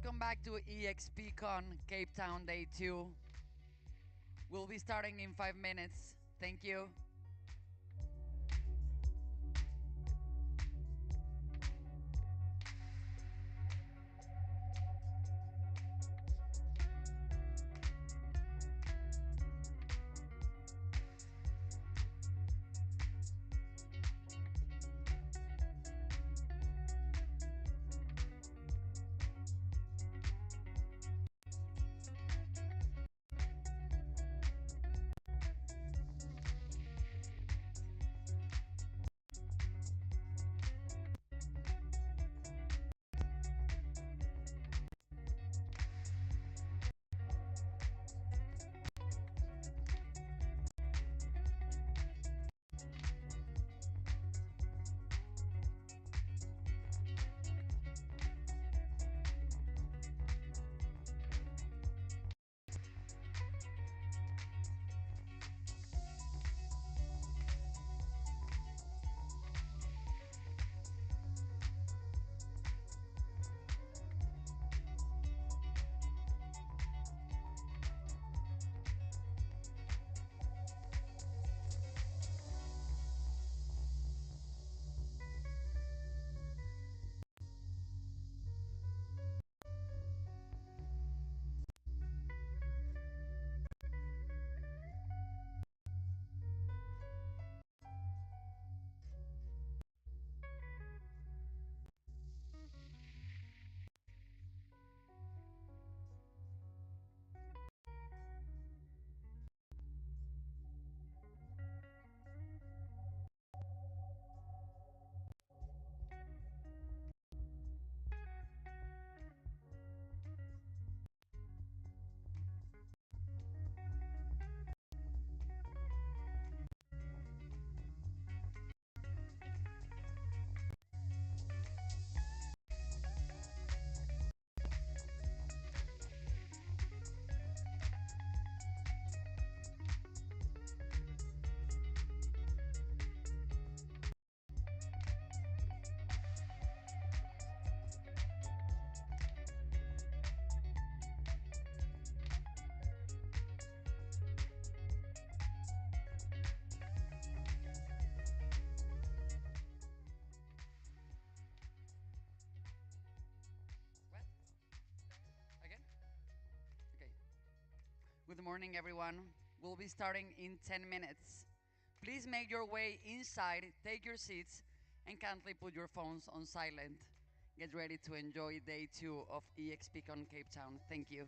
Welcome back to EXPCON Cape Town Day 2. We'll be starting in 5 minutes. Thank you. What? Again? Okay. Good morning, everyone. We'll be starting in 10 minutes. Please make your way inside, take your seats, and kindly put your phones on silent. Get ready to enjoy day 2 of EXPCON Cape Town. Thank you.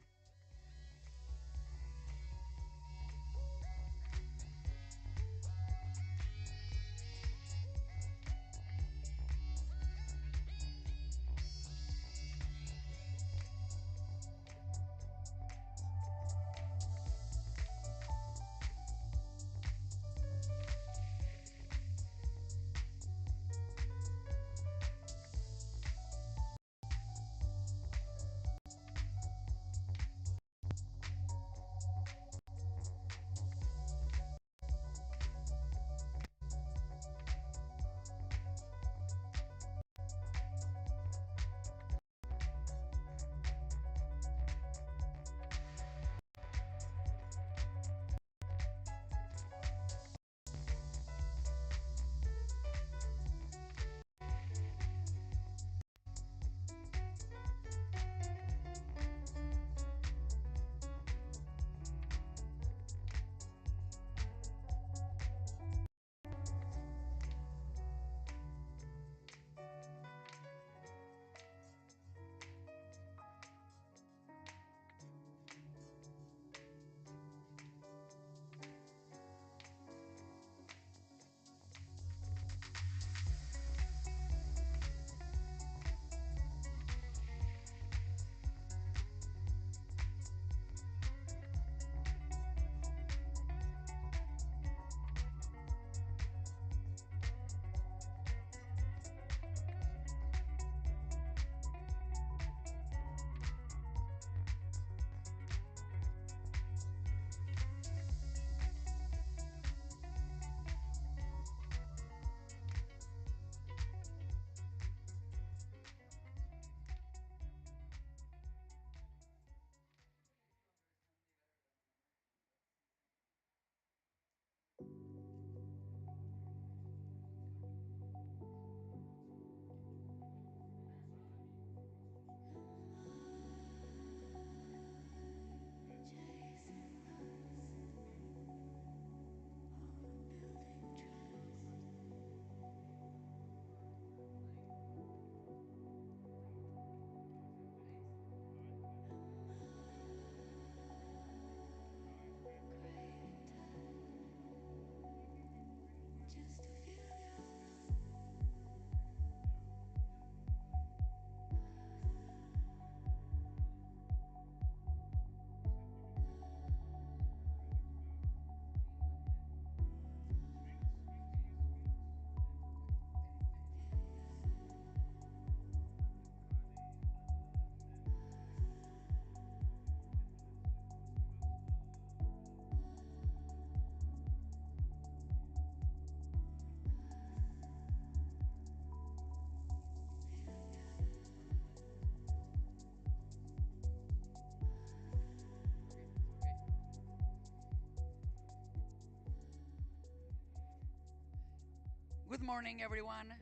Good morning, everyone.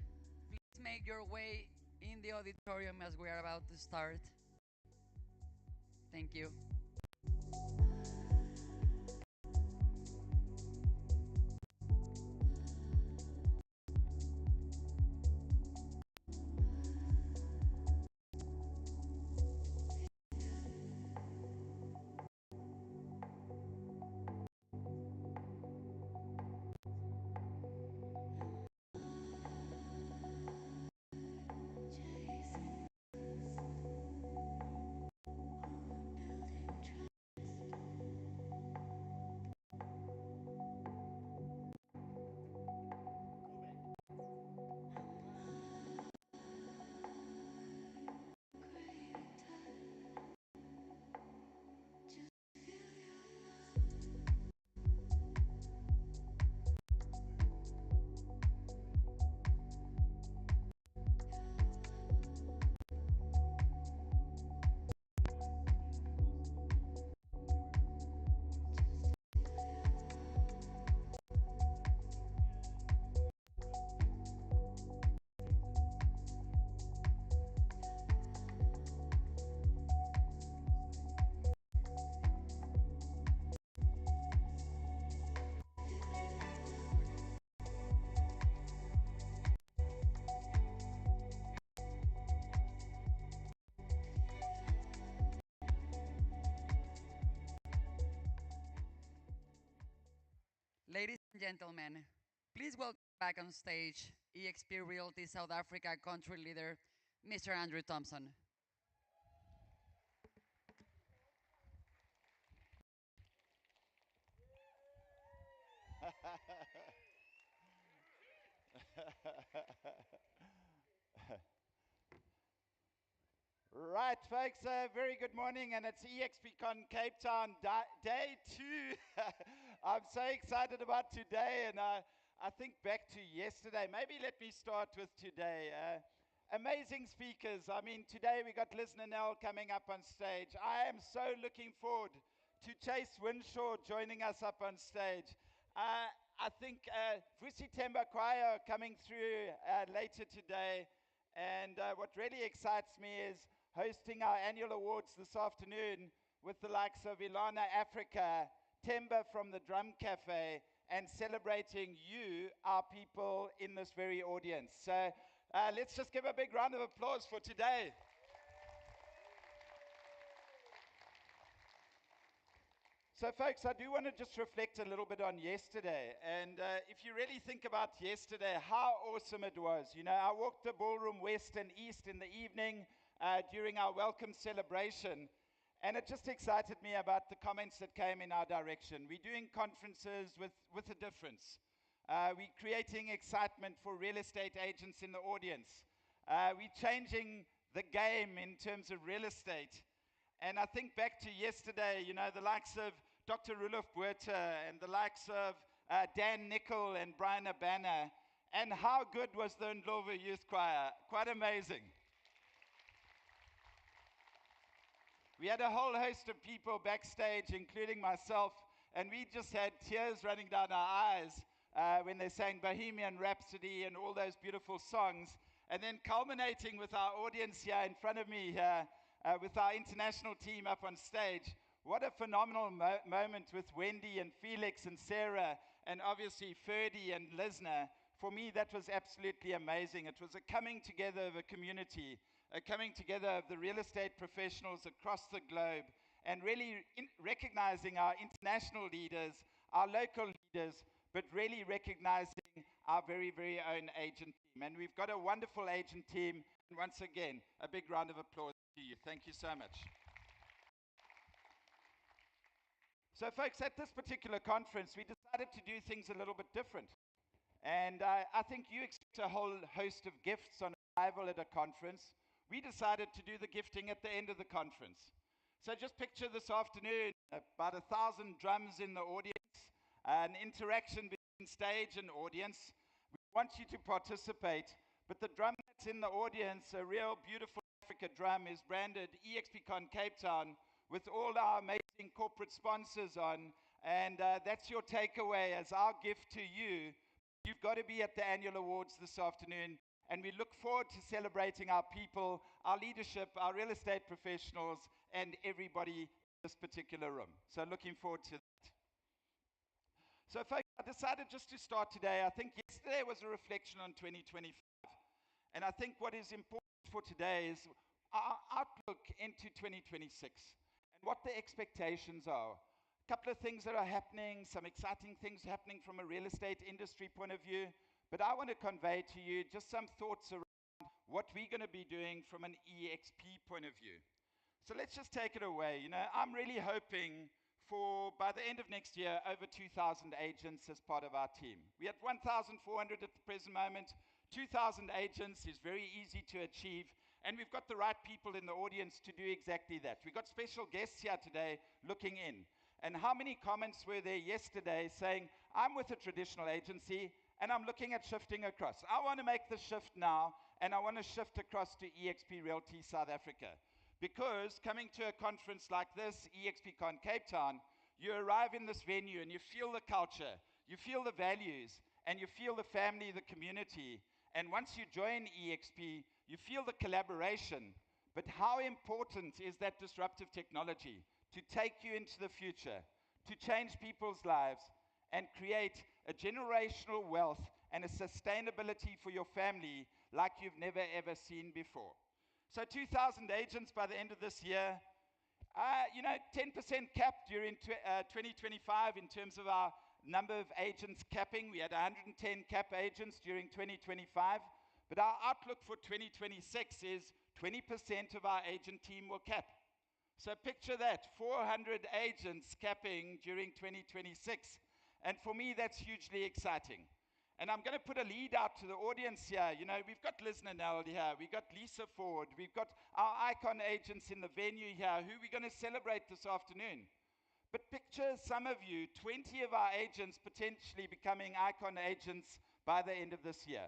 Please make your way in the auditorium as we are about to start. Thank you. Ladies and gentlemen, please welcome back on stage EXP Realty South Africa country leader, Mr. Andrew Thompson. Right, folks, very good morning, and it's EXPCOn Cape Town day two. I'm so excited about today, and I think back to yesterday. Maybe let me start with today. Amazing speakers. I mean, today we got Liz Nanell coming up on stage. I am so looking forward to Chase Winshaw joining us up on stage. I think Vusi Temba Choir coming through later today. And what really excites me is hosting our annual awards this afternoon with the likes of Ilana Africa, Temba from the Drum Cafe, and celebrating you, our people in this very audience. So let's just give a big round of applause for today. So, folks, I do want to just reflect a little bit on yesterday. And if you really think about yesterday, how awesome it was. You know, I walked the ballroom west and east in the evening during our welcome celebration. And it just excited me about the comments that came in our direction. We're doing conferences with a difference. We're creating excitement for real estate agents in the audience. We're changing the game in terms of real estate. And I think back to yesterday, you know, the likes of Dr. Rudolf Buerter and the likes of Dan Nickel and Brian Abana. And how good was the Ndlovu Youth Choir? Quite amazing. We had a whole host of people backstage, including myself, and we just had tears running down our eyes when they sang Bohemian Rhapsody and all those beautiful songs. And then culminating with our audience here in front of me here, with our international team up on stage. What a phenomenal moment with Wendy and Felix and Sarah and obviously Ferdy and Lisna. For me, that was absolutely amazing. It was a coming together of a community, a coming together of the real estate professionals across the globe, and really recognizing our international leaders, our local leaders, but really recognizing our very, very own agent team. And we've got a wonderful agent team. And once again, a big round of applause to you. Thank you so much. So, folks, at this particular conference, we decided to do things a little bit different. And I think you expect a whole host of gifts on arrival at a conference. We decided to do the gifting at the end of the conference. So just picture this afternoon, about 1,000 drums in the audience, an interaction between stage and audience. We want you to participate, but the drum that's in the audience, a real beautiful Africa drum, is branded EXPCON Cape Town with all our amazing corporate sponsors on. And that's your takeaway as our gift to you. You've got to be at the annual awards this afternoon, and we look forward to celebrating our people, our leadership, our real estate professionals, and everybody in this particular room. So looking forward to that. So folks, I decided just to start today. I think yesterday was a reflection on 2025. And I think what is important for today is our outlook into 2026 and what the expectations are. A couple of things that are happening, some exciting things happening from a real estate industry point of view. But I want to convey to you just some thoughts around what we're going to be doing from an EXP point of view. So let's just take it away. You know, I'm really hoping for, by the end of next year, over 2,000 agents as part of our team. We had 1,400 at the present moment. 2,000 agents is very easy to achieve, and we've got the right people in the audience to do exactly that. We've got special guests here today looking in. And how many comments were there yesterday saying, I'm with a traditional agency, and I'm looking at shifting across. I want to make the shift now, and I want to shift across to EXP Realty South Africa. Because coming to a conference like this, EXPCOn Cape Town, you arrive in this venue and you feel the culture, you feel the values, and you feel the family, the community. And once you join EXP, you feel the collaboration. But how important is that disruptive technology to take you into the future, to change people's lives, and create a generational wealth and a sustainability for your family like you've never ever seen before. So 2,000 agents by the end of this year. 10% capped during 2025 in terms of our number of agents capping. We had 110 cap agents during 2025. But our outlook for 2026 is 20% of our agent team will cap. So picture that, 400 agents capping during 2026. And for me, that's hugely exciting. And I'm going to put a lead out to the audience here. You know, we've got Liz Nanell here. We've got Lisa Ford. We've got our icon agents in the venue here who we're going to celebrate this afternoon. But picture some of you, 20 of our agents potentially becoming icon agents by the end of this year.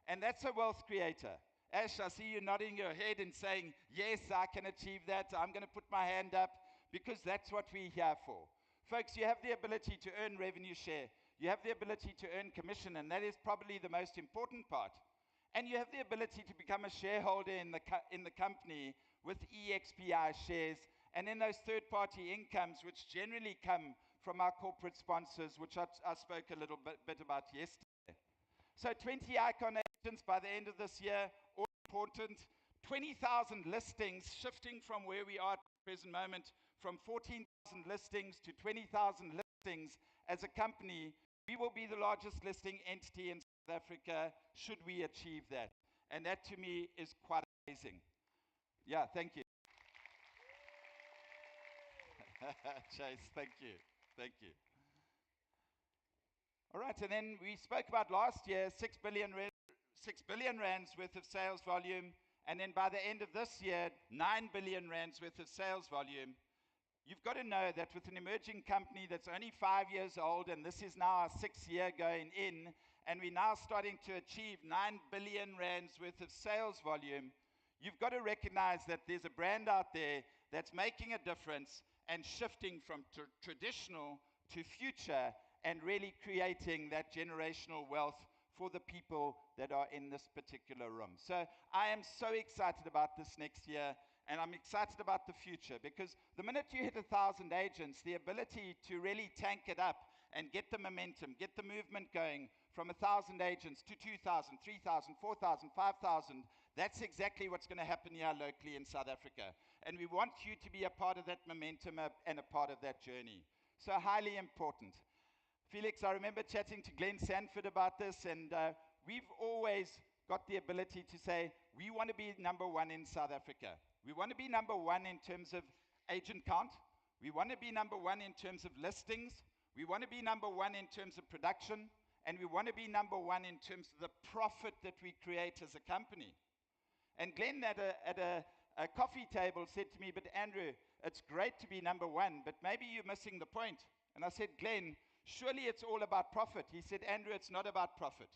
And that's a wealth creator. Ash, I see you nodding your head and saying, yes, I can achieve that. I'm going to put my hand up because that's what we're here for. Folks, you have the ability to earn revenue share. You have the ability to earn commission, and that is probably the most important part. And you have the ability to become a shareholder in the company with EXPI shares, and in those third-party incomes, which generally come from our corporate sponsors, which I spoke a little bit about yesterday. So 20 icon agents by the end of this year, all important. 20,000 listings, shifting from where we are at the present moment, from 14,000 listings to 20,000 listings as a company. We will be the largest listing entity in South Africa should we achieve that. And that to me is quite amazing. Yeah, thank you. Chase, thank you. Thank you. All right, and then we spoke about last year, 6 billion rands worth of sales volume. And then by the end of this year, 9 billion rands worth of sales volume. You've got to know that with an emerging company that's only 5 years old, and this is now our 6th year going in, and we're now starting to achieve 9 billion rands worth of sales volume, you've got to recognize that there's a brand out there that's making a difference and shifting from traditional to future and really creating that generational wealth for the people that are in this particular room. So I am so excited about this next year. And I'm excited about the future because the minute you hit 1,000 agents, the ability to really tank it up and get the momentum, get the movement going from 1,000 agents to 2,000, 3,000, 4,000, 5,000, that's exactly what's going to happen here locally in South Africa. And we want you to be a part of that momentum and a part of that journey. So highly important. Felix, I remember chatting to Glenn Sanford about this, and we've always got the ability to say, we want to be number one in South Africa. We want to be number one in terms of agent count. We want to be number one in terms of listings. We want to be number one in terms of production. And we want to be number one in terms of the profit that we create as a company. And Glenn at a coffee table said to me, but Andrew, it's great to be number one, but maybe you're missing the point. And I said, Glenn, surely it's all about profit. He said, Andrew, it's not about profit.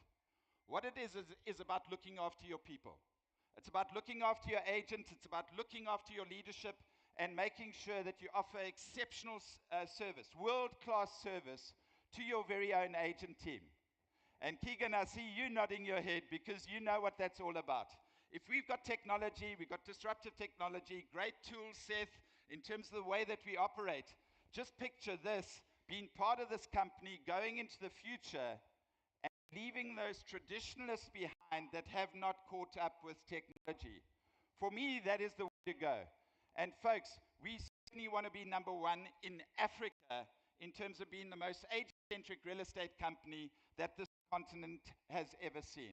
What it is about looking after your people. It's about looking after your agents. It's about looking after your leadership and making sure that you offer exceptional service, world-class service to your very own agent team. And Keegan, I see you nodding your head because you know what that's all about. If we've got technology, we've got disruptive technology, great tools, Seth, in terms of the way that we operate. Just picture this, being part of this company, going into the future, and leaving those traditionalists behind that have not caught up with technology. For me, that is the way to go. And folks, we certainly want to be number one in Africa in terms of being the most age-centric real estate company that this continent has ever seen.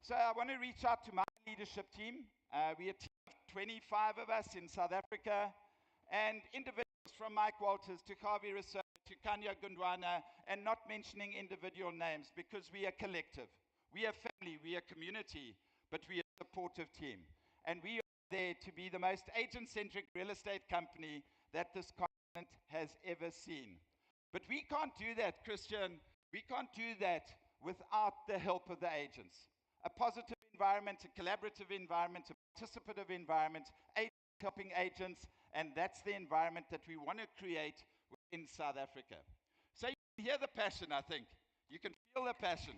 So I want to reach out to my leadership team. We're a team of 25 of us in South Africa, and individuals from Mike Walters to Khavi Rousseau to Kanya Gundwana, and not mentioning individual names because we are collective. We are family, we are community, but we are a supportive team. And we are there to be the most agent-centric real estate company that this continent has ever seen. But we can't do that, Christian. We can't do that without the help of the agents. A positive environment, a collaborative environment, a participative environment, agents helping agents, and that's the environment that we want to create in South Africa. So you can hear the passion, I think. You can feel the passion.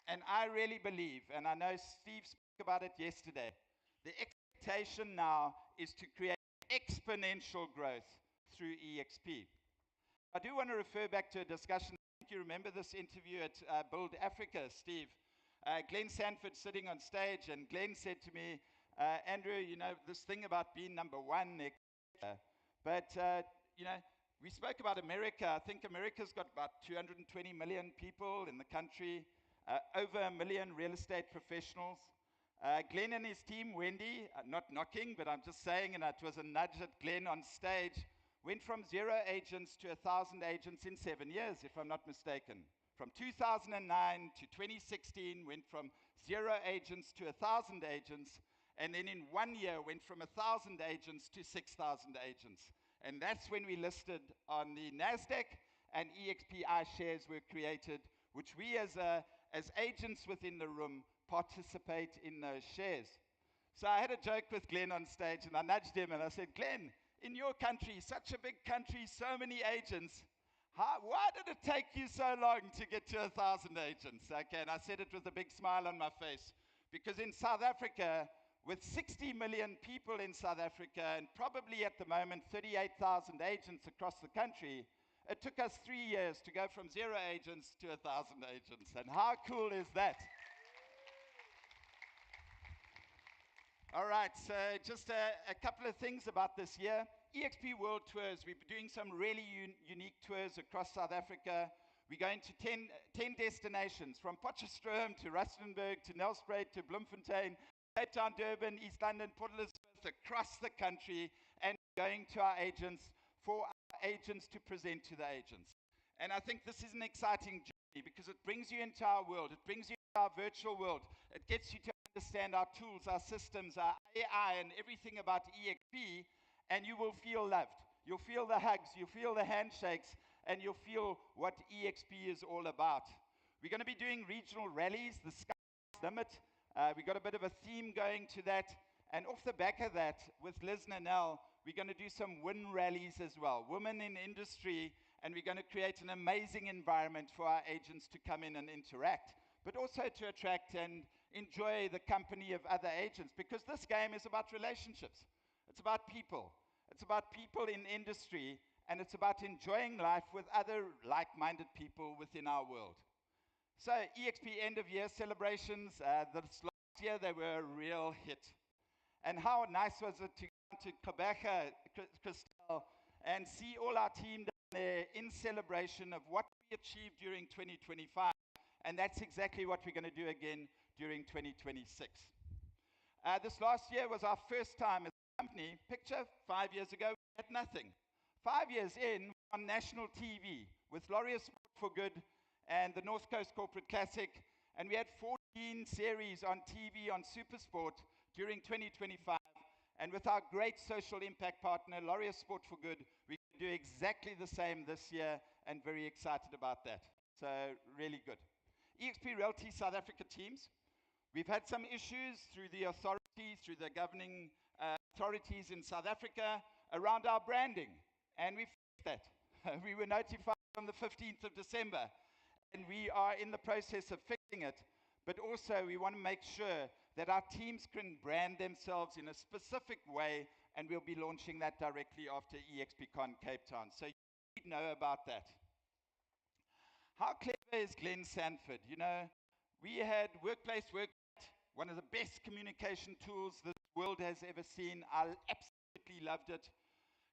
And I really believe, and I know Steve spoke about it yesterday, the expectation now is to create exponential growth through EXP. I do want to refer back to a discussion. I think you remember this interview at Build Africa, Steve. Glenn Sanford sitting on stage, and Glenn said to me, Andrew, you know, this thing about being number one, but, you know, we spoke about America. I think America's got about 220 million people in the country, over 1 million real estate professionals. Glenn and his team, Wendy, not knocking, but I'm just saying, and it was a nudge at Glenn on stage, went from 0 agents to 1,000 agents in 7 years, if I'm not mistaken. From 2009 to 2016, went from 0 agents to 1,000 agents, and then in 1 year went from 1,000 agents to 6,000 agents. And that's when we listed on the NASDAQ, and EXPI shares were created, which we as agents within the room participate in those shares. So I had a joke with Glenn on stage, and I nudged him and I said, Glenn, in your country, such a big country, so many agents, why did it take you so long to get to 1,000 agents? Okay, and I said it with a big smile on my face, because in South Africa, with 60 million people in South Africa, and probably at the moment 38,000 agents across the country, it took us 3 years to go from 0 agents to 1,000 agents. And how cool is that? All right, so just a couple of things about this year. EXP World Tours, we're doing some really unique tours across South Africa. We're going to 10 destinations, from Potchefstroom to Rustenburg to Nelspruit to Bloemfontein, Cape Town, Durban, East London, Port Elizabeth, across the country, and going to our agents for our agents to present to the agents. And I think this is an exciting journey because it brings you into our world. It brings you into our virtual world. It gets you to understand our tools, our systems, our AI, and everything about EXP, and you will feel loved. You'll feel the hugs, you'll feel the handshakes, and you'll feel what EXP is all about. We're going to be doing regional rallies, the sky's limit. We've got a bit of a theme going to that. And off the back of that, with Liz Nanell, we're going to do some win rallies as well. Women in industry, and we're going to create an amazing environment for our agents to come in and interact, but also to attract and enjoy the company of other agents, because this game is about relationships. It's about people. It's about people in industry, and it's about enjoying life with other like-minded people within our world. So EXP end of year celebrations, this last year they were a real hit. And how nice was it to go to Gqeberha, Christel, and see all our team down there in celebration of what we achieved during 2025. And that's exactly what we're going to do again during 2026. This last year was our first time as a company. Picture, 5 years ago, we had nothing. 5 years in, on national TV with Laureus Sport for Good and the North Coast Corporate Classic, and we had 14 series on TV on SuperSport during 2025. And with our great social impact partner, Laureus Sport for Good, we can do exactly the same this year, and very excited about that. So really good. EXP Realty South Africa teams, we've had some issues through the authority, through the governing authorities in South Africa around our branding, and we fixed that. We were notified on the 15th of December, and we are in the process of fixing it. But also, we want to make sure that our teams can brand themselves in a specific way, and we'll be launching that directly after EXPCOn Cape Town. So you know about that. How clever is Glenn Sanford? You know, we had Workplace Workplace, one of the best communication tools this world has ever seen. I absolutely loved it.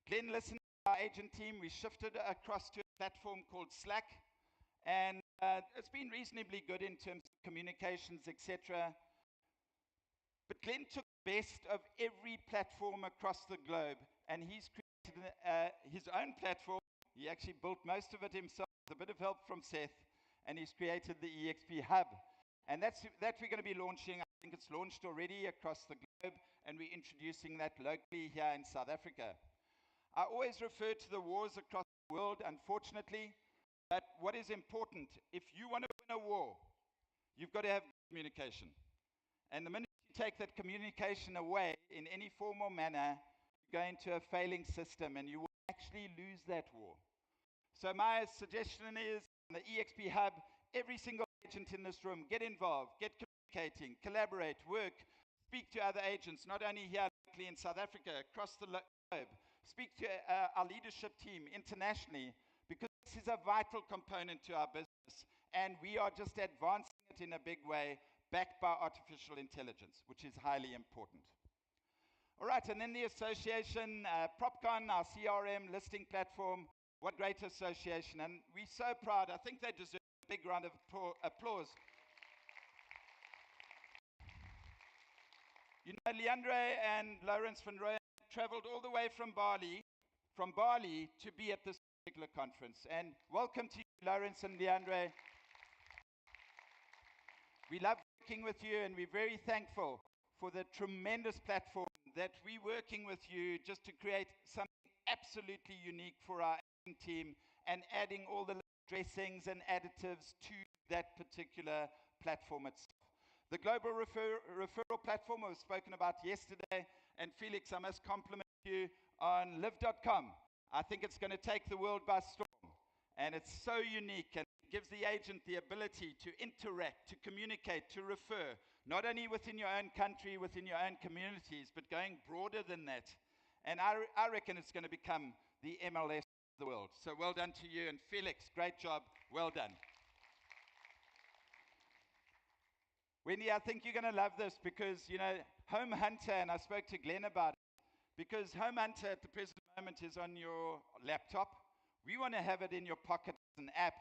Glenn listened to our agent team. We shifted across to a platform called Slack, and it's been reasonably good in terms of communications, etc. But Glenn took the best of every platform across the globe, and he's created his own platform. He actually built most of it himself with a bit of help from Seth, and he's created the EXP Hub. And that we're going to be launching. I think it's launched already across the globe, and we're introducing that locally here in South Africa. I always refer to the wars across the world, unfortunately, but what is important, if you want to win a war, you've got to have communication. And the minute you take that communication away in any form or manner, you go into a failing system, and you will actually lose that war. So my suggestion is, on the EXP Hub, every single agent in this room, get involved, get communicating, collaborate, work, speak to other agents, not only here locally in South Africa, across the globe. Speak to our leadership team internationally, because this is a vital component to our business, and we are just advancing it in a big way, backed by artificial intelligence, which is highly important. All right, and then the association, PropCon, our CRM listing platform. What great association, and we're so proud. I think they deserve a big round of applause. You know, Leandre and Lawrence van Rooyen traveled all the way from Bali to be at this particular conference. And welcome to you, Lawrence and Leandre. We love working with you, and we're very thankful for the tremendous platform that we're working with you just to create something absolutely unique for our team, and adding all the dressings and additives to that particular platform itself. The global referral platform was spoken about yesterday, and Felix, I must compliment you on live.com. I think it's going to take the world by storm, and it's so unique, and it gives the agent the ability to interact, to communicate, to refer, not only within your own country, within your own communities, but going broader than that. And I reckon it's going to become the MLS of the world. So well done to you, and Felix, great job, well done. Wendy, I think you're going to love this, because, you know, Home Hunter, and I spoke to Glenn about it, because Home Hunter at the present moment is on your laptop. We want to have it in your pocket as an app,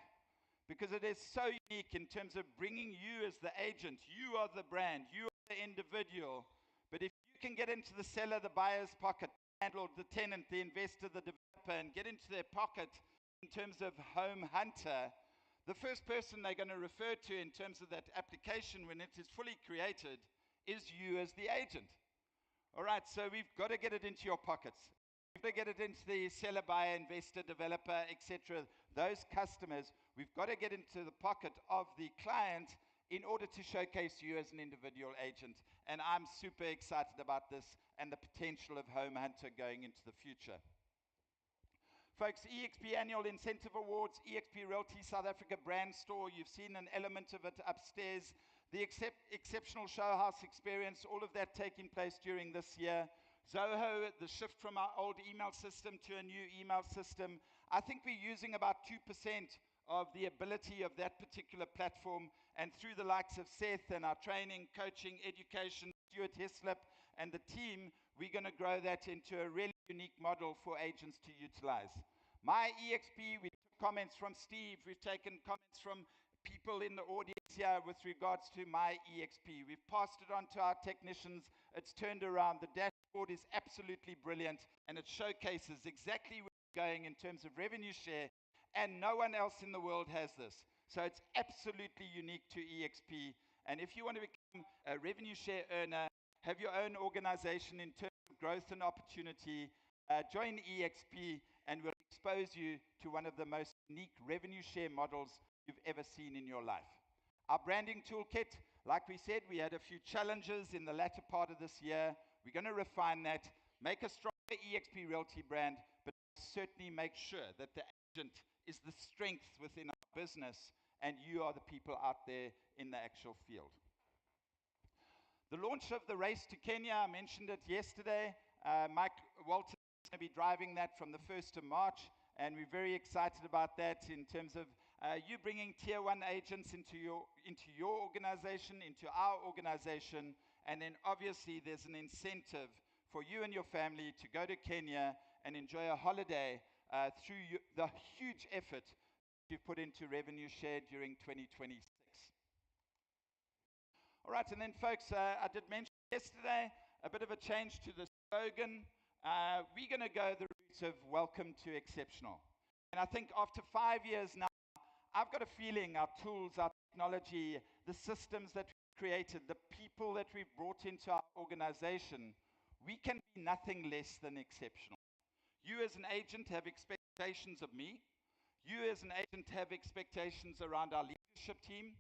because it is so unique in terms of bringing you as the agent. You are the brand, you are the individual. But if you can get into the seller, the buyer's pocket, the landlord, the tenant, the investor, the developer, and get into their pocket in terms of Home Hunter, the first person they're going to refer to in terms of that application when it is fully created is you as the agent. All right, so we've got to get it into your pockets. We've got to get it into the seller, buyer, investor, developer, etc. Those customers, we've got to get into the pocket of the client in order to showcase you as an individual agent. And I'm super excited about this and the potential of Home Hunter going into the future. Folks, EXP Annual Incentive Awards, EXP Realty South Africa Brand Store, you've seen an element of it upstairs. The exceptional show house experience, all of that taking place during this year. Zoho, the shift from our old email system to a new email system. I think we're using about 2% of the ability of that particular platform, and through the likes of Seth and our training, coaching, education, Stuart Hislop and the team, we're going to grow that into a really unique model for agents to utilize. My EXP, we took comments from Steve, we've taken comments from people in the audience here with regards to My EXP. We've passed it on to our technicians, it's turned around, the dashboard is absolutely brilliant, and it showcases exactly where we're going in terms of revenue share, and no one else in the world has this. So it's absolutely unique to EXP, and if you want to become a revenue share earner, have your own organization in terms of growth and opportunity, join EXP, and we'll expose you to one of the most unique revenue share models you've ever seen in your life. Our branding toolkit, like we said, we had a few challenges in the latter part of this year. We're going to refine that, make a stronger EXP Realty brand, but certainly make sure that the agent is the strength within our business, and you are the people out there in the actual field. The launch of the race to Kenya, I mentioned it yesterday. Mike Walton is going to be driving that from the 1st of March, and we're very excited about that in terms of you bringing tier one agents into your organization, into our organization, and then obviously there's an incentive for you and your family to go to Kenya and enjoy a holiday through the huge effort you've put into revenue share during 2026. All right, and then folks, I did mention yesterday a bit of a change to the slogan. We're going to go the route of welcome to exceptional. And I think after 5 years now, I've got a feeling our tools, our technology, the systems that we've created, the people that we've brought into our organization, we can be nothing less than exceptional. You as an agent have expectations of me. You as an agent have expectations around our leadership team.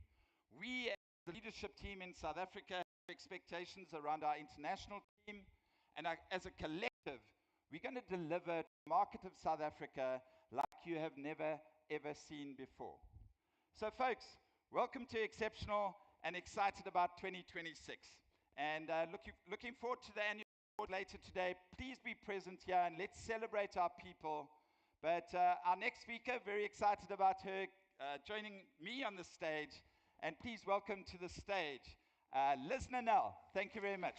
We as the leadership team in South Africa have expectations around our international team. And as a collective, we're going to deliver to the market of South Africa like you have never, ever seen before. So folks, welcome to Exceptional and excited about 2026. And looking forward to the annual award later today. Please be present here and let's celebrate our people. But our next speaker, very excited about her joining me on the stage. And please welcome to the stage, Liz Nanell. Thank you very much.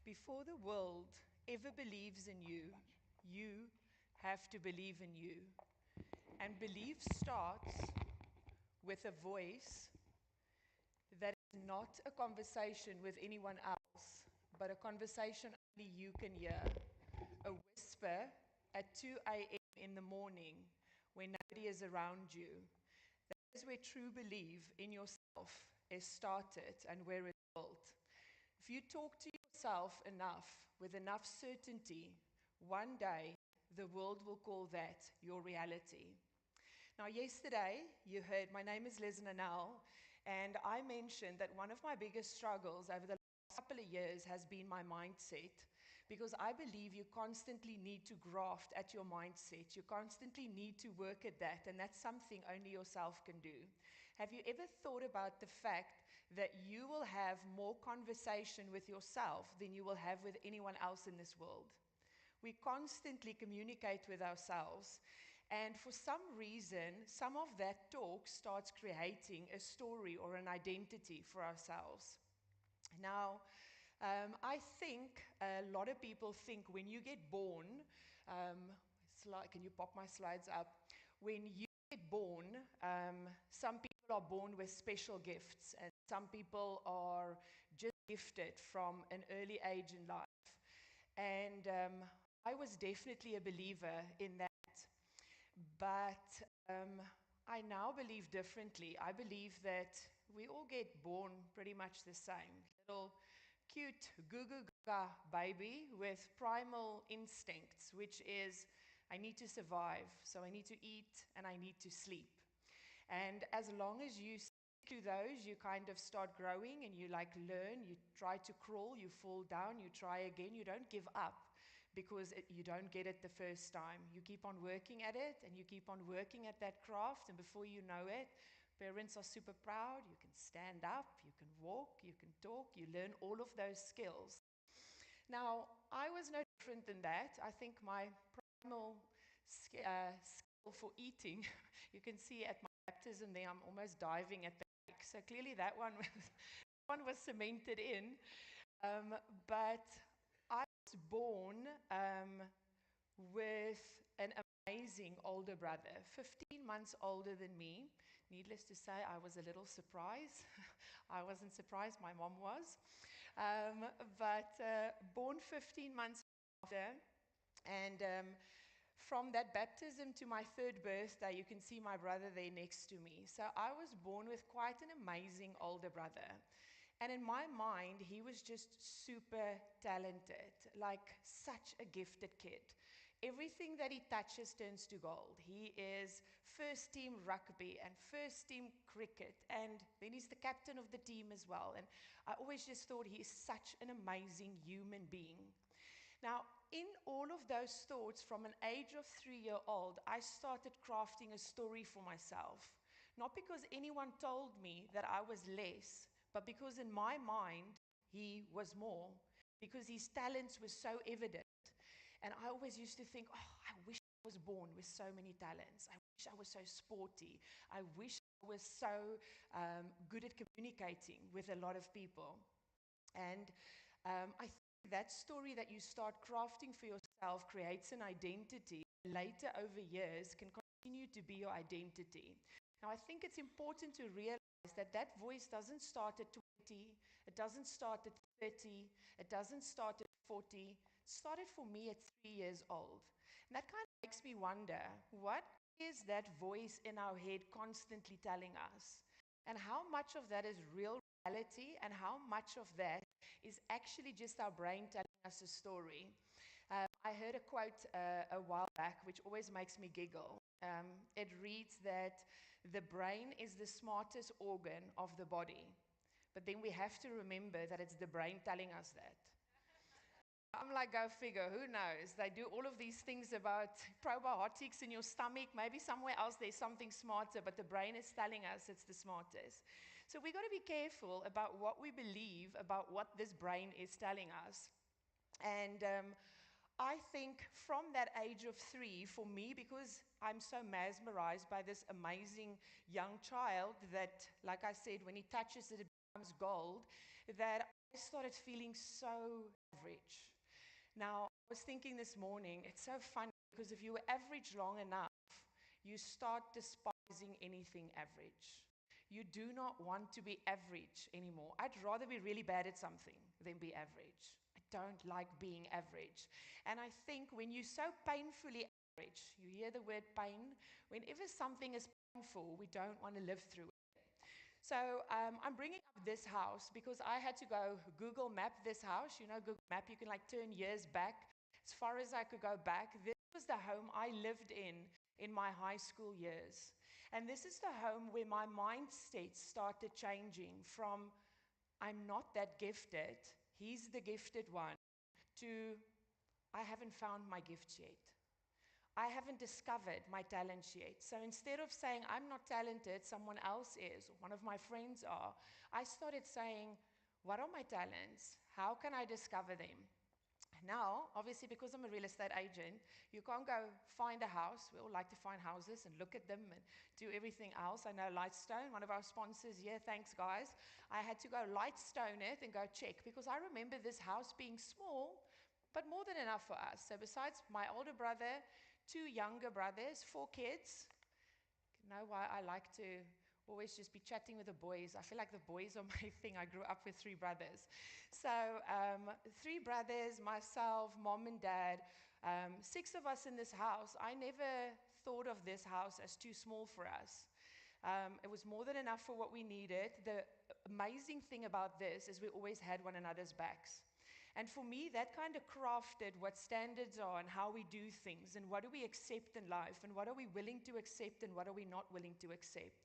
Before the world ever believes in you, you have to believe in you. And belief starts with a voice that is not a conversation with anyone else, but a conversation only you can hear. A whisper at 2 a.m. in the morning when nobody is around you. That is where true belief in yourself is started and where it's built. If you talk to yourself enough, with enough certainty, one day the world will call that your reality. Now, yesterday you heard, my name is Liz Nanell, and I mentioned that one of my biggest struggles over the last couple of years has been my mindset, because I believe you constantly need to graft at your mindset. You constantly need to work at that, and that's something only yourself can do. Have you ever thought about the fact that you will have more conversation with yourself than you will have with anyone else in this world? We constantly communicate with ourselves, and for some reason, some of that talk starts creating a story or an identity for ourselves. Now, I think a lot of people think when you get born, can you pop my slides up? When you get born, some people are born with special gifts, and some people are just gifted from an early age in life. And I was definitely a believer in that. But I now believe differently. I believe that we all get born pretty much the same. Little cute goo goo gaga baby with primal instincts, which is, I need to survive, so I need to eat and I need to sleep. And as long as you stick to those, you kind of start growing and you learn, you try to crawl, you fall down, you try again, you don't give up because you don't get it the first time. You keep on working at it and you keep on working at that craft, and before you know it, parents are super proud. You can stand up, you can walk, you can talk, you learn all of those skills. Now, I was no different than that. I think my primal skill for eating, you can see at my baptism there, I'm almost diving at the lake. So clearly that one was cemented in. But I was born with an amazing older brother, 15 months older than me. Needless to say, I was a little surprised. I wasn't surprised, my mom was. But born 15 months after, and from that baptism to my third birthday, you can see my brother there next to me. So I was born with quite an amazing older brother. And in my mind, he was just super talented, like such a gifted kid. Everything that he touches turns to gold. He is first team rugby and first team cricket, and then he's the captain of the team as well. And I always just thought he is such an amazing human being. Now, in all of those thoughts, from an age of 3-year-old, I started crafting a story for myself. Not because anyone told me that I was less, but because in my mind, he was more. Because his talents were so evident. And I always used to think, oh, I wish I was born with so many talents. I wish I was so sporty. I wish I was so good at communicating with a lot of people. And I think that story that you start crafting for yourself creates an identity. Later, over years, can continue to be your identity. Now, I think it's important to realize that that voice doesn't start at 20, it doesn't start at 30, it doesn't start at 40. It started for me at 3 years old. And that kind of makes me wonder, what is that voice in our head constantly telling us? And how much of that is real reality, and how much of that is actually just our brain telling us a story? I heard a quote a while back, which always makes me giggle. It reads that the brain is the smartest organ of the body, but then we have to remember that it's the brain telling us that. I'm like, go figure, who knows? They do all of these things about probiotics in your stomach. Maybe somewhere else there's something smarter, but the brain is telling us it's the smartest. So we got to be careful about what we believe about what this brain is telling us. And I think from that age of 3, for me, because I'm so mesmerized by this amazing young child that, like I said, when he touches it, it becomes gold, that I started feeling so average. Now, I was thinking this morning, it's so funny because if you were average long enough, you start despising anything average. You do not want to be average anymore. I'd rather be really bad at something than be average. I don't like being average. And I think when you're so painfully average, you hear the word pain, whenever something is painful, we don't want to live through it. So I'm bringing up this house because I had to go Google map this house. You know, Google map, you can like turn years back. As far as I could go back, this was the home I lived in my high school years. And this is the home where my mindset started changing from I'm not that gifted, he's the gifted one, to I haven't found my gifts yet. I haven't discovered my talents yet. So instead of saying, I'm not talented, someone else is, or one of my friends are, I started saying, what are my talents? How can I discover them? Now, obviously, because I'm a real estate agent, you can't go find a house. We all like to find houses and look at them and do everything else. I know Lightstone, one of our sponsors, yeah, thanks, guys. I had to go Lightstone it and go check because I remember this house being small, but more than enough for us. So besides my older brother, 2 younger brothers, 4 kids. You know why I like to always just be chatting with the boys? I feel like the boys are my thing. I grew up with 3 brothers. So 3 brothers, myself, mom and dad, 6 of us in this house. I never thought of this house as too small for us. It was more than enough for what we needed. The amazing thing about this is we always had one another's backs. And for me, that kind of crafted what standards are and how we do things and what do we accept in life and what are we willing to accept and what are we not willing to accept.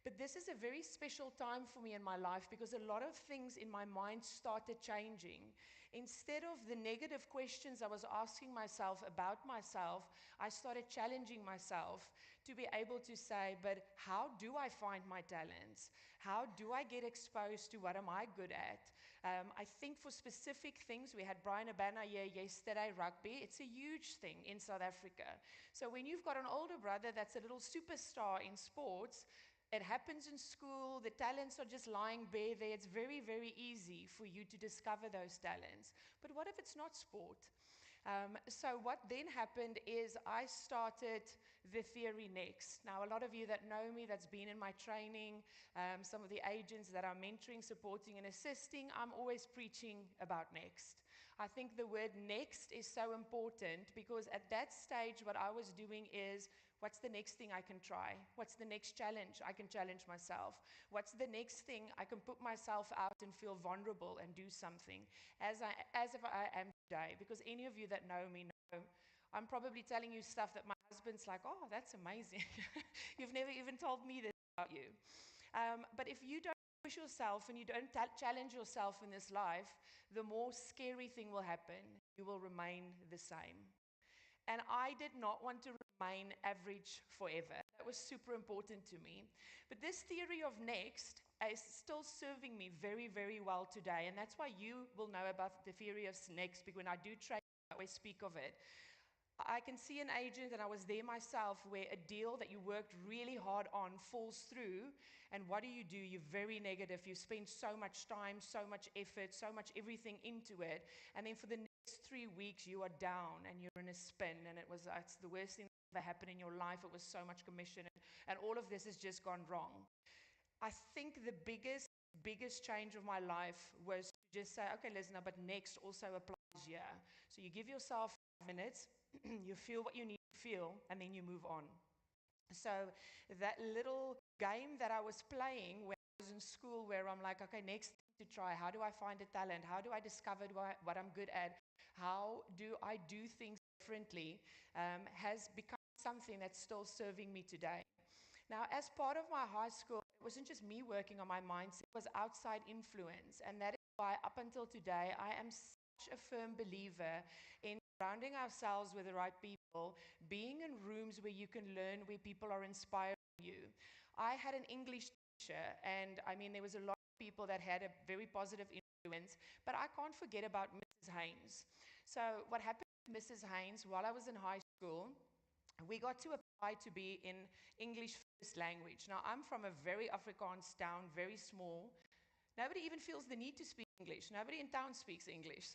But this is a very special time for me in my life because a lot of things in my mind started changing. Instead of the negative questions I was asking myself about myself, I started challenging myself to be able to say, but how do I find my talents? How do I get exposed to what am I good at? I think for specific things, we had Brian Abana here yesterday, rugby. It's a huge thing in South Africa. So when you've got an older brother that's a little superstar in sports, it happens in school, the talents are just lying bare there. It's very, very easy for you to discover those talents. But what if it's not sport? So what then happened is I started the theory next. Now, a lot of you that know me, that's been in my training, some of the agents that are mentoring, supporting, and assisting, I'm always preaching about next. I think the word next is so important because at that stage, what I was doing is, what's the next thing I can try? What's the next challenge I can challenge myself? What's the next thing I can put myself out and feel vulnerable and do something as if I am today? Because any of you that know me know I'm probably telling you stuff that my husband's like, oh, that's amazing. You've never even told me this about you. But if you don't push yourself and you don't challenge yourself in this life, the more scary thing will happen. You will remain the same. And I did not want to remain average forever. That was super important to me. But this theory of next is still serving me very, very well today. And that's why you will know about the theory of next, because when I do train, I always speak of it. I can see an agent, and I was there myself, where a deal that you worked really hard on falls through. And what do? You're very negative. You spend so much time, so much effort, so much everything into it. And then for the next 3 weeks, you are down and you're in a spin. And it's the worst thing that ever happened in your life. It was so much commission. And all of this has just gone wrong. I think the biggest change of my life was to just say, okay, Lisna, but next also applies here. So you give yourself 5 minutes, you feel what you need to feel, and then you move on. So that little game that I was playing when I was in school, where I'm like, okay, next thing to try, how do I find a talent? How do I discover what I'm good at? How do I do things differently? Has become something that's still serving me today. Now, as part of my high school, it wasn't just me working on my mindset, it was outside influence. And that is why, up until today, I am such a firm believer in surrounding ourselves with the right people, being in rooms where you can learn, where people are inspiring you. I had an English teacher, and I mean, there was a lot of people that had a very positive influence, but I can't forget about Mrs. Haynes. So, what happened with Mrs. Haynes while I was in high school, we got to apply to be in English first language. Now, I'm from a very Afrikaans town, very small. Nobody even feels the need to speak English. Nobody in town speaks English.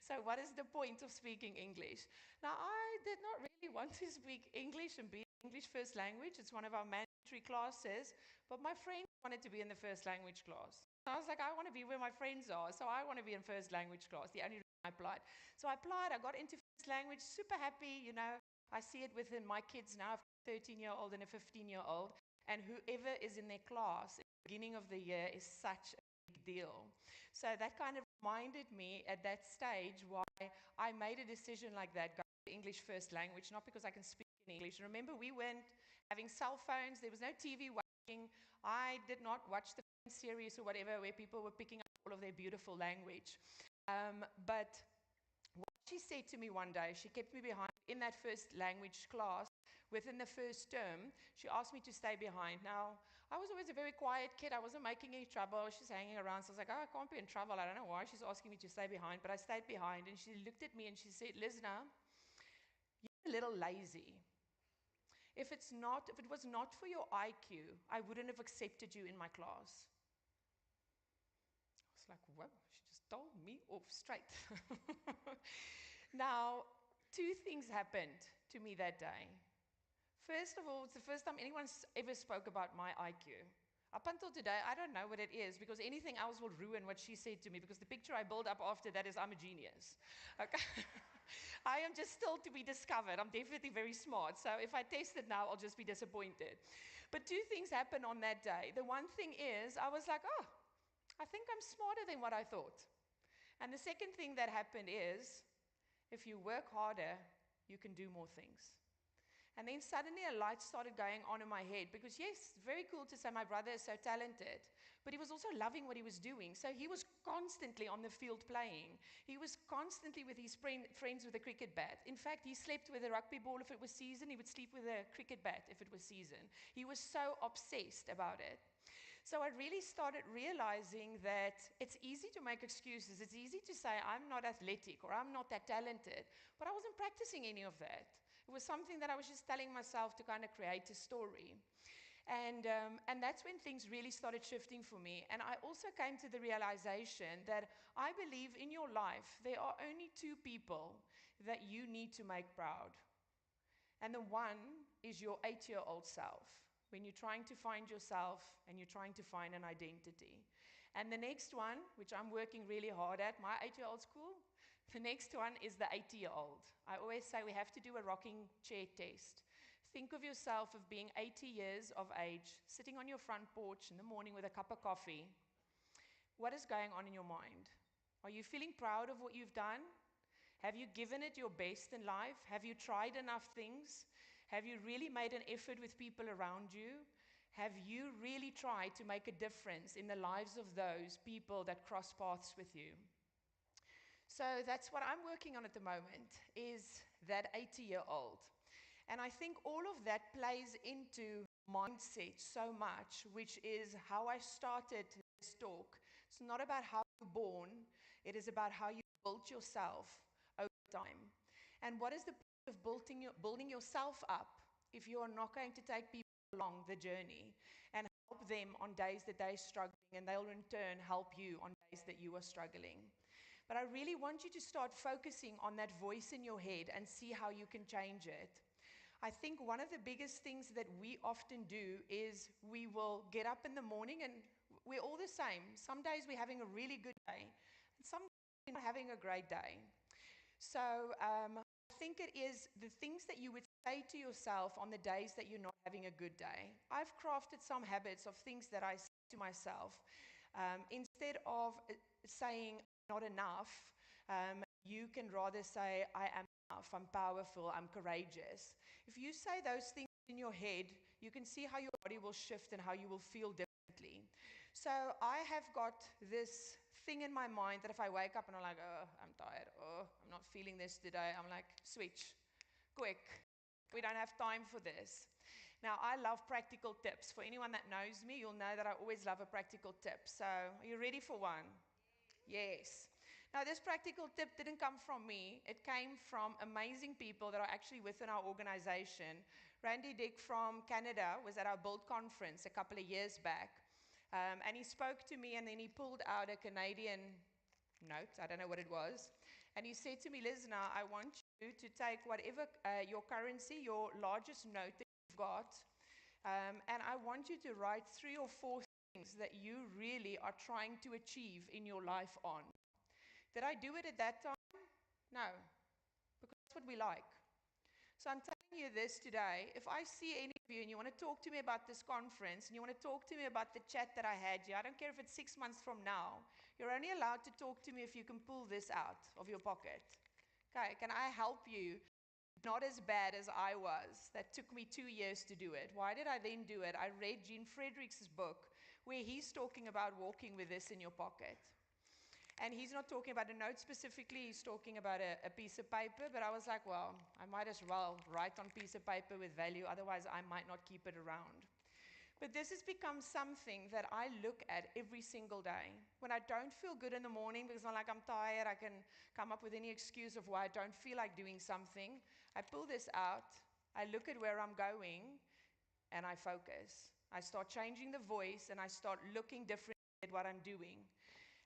So what is the point of speaking English? Now, I did not really want to speak English and be English first language. It's one of our mandatory classes. But my friends wanted to be in the first language class. I was like, I want to be where my friends are. So I want to be in first language class. The only reason I applied. So I applied. I got into first language, super happy, you know. I see it within my kids now. I have a 13-year-old and a 15-year-old. And whoever is in their class at the beginning of the year is such a big deal. So that kind of reminded me at that stage why I made a decision like that, go to English first language, not because I can speak in English. Remember, we weren't having cell phones. There was no TV watching. I did not watch the series or whatever where people were picking up all of their beautiful language. But what she said to me one day, she kept me behind in that first language class. Within the first term, she asked me to stay behind. Now, I was always a very quiet kid. I wasn't making any trouble. She's hanging around. So I was like, oh, I can't be in trouble. I don't know why she's asking me to stay behind. But I stayed behind. And she looked at me and she said, Lisna, you're a little lazy. If it was not for your IQ, I wouldn't have accepted you in my class. I was like, whoa, she just told me off straight. Now, 2 things happened to me that day. First of all, it's the first time anyone's ever spoke about my IQ. Up until today, I don't know what it is because anything else will ruin what she said to me because the picture I build up after that is I'm a genius. Okay? I am just still to be discovered. I'm definitely very smart. So if I test it now, I'll just be disappointed. But 2 things happened on that day. The one thing is, I was like, oh, I think I'm smarter than what I thought. And the second thing that happened is, if you work harder, you can do more things. And then suddenly a light started going on in my head because, yes, very cool to say my brother is so talented, but he was also loving what he was doing. So he was constantly on the field playing. He was constantly with his friends with a cricket bat. In fact, he slept with a rugby ball if it was season. He would sleep with a cricket bat if it was season. He was so obsessed about it. So I really started realizing that it's easy to make excuses. It's easy to say, I'm not athletic or I'm not that talented, but I wasn't practicing any of that. It was something that I was just telling myself to kind of create a story. And that's when things really started shifting for me. And I also came to the realization that I believe in your life, there are only 2 people that you need to make proud. And the one is your 8-year-old self, when you're trying to find yourself and you're trying to find an identity. And the next one, which I'm working really hard at, my 8-year-old's cool. The next one is the 80-year-old. I always say we have to do a rocking chair test. Think of yourself of being 80 years of age, sitting on your front porch in the morning with a cup of coffee. What is going on in your mind? Are you feeling proud of what you've done? Have you given it your best in life? Have you tried enough things? Have you really made an effort with people around you? Have you really tried to make a difference in the lives of those people that cross paths with you? So that's what I'm working on at the moment, is that 80-year-old. And I think all of that plays into mindset so much, which is how I started this talk. It's not about how you're born, it is about how you built yourself over time. And what is the point of building yourself up if you are not going to take people along the journey and help them on days that they're struggling, and they'll in turn help you on days that you are struggling? But I really want you to start focusing on that voice in your head and see how you can change it. I think one of the biggest things that we often do is we will get up in the morning and we're all the same. Some days we're having a really good day, and some days we're not having a great day. So I think it is the things that you would say to yourself on the days that you're not having a good day. I've crafted some habits of things that I say to myself. Instead of saying not enough, you can rather say, I am enough, I'm powerful, I'm courageous. If you say those things in your head, you can see how your body will shift and how you will feel differently. So I have got this thing in my mind that if I wake up and I'm like, oh, I'm tired, oh, I'm not feeling this today, I'm like, switch, quick. We don't have time for this. Now, I love practical tips. For anyone that knows me, you'll know that I always love a practical tip. So, are you ready for one? Yes. Now, this practical tip didn't come from me. It came from amazing people that are actually within our organization. Randy Dick from Canada was at our Build conference a couple of years back. And he spoke to me, and then he pulled out a Canadian note. I don't know what it was. And he said to me, Lizna, I want you to take whatever your currency, your largest note that you've got, and I want you to write 3 or 4 things that you really are trying to achieve in your life on. Did I do it at that time? No, because that's what we like. So I'm telling you this today. If I see any of you and you want to talk to me about this conference and you want to talk to me about the chat that I had here, I don't care if it's 6 months from now, you're only allowed to talk to me if you can pull this out of your pocket. Okay, can I help you? Not as bad as I was. That took me 2 years to do it. Why did I then do it? I read Gene Frederick's book where he's talking about walking with this in your pocket. And he's not talking about a note specifically, he's talking about a piece of paper, but I was like, well, I might as well write on a piece of paper with value, otherwise I might not keep it around. But this has become something that I look at every single day. When I don't feel good in the morning because I'm like, I'm tired, I can come up with any excuse of why I don't feel like doing something, I pull this out, I look at where I'm going, and I focus. I start changing the voice, and I start looking differently at what I'm doing.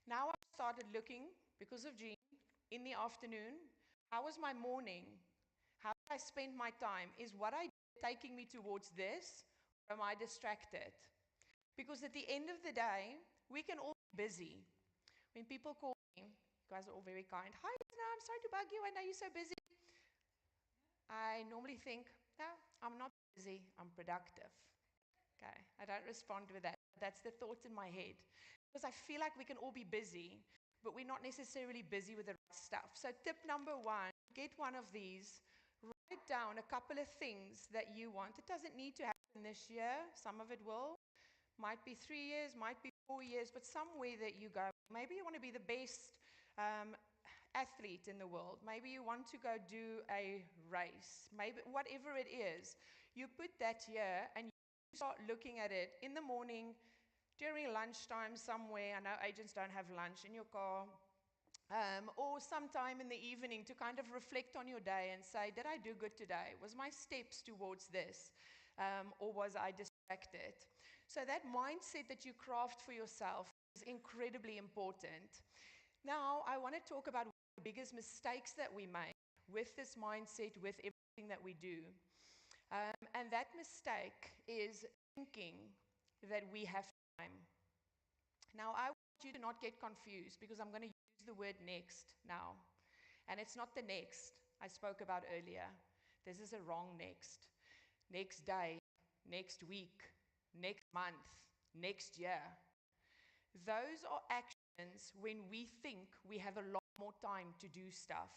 Now I've started looking, because of Jean, in the afternoon, how was my morning? How did I spend my time? Is what I do taking me towards this, or am I distracted? Because at the end of the day, we can all be busy. When people call me, you guys are all very kind. Hi, no, I'm sorry to bug you. I know you're so busy. I normally think, no, I'm not busy. I'm productive. Okay, I don't respond with that. That's the thought in my head. Because I feel like we can all be busy, but we're not necessarily busy with the right stuff. So tip number 1, get one of these. Write down a couple of things that you want. It doesn't need to happen this year. Some of it will. Might be 3 years, might be 4 years, but somewhere that you go. Maybe you want to be the best athlete in the world. Maybe you want to go do a race. Maybe whatever it is, you put that here and you start looking at it in the morning, during lunchtime somewhere. I know agents don't have lunch in your car. Or sometime in the evening to kind of reflect on your day and say, did I do good today? Was my steps towards this? Or was I distracted? So that mindset that you craft for yourself is incredibly important. Now, I want to talk about one of the biggest mistakes that we make with this mindset, with everything that we do. And that mistake is thinking that we have time. Now, I want you to not get confused because I'm going to use the word next now. And it's not the next I spoke about earlier. This is a wrong next. Next day, next week, next month, next year. Those are actions when we think we have a lot more time to do stuff.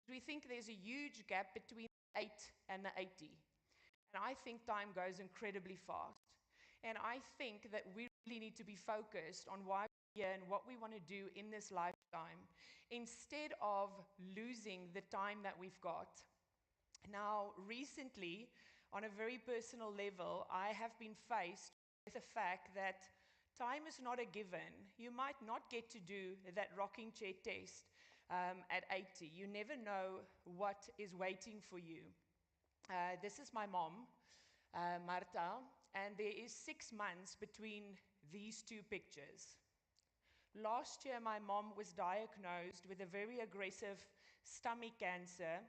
We think there's a huge gap between 8 and the 80. And I think time goes incredibly fast. And I think that we really need to be focused on why we're here and what we want to do in this lifetime instead of losing the time that we've got. Now, recently, on a very personal level, I have been faced with the fact that time is not a given. You might not get to do that rocking chair test at 80. You never know what is waiting for you. This is my mom, Marta, and there is 6 months between these two pictures. Last year, my mom was diagnosed with a very aggressive stomach cancer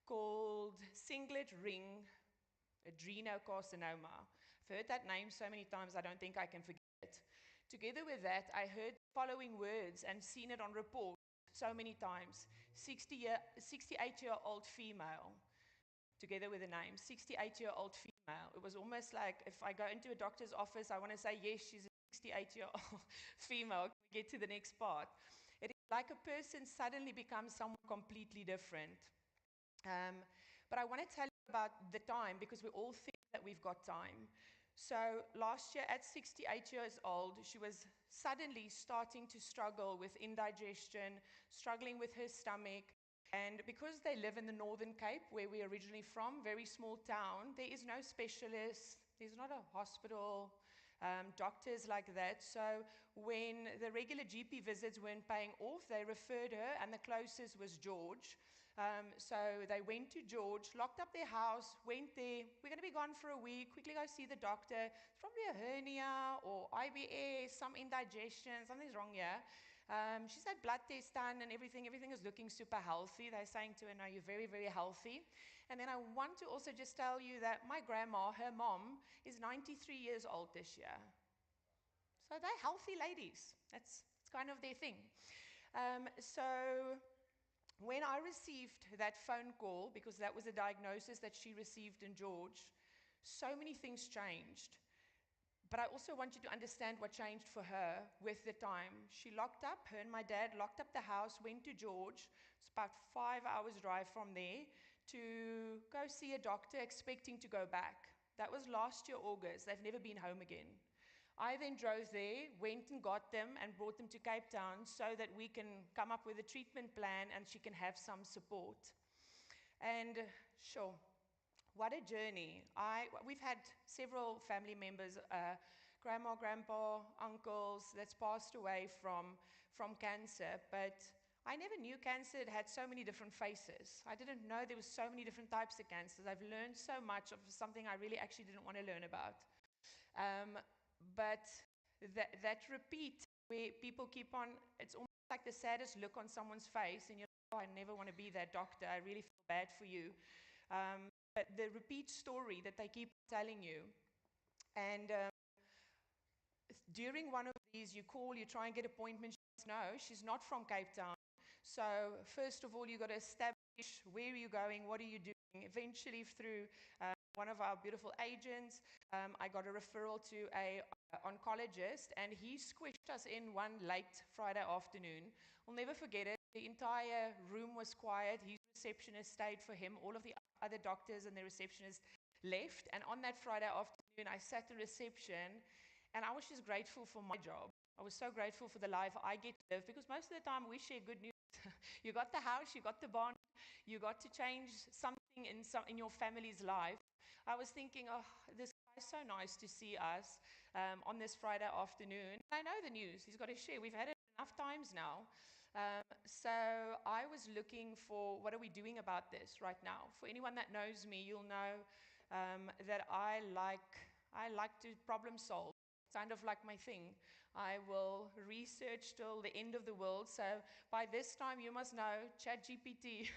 called singlet ring adenocarcinoma. I've heard that name so many times, I don't think I can forget it. Together with that, I heard the following words and seen it on report so many times. 68-year-old female, together with the name, 68-year-old female. It was almost like if I go into a doctor's office, I want to say, yes, she's a 68-year-old female. Can we get to the next part? It is like a person suddenly becomes someone completely different. But I want to tell you about the time because we all think that we've got time. So last year at 68 years old, she was suddenly starting to struggle with indigestion, struggling with her stomach. And because they live in the Northern Cape, where we're originally from, very small town, there is no specialist, there's not a hospital, doctors like that. So when the regular GP visits weren't paying off, they referred her, and the closest was George. So they went to George, locked up their house, went there. We're going to be gone for a week. Quickly go see the doctor. It's probably a hernia or IBS, some indigestion, something's wrong here. She's had blood tests done and everything. Everything is looking super healthy. They're saying to her, no, you're very, very healthy. And then I want to also just tell you that my grandma, her mom, is 93 years old this year. So they're healthy ladies. It's kind of their thing. So when I received that phone call, because that was a diagnosis that she received in George, so many things changed. But I also want you to understand what changed for her with the time. She locked up, her and my dad locked up the house, went to George. It's about 5 hours drive from there to go see a doctor, expecting to go back. That was last year, August. They've never been home again. I then drove there, went and got them and brought them to Cape Town so that we can come up with a treatment plan and she can have some support. And sure, what a journey. We've had several family members, grandma, grandpa, uncles that's passed away from cancer, but I never knew cancer had so many different faces. I didn't know there was so many different types of cancers. I've learned so much of something I really actually didn't want to learn about. But that repeat where people keep on, it's almost like the saddest look on someone's face and you're like, oh, I never want to be that doctor. I really feel bad for you. But the repeat story that they keep telling you. And during one of these, you call, you try and get appointments. She says, no, she's not from Cape Town. So first of all, you got to establish where are you going, what are you doing. Eventually through one of our beautiful agents, I got a referral to a oncologist, and he squished us in one late Friday afternoon. I'll never forget it. The entire room was quiet. His receptionist stayed for him. All of the other doctors and the receptionist left. And on that Friday afternoon, I sat in reception, and I was just grateful for my job. I was so grateful for the life I get to live, because most of the time we share good news. You got the house, you got the bond, you got to change something in your family's life. I was thinking, oh, this guy's so nice to see us on this Friday afternoon. I know the news. He's got to share. We've had it enough times now. So I was looking for what are we doing about this right now. For anyone that knows me, you'll know that I like to problem solve. kind of like my thing. I will research till the end of the world. So by this time, you must know, ChatGPT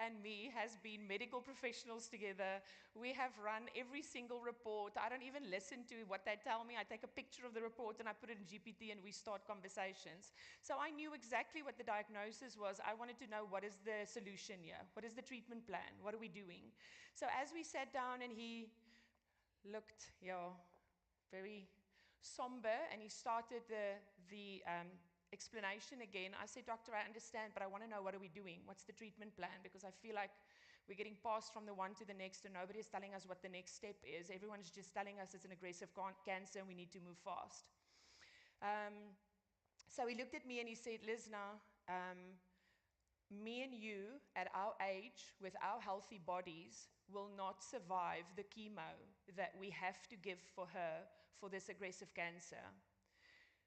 and me has been medical professionals together. We have run every single report. I don't even listen to what they tell me. I take a picture of the report and I put it in GPT and we start conversations. So I knew exactly what the diagnosis was. I wanted to know, what is the solution here? What is the treatment plan? What are we doing? So as we sat down and he looked, very somber, and he started the explanation again. I said, Doctor, I understand, but I want to know, what are we doing? What's the treatment plan? Because I feel like we're getting passed from the one to the next, and nobody is telling us what the next step is. Everyone's just telling us it's an aggressive cancer and we need to move fast. So he looked at me and he said, Lizna, me and you at our age with our healthy bodies will not survive the chemo that we have to give for her for this aggressive cancer.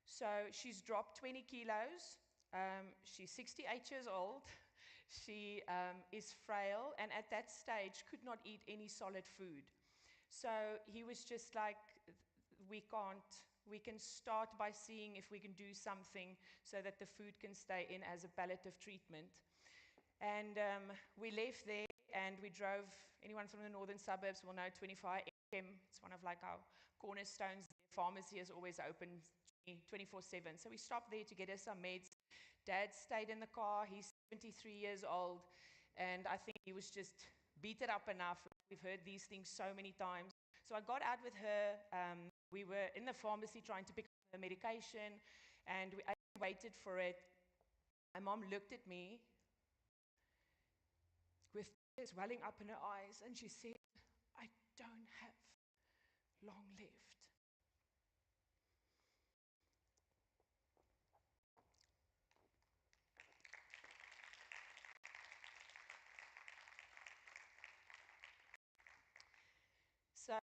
So she's dropped 20 kilos. She's 68 years old. She is frail, and at that stage could not eat any solid food. So he was just like, we can start by seeing if we can do something so that the food can stay in as a palliative treatment. And we left there and we drove. Anyone from the northern suburbs will know 25M. It's one of like our cornerstones. The pharmacy is always open 24/7. So we stopped there to get us some meds. Dad stayed in the car. He's 73 years old. And I think he was just beaten up enough. We've heard these things so many times. So I got out with her. We were in the pharmacy trying to pick up the medication. And I waited for it. My mom looked at me with tears welling up in her eyes, and she said, I don't have long left. So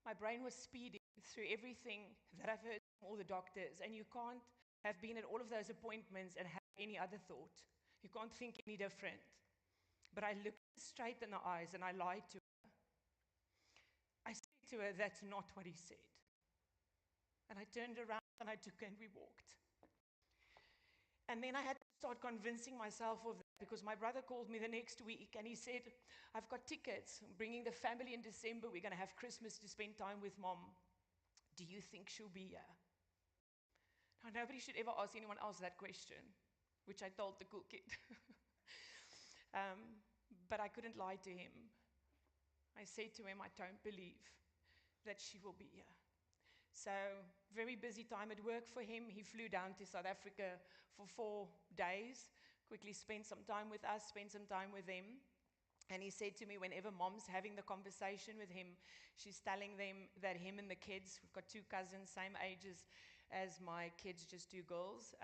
my brain was speeding through everything that I've heard from all the doctors, and you can't have been at all of those appointments and have any other thought. You can't think any different. But I looked straight in the eyes and I lied to her. I said to her, that's not what he said. And I turned around and I took her and we walked. And then I had to start convincing myself of that, because my brother called me the next week and he said, I've got tickets. I'm bringing the family in December. We're going to have Christmas to spend time with Mom. Do you think she'll be here? Now, nobody should ever ask anyone else that question, which I told the cool kid. But I couldn't lie to him. I said to him, I don't believe that she will be here. So, very busy time at work for him. He flew down to South Africa for 4 days, quickly spent some time with us, spent some time with them. And he said to me, whenever Mom's having the conversation with him, she's telling them that him and the kids, we've got 2 cousins, same ages as my kids, just 2 girls,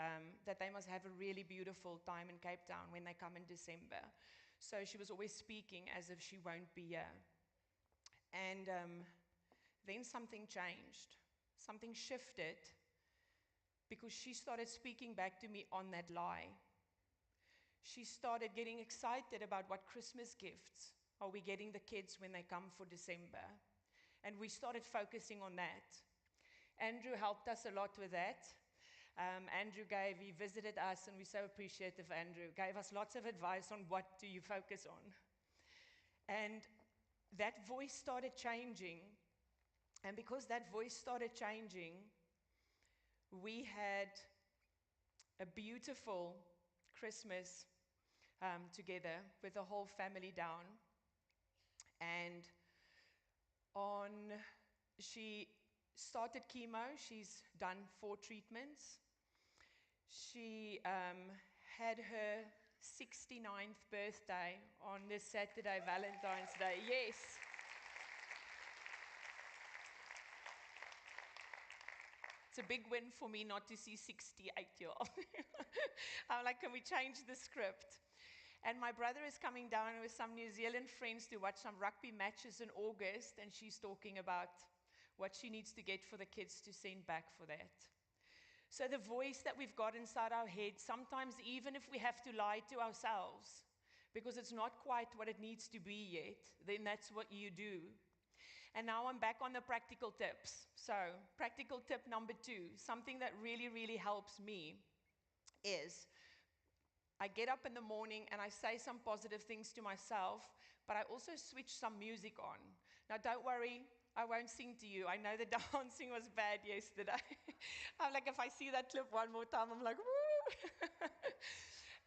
that they must have a really beautiful time in Cape Town when they come in December. So she was always speaking as if she won't be here. And then something changed. Something shifted, because she started speaking back to me on that lie. She started getting excited about what Christmas gifts are we getting the kids when they come for December. And we started focusing on that. Andrew helped us a lot with that. He visited us, and we're so appreciative. Andrew gave us lots of advice on what do you focus on. And that voice started changing. And because that voice started changing, we had a beautiful Christmas together with the whole family down. And she started chemo. She's done 4 treatments. She had her 69th birthday on this Saturday, Valentine's Day. Yes. It's a big win for me not to see 68-year-old. I'm like, can we change the script? And my brother is coming down with some New Zealand friends to watch some rugby matches in August, and she's talking about what she needs to get for the kids to send back for that. So the voice that we've got inside our head, sometimes even if we have to lie to ourselves, because it's not quite what it needs to be yet, then that's what you do. And now I'm back on the practical tips. So, practical tip number 2, something that really, really helps me is I get up in the morning and I say some positive things to myself, but I also switch some music on. Now, don't worry, I won't sing to you. I know the dancing was bad yesterday. I'm like, if I see that clip one more time, I'm like, woo!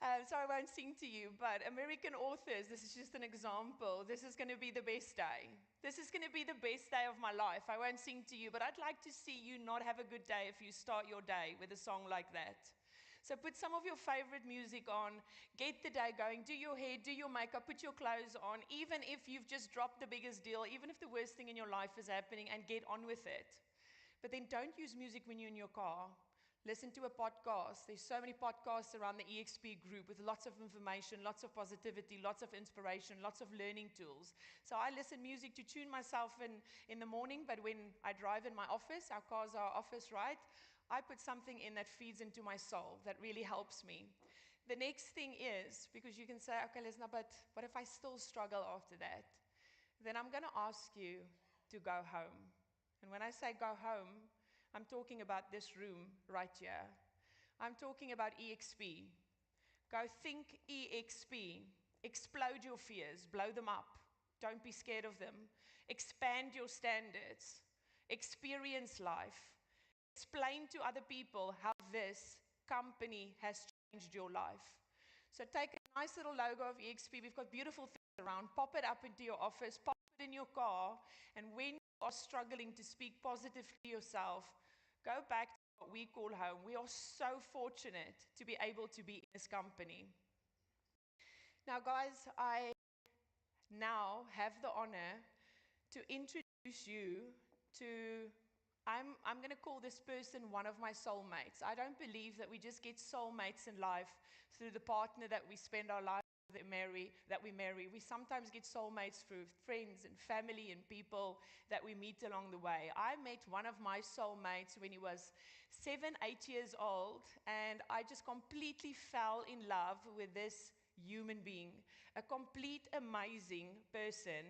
So I won't sing to you, but American authors, this is just an example. This is going to be the best day. This is going to be the best day of my life. I won't sing to you, but I'd like to see you not have a good day if you start your day with a song like that. So put some of your favorite music on, get the day going, do your hair, do your makeup, put your clothes on, even if you've just dropped the biggest deal, even if the worst thing in your life is happening, and get on with it. But then don't use music when you're in your car. Listen to a podcast. There's so many podcasts around the EXP group with lots of information, lots of positivity, lots of inspiration, lots of learning tools. So I listen music to tune myself in the morning, but when I drive in my office, our cars are office, right? I put something in that feeds into my soul, that really helps me. The next thing is, because you can say, okay, Lesna, but what if I still struggle after that? Then I'm going to ask you to go home. And when I say go home, I'm talking about this room right here. I'm talking about EXP. Go think EXP. Explode your fears. Blow them up. Don't be scared of them. Expand your standards. Experience life. Explain to other people how this company has changed your life. So take a nice little logo of EXP. We've got beautiful things around. Pop it up into your office. Pop it in your car. And when you are struggling to speak positively to yourself, go back to what we call home. We are so fortunate to be able to be in this company. Now, guys, I now have the honor to introduce you to, I'm going to call this person one of my soulmates. I don't believe that we just get soulmates in life through the partner that we spend our life that we marry. We sometimes get soulmates through friends and family and people that we meet along the way. I met one of my soulmates when he was 7, 8 years old, and I just completely fell in love with this human being, a complete amazing person.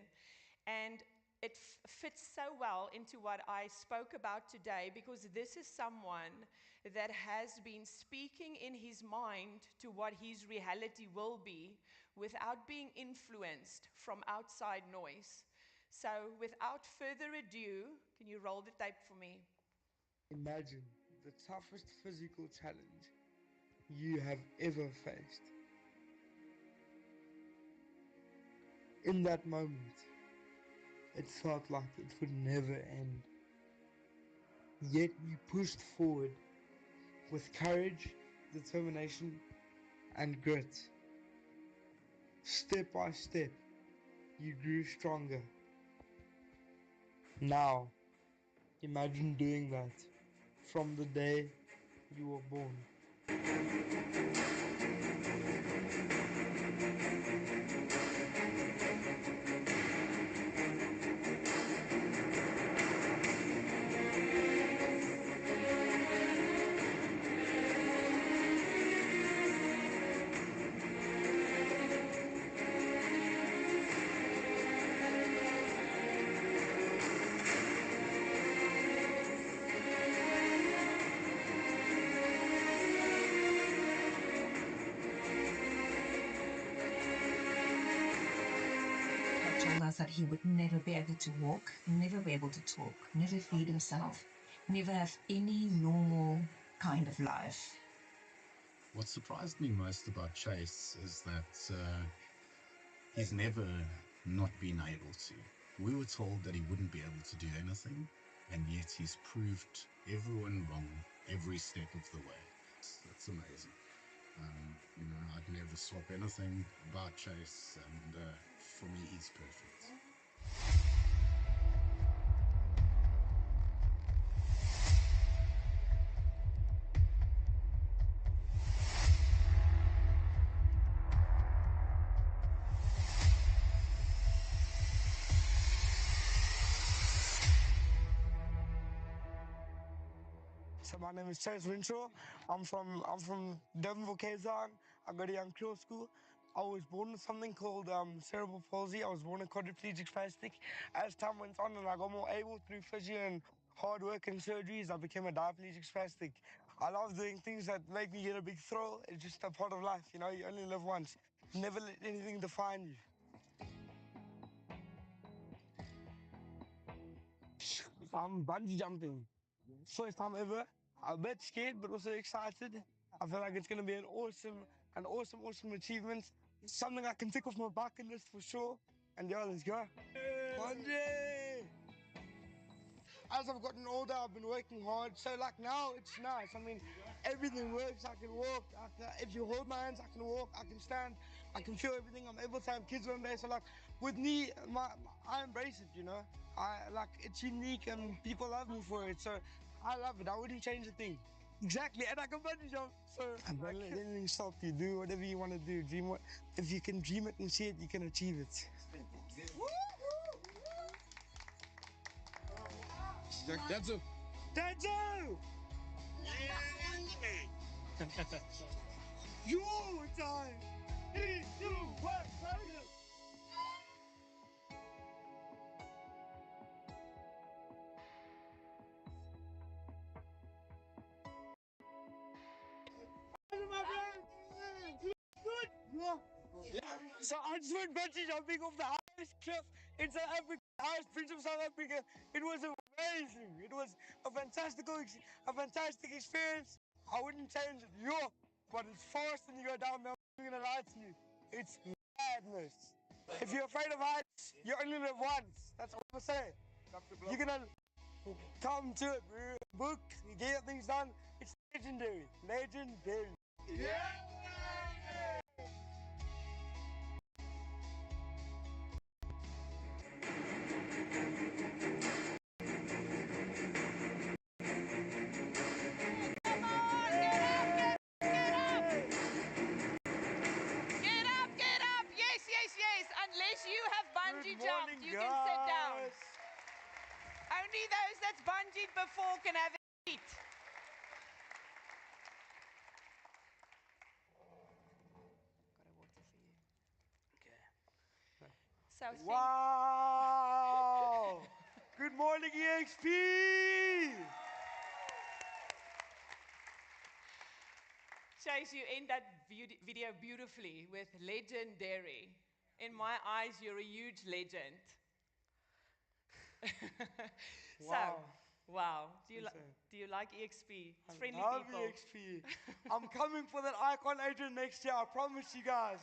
And it fits so well into what I spoke about today, because this is someone that has been speaking in his mind to what his reality will be without being influenced from outside noise. So without further ado, can you roll the tape for me? Imagine the toughest physical challenge you have ever faced. In that moment, it felt like it would never end. Yet you pushed forward with courage, determination, and grit. Step by step, you grew stronger. Now, imagine doing that from the day you were born. Told us that he would never be able to walk, never be able to talk, never feed himself, never have any normal kind of life. What surprised me most about Chase is that he's never not been able to. We were told that he wouldn't be able to do anything, and yet he's proved everyone wrong every step of the way. It's amazing. I'd never swap anything about Chase, and for me, he's perfect. So my name is Chase Winshaw. I'm from Devonville, Cape Town. I go to Young Creole School. I was born with something called cerebral palsy. I was born a quadriplegic spastic. As time went on and I got more able through physio and hard work and surgeries, I became a diplegic spastic. I love doing things that make me get a big thrill. It's just a part of life, you know, you only live once. Never let anything define you. I'm bungee jumping. First time ever. I'm a bit scared, but also excited. I feel like it's gonna be an awesome achievement. Something I can tick off my bucket list for sure. And yeah, let's go. Bungee! As I've gotten older, I've been working hard. So like now, it's nice. I mean, everything works. I can walk. If you hold my hands, I can walk. I can stand. I can feel everything. I'm able to have kids one day. So like with me, I embrace it. You know, it's unique and people love me for it. So I love it. I wouldn't change a thing. Exactly, and I can bungee jump. So don't let anything stop you. Do whatever you want to do. If you can dream it and see it, you can achieve it. That's a Danzo! Your time! 3, 2, 1, fire! So I just went bungee jumping off the highest cliff in South Africa, the highest bridge of South Africa. It was amazing. It was a fantastic experience. I wouldn't change it. But it's fast and you go down there. I'm not gonna lie to you. It's madness. If you're afraid of heights, you only live once. That's all I'm saying. You're gonna come to it. Book, you get things done. It's legendary. Legendary. Get up! Yes, yes, yes. Unless you have bungee jumped, you can sit down. Only those that's bungeed before can have a seat. Got a water for you. Okay. So Wow! Good morning, EXP! Chase, you end that video beautifully with legendary. In my eyes, you're a huge legend. Wow. So, wow. Insane. Do you like EXP? It's I friendly love people. EXP. I'm coming for that EXPCON agent next year, I promise you guys.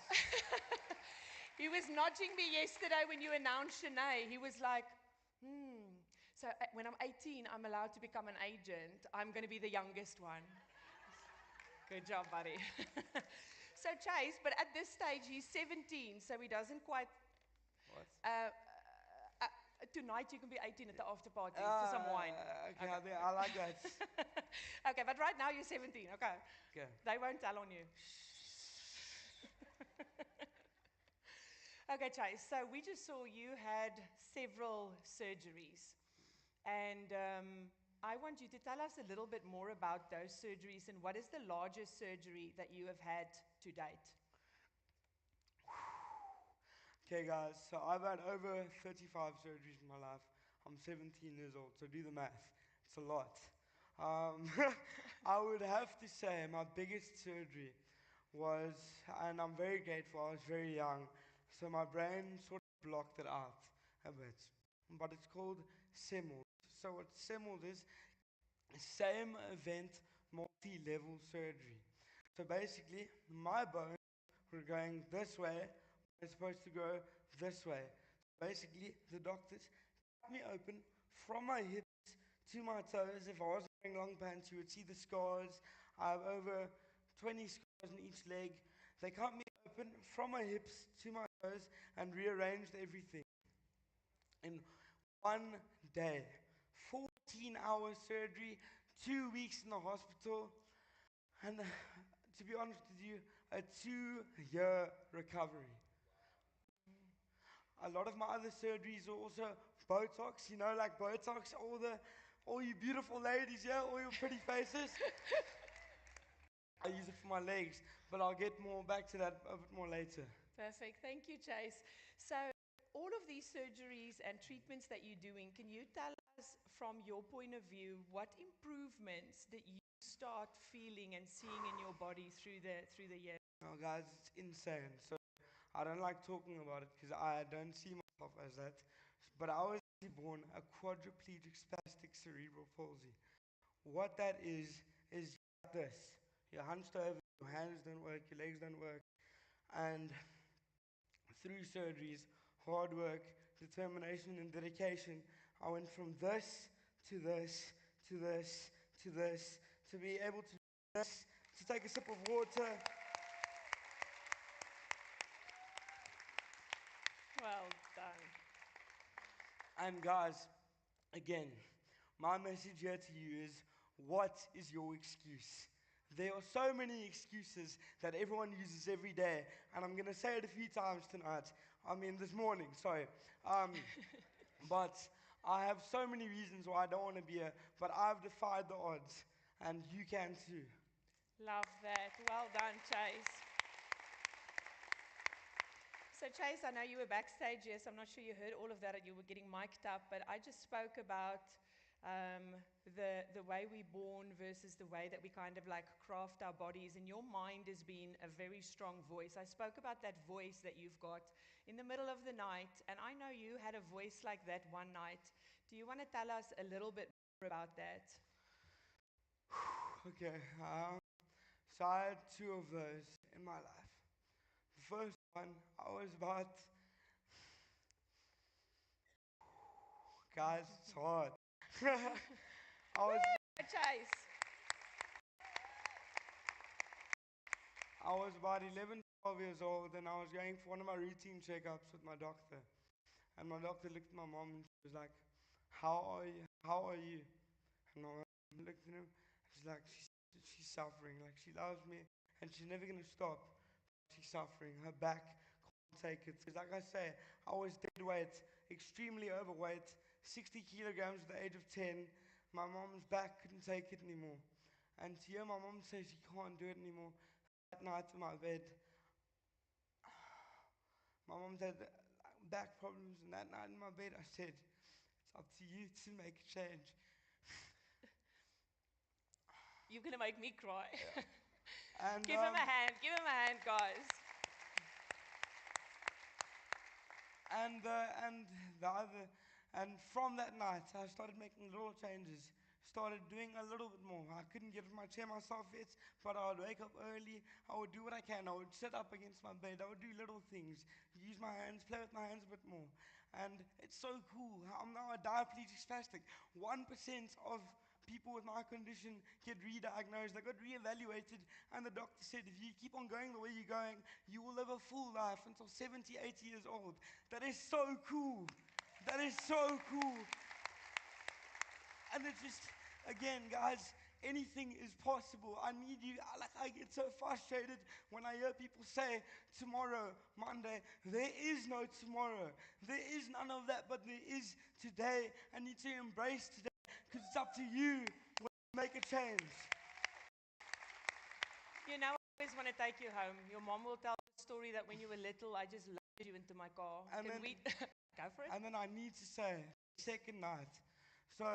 He was nudging me yesterday when you announced Shanae. He was like, so when I'm 18, I'm allowed to become an agent. I'm going to be the youngest one. Good job, buddy. So Chase, but at this stage, he's 17, so he doesn't quite... What? Tonight you can be 18 at the after party for some wine. Okay, I like that. Okay, but right now you're 17, okay. Okay. They won't tell on you. Okay, Chase, so we just saw you had several surgeries. And I want you to tell us a little bit more about those surgeries and what is the largest surgery that you have had to date? Okay, guys, so I've had over 35 surgeries in my life. I'm 17 years old, so do the math. It's a lot. I would have to say my biggest surgery was, and I'm very grateful, I was very young, so my brain sort of blocked it out a bit. But it's called SEMOLD. So what SEMOLD is, same event, multi-level surgery. So basically, my bones were going this way, they're supposed to go this way. Basically, the doctors cut me open from my hips to my toes. If I wasn't wearing long pants, you would see the scars. I have over 20 scars on each leg. They cut me open from my hips to my toes and rearranged everything in one day. 14-hour surgery, 2 weeks in the hospital, and to be honest with you, a 2-year recovery. A lot of my other surgeries are also Botox, you know, like Botox, all you beautiful ladies, yeah, all your pretty faces. I use it for my legs, but I'll get more back to that a bit more later. Perfect. Thank you, Chase. So, all of these surgeries and treatments that you're doing, can you tell us from your point of view what improvements did you start feeling and seeing in your body through the years? Oh, guys, it's insane. So I don't like talking about it because I don't see myself as that. But I was born a quadriplegic spastic cerebral palsy. What that is like this. You're hunched over, your hands don't work, your legs don't work. And through surgeries, hard work, determination, and dedication, I went from this to this to this to this to be able to do this, to take a sip of water. Well done. And guys, again, my message here to you is what is your excuse? There are so many excuses that everyone uses every day, and I'm going to say it a few times tonight. I mean, this morning, sorry. But I have so many reasons why I don't want to be here, but I've defied the odds, and you can too. Love that. Well done, Chase. So, Chase, I know you were backstage, yes. I'm not sure you heard all of that, you were getting mic'd up, but I just spoke about the way we're born versus the way that we kind of like craft our bodies, and your mind has been a very strong voice. I spoke about that voice that you've got in the middle of the night, and I know you had a voice like that one night. Do you want to tell us a little bit more about that? Okay, so I had two of those in my life. The first one, I was about, guys, it's hard. I was Chase. I was about 11, 12 years old, and I was going for one of my routine checkups with my doctor. And my doctor looked at my mom and she was like, "How are you? How are you?" And my mom looked at him. She's like, she's suffering. Like, she loves me, and she's never gonna stop. She's suffering. Her back can't take it. Because, like I say, I was dead weight, extremely overweight, 60 kilograms at the age of 10. My mom's back couldn't take it anymore. And to hear my mom say she can't do it anymore, that night in my bed, my mom had back problems, and that night in my bed, I said, "It's up to you to make a change." You're going to make me cry. And Give him a hand. Give him a hand, guys. and the other, and from that night, I started making little changes. Started doing a little bit more. I couldn't get off my chair myself yet, but I would wake up early. I would do what I can. I would sit up against my bed. I would do little things. Use my hands, play with my hands a bit more. And it's so cool. I'm now a diaplegic spastic. 1% of people with my condition get re-diagnosed. They got re-evaluated, and the doctor said, if you keep on going the way you're going, you will live a full life until 70, 80 years old. That is so cool. That is so cool. And it's just, again, guys, anything is possible. I need you. I get so frustrated when I hear people say tomorrow, Monday. There is no tomorrow. There is none of that, but there is today. I need to embrace today because it's up to you to make a change. You know, I always want to take you home. Your mom will tell the story that when you were little, I just loaded you into my car. And Can then- we go for it? And then I need to say, second night. So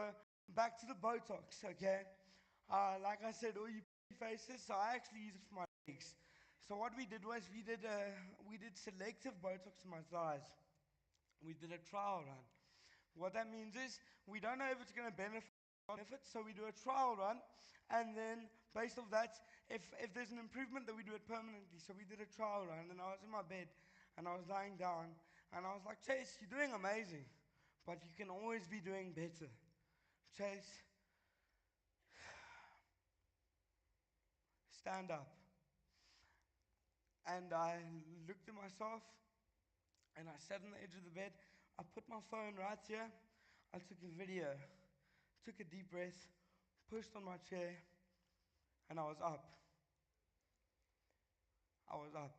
back to the Botox, okay? Like I said, all you faces. So I actually use it for my legs. So what we did was we did selective Botox in my thighs. We did a trial run. What that means is we don't know if it's going to benefit, so we do a trial run, and then based off that, if there's an improvement, then we do it permanently. So we did a trial run, and I was in my bed, and I was lying down, and I was like, Chase, you're doing amazing, but you can always be doing better. Chase, stand up. And I looked at myself, and I sat on the edge of the bed. I put my phone right here. I took a video, took a deep breath, pushed on my chair, and I was up. I was up.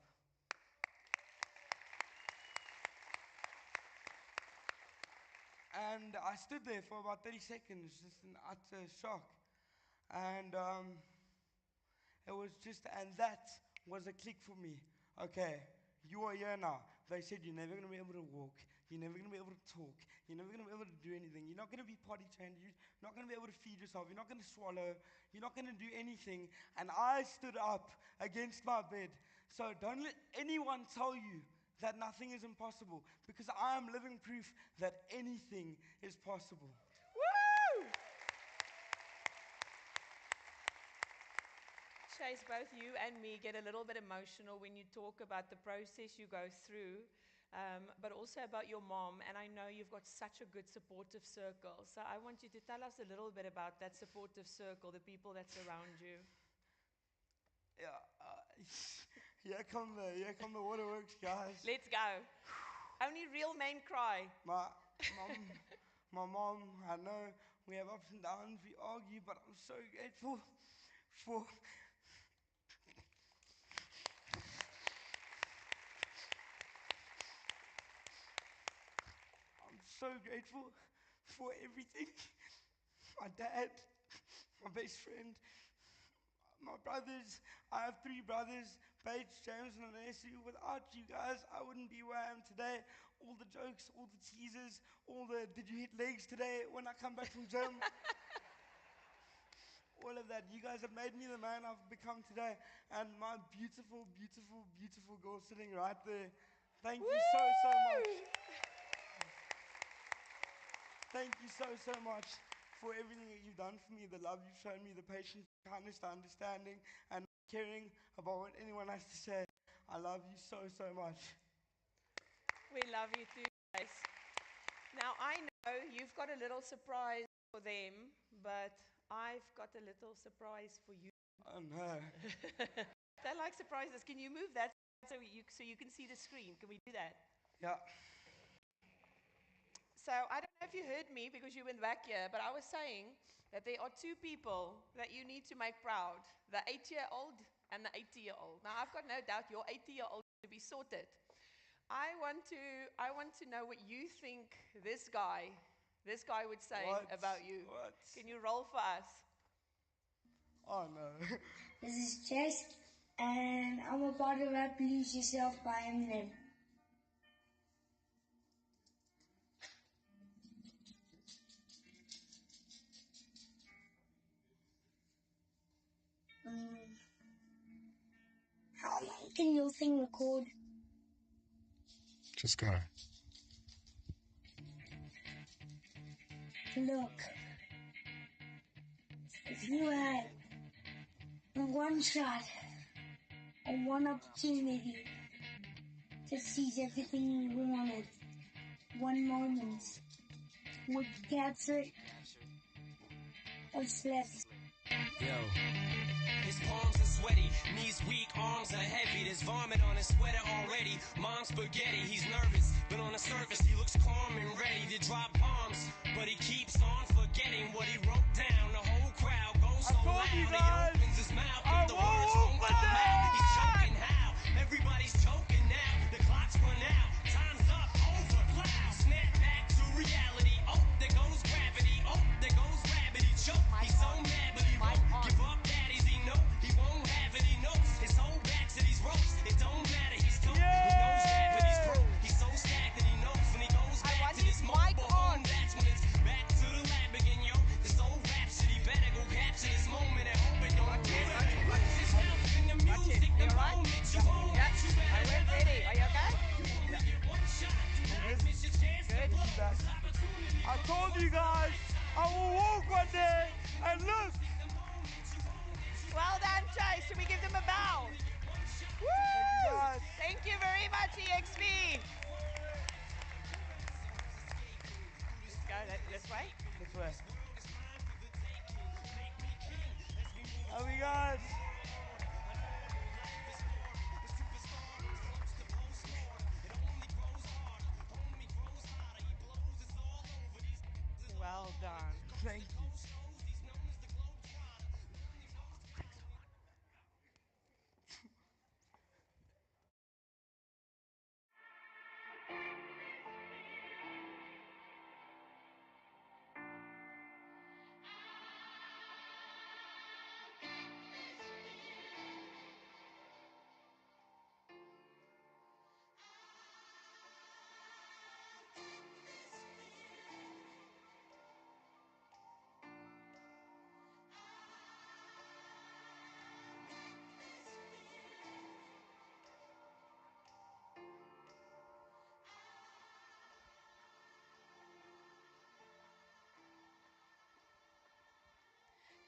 And I stood there for about 30 seconds, just in utter shock. And It was just, and that was a click for me. Okay, you are here now. They said you're never going to be able to walk. You're never going to be able to talk. You're never going to be able to do anything. You're not going to be potty trained. You're not going to be able to feed yourself. You're not going to swallow. You're not going to do anything. And I stood up against my bed. So don't let anyone tell you that nothing is impossible, because I am living proof that anything is possible. Woo! Chase, both you and me get a little bit emotional when you talk about the process you go through, but also about your mom. And I know you've got such a good supportive circle. So I want you to tell us a little bit about that supportive circle, the people that surround you. Yeah, here come the waterworks, guys. Let's go. Only real men cry. My mom, I know we have ups and downs, we argue, but I'm so grateful for I'm so grateful for everything. My dad, my best friend, my brothers. I have 3 brothers, Paige, James, and Anesi. Without you guys, I wouldn't be where I am today. All the jokes, all the teasers, all the did you hit legs today when I come back from gym? All of that. You guys have made me the man I've become today. And my beautiful, beautiful, beautiful girl sitting right there. Thank you so much. Thank you so much for everything that you've done for me, the love you've shown me, the patience, the kindness, the understanding, and caring about what anyone has to say. I love you so much. We love you too, guys. Now, I know you've got a little surprise for them, but I've got a little surprise for you. Oh no. They like surprises. Can you move that so you can see the screen? Can we do that? Yeah. So I don't know if you heard me because you went back here, but I was saying that there are 2 people that you need to make proud, the 8-year-old and the 80-year-old. Now, I've got no doubt your 80-year-old to be sorted. I want to know what you think this guy would say about you. What? Can you roll for us? Oh no. This is Chess, and I'm about to rap Lose Yourself by Eminem. How long can your thing record? Just go. Look, if you had one shot or one opportunity to seize everything you wanted, one moment, would you capture it or slip? Yo. His palms are sweaty, knees weak, arms are heavy. There's vomit on his sweater already. Mom's spaghetti, he's nervous, but on the surface he looks calm and ready to drop bombs. But he keeps on forgetting what he wrote down. The whole crowd goes so loud, he opens his mouth, but the words won't come out. He's choking how? Everybody's choking now. The clock's run out, time's up, over, loud. Snap back to reality. Oh, there goes gravity. Oh, there goes gravity. Choke. He's so mad, but he won't give up. Daddies, he know he won't have it. He knows his whole back to these ropes. It don't matter. He's tough. He knows that, but he's broke. He's so stagnant. He knows when he goes back to this mobile home. That's when it's back to the lab again, yo. This old rhapsody better go capture this moment and hope it don't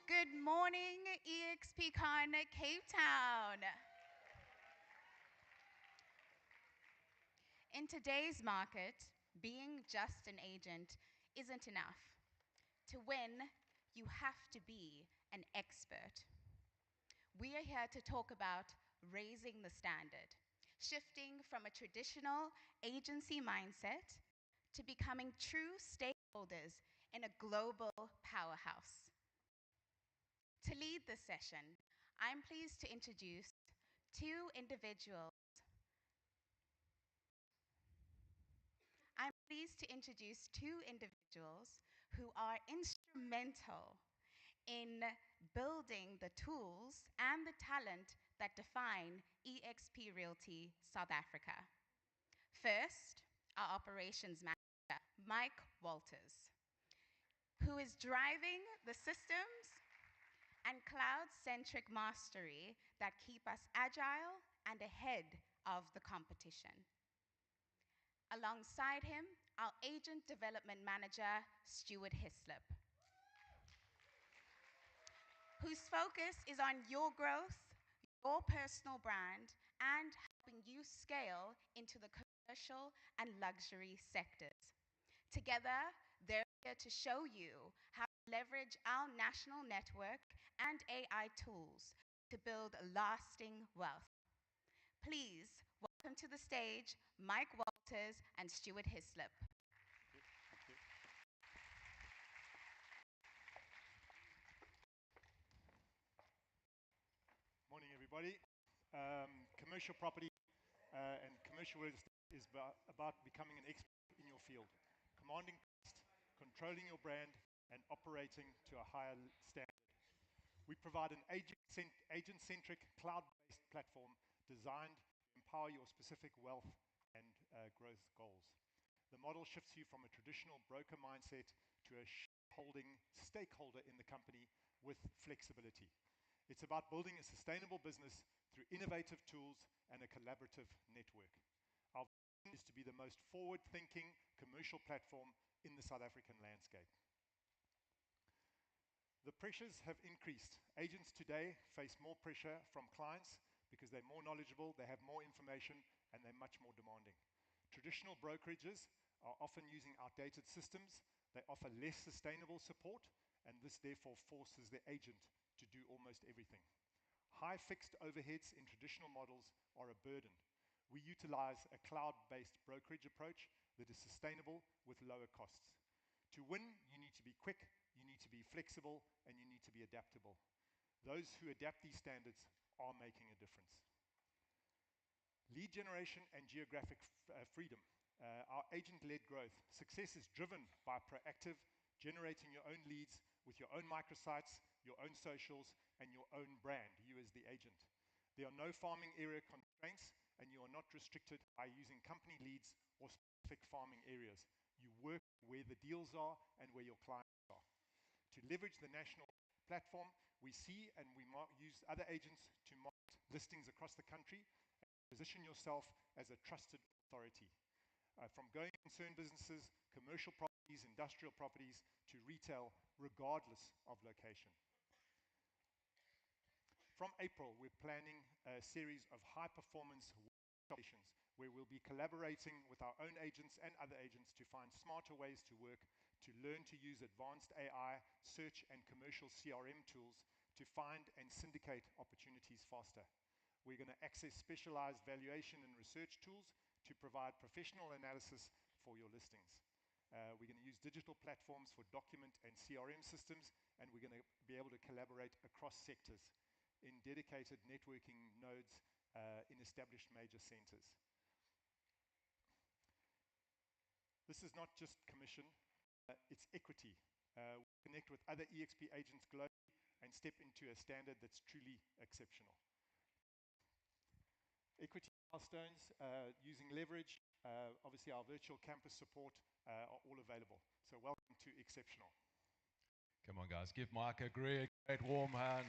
Good morning, EXPCOn Cape Town. In today's market, being just an agent isn't enough. To win, you have to be an expert. We are here to talk about raising the standard, shifting from a traditional agency mindset to becoming true stakeholders in a global powerhouse. To lead this session, I'm pleased to introduce two individuals. I'm pleased to introduce two individuals who are instrumental in building the tools and the talent that define EXP Realty South Africa. First, our operations manager, Mike Walters, who is driving the systems and cloud-centric mastery that keep us agile and ahead of the competition. Alongside him, our agent development manager, Stuart Hislop, whose focus is on your growth, your personal brand, and helping you scale into the commercial and luxury sectors. Together, they're here to show you how to leverage our national network and AI tools to build lasting wealth. Please welcome to the stage Mike Walters and Stuart Hislop. Thank you. Morning, everybody. Commercial property and commercial real estate is about becoming an expert in your field, commanding cost, controlling your brand, and operating to a higher standard. We provide an agent-centric, cloud-based platform designed to empower your specific wealth and growth goals. The model shifts you from a traditional broker mindset to a holding stakeholder in the company with flexibility. It's about building a sustainable business through innovative tools and a collaborative network. Our vision is to be the most forward-thinking commercial platform in the South African landscape. The pressures have increased. Agents today face more pressure from clients because they're more knowledgeable, they have more information, and they're much more demanding. Traditional brokerages are often using outdated systems, they offer less sustainable support, and this therefore forces the agent to do almost everything. High fixed overheads in traditional models are a burden. We utilize a cloud-based brokerage approach that is sustainable with lower costs. To win, you need to be quick, you need to be flexible, and you need to be adaptable. Those who adapt these standards are making a difference. Lead generation and geographic freedom. Our agent-led growth. Success is driven by proactive, generating your own leads with your own microsites, your own socials, and your own brand, you as the agent. There are no farming area constraints, and you are not restricted by using company leads or specific farming areas. You work where the deals are and where your clients are. To leverage the national platform, we see and we use other agents to market listings across the country and position yourself as a trusted authority. From going concern businesses, commercial properties, industrial properties, to retail, regardless of location. From April, we're planning a series of high-performance sessions where we'll be collaborating with our own agents and other agents to find smarter ways to work, to learn to use advanced AI, search, and commercial CRM tools to find and syndicate opportunities faster. We're going to access specialized valuation and research tools to provide professional analysis for your listings. We're going to use digital platforms for document and CRM systems, and we're going to be able to collaborate across sectors in dedicated networking nodes in established major centers. This is not just commission, it's equity. We connect with other EXP agents globally and step into a standard that's truly exceptional. Equity milestones, using leverage, obviously our virtual campus support are all available. So welcome to Exceptional. Come on guys, give Mike a great warm hand.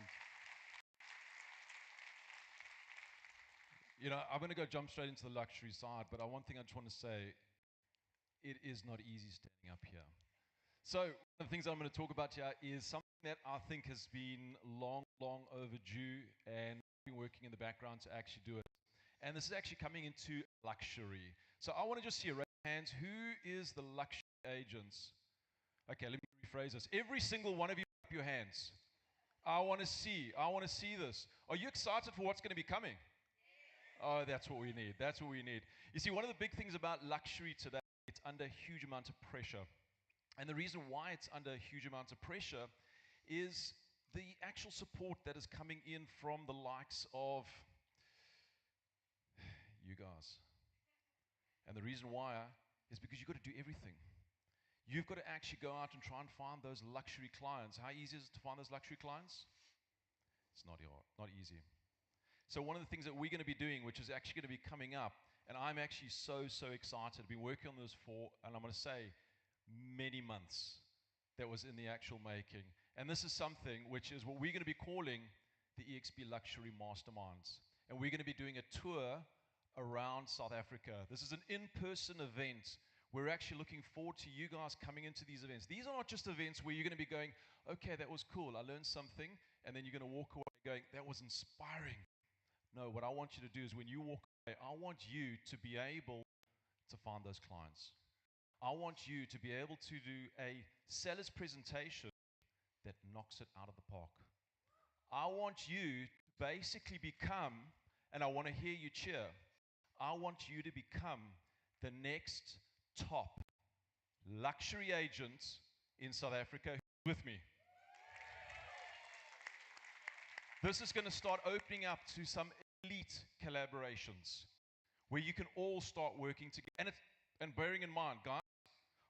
You know, I'm going to go jump straight into the luxury side, but one thing I just want to say, it is not easy standing up here. So one of the things I'm going to talk about here is some that I think has been long overdue, and been working in the background to actually do it. And this is actually coming into luxury. So I want to just see a raise of hands. Who is the luxury agents? Okay, let me rephrase this. Every single one of you, up your hands. I want to see this. Are you excited for what's going to be coming? Oh, that's what we need. That's what we need. You see, one of the big things about luxury today, it's under a huge amount of pressure. And the reason why it's under a huge amount of pressure is the actual support that is coming in from the likes of you guys. And the reason why is because you've got to do everything. You've got to actually go out and try and find those luxury clients. How easy is it to find those luxury clients? It's not easy. So one of the things that we're going to be doing, which is actually going to be coming up, and I'm actually so excited. I've been working on this for, and I'm going to say, many months that was in the actual making. And this is something which is what we're going to be calling the EXP Luxury Masterminds. And we're going to be doing a tour around South Africa. This is an in-person event. We're actually looking forward to you guys coming into these events. These are not just events where you're going to be going, okay, that was cool, I learned something, and then you're going to walk away going, that was inspiring. No, what I want you to do is when you walk away, I want you to be able to find those clients. I want you to be able to do a seller's presentation that knocks it out of the park. I want you to basically become, and I want to hear you cheer, I want you to become the next top luxury agent in South Africa. Who's with me? This is going to start opening up to some elite collaborations where you can all start working together. And bearing in mind, guys,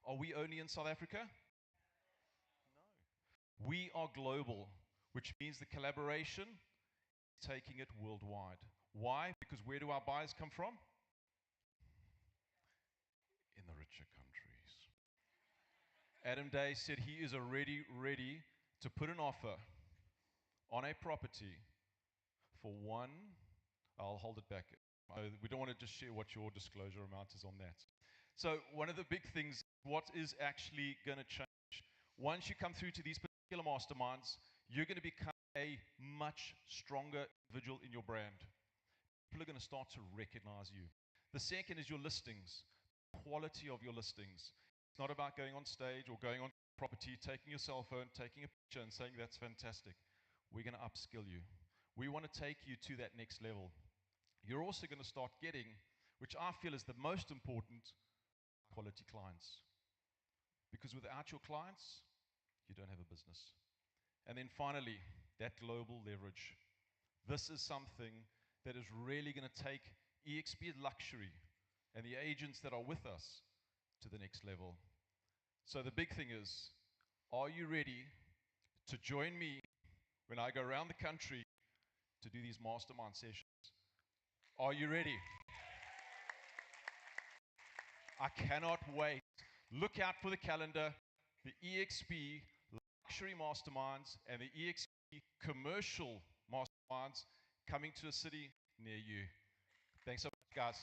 are we only in South Africa? No. We are global, which means the collaboration is taking it worldwide. Why? Because where do our buyers come from? In the richer countries. Adam Day said he is already ready to put an offer on a property for I'll hold it back. We don't want to just share what your disclosure amount is on that. So one of the big things, what is actually going to change? Once you come through to these particular masterminds, you're going to become a much stronger individual in your brand. People are going to start to recognize you. The second is your listings, quality of your listings. It's not about going on stage or going on property, taking your cell phone, taking a picture and saying that's fantastic. We're going to upskill you. We want to take you to that next level. You're also going to start getting, which I feel is the most important, quality clients. Because without your clients, you don't have a business. And then finally, that global leverage. This is something that is really going to take EXP Luxury and the agents that are with us to the next level. So the big thing is, are you ready to join me when I go around the country to do these mastermind sessions? Are you ready? I cannot wait. Look out for the calendar, the EXP Luxury Masterminds and the EXP Commercial Masterminds coming to a city near you. Thanks so much, guys.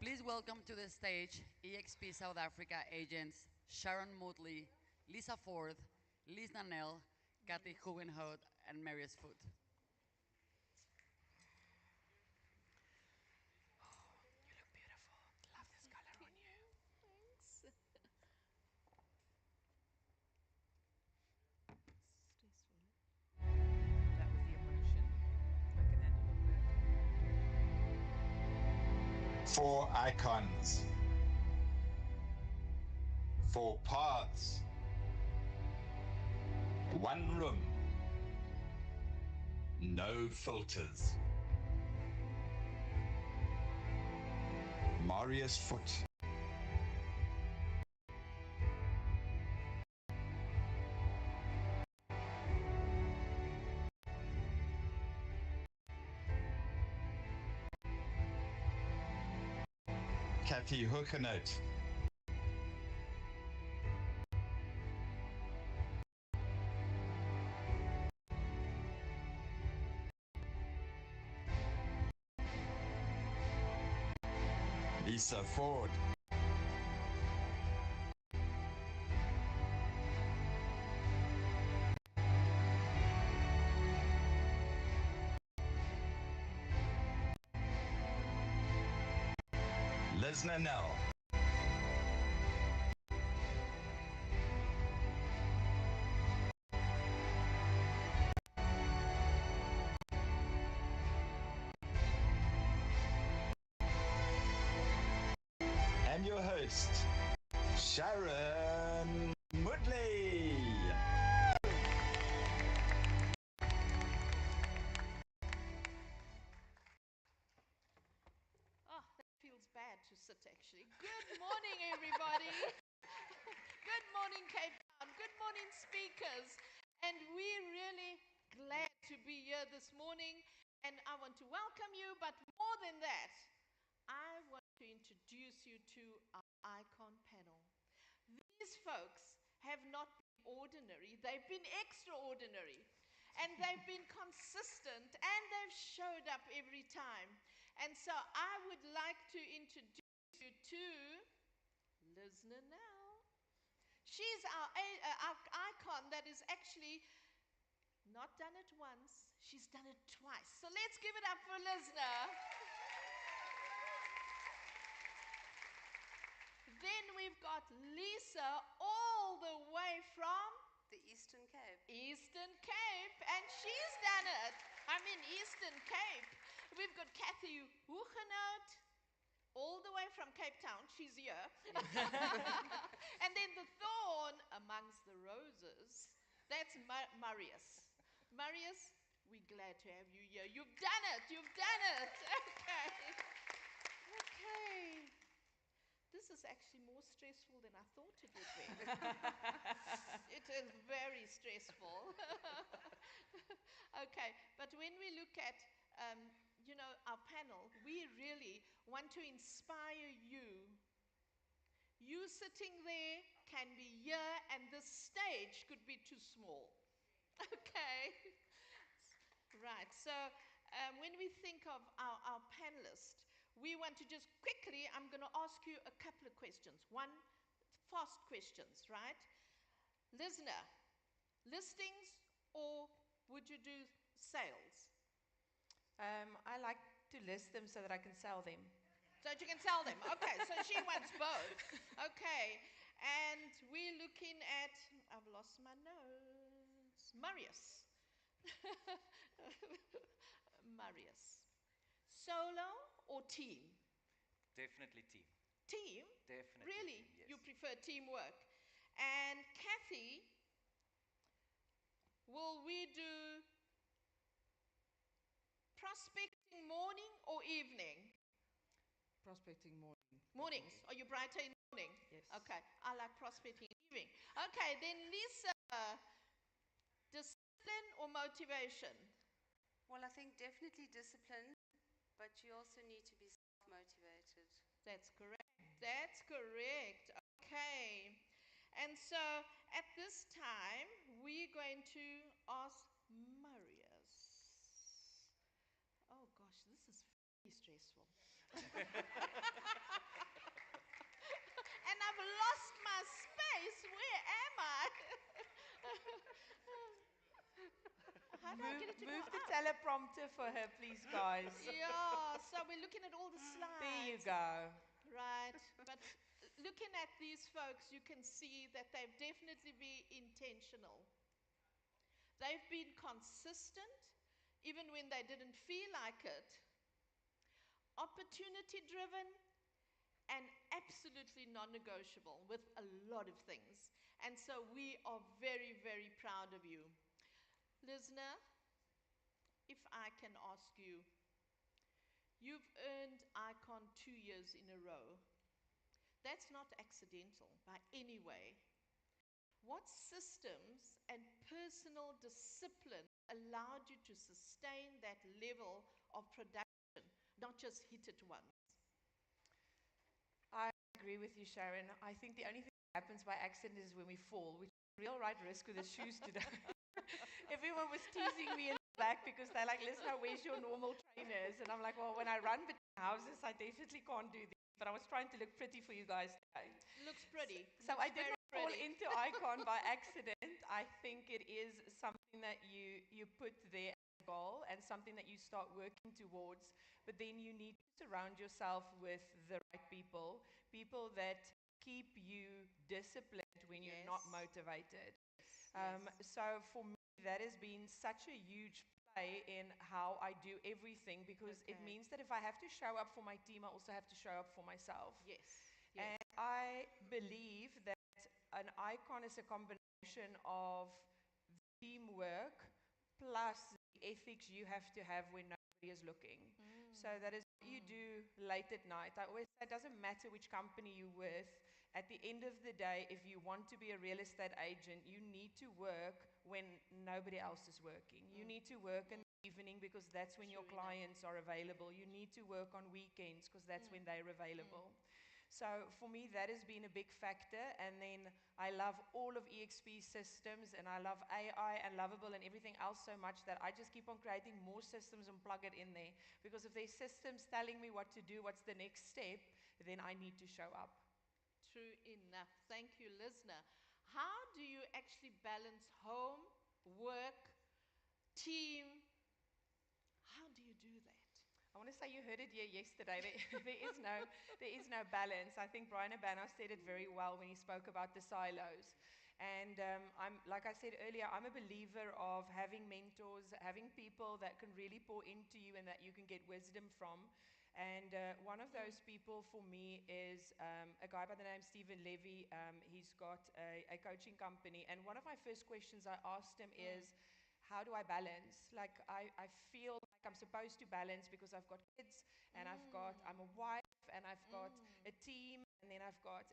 Please welcome to the stage EXP South Africa agents Sharon Motley, Lisa Ford, Liz Nanell, Kathy Hugenhout, and Marius Foot. You look beautiful. Love this color on you. Thanks. That was the emotion. I can handle that. 4 icons, 4 paths, 1 room, no filters. Marius Foot. Kathy Hugenhout. Lisa Ford. Liz Nanell. And your host, Sharon Motley. Oh, that feels bad to sit actually. Good morning, everybody. Good morning, Cape Town. Good morning, speakers. And we're really glad to be here this morning. And I want to welcome you, but more than that, I want to introduce you to our icon panel. These folks have not been ordinary, they've been extraordinary. And they've been consistent and they've showed up every time. And so I would like to introduce you to Liz Nanell. She's our icon that is actually not done it once, she's done it twice. So let's give it up for Lizna. Then we've got Lisa all the way from the Eastern Cape. Eastern Cape, and she's done it. I'm in Eastern Cape. We've got Kathy Hugenhout all the way from Cape Town. She's here. And then the thorn amongst the roses, that's Marius. Marius, we're glad to have you here. You've done it. You've done it. Okay. Okay. This is actually more stressful than I thought it would be. It is very stressful. Okay, but when we look at, our panel, we really want to inspire you. You sitting there can be here, and the stage could be too small. Okay. Right, so when we think of our panelists, we want to just quickly, I'm going to ask you a couple of questions. One, fast questions, right? Listener, listings or would you do sales? I like to list them so that I can sell them. So that you can sell them. Okay, so she wants both. Okay, and we're looking at, I've lost my notes, Marius. Marius. Solo or team? Definitely team. Team? Definitely. Really? Team, yes. You prefer teamwork. And Kathy, will we do prospecting morning or evening? Prospecting morning. Mornings. Are you brighter in the morning? Yes. Okay. I like prospecting evening. Okay, then Lisa, discipline or motivation? Well, I think definitely discipline, but you also need to be self-motivated. That's correct. That's correct. Okay. And so at this time, we're going to ask Marius. Oh gosh, this is very stressful. And I've lost my space. Where am I? How do I get it to Move go the up? teleprompter for her, please, guys. Yeah, so we're looking at all the slides. There you go. Right, but looking at these folks, you can see that they've definitely been intentional. They've been consistent, even when they didn't feel like it. Opportunity driven, and absolutely non-negotiable with a lot of things. And so we are very, very proud of you. Listener, if I can ask you, you've earned ICON 2 years in a row. That's not accidental by any way. What systems and personal discipline allowed you to sustain that level of production, not just hit it once? I agree with you, Sharon. I think the only thing that happens by accident is when we fall, which is a real right risk with the shoes today. Everyone was teasing me in the back because they're like, listen, where's your normal trainers? And I'm like, well, when I run between houses, I definitely can't do this. But I was trying to look pretty for you guys today. Looks pretty. So Looks I did very not fall pretty. into ICON by accident. I think it is something that you put there as a goal and something that you start working towards. But then you need to surround yourself with the right people, people that keep you disciplined when you're not motivated. So for me, that has been such a huge play in how I do everything, because it means that if I have to show up for my team, I also have to show up for myself. Yes. And I believe that an icon is a combination of teamwork plus the ethics you have to have when nobody is looking. So that is what you do late at night. I always say it doesn't matter which company you're with. At the end of the day, if you want to be a real estate agent, you need to work when nobody else is working. You need to work in the evening because that's when your clients are available. You need to work on weekends because that's when they're available. So for me, that has been a big factor. And then I love all of EXP systems, and I love AI and Lovable and everything else so much that I just keep on creating more systems and plug it in there. Because if there's systems telling me what to do, what's the next step, then I need to show up. True enough. Thank you, listener. How do you actually balance home, work, team? How do you do that? I want to say you heard it here yesterday. There is no balance. I think Brian Abana said it very well when he spoke about the silos. And like I said earlier, I'm a believer of having mentors, having people that can really pour into you and that you can get wisdom from. And one of those people for me is a guy by the name Stephen Levy. He's got a coaching company. And one of my first questions I asked him is, how do I balance? Like, I feel like I'm supposed to balance because I've got kids and I'm a wife and I've got a team and then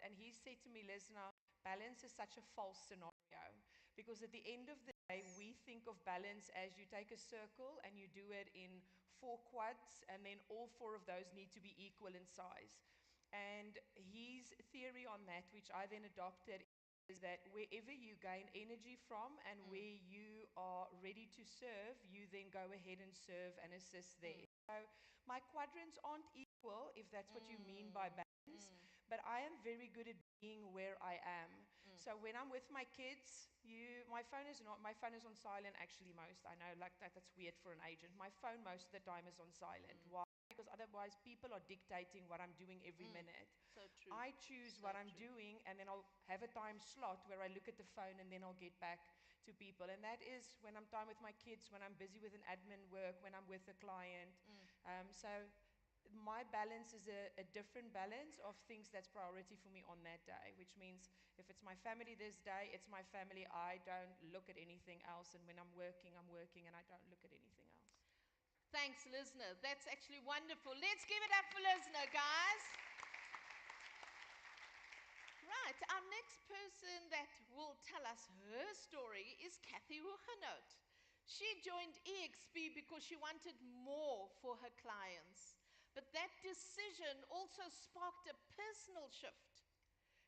and he said to me, listen, balance is such a false scenario, because at the end of the day, we think of balance as you take a circle and you do it in 4 quads, and then all 4 of those need to be equal in size. And his theory on that, which I then adopted, is that wherever you gain energy from and where you are ready to serve, you then go ahead and serve and assist there. So my quadrants aren't equal, if that's what you mean by balance, but I am very good at being where I am. So when I'm with my kids, my phone is on silent actually most. I know like that's weird for an agent. My phone most of the time is on silent. Why? Because otherwise people are dictating what I'm doing every minute. So true. I choose what I'm doing, and then I'll have a time slot where I look at the phone and then I'll get back to people. And that is when I'm time with my kids, when I'm busy with an admin work, when I'm with a client. So my balance is a different balance of things that's priority for me on that day, which means if it's my family this day, it's my family. I don't look at anything else. And when I'm working, and I don't look at anything else. Thanks, listener. That's actually wonderful. Let's give it up for listener, guys. Right, our next person that will tell us her story is Kathy Hugenot. She joined EXP because she wanted more for her clients. But that decision also sparked a personal shift.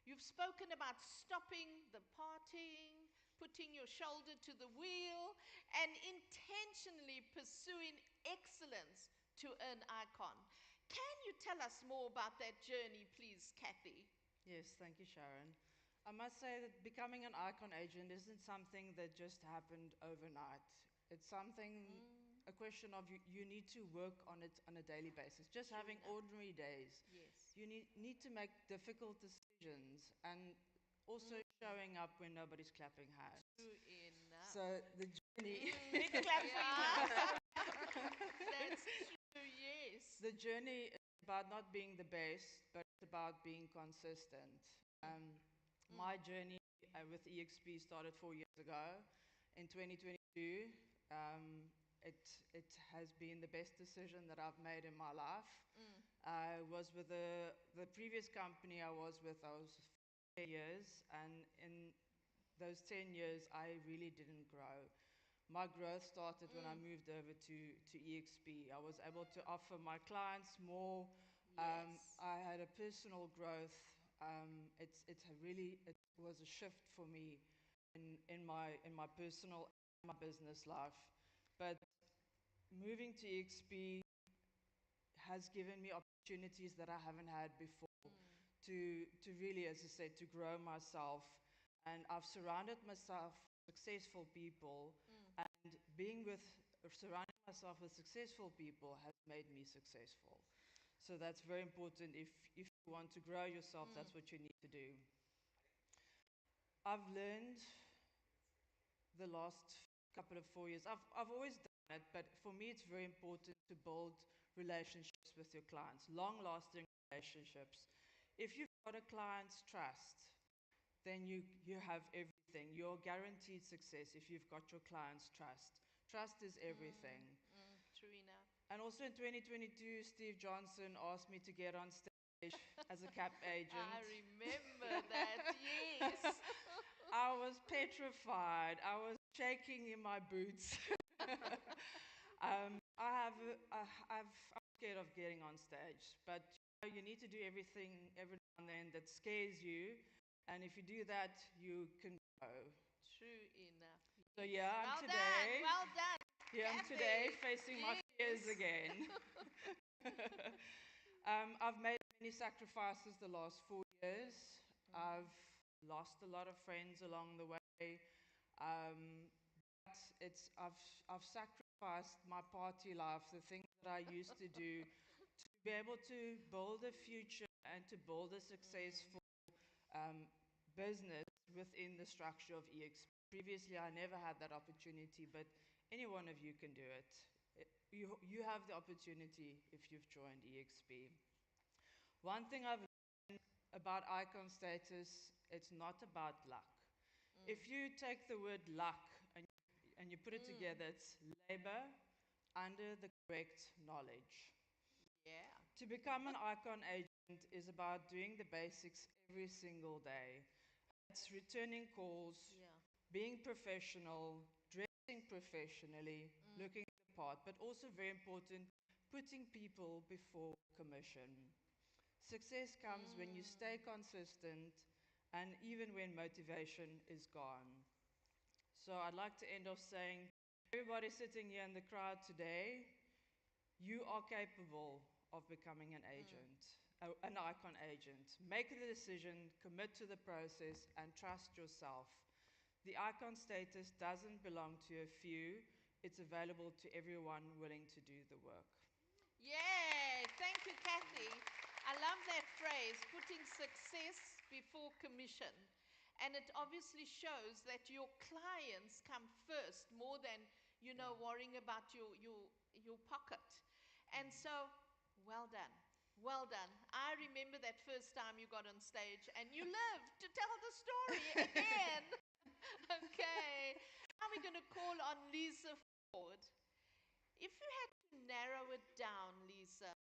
You've spoken about stopping the partying, putting your shoulder to the wheel, and intentionally pursuing excellence to earn ICON. Can you tell us more about that journey, please, Kathy? Yes, thank you, Sharon. I must say that becoming an icon agent isn't something that just happened overnight. It's something, a question of you need to work on it on a daily basis. Just having ordinary days. Yes. You need to make difficult decisions and also showing up when nobody's clapping hands. True enough. So the journey. Big clap for you. That's true, yes. The journey is about not being the best, but it's about being consistent. My journey with EXP started 4 years ago. In 2022, it has been the best decision that I've made in my life. I was with the previous company I was with, I was 10 years, and in those 10 years, I really didn't grow. My growth started when I moved over to EXP. I was able to offer my clients more. I had a personal growth. It was a shift for me in my personal and my business life. But moving to EXP has given me opportunities that I haven't had before to really, as I said, to grow myself. And I've surrounded myself with successful people, and surrounding myself with successful people has made me successful. So that's very important. If you want to grow yourself, that's what you need to do. I've learned the last couple of 4 years. I've always done it, but for me it's very important to build relationships with your clients, long-lasting relationships. If you've got a client's trust, then you have everything. You're guaranteed success if you've got your client's trust. Trust is everything. True enough. And also in 2022, Steve Johnson asked me to get on stage as a cap agent. I remember that, yes. I was petrified. I was shaking in my boots. I'm scared of getting on stage, but you need to do everything every now and then that scares you, and if you do that, you can go. True enough. So yeah, well today. Well done. Yeah, I'm today facing my fears again. I've made many sacrifices the last 4 years. I've lost a lot of friends along the way. I've sacrificed my party life, the things that I used to do, to be able to build a future and to build a successful business within the structure of EXP. Previously, I never had that opportunity, but any one of you can do it. You have the opportunity if you've joined EXP. One thing I've learned about icon status, it's not about luck. If you take the word luck and you put it together, it's labor under the correct knowledge. Yeah. To become an icon agent is about doing the basics every single day. It's returning calls, being professional, dressing professionally, looking the part, but also very important, putting people before commission. Success comes when you stay consistent and even when motivation is gone. So I'd like to end off saying, everybody sitting here in the crowd today, you are capable of becoming an agent, an icon agent. Make the decision, commit to the process, and trust yourself. The icon status doesn't belong to a few. It's available to everyone willing to do the work. Yay! Thank you, Kathy. I love that phrase, putting success before commission. And it obviously shows that your clients come first more than, worrying about your pocket. And so, well done. Well done. I remember that first time you got on stage and you lived to tell the story again. Okay. Now we're going to call on Lisa Ford. If you had to narrow it down, Lisa,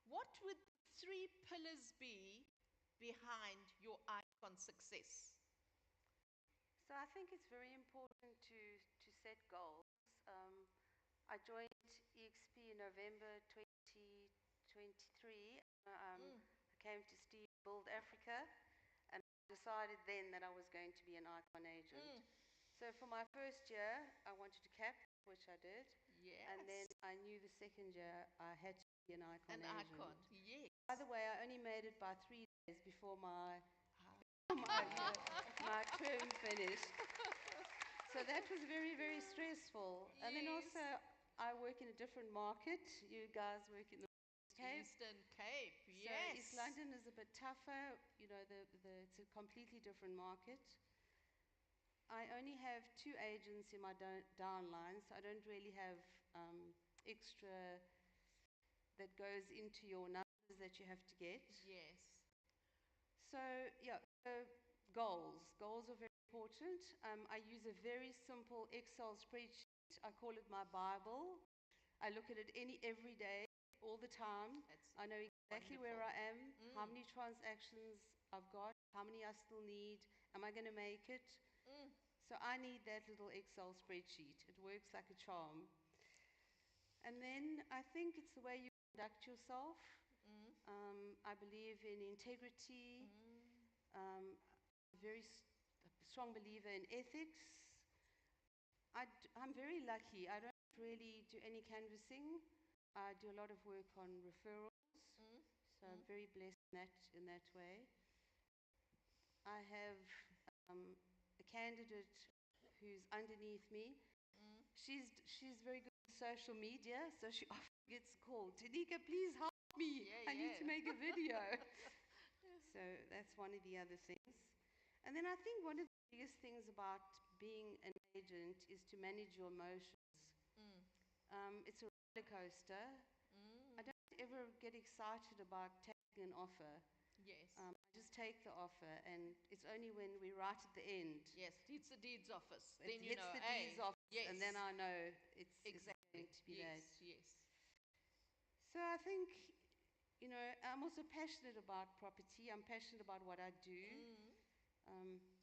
what would the 3 pillars be behind your icon success? So I think it's very important to set goals. I joined EXP in November 2023. I came to Steve Build Africa, and I decided then that I was going to be an icon agent. So for my first year, I wanted to cap, which I did. Yes. And then I knew the second year I had to be an icon An agent. icon, yes. By the way, I only made it by 3 days before my term finished. So that was very, very stressful. And then also, I work in a different market. You guys work in the Cape. Eastern Cape, So yes. East London is a bit tougher. You know, it's a completely different market. I only have 2 agents in my downline, so I don't really have extra that goes into your numbers that you have to get. Yes. So, yeah, goals. Goals are very important. I use a very simple Excel spreadsheet. I call it my Bible. I look at it every day, all the time. I know exactly where I am, how many transactions I've got, how many I still need, am I going to make it? So I need that little Excel spreadsheet. It works like a charm. And then I think it's the way you conduct yourself. I believe in integrity. I'm a very strong believer in ethics. I'm very lucky. I don't really do any canvassing. I do a lot of work on referrals. So I'm very blessed in that way. I have a candidate who's underneath me. She's very good with social media, so she often gets called. Tanika, please help me. I need to make a video. So that's one of the other things. And then I think one of the biggest things about being an agent is to manage your emotions. It's a roller coaster. I don't ever get excited about taking an offer. Yes. I just take the offer, and it's only when we're right at the end. Yes, it's the deeds office. It Then you hits know, the deeds office, yes. and then I know it's Exactly. going to be Yes, that. yes. So I think, you know, I'm also passionate about property. I'm passionate about what I do.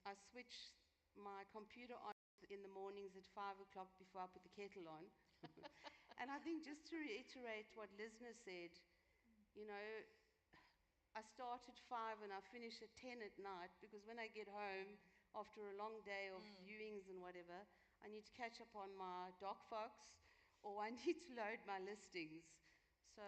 I switch my computer on in the mornings at 5 o'clock before I put the kettle on. And I think just to reiterate what Lisna said, you know, I start at 5 and I finish at 10 at night because when I get home after a long day of viewings and whatever, I need to catch up on my DocFox or I need to load my listings. So,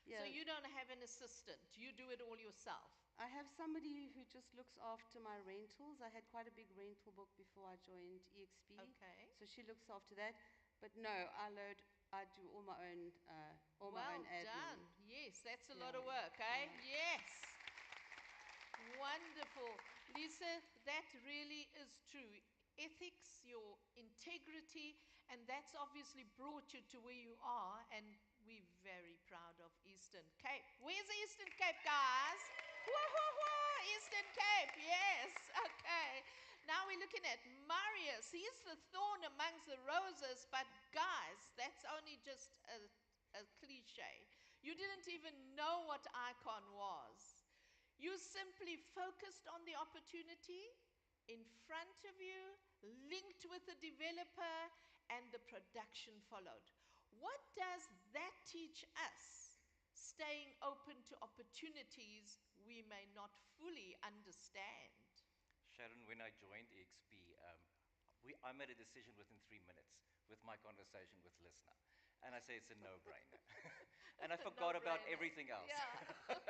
yeah. So you don't have an assistant. You do it all yourself. I have somebody who just looks after my rentals. I had quite a big rental book before I joined EXP. Okay. So she looks after that. But no, I do all my own admin. Well done. Yes, that's a lot of work, eh? Yes. Wonderful. Lisa, that really is true. Ethics, your integrity, and that's obviously brought you to where you are, and we're very proud of Eastern Cape. Where's Eastern Cape, guys? Eastern Cape, yes. Okay. Now we're looking at Marius. He's the thorn amongst the roses, but guys, that's only just a cliche. You didn't even know what icon was. You simply focused on the opportunity in front of you, linked with the developer, and the production followed. What does that teach us? Staying open to opportunities we may not fully understand. Sharon, when I joined EXP, I made a decision within 3 minutes with my conversation with Listener. And I say it's a no-brainer. And I forgot about everything else. Yeah.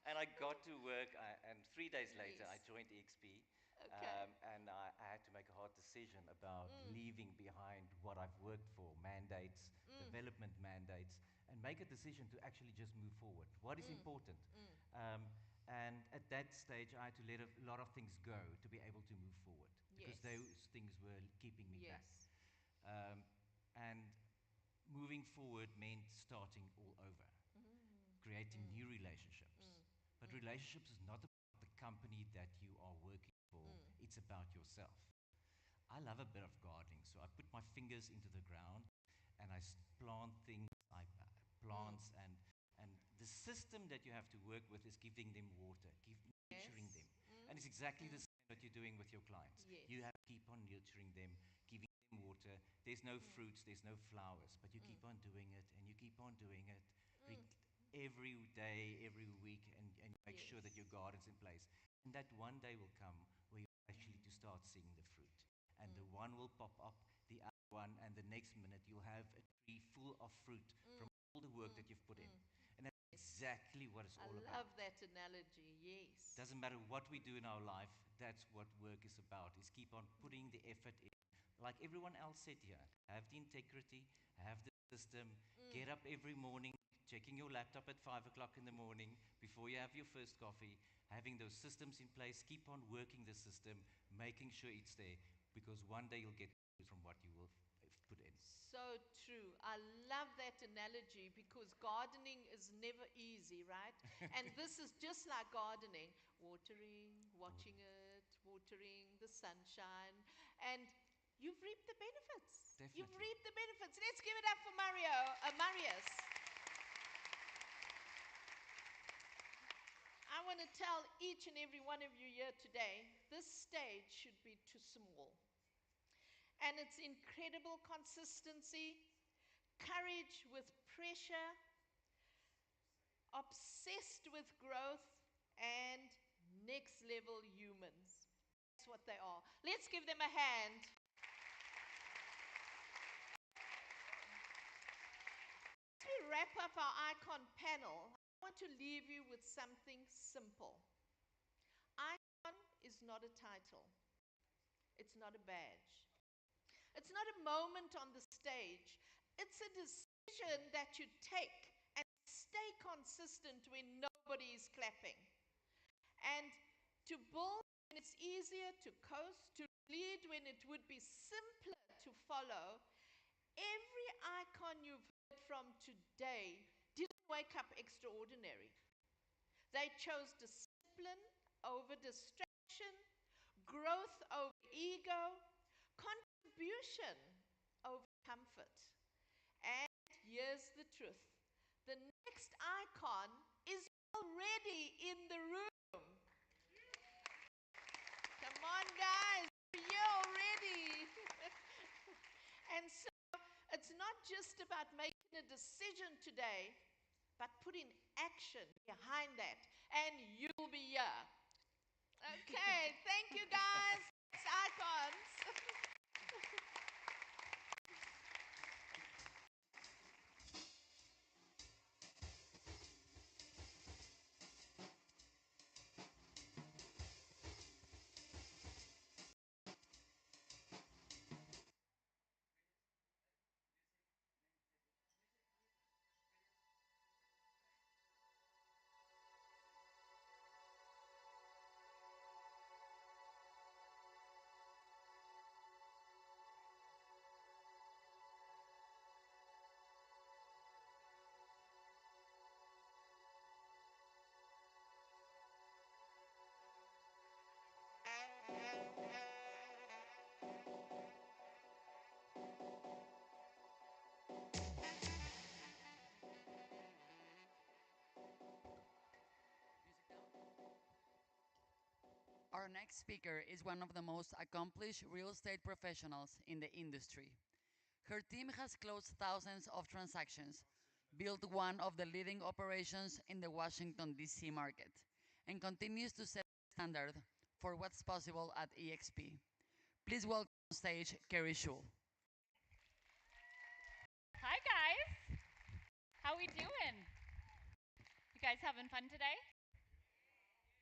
And I got to work, and 3 days later, I joined EXP. Okay. And I had to make a hard decision about leaving behind what I've worked for, mandates, development mandates, and make a decision to actually just move forward. What is important? And at that stage, I had to let a lot of things go to be able to move forward because those things were keeping me back. And moving forward meant starting all over, creating new relationships. But relationships is not about the company that you are working for, it's about yourself. I love a bit of gardening, so I put my fingers into the ground and I plant things, plants, and the system that you have to work with is giving them water, nurturing them. And it's exactly the same that you're doing with your clients. Yes. You have to keep on nurturing them, giving them water. There's no fruits, there's no flowers, but you keep on doing it and you keep on doing it every day, every week, and you make sure that your garden's in place. And that one day will come where you actually to start seeing the fruit. And the one will pop up, the other one, and the next minute you'll have a tree full of fruit from all the work that you've put in. And that's exactly what it's all I about. love that analogy, yes. Doesn't matter what we do in our life, that's what work is about, is keep on putting the effort in. Like everyone else said here, have the integrity, have the system, get up every morning, checking your laptop at 5 o'clock in the morning before you have your first coffee, having those systems in place, keep on working the system, making sure it's there, because one day you'll get from what you will put in. So true. I love that analogy because gardening is never easy, right? And this is just like gardening, watering, watching it, watering the sunshine, and you've reaped the benefits. Definitely. You've reaped the benefits. Let's give it up for Marius. I want to tell each and every one of you here today, this stage should be too small. And it's incredible consistency, courage with pressure, obsessed with growth, and next level humans. That's what they are. Let's give them a hand. As we wrap up our icon panel, I want to leave you with something simple. Icon is not a title. It's not a badge. It's not a moment on the stage. It's a decision that you take and stay consistent when nobody is clapping. And to build when it's easier to coast, to lead when it would be simpler to follow. Every icon you've heard from today didn't wake up extraordinary. They chose discipline over distraction, growth over ego, contribution over comfort. And here's the truth. The next icon is already in the room. Come on, guys. You're here already. And so it's not just about making a decision today, but putting action behind that. And you'll be here. Okay, thank you, guys. It's icons. Our next speaker is one of the most accomplished real estate professionals in the industry. Her team has closed thousands of transactions, built one of the leading operations in the Washington, D.C. market, and continues to set the standard for what's possible at EXP. Please welcome on stage Carrie Schul. Hi guys, how we doing? You guys having fun today?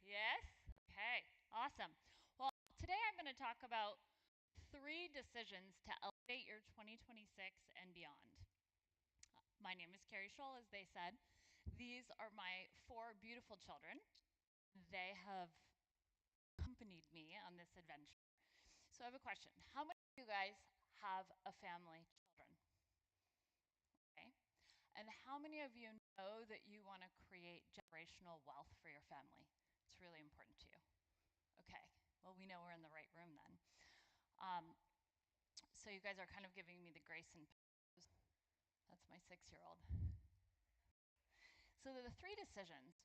Yes? Okay, awesome. Well, today I'm going to talk about 3 decisions to elevate your 2026 and beyond. My name is Carrie Scholl, as they said. These are my 4 beautiful children. They have accompanied me on this adventure. So I have a question. How many of you guys have a family, children? Okay. And how many of you know that you want to create generational wealth for your family? It's really important to you. Okay. Well, we know we're in the right room then. So you guys are kind of giving me the grace and pose. That's my 6-year-old. So the 3 decisions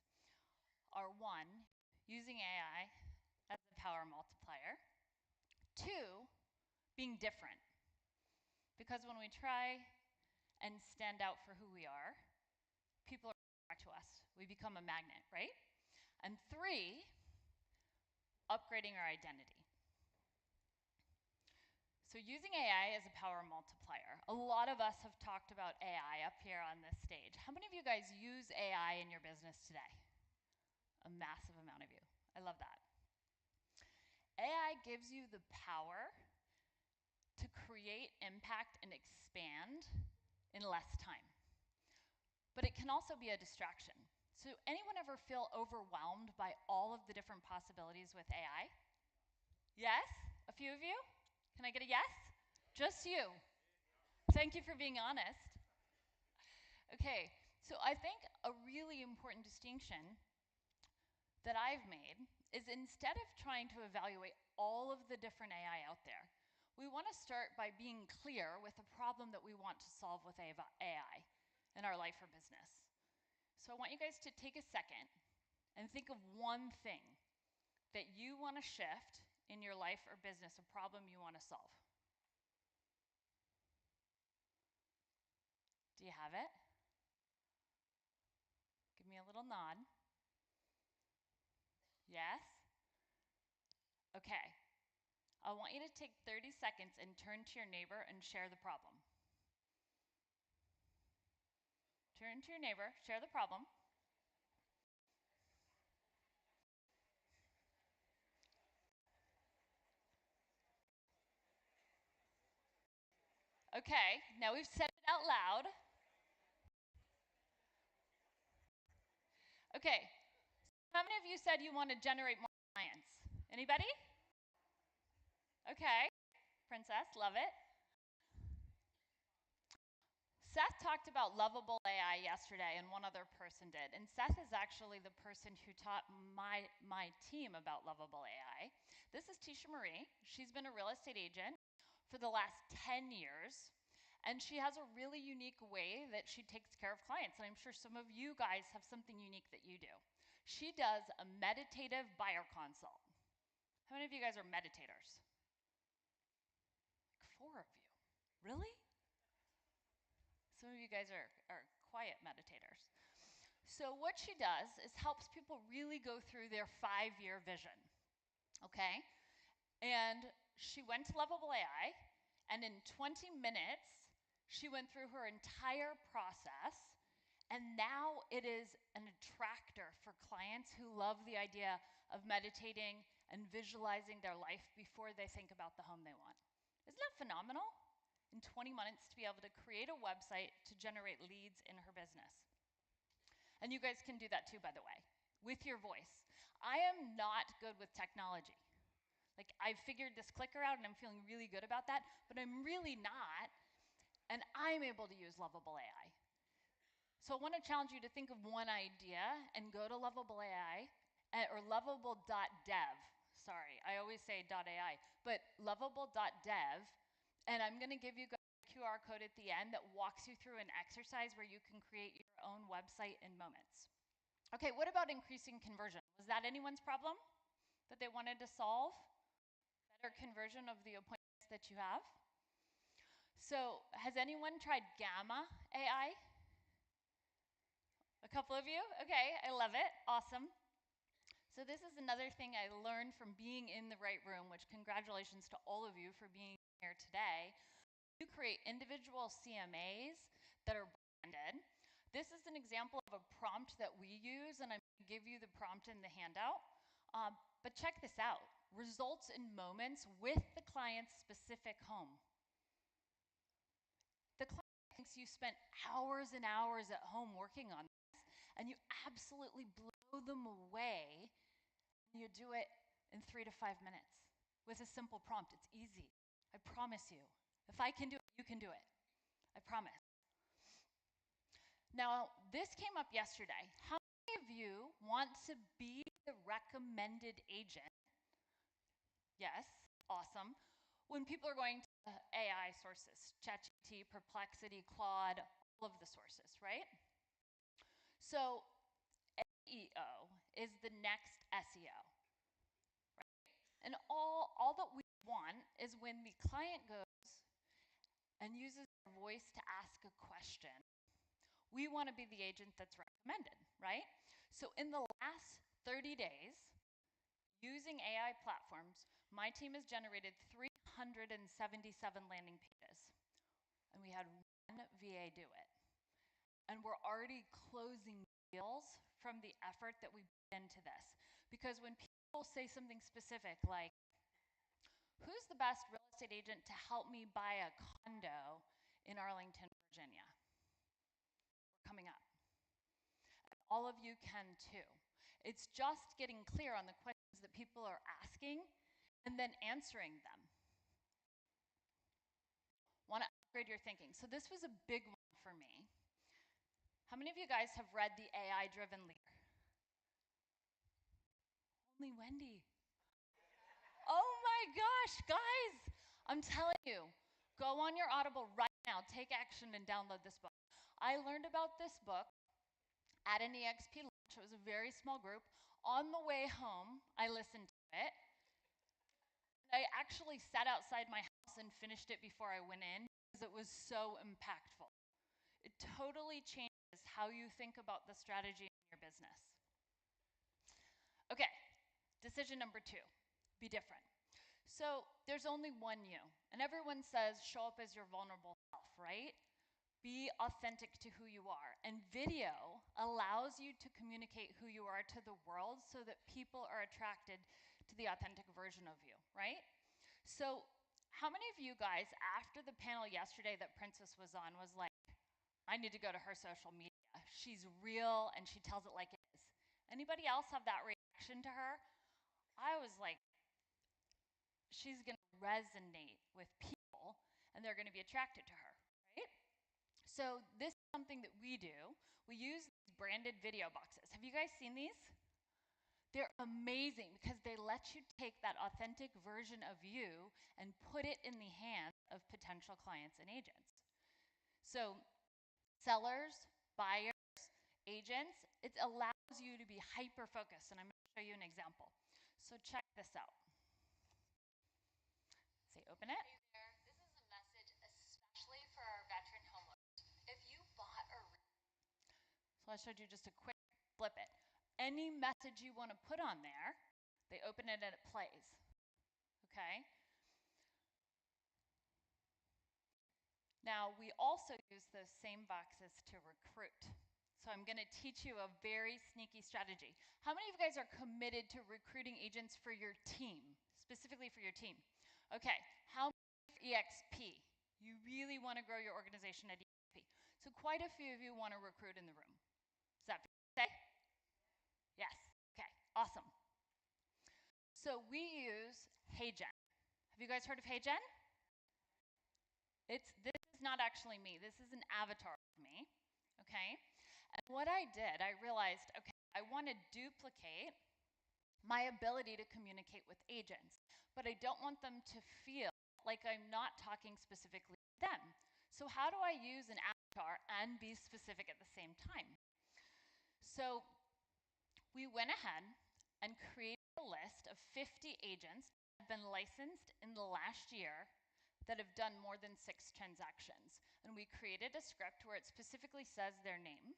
are 1, using AI as a power multiplier. 2, being different. Because when we try and stand out for who we are, people are attracted to us. We become a magnet, right? And 3, upgrading our identity. So So using AI as a power multiplier. A lot of us have talked about AI up here on this stage. How many of you guys use AI in your business today? A massive amount of you. I love that. AI gives you the power to create impact and expand in less time. But it can also be a distraction. So anyone ever feel overwhelmed by all of the different possibilities with AI? Yes? A few of you? Can I get a yes? Just you. Thank you for being honest. Okay, so I think a really important distinction that I've made is instead of trying to evaluate all of the different AI out there, we want to start by being clear with the problem that we want to solve with AI in our life or business. So I want you guys to take a second and think of one thing that you want to shift in your life or business, a problem you want to solve. Do you have it? Give me a little nod. Yes? Okay. I want you to take 30 seconds and turn to your neighbor and share the problem. Turn to your neighbor, share the problem. Okay, now we've said it out loud. Okay, how many of you said you want to generate more clients? Anybody? Okay, Princess, love it. Seth talked about lovable AI yesterday, and one other person did. And Seth is actually the person who taught my team about lovable AI. This is Tisha Marie. She's been a real estate agent for the last 10 years. And she has a really unique way that she takes care of clients. And I'm sure some of you guys have something unique that you do. She does a meditative buyer consult. How many of you guys are meditators? Like 4 of you. Really? Some of you guys are quiet meditators. So what she does is helps people really go through their 5-year vision. Okay? And she went to Lovable AI, and in 20 minutes, she went through her entire process, and now it is an attractor for clients who love the idea of meditating and visualizing their life before they think about the home they want. Isn't that phenomenal? In 20 minutes to be able to create a website to generate leads in her business. And you guys can do that too, by the way, with your voice. I am not good with technology. Like, I've figured this clicker out and I'm feeling really good about that, but I'm really not. And I'm able to use Lovable AI. So I want to challenge you to think of one idea and go to Lovable AI or lovable.dev. Sorry, I always say .ai, but lovable.dev. And I'm going to give you guys a QR code at the end that walks you through an exercise where you can create your own website in moments. Okay, what about increasing conversion? Was that anyone's problem that they wanted to solve? Better conversion of the appointments that you have? So, has anyone tried Gamma AI? A couple of you? Okay, I love it. Awesome. So this is another thing I learned from being in the right room, which congratulations to all of you for being here today. You create individual CMAs that are branded. This is an example of a prompt that we use, and I'm going to give you the prompt in the handout. But check this out. Results in moments with the client's specific home. The client thinks you spent hours and hours at home working on this, and you absolutely blow them away, and you do it in 3 to 5 minutes with a simple prompt. It's easy. I promise you. If I can do it, you can do it. I promise. Now, this came up yesterday. How many of you want to be the recommended agent? Yes, awesome. When people are going to AI sources, ChatGPT, Perplexity, Claude, all of the sources, right? So SEO is the next SEO, right? And all that we want is when the client goes and uses their voice to ask a question, we want to be the agent that's recommended, right? So in the last 30 days, using AI platforms, my team has generated 300 landing pages, and we had one VA do it. And we're already closing deals from the effort that we put into this. Because when people say something specific like, who's the best real estate agent to help me buy a condo in Arlington, Virginia? We're coming up. All of you can too. It's just getting clear on the questions that people are asking and then answering them. Want to upgrade your thinking. So this was a big one for me. How many of you guys have read The AI-Driven Leader? Only Wendy. Oh my gosh, guys! I'm telling you, go on your Audible right now, take action and download this book. I learned about this book at an EXP launch. It was a very small group. On the way home, I listened to it. I actually sat outside my house and finished it before I went in because it was so impactful. It totally changes how you think about the strategy in your business. Okay, decision number 2, be different. So there's only one you, and everyone says show up as your vulnerable self, right? Be authentic to who you are. And video allows you to communicate who you are to the world so that people are attracted to the authentic version of you, right? So how many of you guys, after the panel yesterday that Princess was on, was like, I need to go to her social media. She's real and she tells it like it is. Anybody else have that reaction to her? I was like, she's going to resonate with people and they're going to be attracted to her, right? So this is something that we do. We use these branded video boxes. Have you guys seen these? They're amazing because they let you take that authentic version of you and put it in the hands of potential clients and agents. So sellers, buyers, agents, it allows you to be hyper-focused, and I'm going to show you an example. So check this out. Say, open it. Hey there, this is a message especially for our veteran homeowners. If you bought a... So I showed you just a quick flip it. Any message you want to put on there, they open it and it plays, okay? Now, we also use those same boxes to recruit. So I'm going to teach you a very sneaky strategy. How many of you guys are committed to recruiting agents for your team, specifically for your team? Okay, how many for EXP? You really want to grow your organization at EXP. So quite a few of you want to recruit in the room. Is that fair to say? Yes, okay, awesome. So we use HeyGen. Have you guys heard of HeyGen? This is not actually me. This is an avatar of me, okay? And what I did, I realized, okay, I want to duplicate my ability to communicate with agents, but I don't want them to feel like I'm not talking specifically to them. So how do I use an avatar and be specific at the same time? So we went ahead and created a list of 50 agents that have been licensed in the last year that have done more than 6 transactions. And we created a script where it specifically says their name.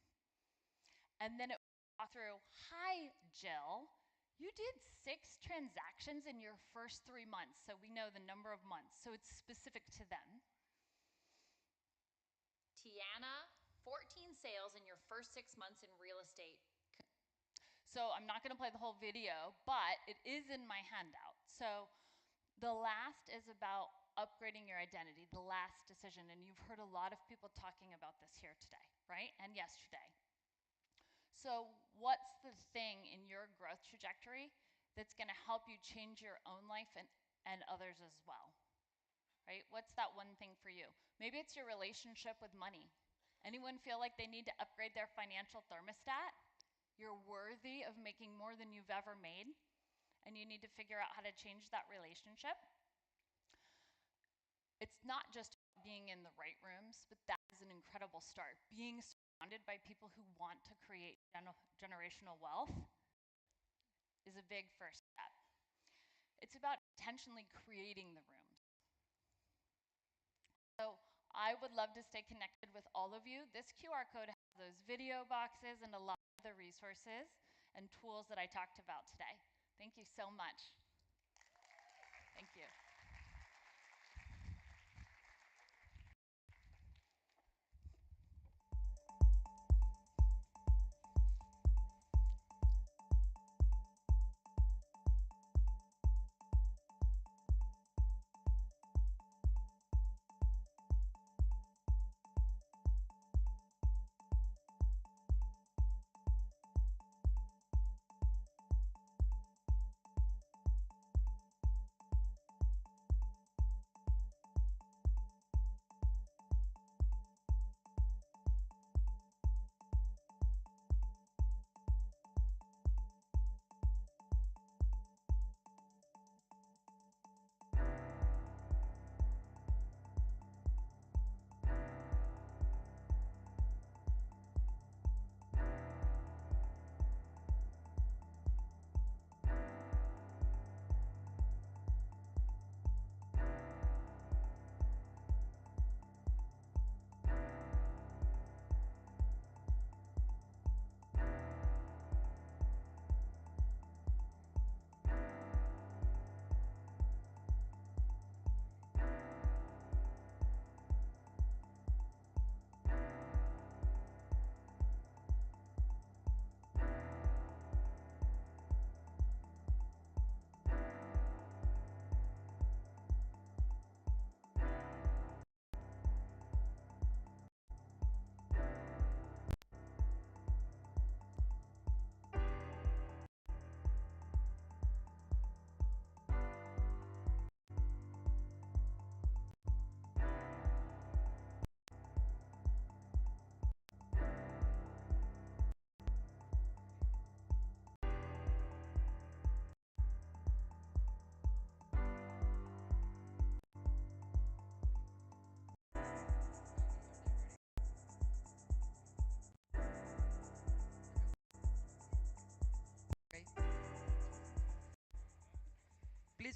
And then it walked through, hi, Jill. You did 6 transactions in your first 3 months, so we know the number of months. So it's specific to them. Tiana, 14 sales in your first 6 months in real estate. So I'm not going to play the whole video, but it is in my handout. So the last is about upgrading your identity, the last decision. And you've heard a lot of people talking about this here today, right? And yesterday. So what's the thing in your growth trajectory that's going to help you change your own life and others as well, right? What's that one thing for you? Maybe it's your relationship with money. Anyone feel like they need to upgrade their financial thermostat? You're worthy of making more than you've ever made, and you need to figure out how to change that relationship. It's not just being in the right rooms, but that is an incredible start. Being surrounded by people who want to create generational wealth is a big first step. It's about intentionally creating the rooms. So I would love to stay connected with all of you. This QR code has those video boxes and a lot of the resources and tools that I talked about today. Thank you so much. Thank you.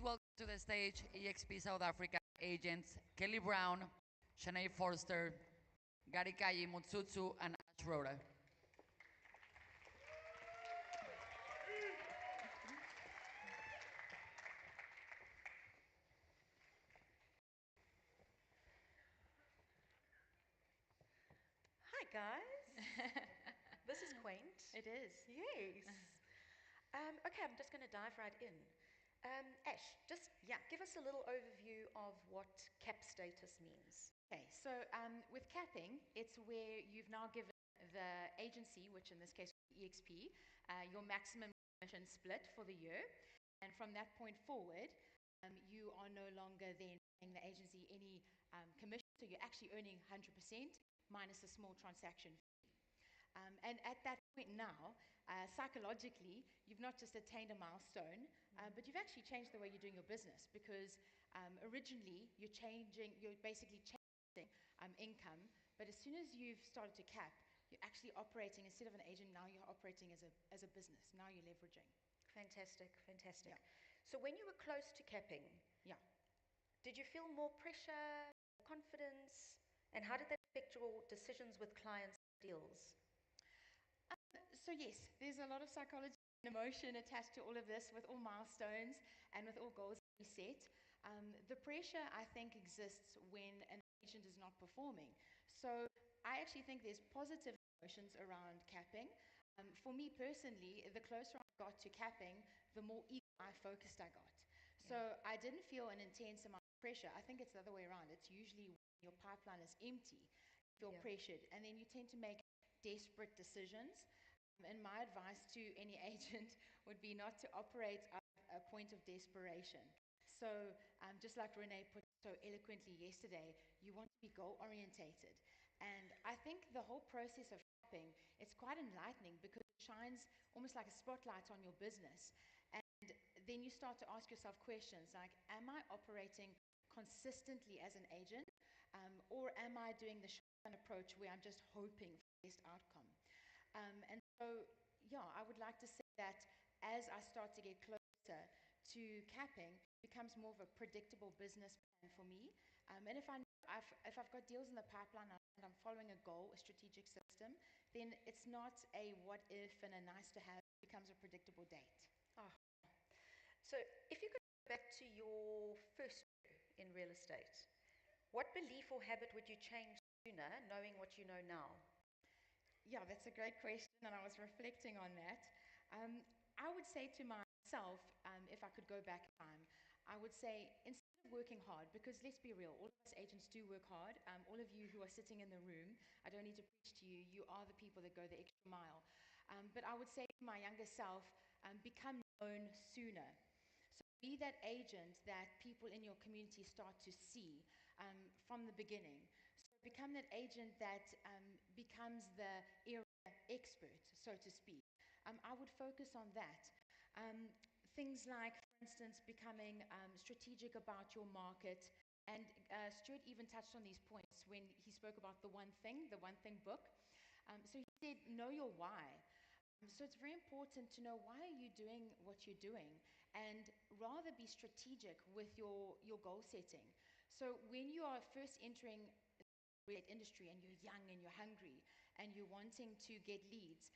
Please welcome to the stage EXP South Africa agents Kelly Brown, Shanae Forster, Garikayi Mutsutsu, and Ash Rhoda. Hi, guys. This is quaint. It is. Yes. Okay, I'm just going to dive right in. Ash, just give us a little overview of what cap status means. Okay, so with capping, it's where you've now given the agency, which in this case is EXP, your maximum commission split for the year. And from that point forward, you are no longer then paying the agency any commission, so you're actually earning 100% minus a small transaction fee. And at that point now, psychologically, you've not just attained a milestone, but you've actually changed the way you're doing your business, because originally you're basically changing income, but as soon as you've started to cap, you're actually operating, instead of an agent, now you're operating as a business. Now you're leveraging. Fantastic, fantastic. Yeah. So when you were close to capping, did you feel more pressure, confidence, and how did that affect your decisions with clients and deals? So yes, there's a lot of psychology and emotion attached to all of this, with all milestones and with all goals that we set. The pressure, I think, exists when an agent is not performing. So I actually think there's positive emotions around capping. For me personally, the closer I got to capping, the more focused I got. So I didn't feel an intense amount of pressure. I think it's the other way around. It's usually when your pipeline is empty, you feel pressured, and then you tend to make desperate decisions. And my advice to any agent would be not to operate at a point of desperation. So just like Renee put so eloquently yesterday, you want to be goal-orientated. And I think the whole process of shopping, it's quite enlightening, because it shines almost like a spotlight on your business. And then you start to ask yourself questions like, am I operating consistently as an agent? Or am I doing the shotgun approach where I'm just hoping for the best outcome? And so, I would like to say that as I start to get closer to capping, it becomes more of a predictable business plan for me. And if I've got deals in the pipeline and I'm following a goal, a strategic system, then it's not a what if and a nice to have. It becomes a predictable date. Oh. So if you could go back to your first year in real estate, what belief or habit would you change sooner, knowing what you know now? Yeah, that's a great question, and I was reflecting on that. I would say to myself, if I could go back in time, I would say, instead of working hard, because let's be real, all of us agents do work hard. All of you who are sitting in the room, I don't need to preach to you, you are the people that go the extra mile. But I would say to my younger self, become known sooner. So be that agent that people in your community start to see from the beginning. So become that agent that becomes the area expert, so to speak. I would focus on that. Things like, for instance, becoming strategic about your market. And Stuart even touched on these points when he spoke about the One Thing book. So he said, know your why. So it's very important to know, why are you doing what you're doing, and rather be strategic with your goal setting. So when you are first entering the real estate industry and you're young and you're hungry and you're wanting to get leads,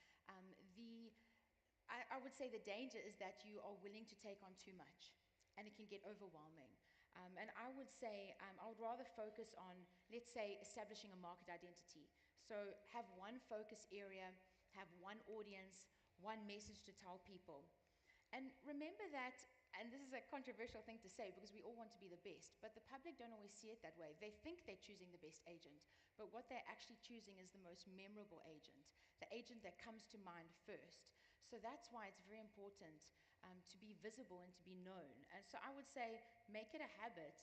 I would say the danger is that you are willing to take on too much, and it can get overwhelming. And I would say I would rather focus on, let's say, establishing a market identity. So have one focus area, have one audience, one message to tell people. And remember that, and this is a controversial thing to say because we all want to be the best, but the public don't always see it that way. They think they're choosing the best agent, but what they're actually choosing is the most memorable agent, the agent that comes to mind first. So that's why it's very important to be visible and to be known. And so I would say, make it a habit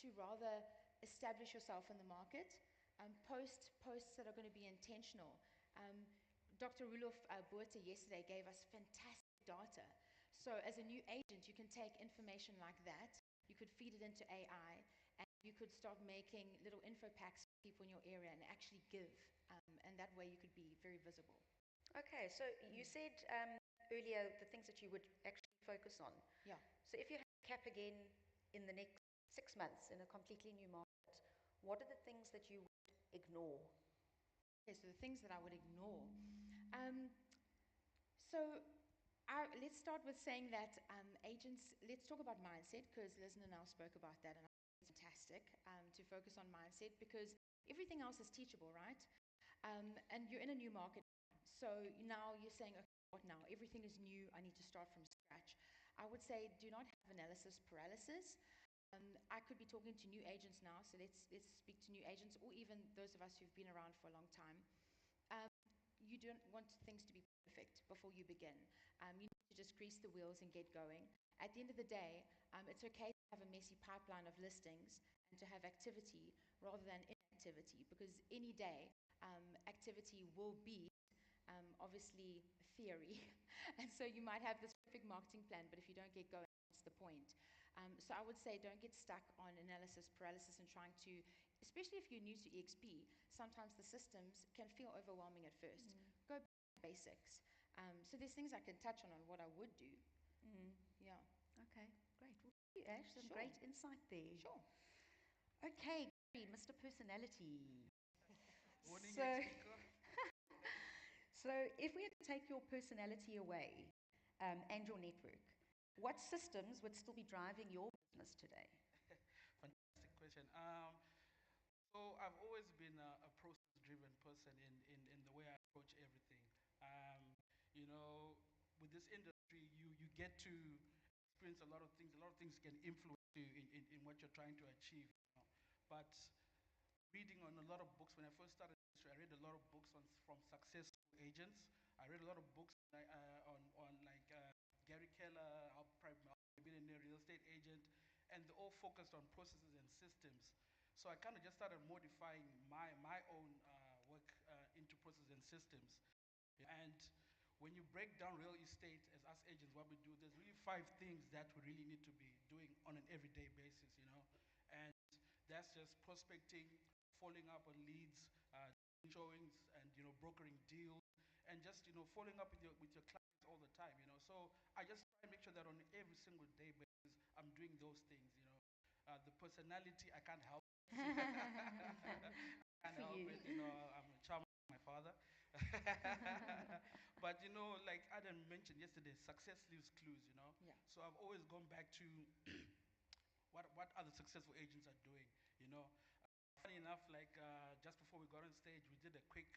to rather establish yourself in the market, posts that are going to be intentional. Dr. Rulof Buerta yesterday gave us fantastic data. So as a new agent, you can take information like that, you could feed it into AI, and you could start making little info packs for people in your area and actually give. And that way you could be very visible. Okay, so you said earlier the things that you would actually focus on. Yeah. So if you had CAP again in the next 6 months in a completely new market, what are the things that you would ignore? Okay, so the things that I would ignore. So let's start with saying that agents, let's talk about mindset, because Liz and I spoke about that, and I think it's fantastic to focus on mindset, because everything else is teachable, right? And you're in a new market. So now you're saying, okay, what now? Everything is new. I need to start from scratch. I would say do not have analysis paralysis. I could be talking to new agents now, so let's speak to new agents, or even those of us who've been around for a long time. You don't want things to be perfect before you begin. You need to just grease the wheels and get going. At the end of the day, it's okay to have a messy pipeline of listings and to have activity rather than inactivity, because any day activity will be obviously theory. And so you might have this perfect marketing plan, but if you don't get going, what's the point? So I would say don't get stuck on analysis paralysis and trying to, especially if you're new to EXP, sometimes the systems can feel overwhelming at first. Go back to basics. So there's things I can touch on what I would do. Yeah. Okay, great. Well, thank you, Ash. Some Sure. great insight there. Sure. Okay, Mr. Personality. Morning, So, EXPCOn. so if we had to take your personality away and your network, what systems would still be driving your business today? Fantastic question. So I've always been a process-driven person in the way I approach everything. You know, with this industry, you get to experience a lot of things. A lot of things can influence you in what you're trying to achieve. You know? But reading on a lot of books, when I first started the industry, I read a lot of books from successful agents. I read a lot of books on like Gary Keller, how billionaire real estate agent, and they all focused on processes and systems. So I kind of just started modifying my own work into processes and systems. And when you break down real estate as us agents, what we do, there's really 5 things that we really need to be doing on an everyday basis, you know. And that's just prospecting, following up on leads, showings, and brokering deals, and just following up with your clients all the time, you know. So I just try and make sure that on every single day basis, I'm doing those things, you know. The personality, I can't help. I can't help it, you know. I'm a child of my father. But like Adam mentioned yesterday, success leaves clues, you know. Yeah. So I've always gone back to what other successful agents are doing, you know. Funny enough, like just before we got on stage, we did a quick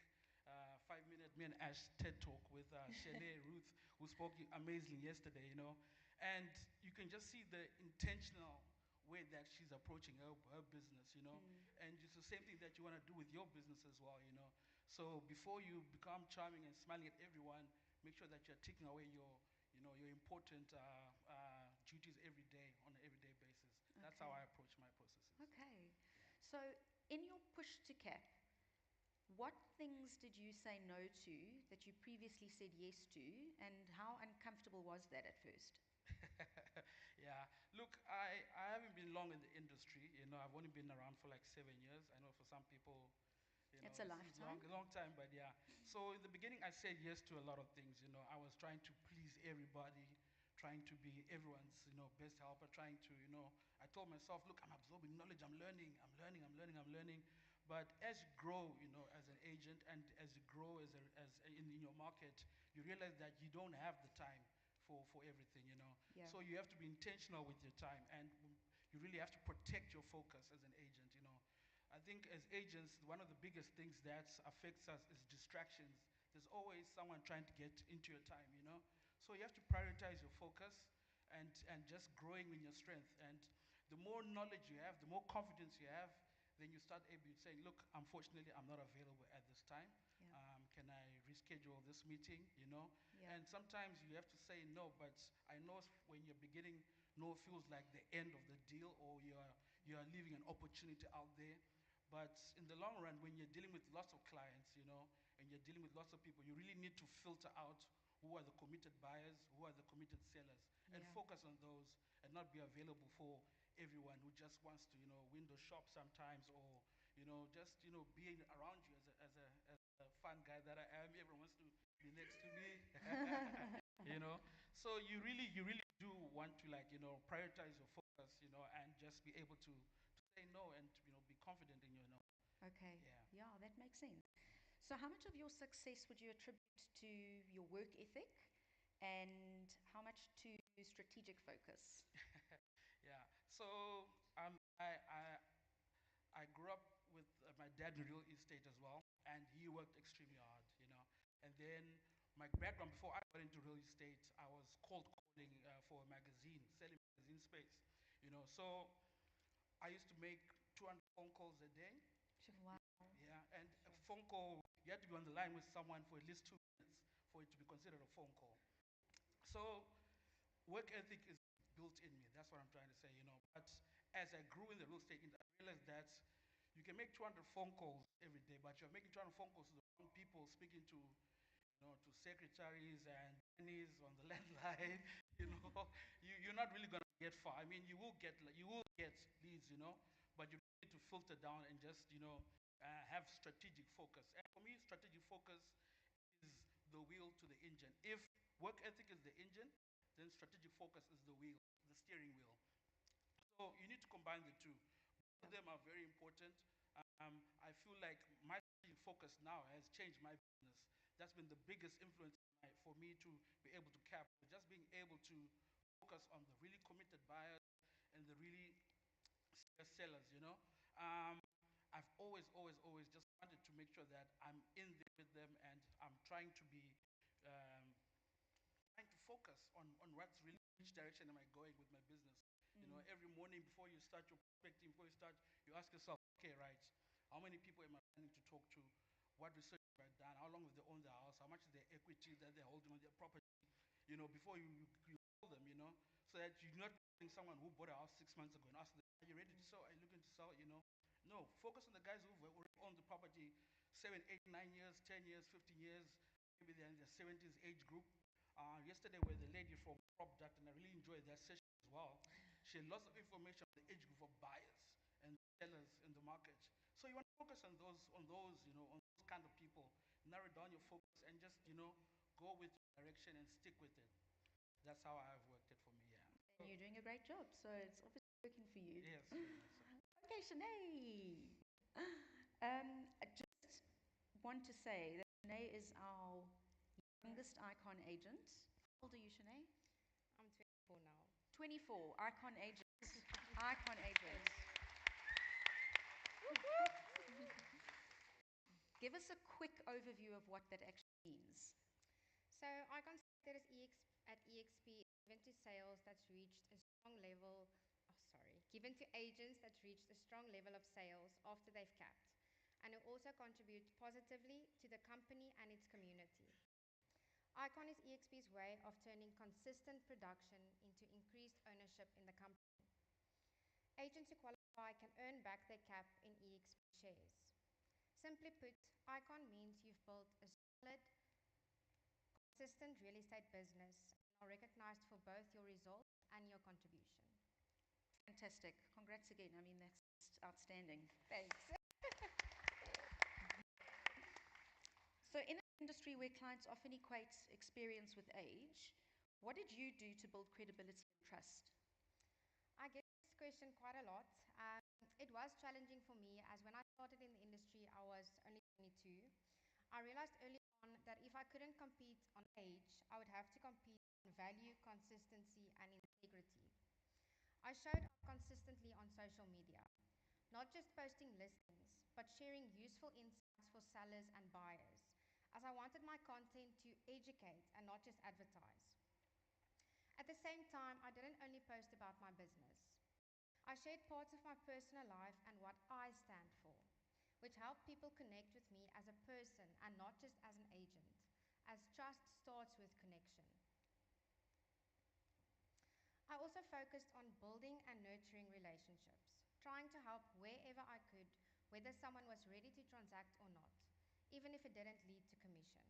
5-minute me and Ash TED talk with Shanae Ruth, who spoke amazingly yesterday, you know. And you can just see the intentional way that she's approaching her business, you know. And it's the same thing that you want to do with your business as well, you know. So before you become charming and smiling at everyone, make sure that you're taking away your important duties every day on an everyday basis. That's how I approach my processes. Okay. So, in your push to CAP, what things did you say no to that you previously said yes to, and how uncomfortable was that at first? Yeah, look, I haven't been long in the industry. You know, I've only been around for like 7 years. I know for some people, It's a this is lifetime. a long time, but yeah. So in the beginning, I said yes to a lot of things. You know, I was trying to please everybody, trying to be everyone's, best helper, trying to, I told myself, look, I'm absorbing knowledge, I'm learning. But as you grow, as an agent, and as you grow as in your market, you realize that you don't have the time for everything, you know. Yeah. So you have to be intentional with your time, and you really have to protect your focus as an agent, you know. I think as agents, one of the biggest things that affects us is distractions. There's always someone trying to get into your time, you know. So you have to prioritize your focus and just growing in your strength. And the more knowledge you have, the more confidence you have, then you start able saying, look, unfortunately, I'm not available at this time. Yeah. Can I reschedule this meeting, you know? Yeah. And sometimes you have to say no, but I know when you're beginning, no feels like the end of the deal, or you're leaving an opportunity out there. But in the long run, when you're dealing with lots of clients, you know, and you're dealing with lots of people, you really need to filter out who are the committed buyers, who are the committed sellers, and Yeah. focus on those, and not be available for everyone who just wants to, window shop sometimes, or, just, being around you as a fun guy that I am. Everyone wants to be next to me, you know. So you really do want to like, prioritize your focus, and just be able to say no and, be confident in your no. Okay. Yeah. Yeah, that makes sense. So, how much of your success would you attribute to your work ethic and how much to strategic focus? Yeah. So I grew up with my dad in real estate as well, and he worked extremely hard. And then my background before I got into real estate, I was cold calling for a magazine, selling magazine space. So I used to make 200 phone calls a day. Wow. Yeah, and a phone call, you had to be on the line with someone for at least 2 minutes for it to be considered a phone call. So work ethic is built in me. That's what I'm trying to say. But as I grew in the real estate, I realized that you can make 200 phone calls every day, but you're making 200 phone calls to the wrong people, speaking to secretaries and nannies on the landline. You're not really going to get far. I mean, you will get leads, but you need to filter down and just, have strategic focus. And for me, strategic focus is the wheel to the engine. If work ethic is the engine, then strategic focus is the wheel, the steering wheel. So you need to combine the two. Both of them are very important. I feel like my strategic focus now has changed my business. That's been the biggest influence for me to be able to capture, just being able to focus on the really committed buyers and the really serious sellers. I've always, always, always just wanted to make sure that I'm in there with them and I'm trying to be um, trying to focus on what's really, which direction am I going with my business. Every morning before you start your prospecting, before you start, you ask yourself, okay, right, how many people am I planning to talk to? What research have I done? How long have they owned their house? How much is their equity that they're holding on their property? Before you call them, so that you're not calling someone who bought a house 6 months ago and ask them, are you ready to sell? Are you looking to sell? No, focus on the guys who've already owned the property 7, 8, 9 years, 10 years, 15 years. Maybe they're in their 70s age group. Yesterday, we had the lady from PropDuct, and I really enjoyed that session as well. She had lots of information on the age group of buyers and sellers in the market. So you want to focus on those, on those kind of people. Narrow down your focus and just, go with your direction and stick with it. That's how I've worked it for me, yeah. And you're doing a great job, so it's obviously working for you. Yes, very much so. Okay, Shanae. I just want to say that Shanae is our youngest Icon agent. How old are you, Shanae? I'm 24 now. 24, Icon agent. Icon agent. Give us a quick overview of what that actually means. So Icon status at EXP is given to sales that's reached a strong level. Given to agents that's reached a strong level of sales after they've capped, and who also contribute positively to the company and its community. Icon is EXP's way of turning consistent production into increased ownership in the company. Agents who qualify can earn back their cap in EXP shares. Simply put, Icon means you've built a solid, consistent real estate business and are recognized for both your results and your contribution. Fantastic. Congrats again. I mean, that's outstanding. Thanks. So, in an industry where clients often equate experience with age, what did you do to build credibility and trust? I get this question quite a lot. It was challenging for me as when I started in the industry, I was only 22. I realized early on that if I couldn't compete on age, I would have to compete on value, consistency, and integrity. I showed up consistently on social media, not just posting listings, but sharing useful insights for sellers and buyers, as I wanted my content to educate and not just advertise. At the same time, I didn't only post about my business. I shared parts of my personal life and what I stand for, which helped people connect with me as a person and not just as an agent, as trust starts with connection. I also focused on building and nurturing relationships, trying to help wherever I could, whether someone was ready to transact or not, even if it didn't lead to commission.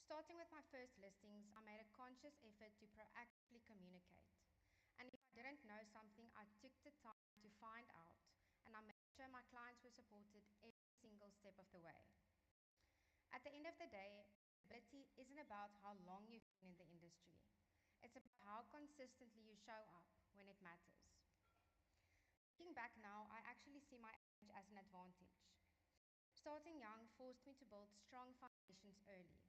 Starting with my first listings, I made a conscious effort to proactively communicate. And if I didn't know something, I took the time to find out, and I made sure my clients were supported every single step of the way. At the end of the day, credibility isn't about how long you've been in the industry. It's about how consistently you show up when it matters. Looking back now, I actually see my age as an advantage. Starting young forced me to build strong foundations early: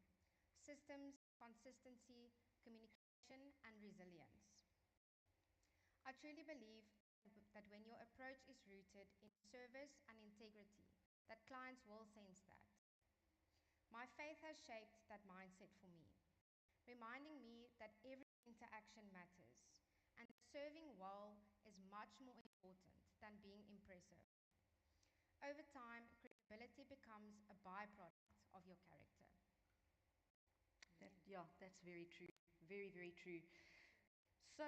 systems, consistency, communication, and resilience. I truly believe that when your approach is rooted in service and integrity, that clients will sense that. My faith has shaped that mindset for me, reminding me that every interaction matters and that serving well is much more important than being impressive. Over time, credibility becomes a byproduct of your character. Yeah, that's very true. Very, very true. So,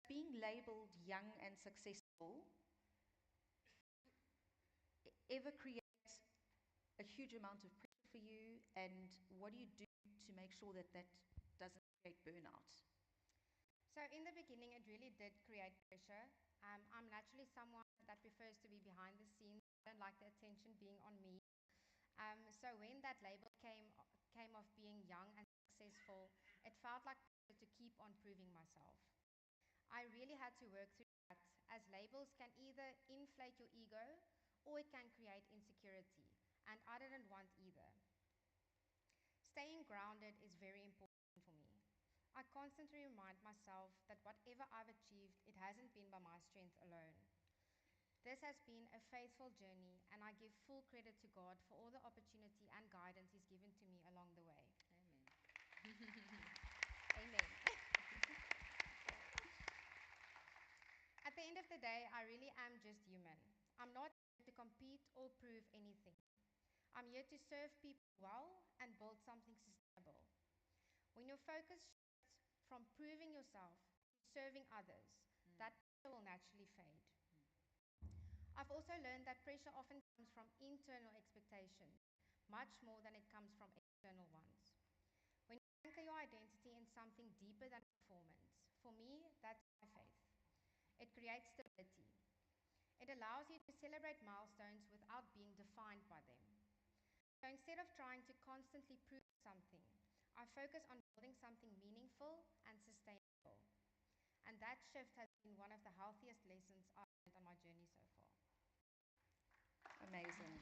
being labeled young and successful ever create a huge amount of pressure for you, and what do you do to make sure that that doesn't create burnout? So in the beginning, it really did create pressure. I'm naturally someone that prefers to be behind the scenes. I don't like the attention being on me. So when that label came of being young and successful, it felt like pressure to keep on proving myself. I really had to work through that, as labels can either inflate your ego or it can create insecurity, and I didn't want either. Staying grounded is very important for me. I constantly remind myself that whatever I've achieved, it hasn't been by my strength alone. This has been a faithful journey, and I give full credit to God for all the opportunity and guidance He's given to me along the way. Amen. Amen. At the end of the day, I really am just human. I'm not here to compete or prove anything. I'm here to serve people well and build something sustainable. When your focus shifts from proving yourself to serving others, that pressure will naturally fade. I've also learned that pressure often comes from internal expectations, much more than it comes from external ones. When you anchor your identity in something deeper than performance, for me, that's my faith. It creates stability. It allows you to celebrate milestones without being defined by them. So instead of trying to constantly prove something, I focus on building something meaningful and sustainable. And that shift has been one of the healthiest lessons I've learned on my journey so far. Amazing.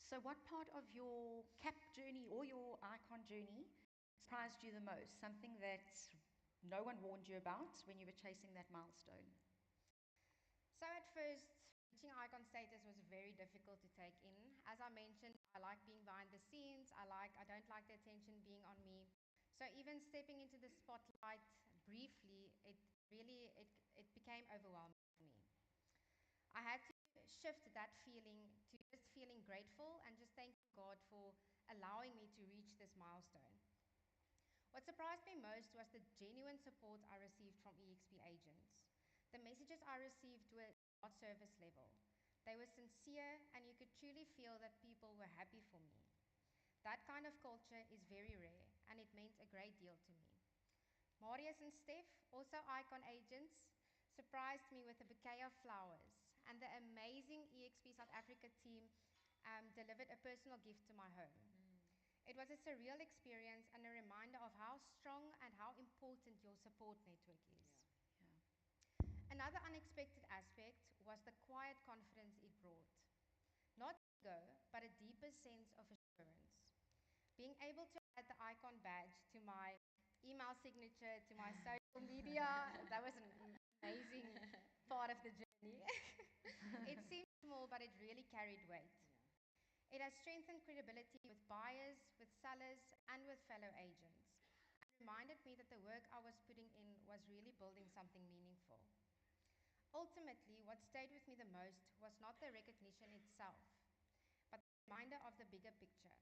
So, what part of your CAP journey or your icon journey surprised you the most? Something that no one warned you about when you were chasing that milestone? So at first, reaching icon status was very difficult to take in. As I mentioned, I like being behind the scenes. I don't like the attention being on me. So even stepping into the spotlight briefly, it became overwhelming for me. I had to shift that feeling to just feeling grateful and just thanking God for allowing me to reach this milestone. What surprised me most was the genuine support I received from EXP agents. The messages I received were not surface level. They were sincere, and you could truly feel that people were happy for me. That kind of culture is very rare, and it meant a great deal to me. Marius and Steph, also icon agents, surprised me with a bouquet of flowers, and the amazing EXP South Africa team delivered a personal gift to my home. It was a surreal experience and a reminder of how strong and how important your support network is. Another unexpected aspect was the quiet confidence it brought. Not ego, but a deeper sense of assurance. Being able to add the icon badge to my email signature, to my social media, that was an amazing part of the journey. It seemed small, but it really carried weight. It has strengthened credibility with buyers, with sellers, and with fellow agents. It reminded me that the work I was putting in was really building something meaningful. Ultimately, what stayed with me the most was not the recognition itself, but the reminder of the bigger picture.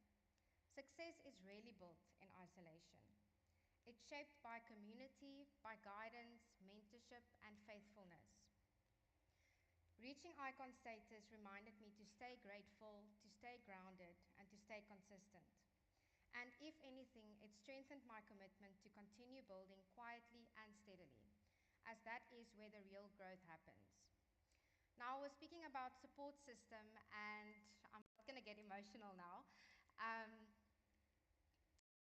Success is rarely built in isolation. It's shaped by community, by guidance, mentorship, and faithfulness. Reaching icon status reminded me to stay grateful, to stay grounded, and to stay consistent. And if anything, it strengthened my commitment to continue building quietly and steadily, as that is where the real growth happens. Now, I was speaking about support system, and I'm not going to get emotional now.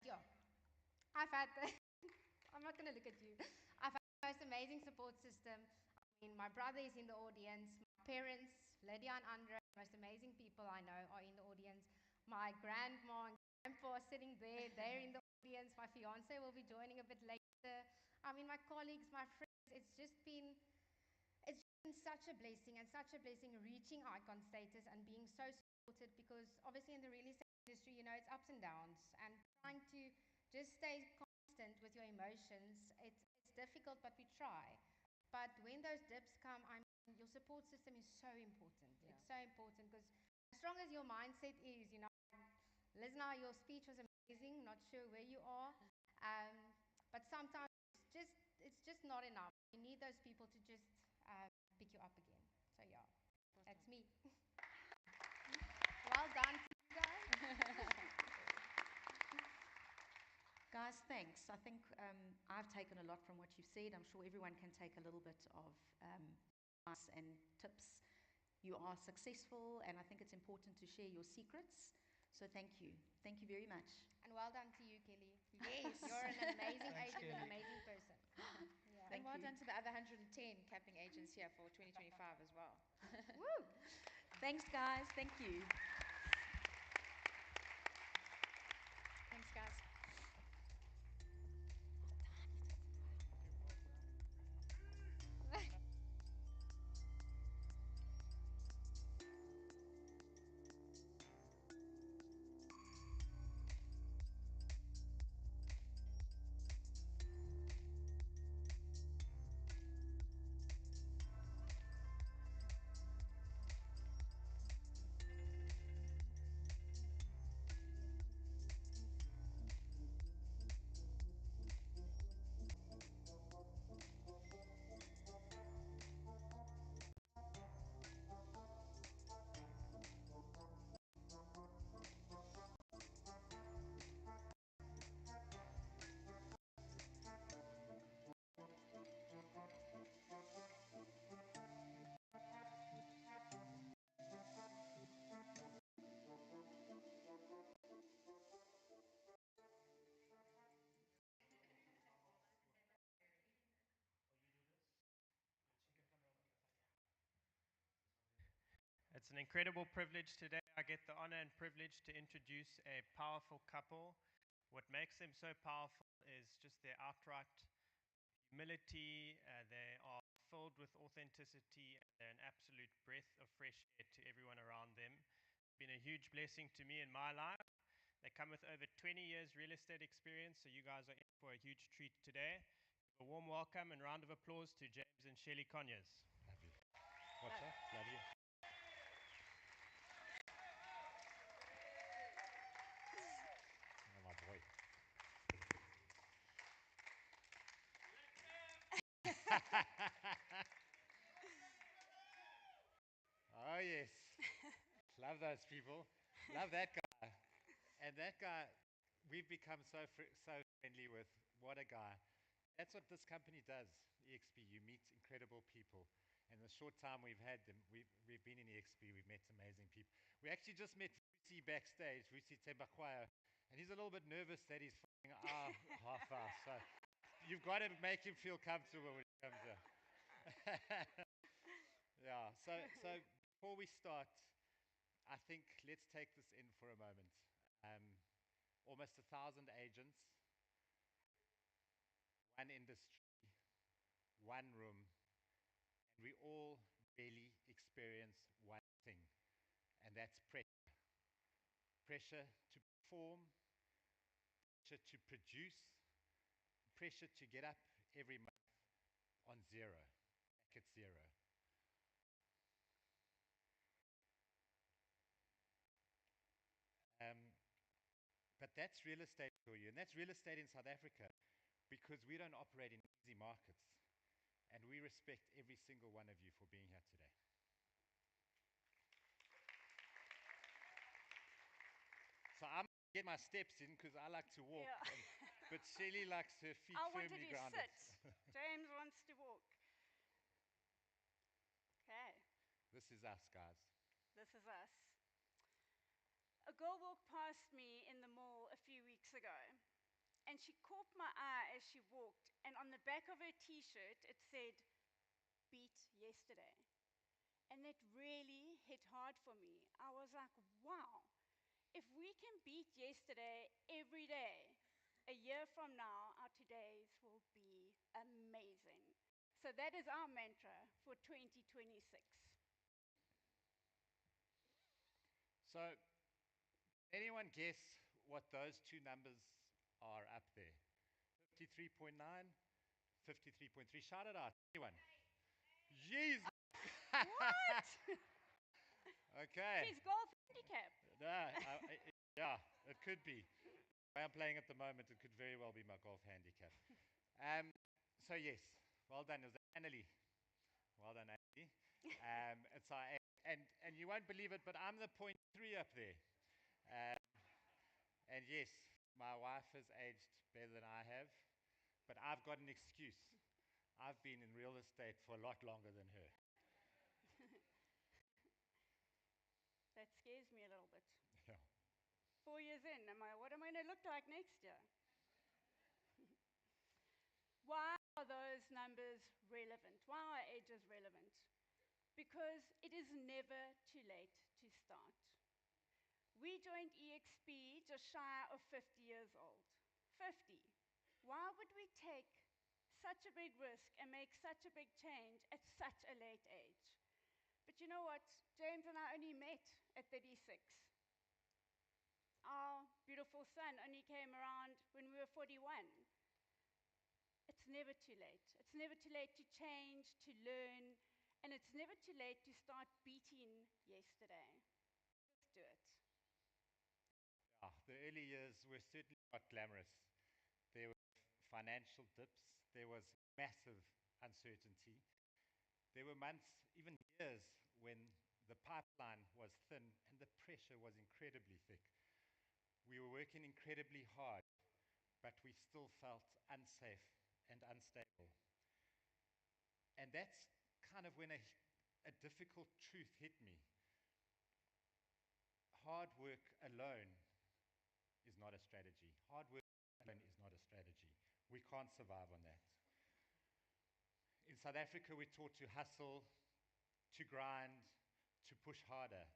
Yeah, I've had the, I'm not going to look at you. I've had the most amazing support system. I mean, my brother is in the audience. My parents, Lydia and Andre, the most amazing people I know are in the audience. My grandma and grandpa are sitting there. They're in the audience. My fiance will be joining a bit later. I mean, my colleagues, my friends. It's been such a blessing and such a blessing reaching icon status and being so supported, because obviously in the real estate industry, you know, it's ups and downs, and trying to just stay constant with your emotions, it's difficult, but we try. But when those dips come, your support system is so important. Yeah. It's so important, because as strong as your mindset is, you know, Lizna, your speech was amazing. Not sure where you are, but sometimes it's just not enough. You need those people to just pick you up again. So yeah, that's me. Well done, to you guys. Guys, thanks. I think I've taken a lot from what you've said. I'm sure everyone can take a little bit of advice and tips. You are successful, and I think it's important to share your secrets. So thank you. Thank you very much. And well done to you, Kelly. Yes. You're an amazing Thanks, agent, an Kelly. amazing person. Yeah. Thank And well you. done to the other 110 capping agents here for 2025 as well. Woo! Thanks, guys. Thank you. Thanks, guys. It's an incredible privilege today. I get the honor and privilege to introduce a powerful couple. What makes them so powerful is just their outright humility. They are filled with authenticity, and they're an absolute breath of fresh air to everyone around them. It's been a huge blessing to me in my life. They come with over 20 years real estate experience, so you guys are in for a huge treat today. A warm welcome and round of applause to James and Shelley Conyers. Lovely. What's up? Love you. Oh, my boy. Oh, yes. Love those people. Love that guy. And that guy, we've become so friendly with. What a guy. That's what this company does, EXP. You meet incredible people. And the short time we've had them, we've been in EXP, we've met amazing people. We actually just met Rusi backstage, Rusi Tembakwaya, and he's a little bit nervous that he's flying our half hour. So you've got to make him feel comfortable when he comes here. Yeah, so before we start, I think let's take this in for a moment. Almost 1,000 agents, one industry, one room, and we all really experience one thing, and that's pressure. Pressure to perform, pressure to produce, pressure to get up every month on zero, back at zero. But that's real estate for you, and that's real estate in South Africa, because we don't operate in easy markets, and we respect every single one of you for being here today. So I'm going to get my steps in because I like to walk, Yeah. but Shelley likes her feet I firmly wanted to grounded. sit. James wants to walk. Okay, This is us, guys. this is us. A girl walked past me in the mall a few weeks ago, and she caught my eye as she walked, and on the back of her t-shirt it said, "Beat yesterday." And that really hit hard for me. I was like, wow, if we can beat yesterday every day, a year from now, our todays will be amazing. So that is our mantra for 2026. So, anyone guess what those two numbers are up there? 53.9, 53.3. Shout it out. Anyone? Jeez. What? Okay. She's golf handicap. Yeah, it could be. The way I'm playing at the moment, it could very well be my golf handicap. So yes, well done. Is that Annalie? Well done, Annalie. It's our, and you won't believe it, but I'm the point 3 up there. And yes, my wife has aged better than I have, but I've got an excuse. I've been in real estate for a lot longer than her. That scares me a little bit. Yeah. 4 years in, what am I going to look like next year? Why are those numbers relevant? Why are ages relevant? Because it is never too late to start. We joined EXP just shy of 50 years old. 50. Why would we take such a big risk and make such a big change at such a late age? But you know what? James and I only met at 36. Our beautiful son only came around when we were 41. It's never too late. It's never too late to change, to learn, and it's never too late to start beating yesterday. Just do it. Yeah, the early years were certainly not glamorous. There were financial dips, there was massive uncertainty. There were months, even years, when the pipeline was thin and the pressure was incredibly thick. We were working incredibly hard, but we still felt unsafe and unstable. And that's kind of when a difficult truth hit me. Hard work alone is not a strategy. Hard work alone is not a strategy. We can't survive on that. In South Africa, we're taught to hustle, to grind, to push harder.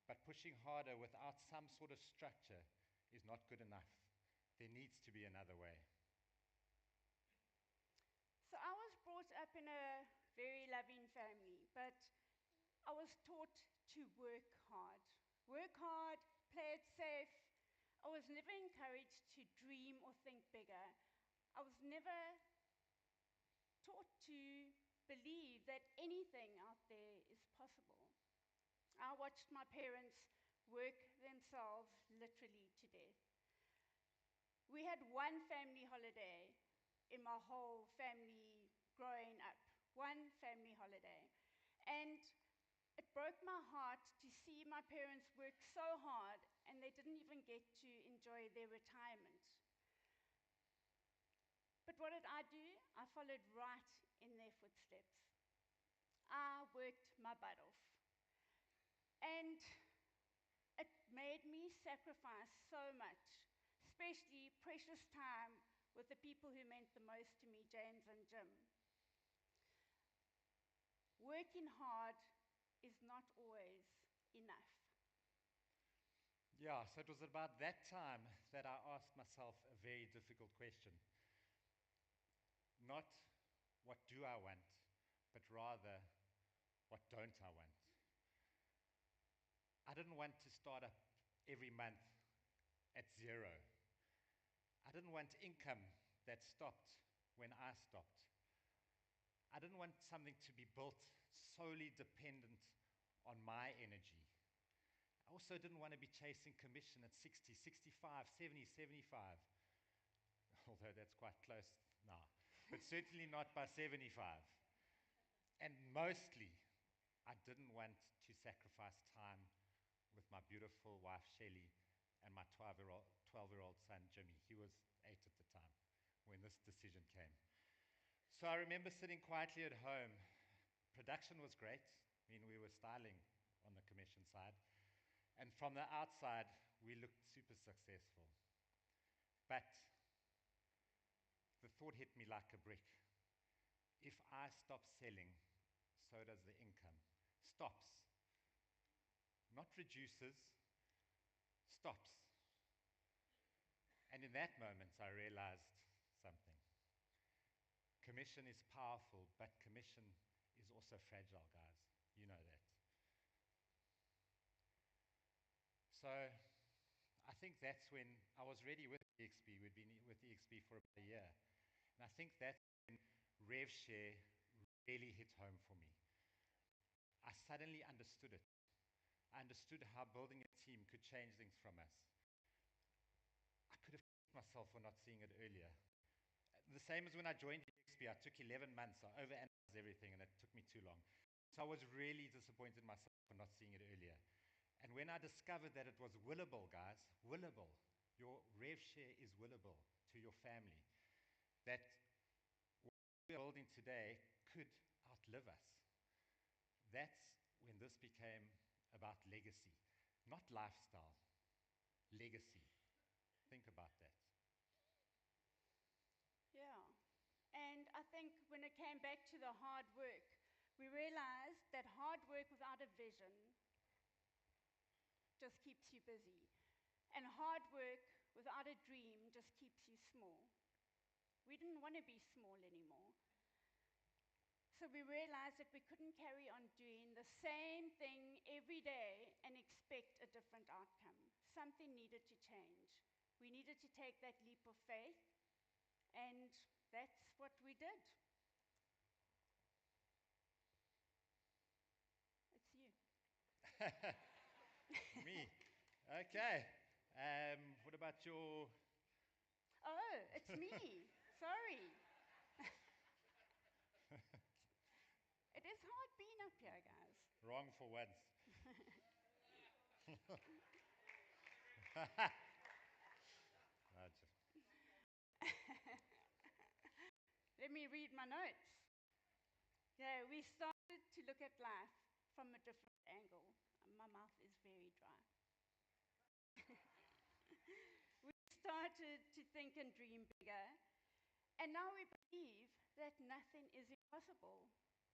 But pushing harder without some sort of structure is not good enough. There needs to be another way. So I was brought up in a very loving family, but I was taught to work hard. Work hard, play it safe. I was never encouraged to dream or think bigger. I was never taught to believe that anything out there is possible. I watched my parents work themselves literally to death. We had one family holiday in my whole family growing up. One family holiday. And it broke my heart to see my parents work so hard and they didn't even get to enjoy their retirement. But what did I do? I followed right in their footsteps. I worked my butt off. And it made me sacrifice so much, especially precious time with the people who meant the most to me, James and Jim. Working hard is not always enough. Yeah, so it was about that time that I asked myself a very difficult question. Not what do I want, but rather what don't I want? I didn't want to start up every month at zero. I didn't want income that stopped when I stopped. I didn't want something to be built solely dependent on my energy. I also didn't want to be chasing commission at 60, 65, 70, 75, although that's quite close now, but certainly not by 75. And mostly, I didn't want to sacrifice time with my beautiful wife, Shelley, and my 12-year-old son, Jimmy. He was 8 at the time when this decision came. So I remember sitting quietly at home. Production was great. I mean, we were styling on the commission side. And from the outside, we looked super successful. But thought hit me like a brick. If I stop selling, so does the income. Stops. Not reduces, stops. And in that moment, I realized something. Commission is powerful, but commission is also fragile, guys. You know that. So I think that's when I was ready with EXP. We'd been with EXP for about a year. And I think that's when RevShare really hit home for me. I suddenly understood it. I understood how building a team could change things from us. I could have kicked myself for not seeing it earlier. The same as when I joined EXP, I took 11 months. I overanalyzed everything and it took me too long. So I was really disappointed in myself for not seeing it earlier. And when I discovered that it was willable, guys, willable, your rev share is willable to your family, that what we're building today could outlive us. That's when this became about legacy, not lifestyle, legacy. Think about that. Yeah. And I think when it came back to the hard work, we realized that hard work without a vision just keeps you busy. And hard work without a dream just keeps you small. We didn't want to be small anymore. So we realized that we couldn't carry on doing the same thing every day and expect a different outcome. Something needed to change. We needed to take that leap of faith, and that's what we did. It's you. Me. Okay. What about your... Oh, it's me. Sorry. It is hard being up here, guys. Wrong for once. Let me read my notes. Yeah, we started to look at life from a different angle. My mouth is very dry. We started to think and dream bigger, and now we believe that nothing is impossible.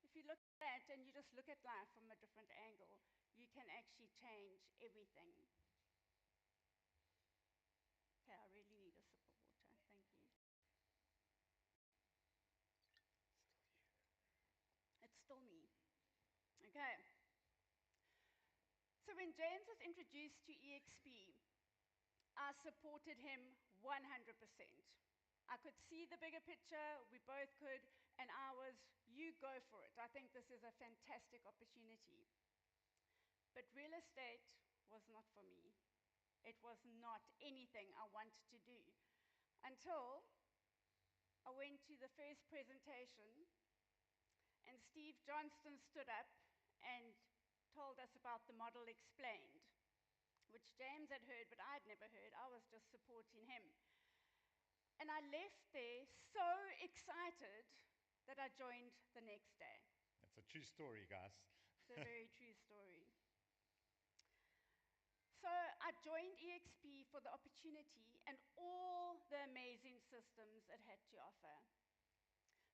If you look at that and you just look at life from a different angle, you can actually change everything. Okay, I really need a sip of water. Thank you. It's still me. Okay. So when James was introduced to EXP, I supported him 100%. I could see the bigger picture, we both could, and I was, you go for it. I think this is a fantastic opportunity. But real estate was not for me. It was not anything I wanted to do until I went to the first presentation and Steve Johnston stood up and told us about the model explained, which James had heard, but I'd never heard. I was just supporting him. And I left there so excited that I joined the next day. That's a true story, guys. It's a very true story. So I joined EXP for the opportunity and all the amazing systems it had to offer.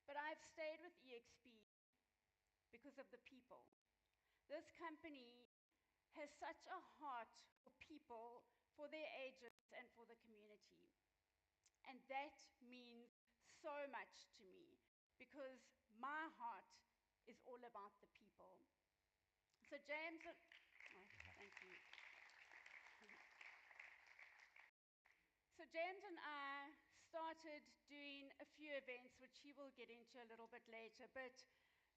But I've stayed with EXP because of the people. This company has such a heart for people, for their agents, and for the community. And that means so much to me because my heart is all about the people. So James, thank you. So James and I started doing a few events, which he will get into a little bit later, but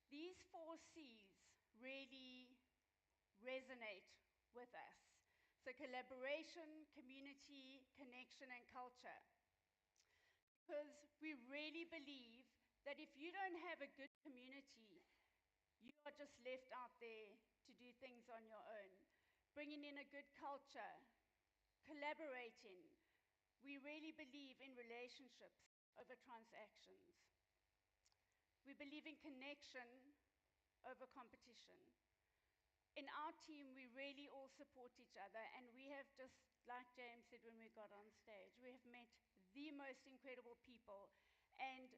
these 4 C's really resonate with us. So collaboration, community, connection, and culture. Because we really believe that if you don't have a good community, you are just left out there to do things on your own. Bringing in a good culture, collaborating. We really believe in relationships over transactions. We believe in connection over competition. In our team, we really all support each other, and we have just, like James said when we got on stage, we have met the most incredible people, and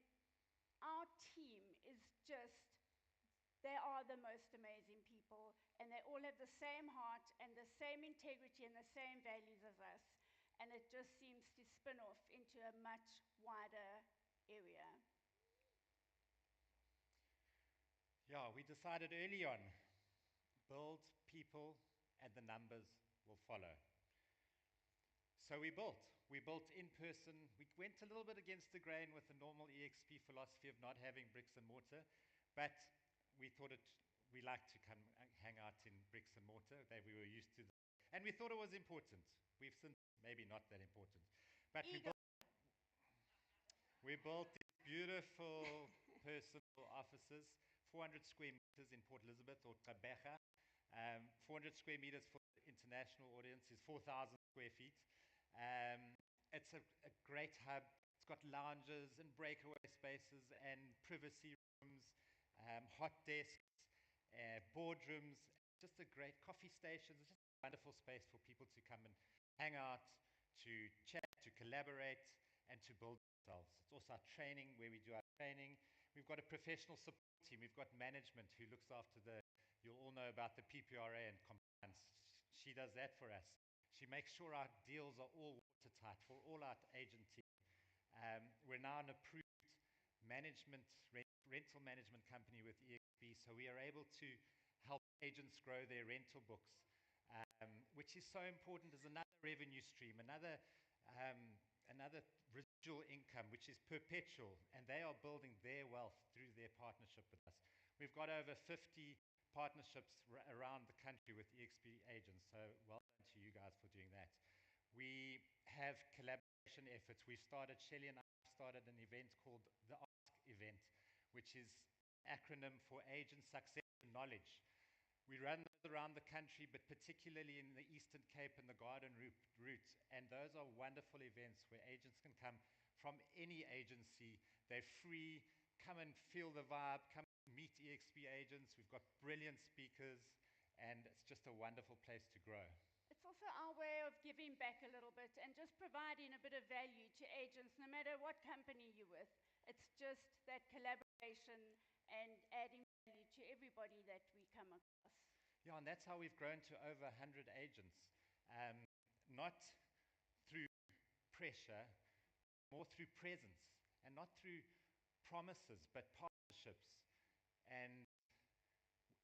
our team is just, they are the most amazing people, and they all have the same heart and the same integrity and the same values as us. And it just seems to spin off into a much wider area. Yeah, we decided early on, build people and the numbers will follow. So we built. We built in person. We went a little bit against the grain with the normal EXP philosophy of not having bricks and mortar, but we thought we liked to come hang out in bricks and mortar, that we were used to. And we thought it was important. We've since maybe not that important. But we built these beautiful personal offices, 400 square meters in Port Elizabeth or Tabeja. 400 square meters for the international audience is 4,000 square feet. It's a great hub. It's got lounges and breakaway spaces and privacy rooms, hot desks, boardrooms, just a great coffee station. It's just a wonderful space for people to come and hang out, to chat, to collaborate, and to build themselves. It's also our training, where we do our training. We've got a professional support team. We've got management who looks after you'll all know about the PPRA and compliance. She does that for us. She makes sure our deals are all watertight for all our agent team. We're now an approved rental management company with EXP, so we are able to help agents grow their rental books, which is so important as another revenue stream, another residual income, which is perpetual, and they are building their wealth through their partnership with us. We've got over 50 partnerships around the country with EXP agents, so well done to you guys for doing that. We have collaboration efforts. Shelley and I started an event called the ASK event, which is an acronym for Agent Success and Knowledge. We run those around the country, but particularly in the Eastern Cape and the Garden Route, and those are wonderful events where agents can come from any agency. They're free, come and feel the vibe, come meet EXP agents. We've got brilliant speakers, and it's just a wonderful place to grow. It's also our way of giving back a little bit and just providing a bit of value to agents, no matter what company you're with. It's just that collaboration and adding value to everybody that we come across. Yeah, and that's how we've grown to over 100 agents. Not through pressure, more through presence, and not through promises, but partnerships. And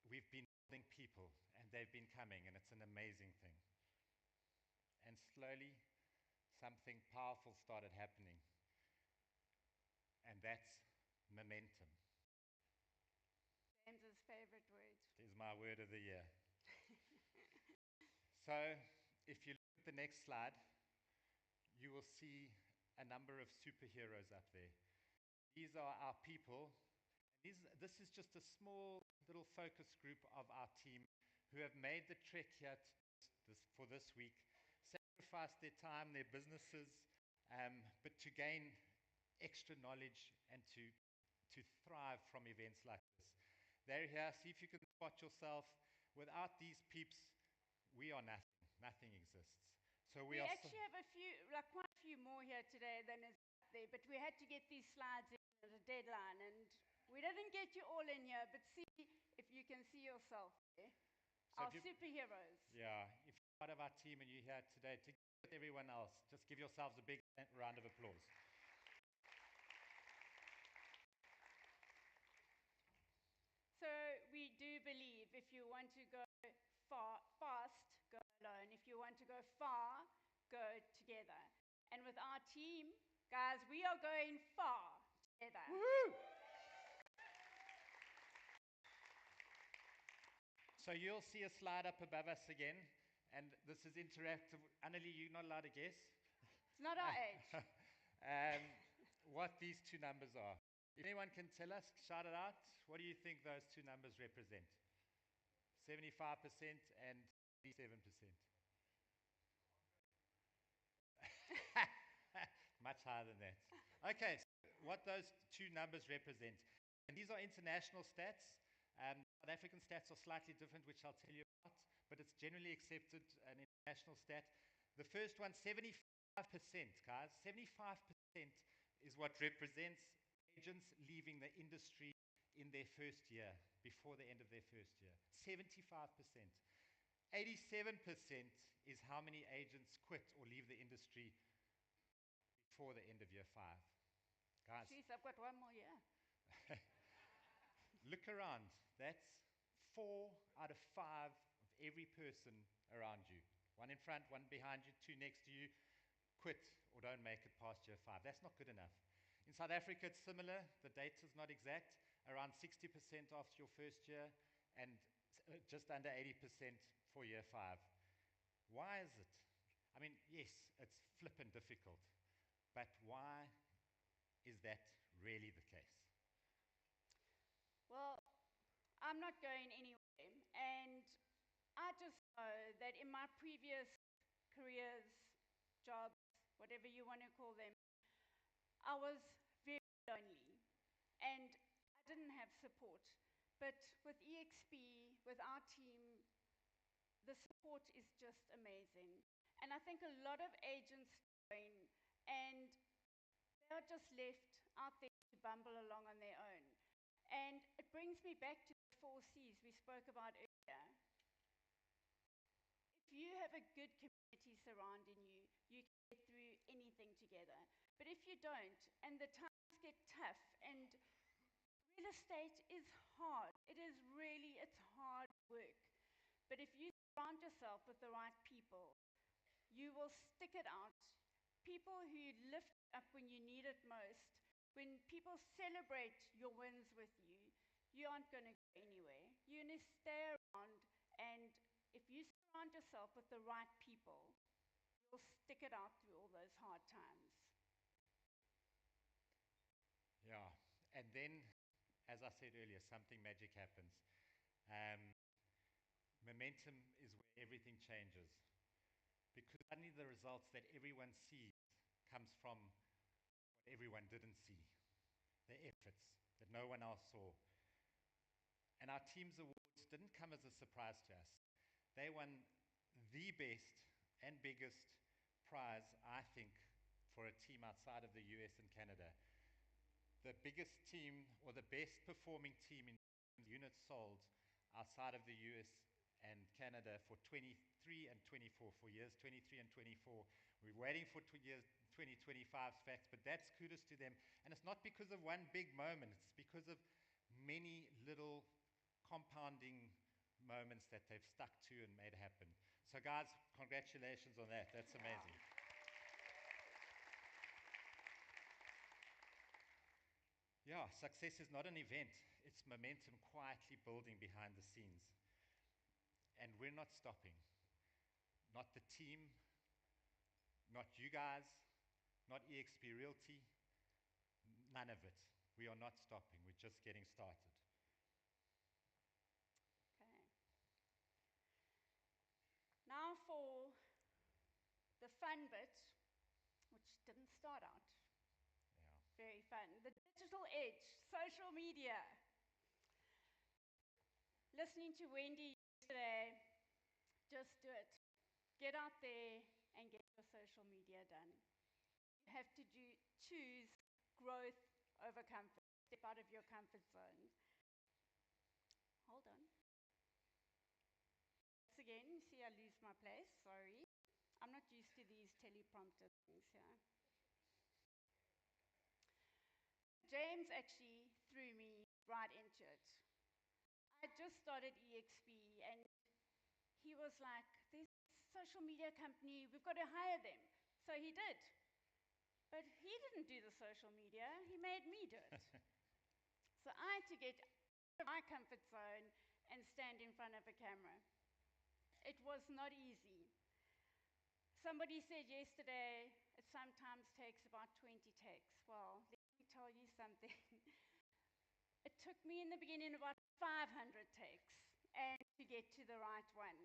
we've been building people, and they've been coming, and it's an amazing thing. And slowly, something powerful started happening, and that's momentum. James's favorite word. It is my word of the year. So, if you look at the next slide, you will see a number of superheroes up there. These are our people. This is just a small little focus group of our team who have made the trek here for this week, sacrificed their time, their businesses, but to gain extra knowledge and to thrive from events like this. They're here. See if you can spot yourself. Without these peeps, we are nothing. Nothing exists. So we actually have quite a few more here today than is there, but we had to get these slides in at a deadline, and we didn't get you all in here, but see if you can see yourself there. So our superheroes. Yeah, if you're part of our team and you're here today, together with everyone else, just give yourselves a big round of applause. So we do believe if you want to go fast, go alone. If you want to go far, go together. And with our team, guys, we are going far together. Woo! So you'll see a slide up above us again, and this is interactive. Annalie, you're not allowed to guess. It's not our age. What these two numbers are. If anyone can tell us, shout it out. What do you think those two numbers represent? 75% and 37%. Much higher than that. Okay, so what those two numbers represent. And these are international stats. South African stats are slightly different, which I'll tell you about, but it's generally accepted an international stat. The first one, 75%, guys. 75% is what represents agents leaving the industry in their first year, before the end of their first year. 75%. 87% is how many agents quit or leave the industry before the end of year 5. Guys, Jeez, I've got one more year. look around. That's 4 out of 5 of every person around you. One in front, one behind you, 2 next to you, quit or don't make it past year 5. That's not good enough. In South Africa, it's similar. The data's not exact. Around 60% after your first year and just under 80% for year 5. Why is it? I mean, yes, it's flippin' difficult. But why is that really the case? Well, I'm not going anywhere. And I just know that in my previous careers, jobs, whatever you want to call them, I was very lonely and I didn't have support. But with EXP, with our team, the support is just amazing. And I think a lot of agents join and they are just left out there to bumble along on their own. And it brings me back to the 4 C's we spoke about earlier. If you have a good community surrounding you, you can get through anything together. But if you don't, and the times get tough, and real estate is hard, it's hard work. But if you surround yourself with the right people, you will stick it out. People who lift you up when you need it most, when people celebrate your wins with you, you aren't going to go anywhere. You're going to stay around, and if you surround yourself with the right people, you'll stick it out through all those hard times. Yeah, and then, as I said earlier, something magic happens. Momentum is where everything changes. Because suddenly the results that everyone sees comes from what everyone didn't see. The efforts that no one else saw. And our team's awards didn't come as a surprise to us. They won the best and biggest prize, I think, for a team outside of the US and Canada. The biggest team, or the best performing team in units sold outside of the US and Canada for 23 and 24, for years 23 and 24. We're waiting for years 2025's facts, but that's kudos to them. And it's not because of one big moment, it's because of many little compounding moments that they've stuck to and made happen. So guys, congratulations on that. That's amazing. Yeah, success is not an event. It's momentum quietly building behind the scenes. And we're not stopping. Not the team, not you guys, not EXP Realty, none of it. We are not stopping. We're just getting started. Okay. Now for the fun bit, which didn't start out. Yeah. Very fun. The digital edge, social media. Listening to Wendy yesterday, just do it. Get out there and get your social media done. You have to choose growth over comfort. Step out of your comfort zone. Hold on. Once again, you see I lose my place, sorry. I'm not used to these teleprompter things here. James actually threw me right into it. I just started EXP and he was like, there's this social media company, we've got to hire them. So he did. But he didn't do the social media, he made me do it. So I had to get out of my comfort zone and stand in front of a camera. It was not easy. Somebody said yesterday, it sometimes takes about 20 takes. Well, let me tell you something. It took me in the beginning about 500 takes and to get to the right one.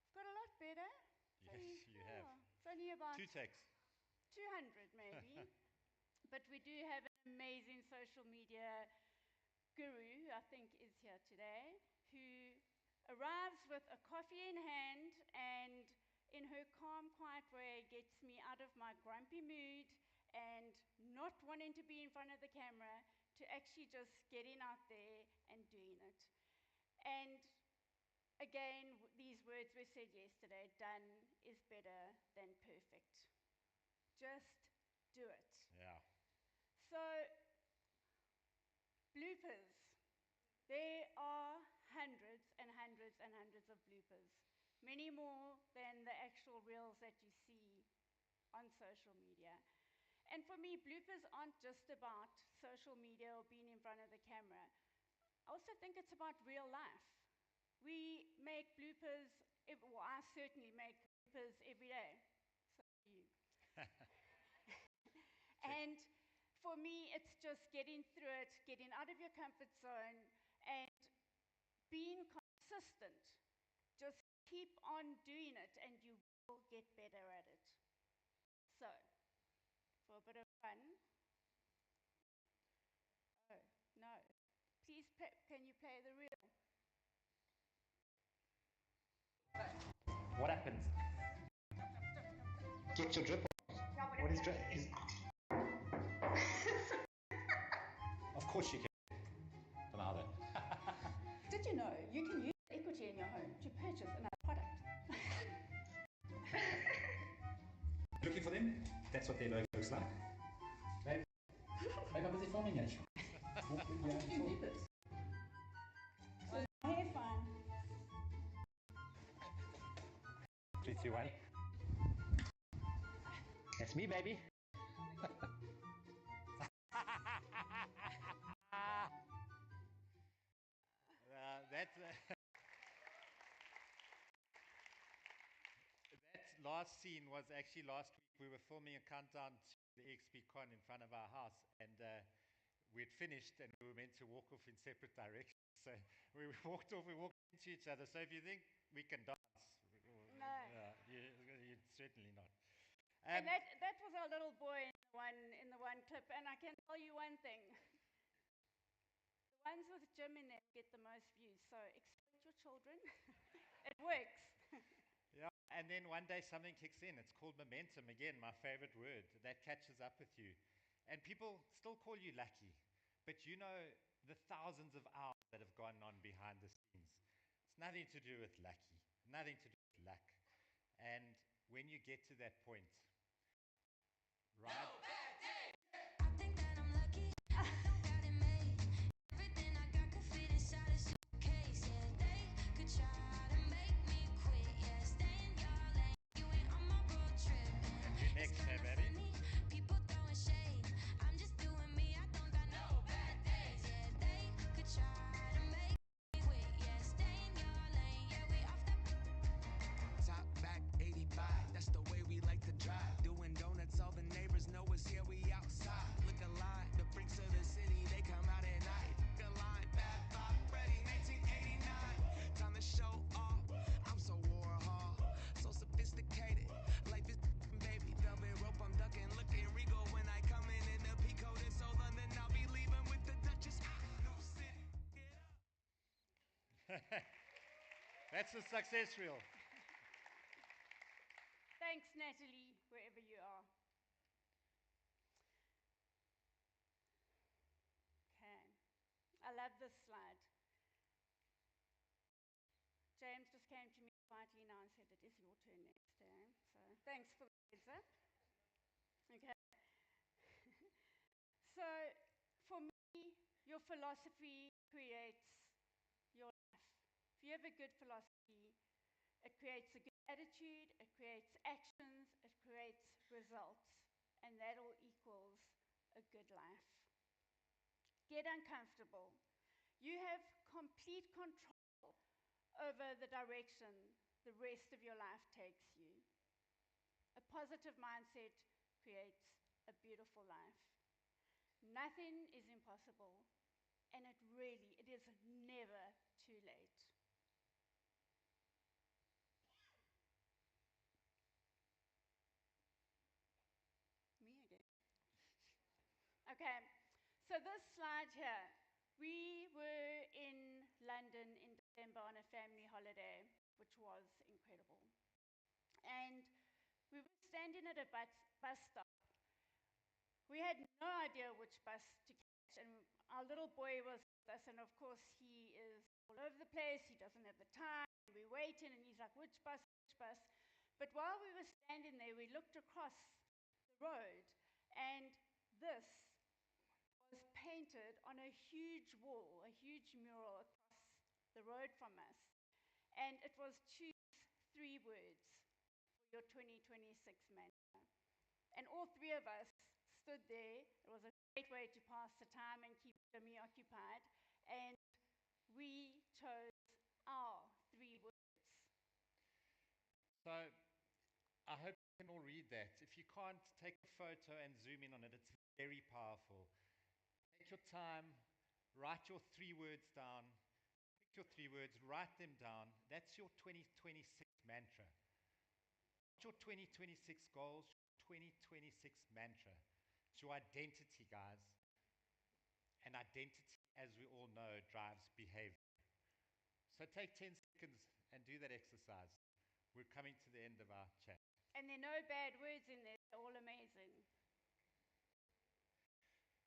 I've got a lot better. Yes, you have. It's only about 2 takes. 200 maybe. But we do have an amazing social media guru, who I think is here today, who arrives with a coffee in hand and in her calm, quiet way gets me out of my grumpy mood and not wanting to be in front of the camera to actually just getting out there and doing it. And again, these words were said yesterday, done is better than perfect. Just do it. Yeah. So, bloopers. There are hundreds and hundreds and hundreds of bloopers, many more than the actual reels that you see on social media. And for me, bloopers aren't just about social media or being in front of the camera. I also think it's about real life. We make bloopers, well, I certainly make bloopers every day. So do you. And for me, it's just getting through it, getting out of your comfort zone, and being consistent. Just keep on doing it, and you will get better at it. So, for a bit of fun. Oh, no. Please, can you play the reel? What happens? Get your drip on. What is drip? Of course you can. Ronaldo. Did you know you can use equity in your home to purchase another product? Looking for them? That's what their logo looks like. Maybe I'm busy filming it. Hair fun. 3, 2, 1. That's me, baby. That last scene was actually last week. We were filming a countdown to the EXPCOn in front of our house, and we'd finished, and we were meant to walk off in separate directions. So we walked off, we walked into each other. So if you think we can dance, No. you're certainly not. And that was our little boy in the one clip, and I can tell you one thing. The ones with Jim in them get the most views, so exploit your children. It works. Yeah, and then one day something kicks in. It's called momentum. Again, my favorite word. That catches up with you. And people still call you lucky, but you know the thousands of hours that have gone on behind the scenes. It's nothing to do with lucky, nothing to do with luck. And when you get to that point, right? Next, hey, baby. People throwing shade. I'm just doing me. I don't got no bad days. Yeah, they could try to make me quit. Yeah, stay in your lane. Yeah, we off the top back 85. That's the way we like to drive. Doing donuts, all the neighbors know us here. We outside. Look alive. The freaks of the city, they come out at night. Look alive. Bad Bob ready. 1989. Time to show off. I'm so Warhol. So sophisticated. Life is baby. Velvet rope, I'm ducking. Looking regal when I come in the peacoat. In so London, I'll be leaving with the Duchess. New city. That's a success reel. Thanks, Natalie, wherever you are. Okay. I love this slide. James just came to me quietly now and said, it is your turn next, eh? So thanks for the heads up. Okay. So for me, your philosophy creates your life. If you have a good philosophy, it creates a good attitude, it creates actions, it creates results, and that all equals a good life. Get uncomfortable. You have complete control over the direction the rest of your life takes you. A positive mindset creates a beautiful life. Nothing is impossible, and it is never too late. Me again. Okay, so this slide here, we were in London in December on a family holiday, which was incredible. And we were standing at a bus stop we had no idea which bus to catch, and our little boy was with us, and of course he is all over the place, he doesn't have the time, we're waiting, and he's like, which bus, which bus? But while we were standing there, we looked across the road, and this was painted on a huge wall, a huge mural across the road from us. And it was choose 3 words for your 2026 mantra. And all 3 of us stood there. It was a great way to pass the time and keep Jimmy occupied. And we chose our 3 words. So I hope you can all read that. If you can't, take a photo and zoom in on it. It's very powerful. Take your time, write your 3 words down. Pick your 3 words, write them down. That's your 2026 mantra. Not your 2026 goals, your 2026 mantra. It's your identity, guys. And identity, as we all know, drives behavior. So take 10 seconds and do that exercise. We're coming to the end of our chat. And there are no bad words in there, they're all amazing.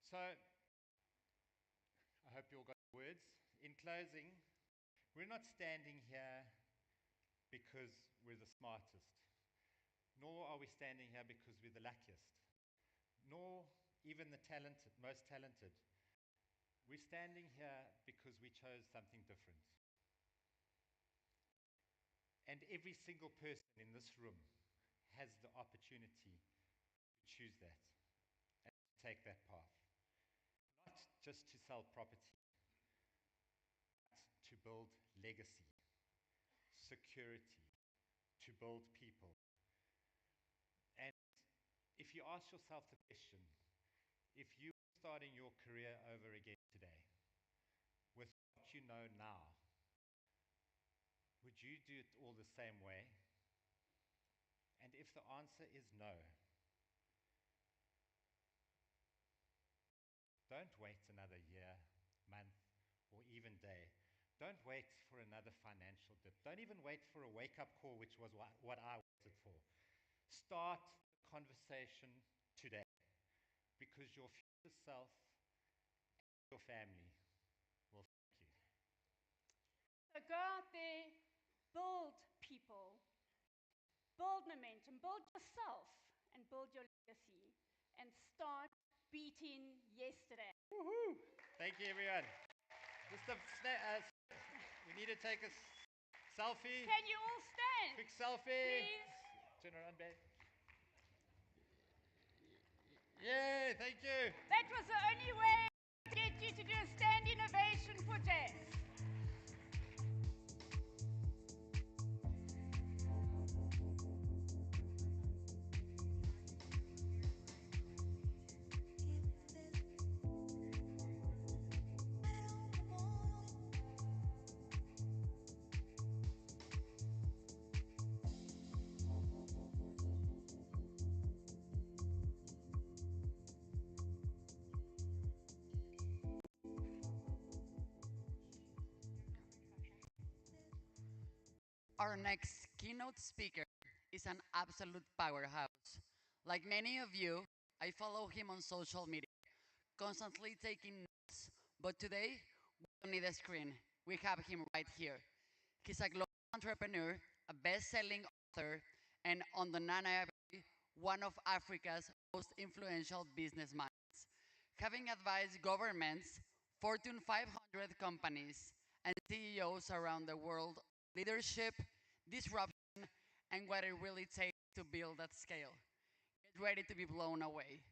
So I hope you all got words. In closing, we're not standing here because we're the smartest, nor are we standing here because we're the luckiest, nor even the talented, most talented. We're standing here because we chose something different. And every single person in this room has the opportunity to choose that and to take that path. Not just to sell property, but to build legacy, security, to build people. And if you ask yourself the question, if you were starting your career over again today, with what you know now, would you do it all the same way? And if the answer is no, don't wait another year, month, or even day. Don't wait for another financial dip. Don't even wait for a wake-up call, which was what I waited for. Start the conversation today, because your future self and your family will thank you. So go out there, build people, build momentum, build yourself, and build your legacy, and start beating yesterday. Woohoo! Thank you, everyone. Just we need to take a selfie. Can you all stand? Quick selfie. Please. Turn around, babe. Yay, thank you. That was the only way to get you to do a standing ovation for Jazz. Our next keynote speaker is an absolute powerhouse. Like many of you, I follow him on social media, constantly taking notes. But today, we don't need a screen. We have him right here. He's a global entrepreneur, a best-selling author, and undeniably one of Africa's most influential business minds. Having advised governments, Fortune 500 companies, and CEOs around the world, leadership, disruption, and what it really takes to build at scale. Get ready to be blown away.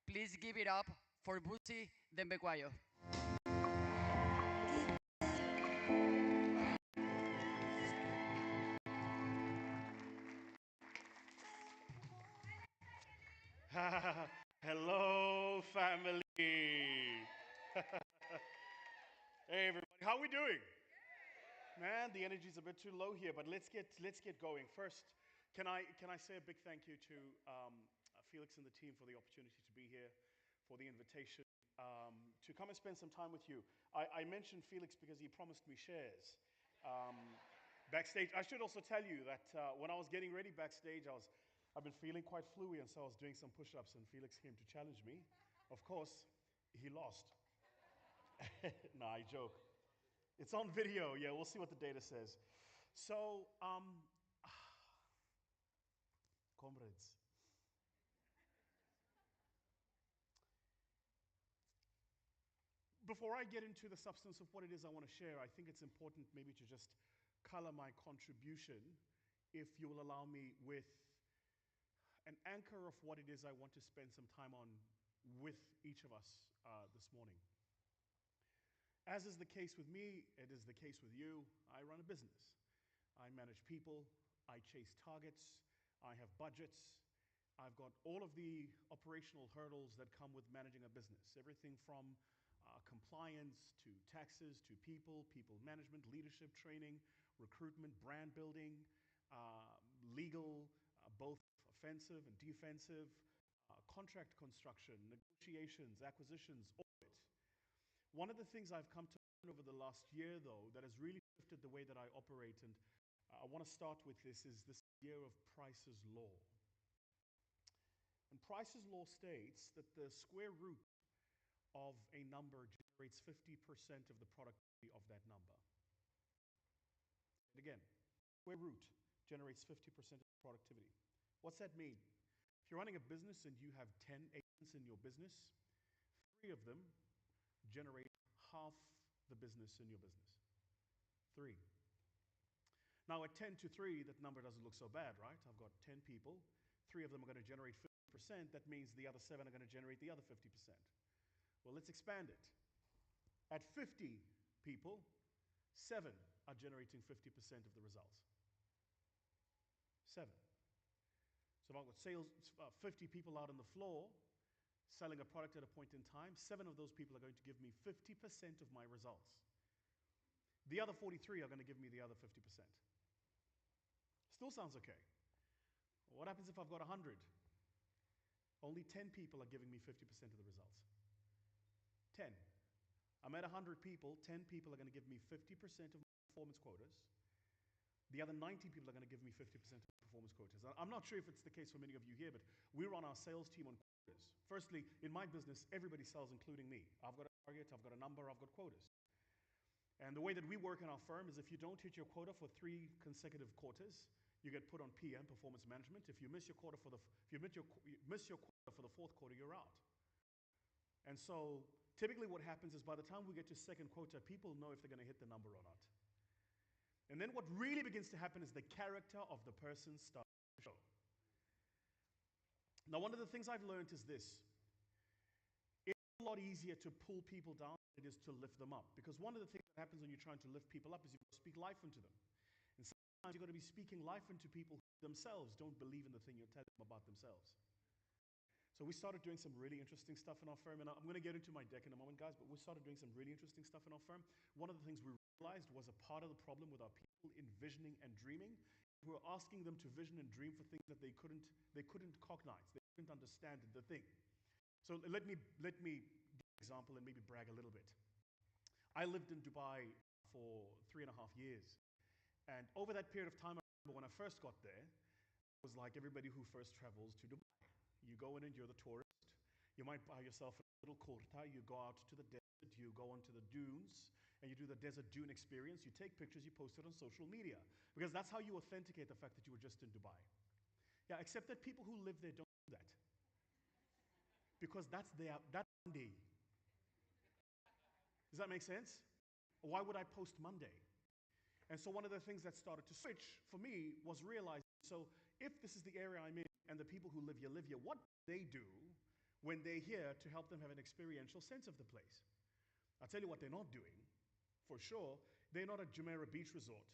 Please give it up for Busi Dembekwayo. Hello, family. Hey, everybody. How are we doing? Man, the energy's a bit too low here, but let's get going. First, can I say a big thank you to Felix and the team for the opportunity to be here, for the invitation to come and spend some time with you. I mentioned Felix because he promised me shares backstage. I should also tell you that when I was getting ready backstage, I was I've been feeling quite fluey, and so I was doing some push-ups, and Felix came to challenge me. Of course, he lost. Nah, I joke. It's on video. Yeah, we'll see what the data says. So, comrades, before I get into the substance of what it is I want to share, I think it's important maybe to just color my contribution, if you will allow me, with an anchor of what it is I want to spend some time on with each of us this morning. As is the case with me, it is the case with you. I run a business. I manage people. I chase targets. I have budgets. I've got all of the operational hurdles that come with managing a business. Everything from compliance to taxes to people, people management, leadership training, recruitment, brand building, legal, both offensive and defensive, contract construction, negotiations, acquisitions, all of it. One of the things I've come to learn over the last year, though, that has really shifted the way that I operate, and I want to start with this, is this idea of Price's Law. And Price's Law states that the square root of a number generates 50% of the productivity of that number. And again, square root generates 50% of the productivity. What's that mean? If you're running a business and you have 10 agents in your business, 3 of them generate half the business in your business. 3. Now at 10 to 3, that number doesn't look so bad, right? I've got 10 people, 3 of them are going to generate 50%. That means the other 7 are going to generate the other 50%. Well, let's expand it. At 50 people, 7 are generating 50% of the results. 7. So if I've got 50 people out on the floor selling a product at a point in time, 7 of those people are going to give me 50% of my results. The other 43 are going to give me the other 50%. Still sounds okay. What happens if I've got 100? Only 10 people are giving me 50% of the results. 10. I'm at 100 people, 10 people are going to give me 50% of my performance quotas. The other 90 people are going to give me 50% of my performance quotas. I'm not sure if it's the case for many of you here, but we run our sales team on quotas. Firstly, in my business, everybody sells, including me. I've got a target, I've got a number, I've got quotas. And the way that we work in our firm is if you don't hit your quota for 3 consecutive quarters, you get put on PM, performance management. If you miss your quota for the fourth quarter, you're out. And so typically what happens is by the time we get to second quota, people know if they're going to hit the number or not. And then what really begins to happen is the character of the person starts to show. Now, one of the things I've learned is this. It's a lot easier to pull people down than it is to lift them up. Because one of the things that happens when you're trying to lift people up is you've got to speak life into them. And sometimes you've got to be speaking life into people who themselves don't believe in the thing you're telling them about themselves. So we started doing some really interesting stuff in our firm, and I'm going to get into my deck in a moment, guys, but we started doing some really interesting stuff in our firm. One of the things we realized was a part of the problem with our people envisioning and dreaming. We were asking them to vision and dream for things that they couldn't cognize, they couldn't understand the thing. So let me give an example and maybe brag a little bit. I lived in Dubai for 3.5 years, and over that period of time, I remember when I first got there, it was like everybody who first travels to Dubai. You go in and you're the tourist. You might buy yourself a little kurta. You go out to the desert. You go onto the dunes, and you do the desert dune experience. You take pictures. You post it on social media, because that's how you authenticate the fact that you were just in Dubai. Yeah, except that people who live there don't do that, because that's Monday. Does that make sense? Why would I post Monday? And so one of the things that started to switch for me was realizing, so if this is the area I'm in and the people who live here, what do they do when they're here to help them have an experiential sense of the place? I'll tell you what they're not doing, for sure. They're not at Jumeirah Beach Resort,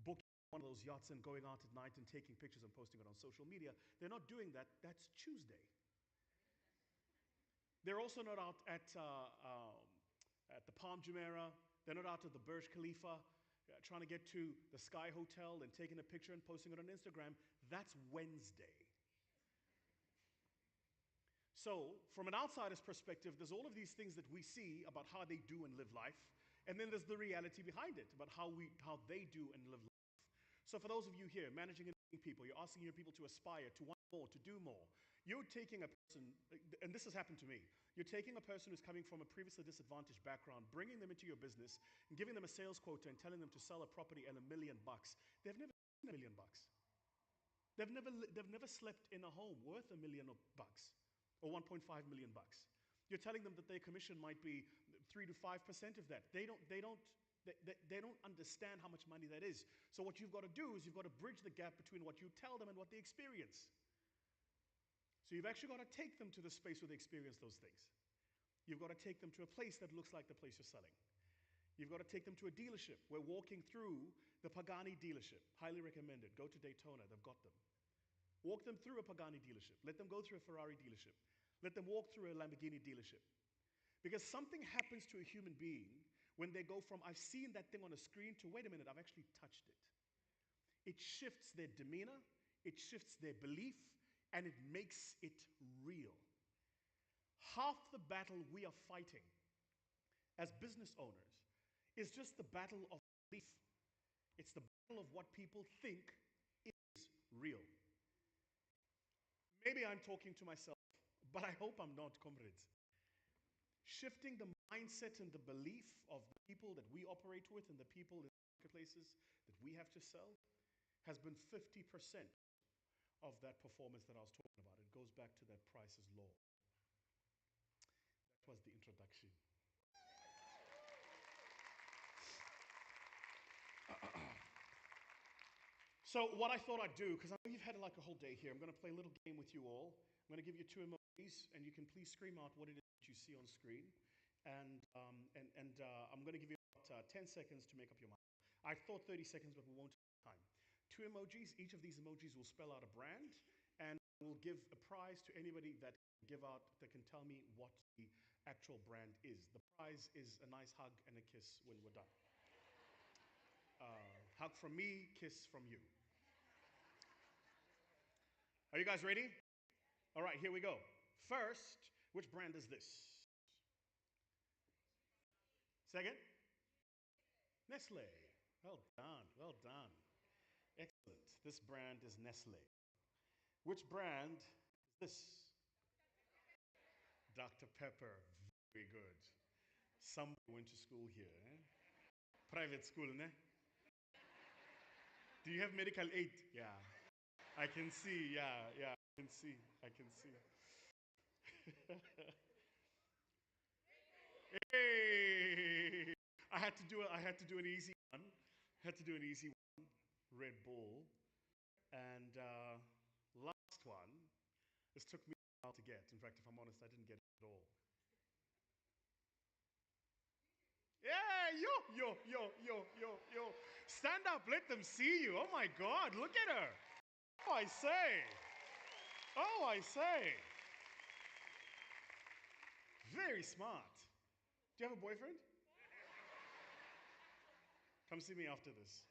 booking one of those yachts and going out at night and taking pictures and posting it on social media. They're not doing that. That's Tuesday. They're also not out at the Palm Jumeirah. They're not out at the Burj Khalifa, trying to get to the Sky Hotel and taking a picture and posting it on Instagram. That's Wednesday. So, from an outsider's perspective, there's all of these things that we see about how they do and live life, and then there's the reality behind it, about how they do and live life. So for those of you here, managing and leading people, you're asking your people to aspire, to want more, to do more. You're taking a person, and this has happened to me, you're taking a person who's coming from a previously disadvantaged background, bringing them into your business, and giving them a sales quota and telling them to sell a property at $1 million. They've never seen $1 million. They've never slept in a home worth $1 million or 1.5 million bucks. You're telling them that their commission might be 3 to 5% of that. They don't understand how much money that is. So what you've got to do is you've got to bridge the gap between what you tell them and what they experience. So you've actually got to take them to the space where they experience those things. You've got to take them to a place that looks like the place you're selling. You've got to take them to a dealership. We're walking through the Pagani dealership. Highly recommended. Go to Daytona. They've got them. Walk them through a Pagani dealership. Let them go through a Ferrari dealership. Let them walk through a Lamborghini dealership. Because something happens to a human being when they go from, I've seen that thing on a screen, to, wait a minute, I've actually touched it. It shifts their demeanor, it shifts their belief, and it makes it real. Half the battle we are fighting as business owners is just the battle of belief. It's the battle of what people think is real. Maybe I'm talking to myself, but I hope I'm not, comrades. Shifting the mindset and the belief of the people that we operate with and the people in the marketplaces that we have to sell has been 50% of that performance that I was talking about. It goes back to that price is law. That was the introduction. So what I thought I'd do, because I know you've had like a whole day here, I'm going to play a little game with you all. I'm going to give you 2 emojis, and you can please scream out what it is that you see on screen. And I'm going to give you about 10 seconds to make up your mind. I thought 30 seconds, but we won't have time. 2 emojis. Each of these emojis will spell out a brand, and we'll give a prize to anybody that can tell me what the actual brand is. The prize is a nice hug and a kiss when we're done. Hug from me, kiss from you. Are you guys ready? All right, here we go. First, which brand is this? Second? Nestle. Well done, well done. Excellent. This brand is Nestle. Which brand is this? Dr. Pepper. Very good. Somebody went to school here, eh? Private school, ne? Do you have medical aid? Yeah. I can see, yeah, I can see. Hey! I had to do an easy one. Red Bull. And last one, this took me a while to get. In fact, if I'm honest, I didn't get it at all. Yeah, yo. Stand up, let them see you. Oh my God, look at her. Oh, I say. Very smart. Do you have a boyfriend? Come see me after this.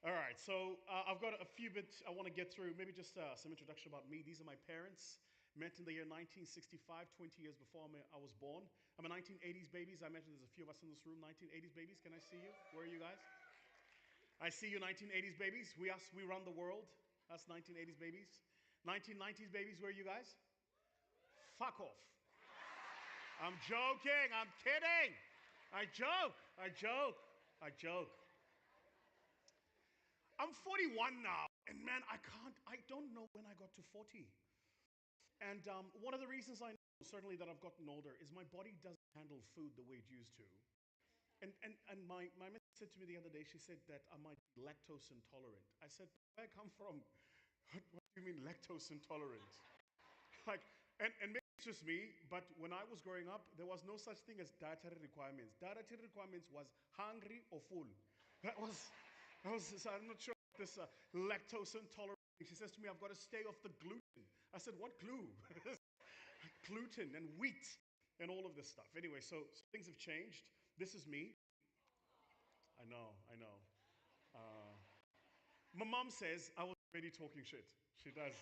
All right, so I've got a few bits I want to get through. Maybe just some introduction about me. These are my parents. Met in the year 1965, 20 years before I was born. I'm a 1980s baby. I imagine there's a few of us in this room, 1980s babies. Can I see you? Where are you guys? I see you 1980s babies. We run the world. That's 1980s babies. 1990s babies, where are you guys? Fuck off. I'm joking. I'm kidding. I joke. I'm 41 now, and man, I don't know when I got to 40. And one of the reasons I know, certainly, that I've gotten older is my body doesn't handle food the way it used to. And my miss said to me the other day, she said that I might be lactose intolerant. I said, where I come from? What do you mean lactose intolerant? And maybe it's just me, but when I was growing up, there was no such thing as dietary requirements. Dietary requirements was hungry or full. So I'm not sure what this lactose intolerant. She says to me, I've got to stay off the gluten. I said, what glue? Gluten and wheat and all of this stuff. Anyway, so things have changed. This is me. I know. My mom says I was already talking shit. She does.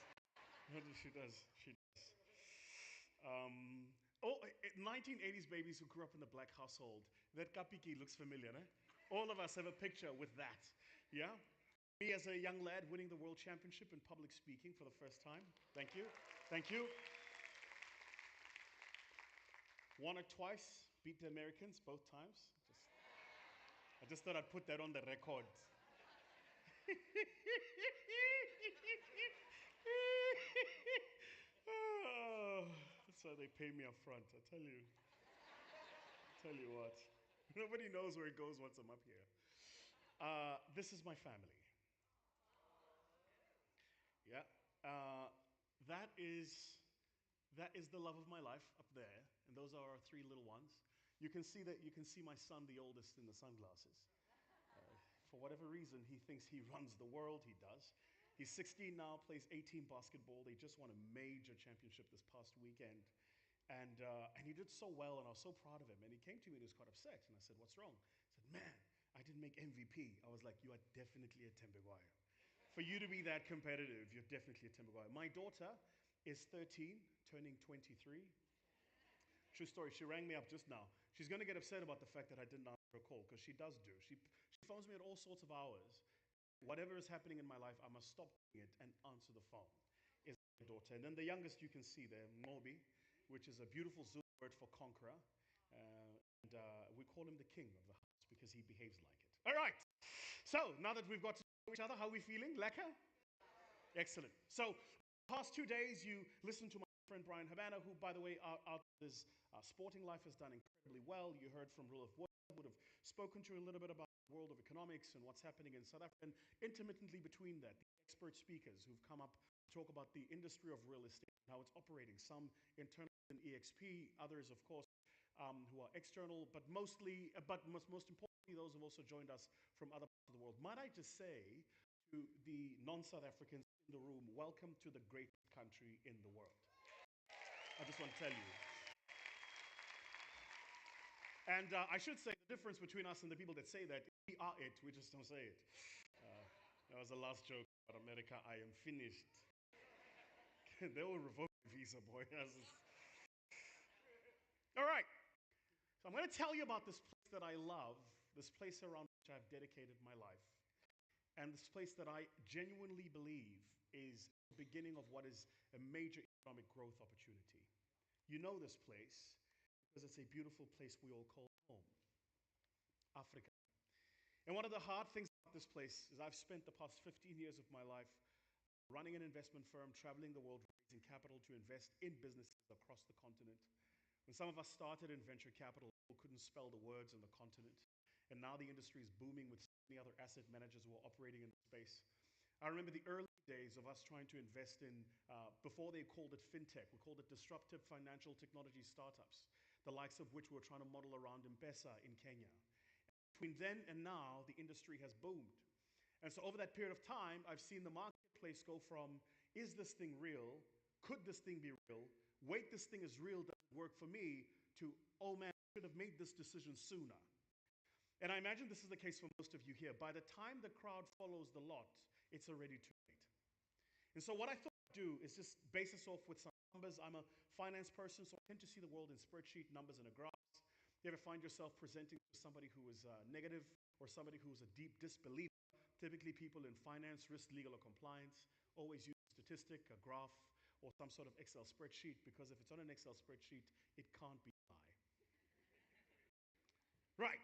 1980s babies who grew up in the black household. That kapiki looks familiar, eh? All of us have a picture with that. Yeah? Me as a young lad winning the world championship in public speaking for the first time. Thank you. Thank you. Won it twice, beat the Americans both times. I just thought I'd put that on the record. Oh, that's why they pay me up front, I tell you. Tell you what. Nobody knows where it goes once I'm up here. This is my family. Yeah. That is the love of my life up there, and those are our three little ones. You can see my son, the oldest, in the sunglasses. For whatever reason, he thinks he runs the world. He does. He's 16 now, plays 18 basketball. They just won a major championship this past weekend. And he did so well, and I was so proud of him. And he came to me and he was quite upset. And I said, "What's wrong?" He said, "Man, I didn't make MVP." I was like, "You are definitely a Tembegwayo. For you to be that competitive, you're definitely a Tembegwayo." My daughter is 13, turning 23. True story. She rang me up just now. She's going to get upset about the fact that I didn't answer her call, because she does do. She phones me at all sorts of hours. Whatever is happening in my life, I must stop doing it and answer the phone. Is my daughter. And then the youngest you can see there, Mobi, which is a beautiful Zulu word for conqueror. We call him the king of the house because he behaves like it. All right. So now that we've got to know each other, how are we feeling? Lekker? Excellent. So past 2 days, you listened to my friend Brian Habana, who, by the way, out his sporting life has done incredibly well. You heard from Rule of Wood, would have spoken to you a little bit about the world of economics and what's happening in South Africa. And intermittently between that, the expert speakers who've come up to talk about the industry of real estate and how it's operating. Some internal in EXP, others, of course, who are external, but most importantly, those who've also joined us from other parts of the world. Might I just say to the non-South Africans in the room, welcome to the greatest country in the world. I just want to tell you. And I should say the difference between us and the people that say that, we are it, we just don't say it. That was the last joke about America. I am finished. They will revoke the visa, boy. All right. So I'm going to tell you about this place that I love, this place around which I've dedicated my life, and this place that I genuinely believe is the beginning of what is a major economic growth opportunity. You know this place because it's a beautiful place we all call home, Africa. And one of the hard things about this place is I've spent the past 15 years of my life running an investment firm, traveling the world, raising capital to invest in businesses across the continent. When some of us started in venture capital, people couldn't spell the words on the continent. And now the industry is booming with so many other asset managers who are operating in the space. I remember the early days of us trying to invest in, before they called it fintech, we called it disruptive financial technology startups, the likes of which we were trying to model around M-Pesa in Kenya. Between then and now, the industry has boomed. And so over that period of time, I've seen the marketplace go from, is this thing real? Could this thing be real? Wait, this thing is real, does it work for me? To, oh man, I should have made this decision sooner. And I imagine this is the case for most of you here. By the time the crowd follows the lot, it's already too late. And so what I thought I'd do is just base this off with some numbers. I'm a finance person, so I tend to see the world in spreadsheet numbers and graphs. You ever find yourself presenting to somebody who is negative or somebody who is a deep disbeliever? Typically people in finance, risk, legal, or compliance always use a statistic, a graph, or some sort of Excel spreadsheet, because if it's on an Excel spreadsheet, it can't be a lie. Right.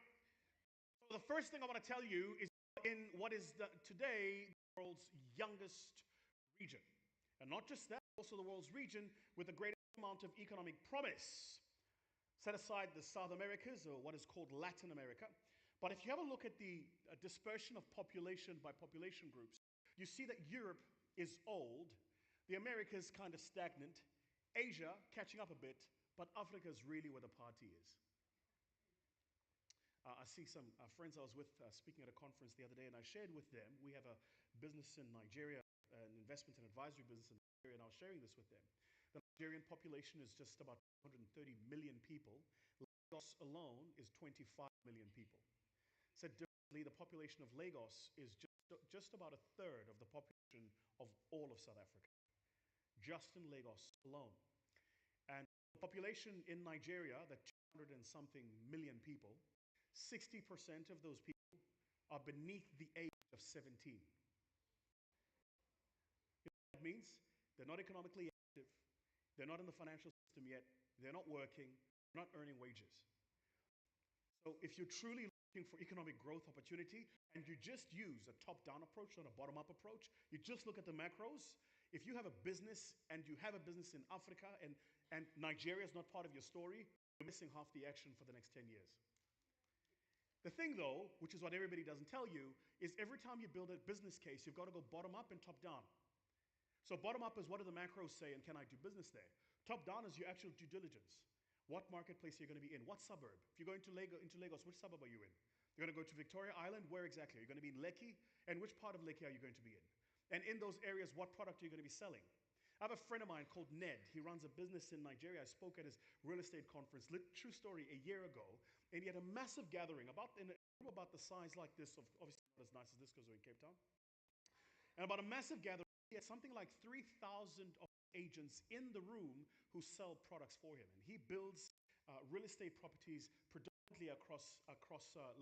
So the first thing I want to tell you is in what is today the world's youngest region. And not just that, also the world's region with the greatest amount of economic promise. Set aside the South Americas, or what is called Latin America. But if you have a look at the dispersion of population by population groups, you see that Europe is old, the Americas kind of stagnant, Asia catching up a bit, but Africa is really where the party is. I see some friends I was with speaking at a conference the other day, and I shared with them, we have a business in Nigeria, an investment and advisory business in Nigeria, and I was sharing this with them. The Nigerian population is just about 230 million people. Lagos alone is 25 million people. Said differently, the population of Lagos is just about a third of the population of all of South Africa, just in Lagos alone. And the population in Nigeria, the 200 and something million people, 60% of those people are beneath the age of 17. You know what that means? They're not economically active. They're not in the financial system yet. They're not working. They're not earning wages. So if you're truly looking for economic growth opportunity and you just use a top-down approach, not a bottom-up approach, you just look at the macros. If you have a business and you have a business in Africa and Nigeria is not part of your story, you're missing half the action for the next 10 years. The thing, though, which is what everybody doesn't tell you, is every time you build a business case, you've got to go bottom up and top down. So bottom up is what do the macros say and can I do business there? Top down is your actual due diligence. What marketplace are you going to be in? What suburb? If you're going to Lagos, which suburb are you in? You're going to go to Victoria Island? Where exactly? Are you going to be in Lekki? And which part of Lekki are you going to be in? And in those areas, what product are you going to be selling? I have a friend of mine called Ned. He runs a business in Nigeria. I spoke at his real estate conference, true story, a year ago. And he had a massive gathering in a room about the size like this, of obviously not as nice as this because we're in Cape Town. And about a massive gathering, he had something like 3,000 of agents in the room who sell products for him. And he builds real estate properties predominantly across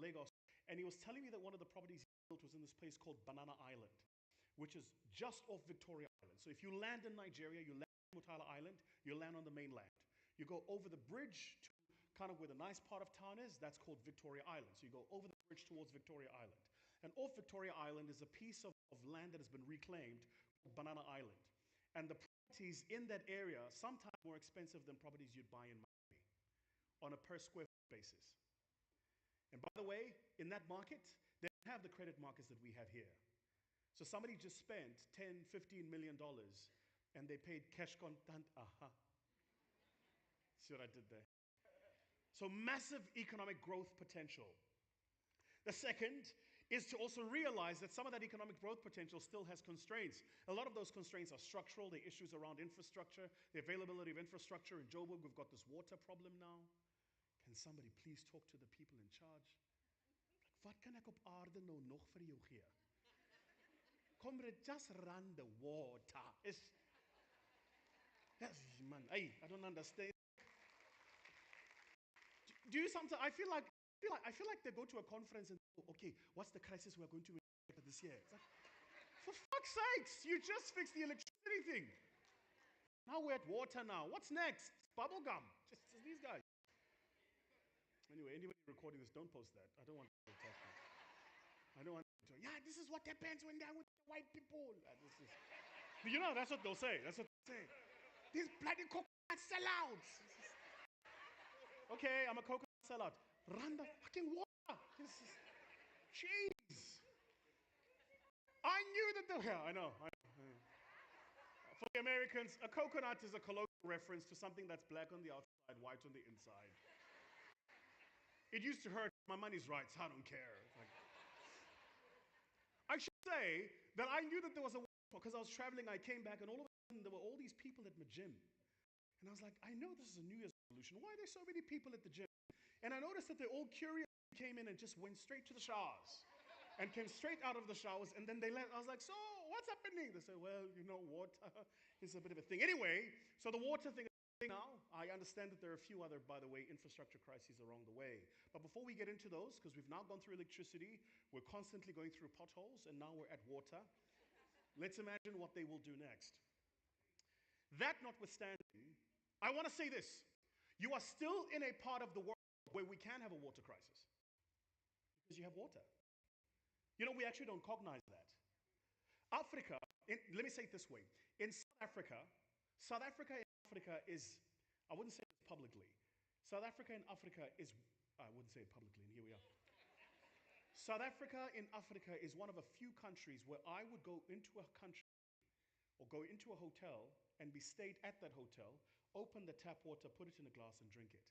Lagos. And he was telling me that one of the properties he built was in this place called Banana Island, which is just off Victoria Island. So if you land in Nigeria, you land on Mutala Island, you land on the mainland. You go over the bridge to kind of where the nice part of town is, that's called Victoria Island. So you go over the bridge towards Victoria Island. And off Victoria Island is a piece of land that has been reclaimed called Banana Island. And the properties in that area sometimes more expensive than properties you'd buy in Miami on a per square foot basis. And by the way, in that market, they don't have the credit markets that we have here. So somebody just spent $10, $15 million and they paid cash contant. See what I did there? So massive economic growth potential. The second is to also realize that some of that economic growth potential still has constraints. A lot of those constraints are structural. They're issues around infrastructure, the availability of infrastructure. In Joburg, we've got this water problem now. Can somebody please talk to the people in charge? Like, wat kan ek op aarde nou nog vir jou gee? Comrade, just run the water. Yes, man. Hey, I don't understand. Do you sometimes? I feel like they go to a conference and go, okay, what's the crisis we're going to meet this year? It's like, for fuck's sakes, you just fixed the electricity thing. Now we're at water now. What's next? Bubblegum. Just these guys. Anyway, anybody recording this, don't post that. I don't want to attack me. I don't want to. Yeah, this is what happens when they're with the white people. You know, that's what they'll say. That's what they'll say. These bloody coconut sellouts. Okay, I'm a coconut sellout. Run the fucking water. Jeez. I knew that I know. For the Americans, a coconut is a colloquial reference to something that's black on the outside, white on the inside. It used to hurt. My money's right, so I don't care. I should say that I knew that there was a because I was traveling, I came back, and all of a sudden there were all these people at my gym. And I was like, I know this is a New Year's resolution. Why are there so many people at the gym? And I noticed that they all curious came in and just went straight to the showers. And came straight out of the showers, and then they left. I was like, so what's happening? They said, well, you know, water is a bit of a thing. Anyway, so the water thing now, I understand that there are a few other, by the way, infrastructure crises along the way. But before we get into those, because we've now gone through electricity, we're constantly going through potholes, and now we're at water. Let's imagine what they will do next. That notwithstanding, I want to say this. You are still in a part of the world where we can have a water crisis. Because you have water. You know, we actually don't cognize that. Africa, let me say it this way. In South Africa is, I wouldn't say this publicly. South Africa in Africa is, I wouldn't say it publicly, and here we are. South Africa in Africa is one of a few countries where I would go into a country or go into a hotel and be stayed at that hotel, open the tap water, put it in a glass, and drink it.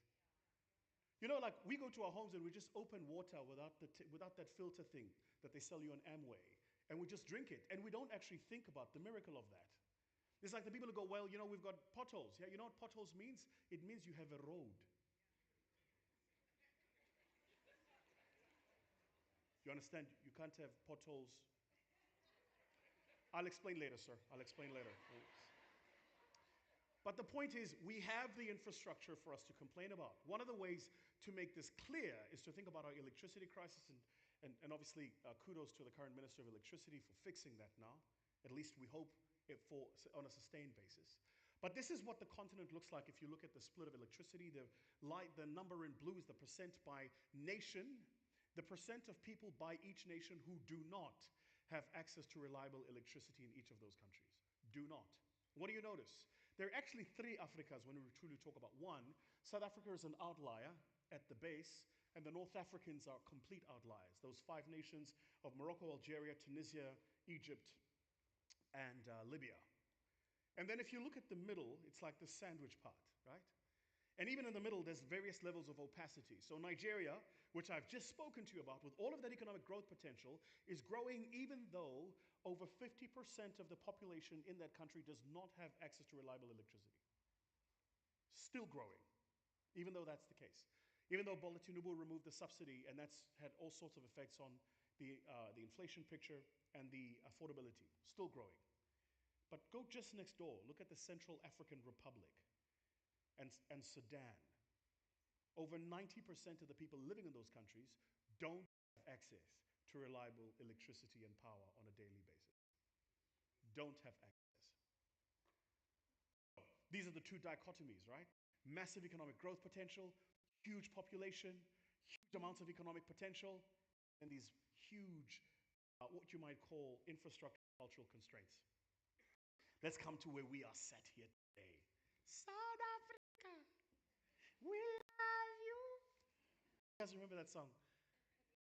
You know, like we go to our homes and we just open water without that filter thing that they sell you on Amway, and we just drink it, and we don't actually think about the miracle of that. It's like the people who go, well, you know, we've got potholes. Yeah, you know what potholes means? It means you have a road. You understand? You can't have potholes. I'll explain later, sir. I'll explain later. But the point is, we have the infrastructure for us to complain about. One of the ways to make this clear is to think about our electricity crisis and obviously kudos to the current Minister of Electricity for fixing that now. At least we hope on a sustained basis. But this is what the continent looks like if you look at the split of electricity. The number in blue is the percent by nation, the percent of people by each nation who do not have access to reliable electricity in each of those countries. Do not. What do you notice? There are actually three Africas when we truly talk about one. South Africa is an outlier at the base, and the North Africans are complete outliers. Those five nations of Morocco, Algeria, Tunisia, Egypt, and Libya. And then if you look at the middle, it's like the sandwich part, right? And even in the middle, there's various levels of opacity. So Nigeria, which I've just spoken to you about, with all of that economic growth potential, is growing even though over 50% of the population in that country does not have access to reliable electricity. Still growing, even though that's the case. Even though Bola Tinubu removed the subsidy, and that's had all sorts of effects on the inflation picture and the affordability, still growing. But go just next door, look at the Central African Republic and Sudan. Over 90% of the people living in those countries don't have access to reliable electricity and power on a daily basis. Don't have access. These are the two dichotomies, right? Massive economic growth potential, huge population, huge amounts of economic potential, and these huge, what you might call infrastructure cultural constraints. Let's come to where we are sat here today. South Africa, we love you. You guys remember that song?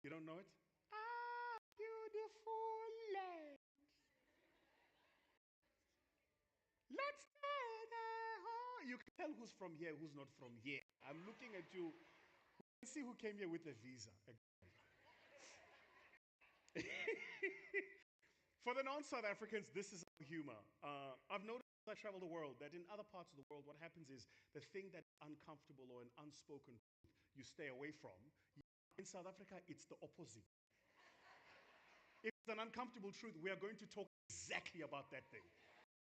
You don't know it? Ah, beautiful land. Let's take it home. You can tell who's from here, who's not from here. I'm looking at you. Let's see who came here with a visa. For the non-South Africans, this is our humor. I've noticed as I travel the world that in other parts of the world, what happens is the thing that's uncomfortable or an unspoken truth you stay away from. In South Africa, it's the opposite. If it's an uncomfortable truth, we are going to talk exactly about that thing.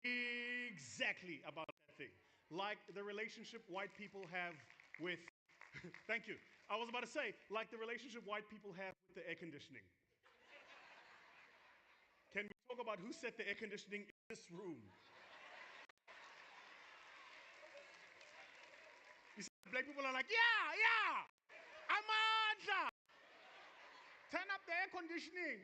Exactly about that thing. Like the relationship white people have with, thank you. I was about to say, like the relationship white people have with the air conditioning. Can we talk about who set the air conditioning in this room? You see, black people are like, yeah, Amandla. Turn up the air conditioning.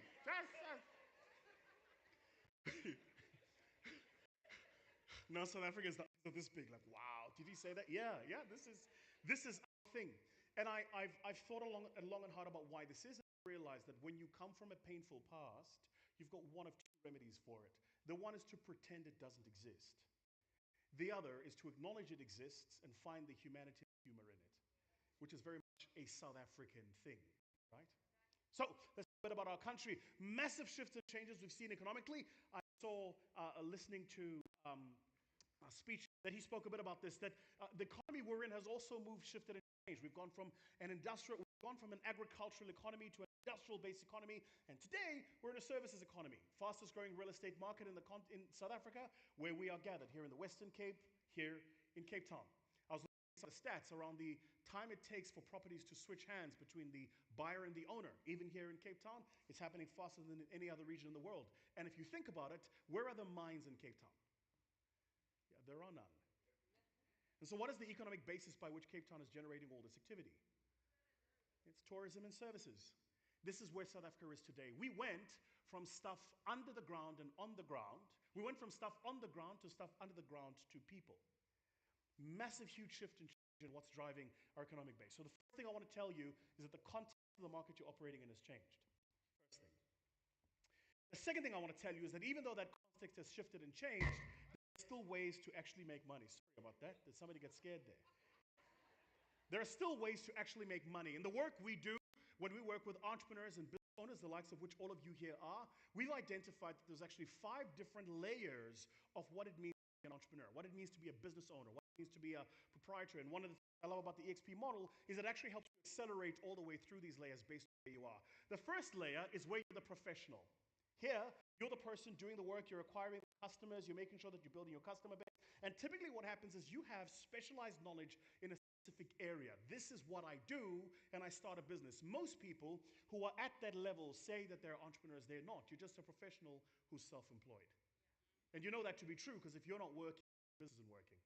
Now South Africans are this big, like, wow, did he say that? Yeah, this is our thing. And I've thought long and hard about why this is, and I realized that when you come from a painful past, you've got one of two remedies for it. The one is to pretend it doesn't exist. The other is to acknowledge it exists and find the humanity and humor in it, which is very much a South African thing, right? So let's talk a bit about our country. Massive shifts and changes we've seen economically. I saw listening to a speech that he spoke a bit about this, that the economy we're in has also moved, shifted, and changed. We've gone from an agricultural economy to an industrial-based economy, and today we're in a services economy. Fastest growing real estate market in South Africa, where we are gathered, here in the Western Cape, here in Cape Town. I was looking at some stats around the time it takes for properties to switch hands between the buyer and the owner. Even here in Cape Town, it's happening faster than in any other region in the world. And if you think about it, where are the mines in Cape Town? Yeah, there are none. And so what is the economic basis by which Cape Town is generating all this activity? It's tourism and services. This is where South Africa is today. We went from stuff under the ground and on the ground. We went from stuff on the ground to stuff under the ground to people. Massive, huge shift and change in what's driving our economic base. So the first thing I want to tell you is that the context of the market you're operating in has changed. First thing. The second thing I want to tell you is that even though that context has shifted and changed, there are still ways to actually make money. Sorry about that. Did somebody get scared there? There are still ways to actually make money. In the work we do, when we work with entrepreneurs and business owners, the likes of which all of you here are, we've identified that there's actually 5 different layers of what it means to be an entrepreneur, what it means to be a business owner, what it means to be a proprietor. And one of the things I love about the EXP model is it actually helps you accelerate all the way through these layers based on where you are. The first layer is where you're the professional. Here, you're the person doing the work, you're acquiring customers, you're making sure that you're building your customer base. And typically what happens is you have specialized knowledge in a specific area. This is what I do, and I start a business. Most people who are at that level say that they're entrepreneurs. They're not. You're just a professional who's self-employed. And you know that to be true because if you're not working, your business isn't working.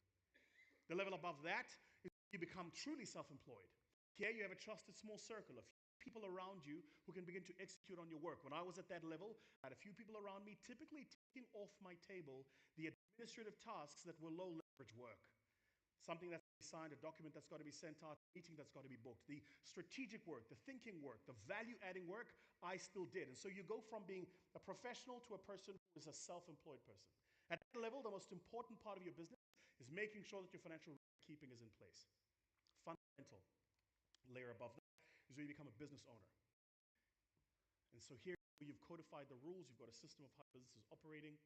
The level above that is you become truly self-employed. Here you have a trusted small circle of people around you who can begin to execute on your work. When I was at that level, I had a few people around me typically taking off my table the administrative tasks that were low leverage work. Something that's signed, a document that's got to be sent out, a meeting that's got to be booked. The strategic work, the thinking work, the value-adding work, I still did. And so you go from being a professional to a person who is a self-employed person. At that level, the most important part of your business is making sure that your financial keeping is in place. Fundamental. Layer above that is where you become a business owner. And so here you've codified the rules, you've got a system of how business is operating,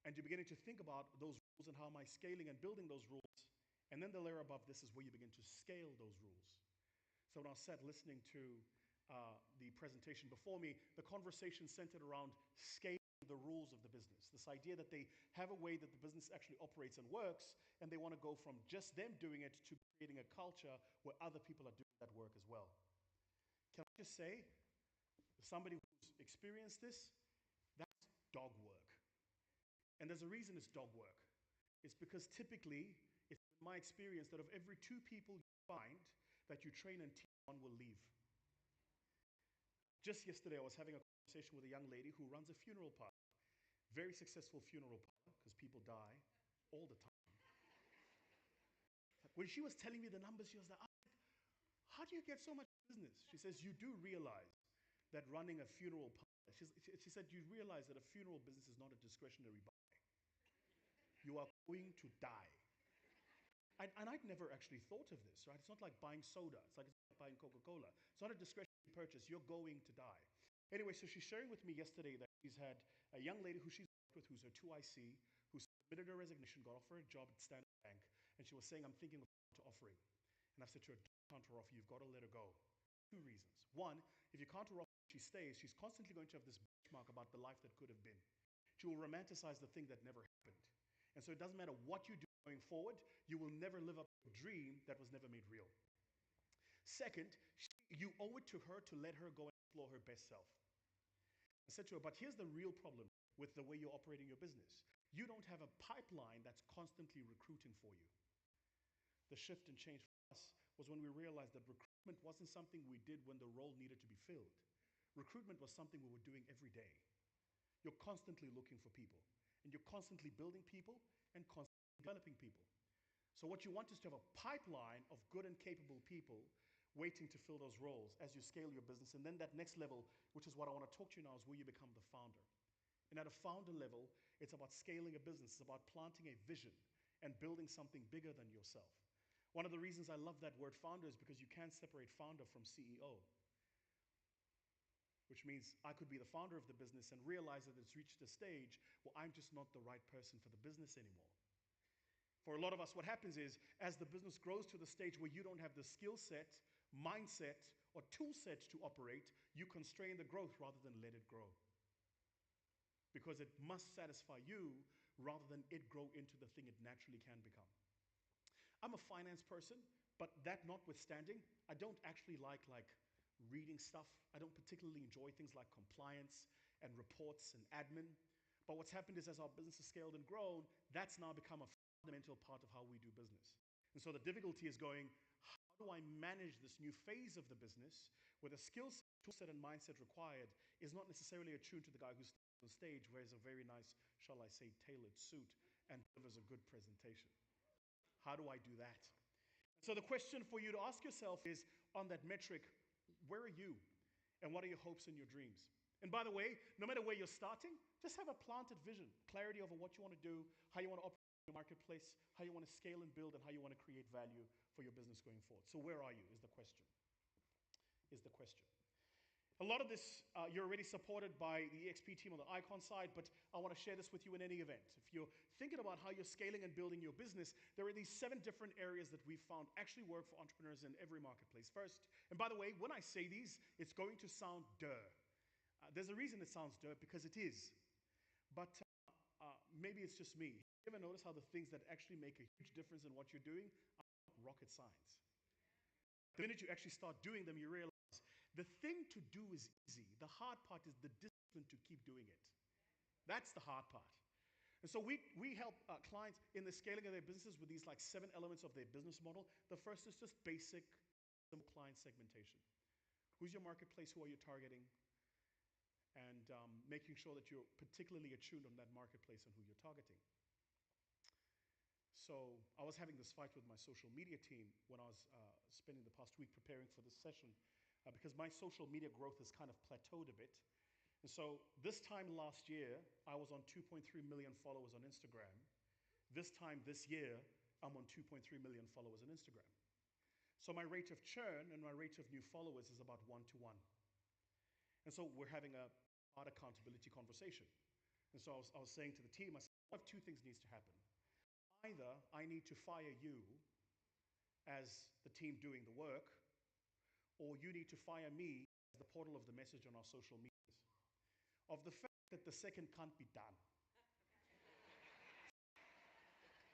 and you're beginning to think about those rules and how am I scaling and building those rules. And then the layer above this is where you begin to scale those rules. So when I sat listening to the presentation before me, the conversation centered around scaling the rules of the business. This idea that they have a way that the business actually operates and works, and they want to go from just them doing it to creating a culture where other people are doing that work as well. Can I just say, somebody who's experienced this, that's dog work. And there's a reason it's dog work. It's because typically, it's been my experience that of every 2 people you find that you train and teach, 1 will leave. Just yesterday, I was having a conversation with a young lady who runs a funeral parlor. Very successful funeral parlor, because people die all the time. When she was telling me the numbers, she was like, how do you get so much business? She says, you do realize that running a funeral parlor, she said, you realize that a funeral business is not a discretionary buy. You are going to die. And I'd never actually thought of this, right? It's not like buying soda. It's like buying Coca-Cola. It's not a discretionary purchase. You're going to die. Anyway, so she's sharing with me yesterday that she's had a young lady who she's worked with who's her 2IC, who submitted her resignation, got offered a job at Standard Bank, and she was saying, I'm thinking of offering. And I've said to her, don't counter offer, you've got to let her go. 2 reasons. One, if you counter offer, she stays, she's constantly going to have this benchmark about the life that could have been. She will romanticize the thing that never happened. And so it doesn't matter what you do going forward, you will never live up to a dream that was never made real. Second, you owe it to her to let her go and explore her best self. I said to her, but here's the real problem with the way you're operating your business. You don't have a pipeline that's constantly recruiting for you. The shift and change for us was when we realized that recruitment wasn't something we did when the role needed to be filled. Recruitment was something we were doing every day. You're constantly looking for people, and you're constantly building people and constantly developing people. So what you want is to have a pipeline of good and capable people waiting to fill those roles as you scale your business. And then that next level, which is what I want to talk to you now, is where you become the founder. And at a founder level, it's about scaling a business. It's about planting a vision and building something bigger than yourself. One of the reasons I love that word founder is because you can't separate founder from CEO. Which means I could be the founder of the business and realize that it's reached a stage where I'm just not the right person for the business anymore. For a lot of us, what happens is, as the business grows to the stage where you don't have the skill set, mindset, or tool set to operate, you constrain the growth rather than let it grow. Because it must satisfy you rather than it grow into the thing it naturally can become. I'm a finance person, but that notwithstanding, I don't actually like reading stuff. I don't particularly enjoy things like compliance and reports and admin. But what's happened is as our business has scaled and grown, that's now become a fundamental part of how we do business. And so the difficulty is going, how do I manage this new phase of the business where the skill set, tool set, and mindset required is not necessarily attuned to the guy who's on stage, wears a very nice, shall I say, tailored suit and delivers a good presentation. How do I do that? So the question for you to ask yourself is, on that metric, where are you? And what are your hopes and your dreams? And by the way, no matter where you're starting, just have a planted vision, clarity over what you want to do, how you want to operate in the marketplace, how you want to scale and build, and how you want to create value for your business going forward. So where are you is the question. A lot of this, you're already supported by the EXP team on the EXPCOn side, but I want to share this with you in any event. If you're thinking about how you're scaling and building your business, there are these 7 different areas that we've found actually work for entrepreneurs in every marketplace. First, and by the way, when I say these, it's going to sound duh. There's a reason it sounds duh, because it is. But maybe it's just me. You ever notice how the things that actually make a huge difference in what you're doing are not rocket science. The minute you actually start doing them, you realize the thing to do is easy. The hard part is the discipline to keep doing it. That's the hard part. And so we help clients in the scaling of their businesses with these like 7 elements of their business model. The first is just basic client segmentation. Who's your marketplace? Who are you targeting? And making sure that you're particularly attuned on that marketplace and who you're targeting. So I was having this fight with my social media team when I was spending the past week preparing for this session because my social media growth has kind of plateaued a bit. And so this time last year, I was on 2.3 million followers on Instagram. This time this year, I'm on 2.3 million followers on Instagram. So my rate of churn and my rate of new followers is about 1 to 1. And so we're having a hard accountability conversation. And so I was saying to the team, I said, what if 2 things needs to happen? Either I need to fire you as the team doing the work, or you need to fire me as the portal of the message on our social medias. Of the fact that the second can't be done.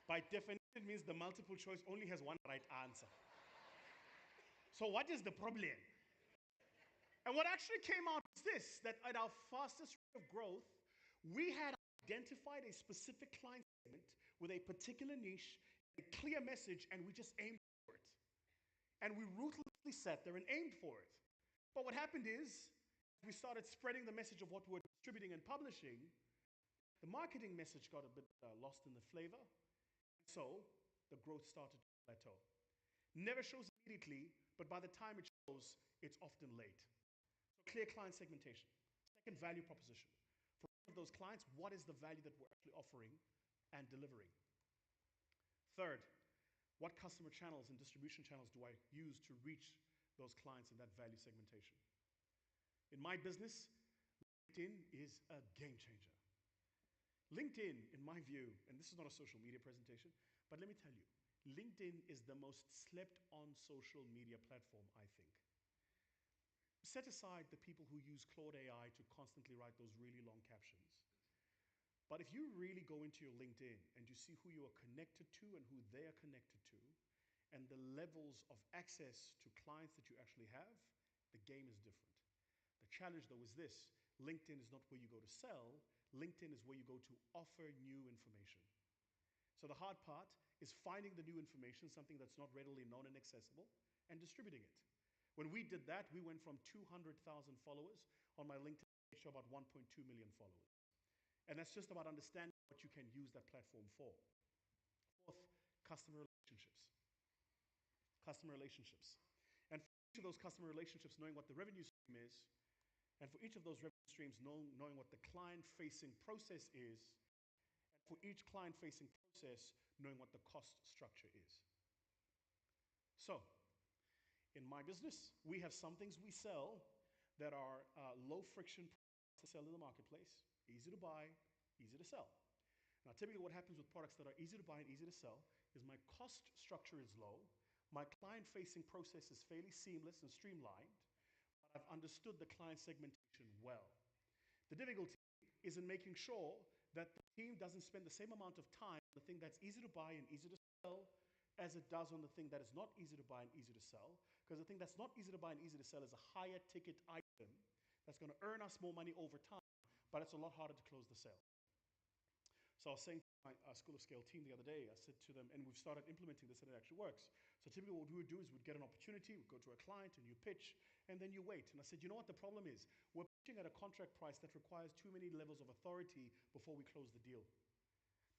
By definition, it means the multiple choice only has one right answer. So what is the problem? And what actually came out was this, that at our fastest rate of growth, we had identified a specific client segment with a particular niche, a clear message, and we just aimed for it. And we ruthlessly sat there and aimed for it. But what happened is, we started spreading the message of what we're distributing and publishing. The marketing message got a bit lost in the flavor. So the growth started to plateau. Never shows immediately, but by the time it shows, it's often late. So clear client segmentation. Second, value proposition. For each of those clients, what is the value that we're actually offering and delivering? Third, what customer channels and distribution channels do I use to reach those clients in that value segmentation? In my business, LinkedIn is a game changer. LinkedIn, in my view, and this is not a social media presentation, but let me tell you, LinkedIn is the most slept on social media platform, I think. Set aside the people who use Claude AI to constantly write those really long captions. But if you really go into your LinkedIn and you see who you are connected to and who they are connected to, and the levels of access to clients that you actually have, the game is different. The challenge, though, is this. LinkedIn is not where you go to sell. LinkedIn is where you go to offer new information. So the hard part is finding the new information, something that's not readily known and accessible, and distributing it. When we did that, we went from 200,000 followers on my LinkedIn page to about 1.2 million followers. And that's just about understanding what you can use that platform for. Fourth, customer relationships. Customer relationships. And for each of those customer relationships, knowing what the revenue stream is, and for each of those revenue streams, knowing what the client-facing process is, and for each client-facing process, knowing what the cost structure is. So, in my business, we have some things we sell that are low-friction products to sell in the marketplace, easy to buy, easy to sell. Now, typically what happens with products that are easy to buy and easy to sell is my cost structure is low, my client-facing process is fairly seamless and streamlined, but I've understood the client segmentation well. The difficulty is in making sure that the team doesn't spend the same amount of time on the thing that's easy to buy and easy to sell as it does on the thing that is not easy to buy and easy to sell, because the thing that's not easy to buy and easy to sell is a higher ticket item that's going to earn us more money over time, but it's a lot harder to close the sale. So I was saying to my School of Scale team the other day, I said to them, and we've started implementing this and it actually works. So typically what we would do is we'd get an opportunity, we'd go to a client and you pitch, and then you wait. And I said, you know what the problem is? We're pitching at a contract price that requires too many levels of authority before we close the deal.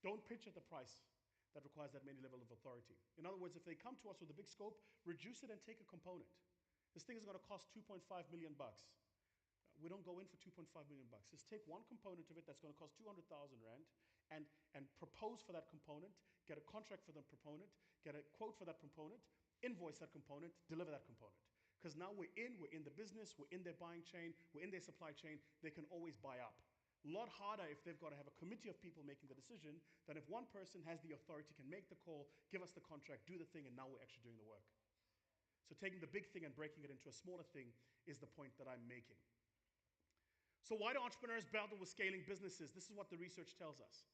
Don't pitch at the price that requires that many levels of authority. In other words, if they come to us with a big scope, reduce it and take a component. This thing is going to cost 2.5 million bucks. We don't go in for 2.5 million bucks. Just take one component of it that's going to cost 200,000 rand and propose for that component, get a contract for the component, get a quote for that component, invoice that component, deliver that component. Because now we're in the business, we're in their buying chain, we're in their supply chain, they can always buy up. A lot harder if they've got to have a committee of people making the decision than if one person has the authority, can make the call, give us the contract, do the thing, and now we're actually doing the work. So taking the big thing and breaking it into a smaller thing is the point that I'm making. So why do entrepreneurs battle with scaling businesses? This is what the research tells us.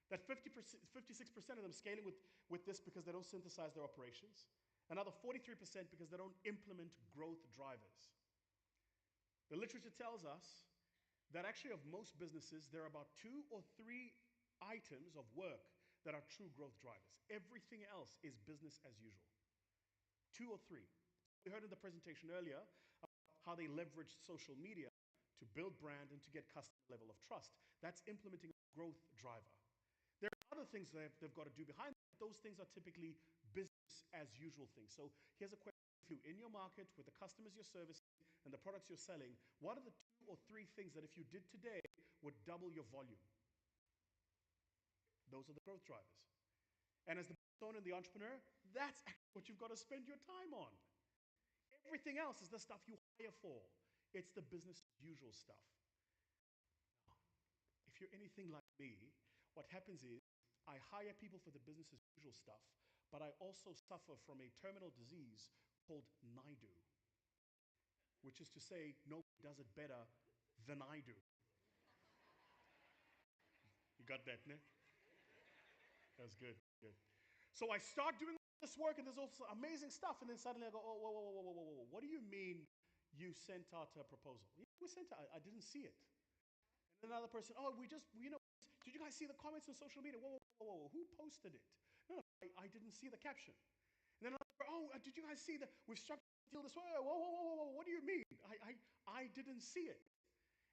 That 56% of them scaling with this because they don't synthesize their operations. Another 43% because they don't implement growth drivers. The literature tells us that actually of most businesses, there are about 2 or 3 items of work that are true growth drivers. Everything else is business as usual. 2 or 3. We heard in the presentation earlier about how they leveraged social media to build brand and to get customer level of trust. That's implementing a growth driver. There are other things that they've got to do behind that. Those things are typically business as usual things. So here's a question for you. In your market, with the customers you're servicing and the products you're selling, what are the 2 or 3 things that if you did today would double your volume? Those are the growth drivers. And as the owner and the entrepreneur, that's actually what you've got to spend your time on. Everything else is the stuff you hire for. It's the business as usual stuff. If you're anything like me, what happens is I hire people for the business as usual stuff, but I also suffer from a terminal disease called NIDU, which is to say nobody does it better than I do. You got that, Nick? That's good. Good. So I start doing this work, and there's also amazing stuff, and then suddenly I go, oh, whoa, whoa, whoa, whoa, whoa, whoa. What do you mean you sent out a proposal? Yeah, we sent it. I didn't see it. And then another person, oh, did you guys see the comments on social media? Whoa, whoa, whoa, whoa, whoa. Who posted it? No, I didn't see the caption. And then another, oh, did you guys see that we've structured the deal this way? Whoa, whoa, whoa, whoa, whoa. What do you mean? I didn't see it.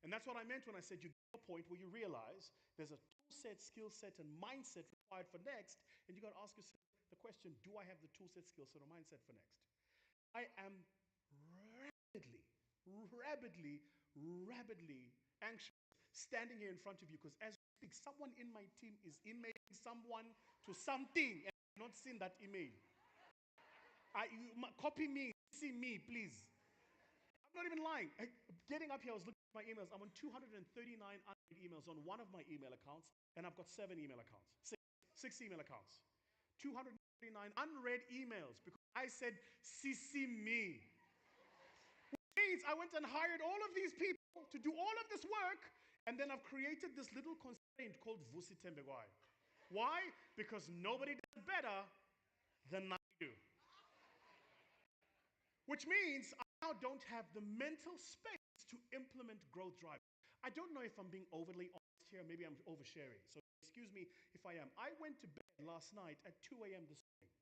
And that's what I meant when I said you get to a point where you realize there's a tool set, skill set, and mindset required for next, and you got to ask yourself the question, do I have the tool set, skill set, or mindset for next? I am rabidly anxious standing here in front of you because as we speak, someone in my team is emailing someone to something, and I've not seen that email. Copy me, see me, please. I'm not even lying. Getting up here, I was looking at my emails. I'm on 239 unread emails on one of my email accounts, and I've got 7 email accounts. Six email accounts. 239 unread emails because I said, CC me. Which means I went and hired all of these people to do all of this work, and then I've created this little constraint called Vusi Tembegwai. Why? Because nobody does it better than I do. Which means I now don't have the mental space to implement growth drivers. I don't know if I'm being overly honest here, maybe I'm oversharing. So excuse me if I am. I went to bed last night at 2 a.m. this morning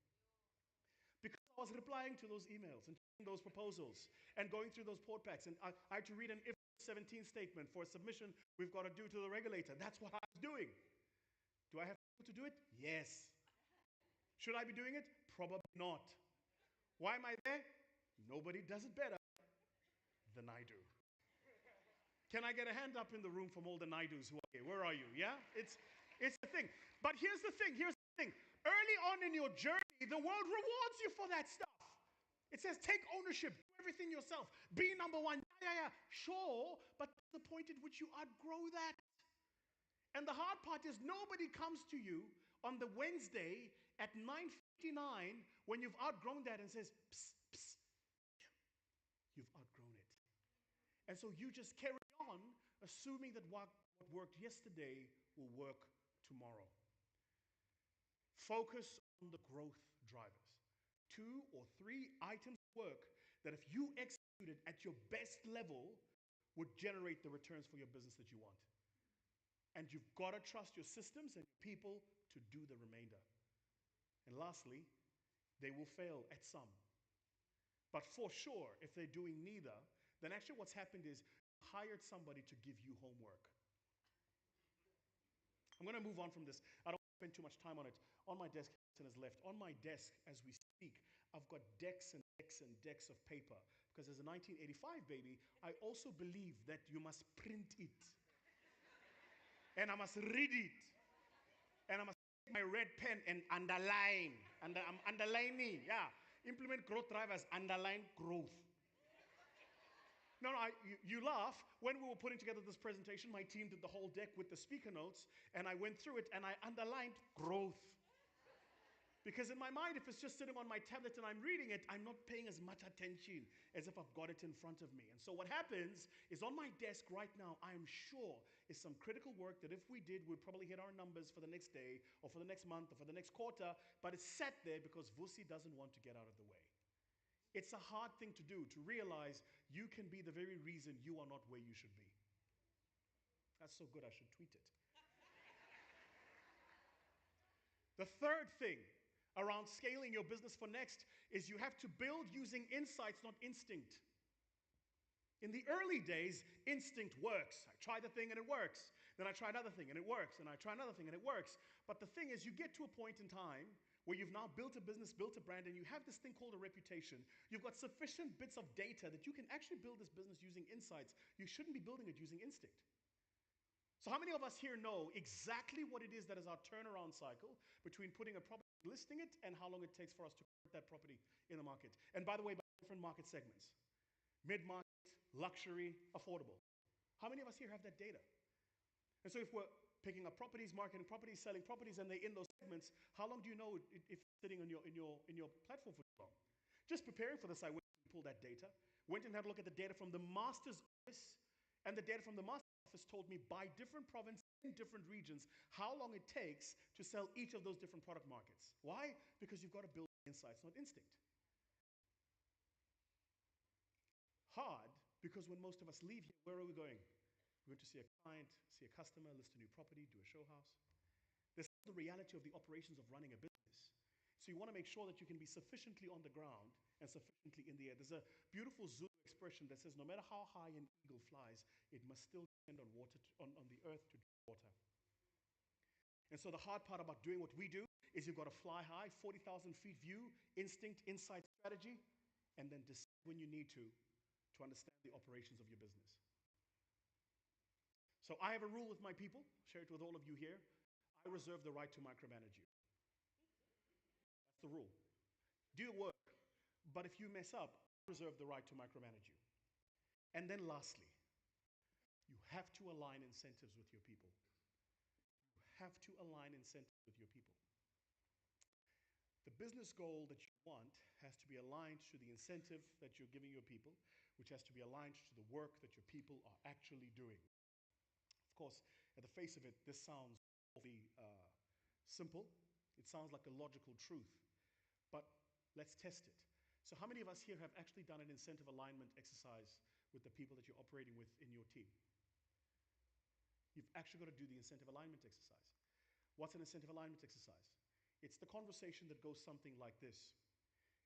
because I was replying to those emails and those proposals and going through those port packs. And I had to read an IF 17 statement for a submission we've got to do to the regulator. That's what I was doing. Do I have people to do it? Yes. Should I be doing it? Probably not. Why am I there? Nobody does it better than I do. Can I get a hand up in the room from all the Naidus who are here? Where are you? Yeah? It's the thing. But here's the thing. Early on in your journey, the world rewards you for that stuff. It says take ownership, do everything yourself, be number one. Yeah. Sure, but the point at which you outgrow that. And the hard part is nobody comes to you on the Wednesday at 9:59 when you've outgrown that and says, psst, psst, you've outgrown it. And so you just carry on assuming that what worked yesterday will work tomorrow. Focus on the growth drivers. 2 or 3 items of work that if you executed at your best level would generate the returns for your business that you want. And you've got to trust your systems and your people to do the remainder. And lastly, they will fail at some. But for sure, if they're doing neither, then actually what's happened is you hired somebody to give you homework. I'm going to move on from this. I don't want to spend too much time on it. On my desk, Harrison has left. On my desk, as we speak, I've got decks and decks and decks of paper. Because as a 1985 baby, I also believe that you must print it. And I must read it. And I must take my red pen and underline. And I'm underlining, yeah. Implement growth drivers, underline growth. No, you laugh. When we were putting together this presentation, my team did the whole deck with the speaker notes, and I went through it, and I underlined growth. Because in my mind, if it's just sitting on my tablet and I'm reading it, I'm not paying as much attention as if I've got it in front of me. And so what happens is on my desk right now, I'm sure is some critical work that if we did, we'd probably hit our numbers for the next day or for the next month or for the next quarter, but it's sat there because Vusi doesn't want to get out of the way. It's a hard thing to do, to realize you can be the very reason you are not where you should be. That's so good, I should tweet it. The third thing around scaling your business for next is you have to build using insights, not instinct. In the early days, instinct works. I try the thing and it works. Then I try another thing and it works. And I try another thing and it works. But the thing is, you get to a point in time where you've now built a business, built a brand, and you have this thing called a reputation. You've got sufficient bits of data that you can actually build this business using insights. You shouldn't be building it using instinct. So how many of us here know exactly what it is that is our turnaround cycle between putting a property, listing it, and how long it takes for us to convert that property in the market? And by the way, by different market segments. Mid-market, luxury, affordable. How many of us here have that data? And so if we're picking up properties, marketing properties, selling properties, and they're in those segments, how long do you know if it's sitting in your platform for too long? Just preparing for this, I went and pulled that data, went and had a look at the data from the master's office, and the data from the master's office told me by different provinces in different regions how long it takes to sell each of those different product markets. Why? Because you've got to build insights, not instinct. Hard, because when most of us leave here, where are we going? We're going to see a client, see a customer, list a new property, do a show house. This is the reality of the operations of running a business. So you want to make sure that you can be sufficiently on the ground and sufficiently in the air. There's a beautiful Zulu expression that says, no matter how high an eagle flies, it must still depend on water, on the earth to drink water. And so the hard part about doing what we do is you've got to fly high, 40,000 feet view, instinct, insight, strategy, and then decide when you need to understand the operations of your business. So I have a rule with my people, share it with all of you here. I reserve the right to micromanage you. That's the rule. Do your work, but if you mess up, I reserve the right to micromanage you. And then lastly, you have to align incentives with your people. You have to align incentives with your people. The business goal that you want has to be aligned to the incentive that you're giving your people, which has to be aligned to the work that your people are actually doing. Of course, at the face of it, this sounds awfully simple. It sounds like a logical truth, but let's test it. So how many of us here have actually done an incentive alignment exercise with the people that you're operating with in your team? You've actually got to do the incentive alignment exercise. What's an incentive alignment exercise? It's the conversation that goes something like this.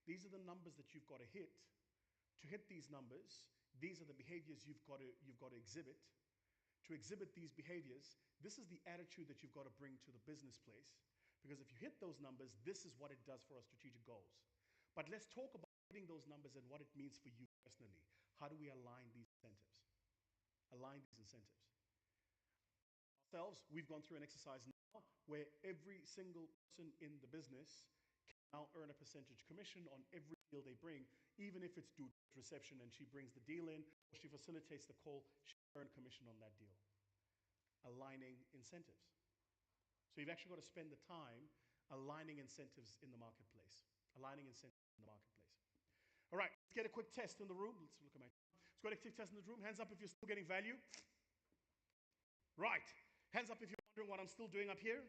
These are the numbers that you've got to hit. To hit these numbers, these are the behaviors you've got to exhibit. To exhibit these behaviors, this is the attitude that you've got to bring to the business place. Because if you hit those numbers, this is what it does for our strategic goals. But let's talk about hitting those numbers and what it means for you personally. How do we align these incentives? Align these incentives. Ourselves, we've gone through an exercise now where every single person in the business can now earn a percentage commission on every deal they bring, even if it's due to reception and she brings the deal in or she facilitates the call, she can earn commission on that deal. Aligning incentives. So you've actually got to spend the time aligning incentives in the marketplace. Aligning incentives in the marketplace. All right, let's get a quick test in the room. Let's look at my time. Let's go to a quick test in the room. Hands up if you're still getting value. Right. Hands up if you're wondering what I'm still doing up here.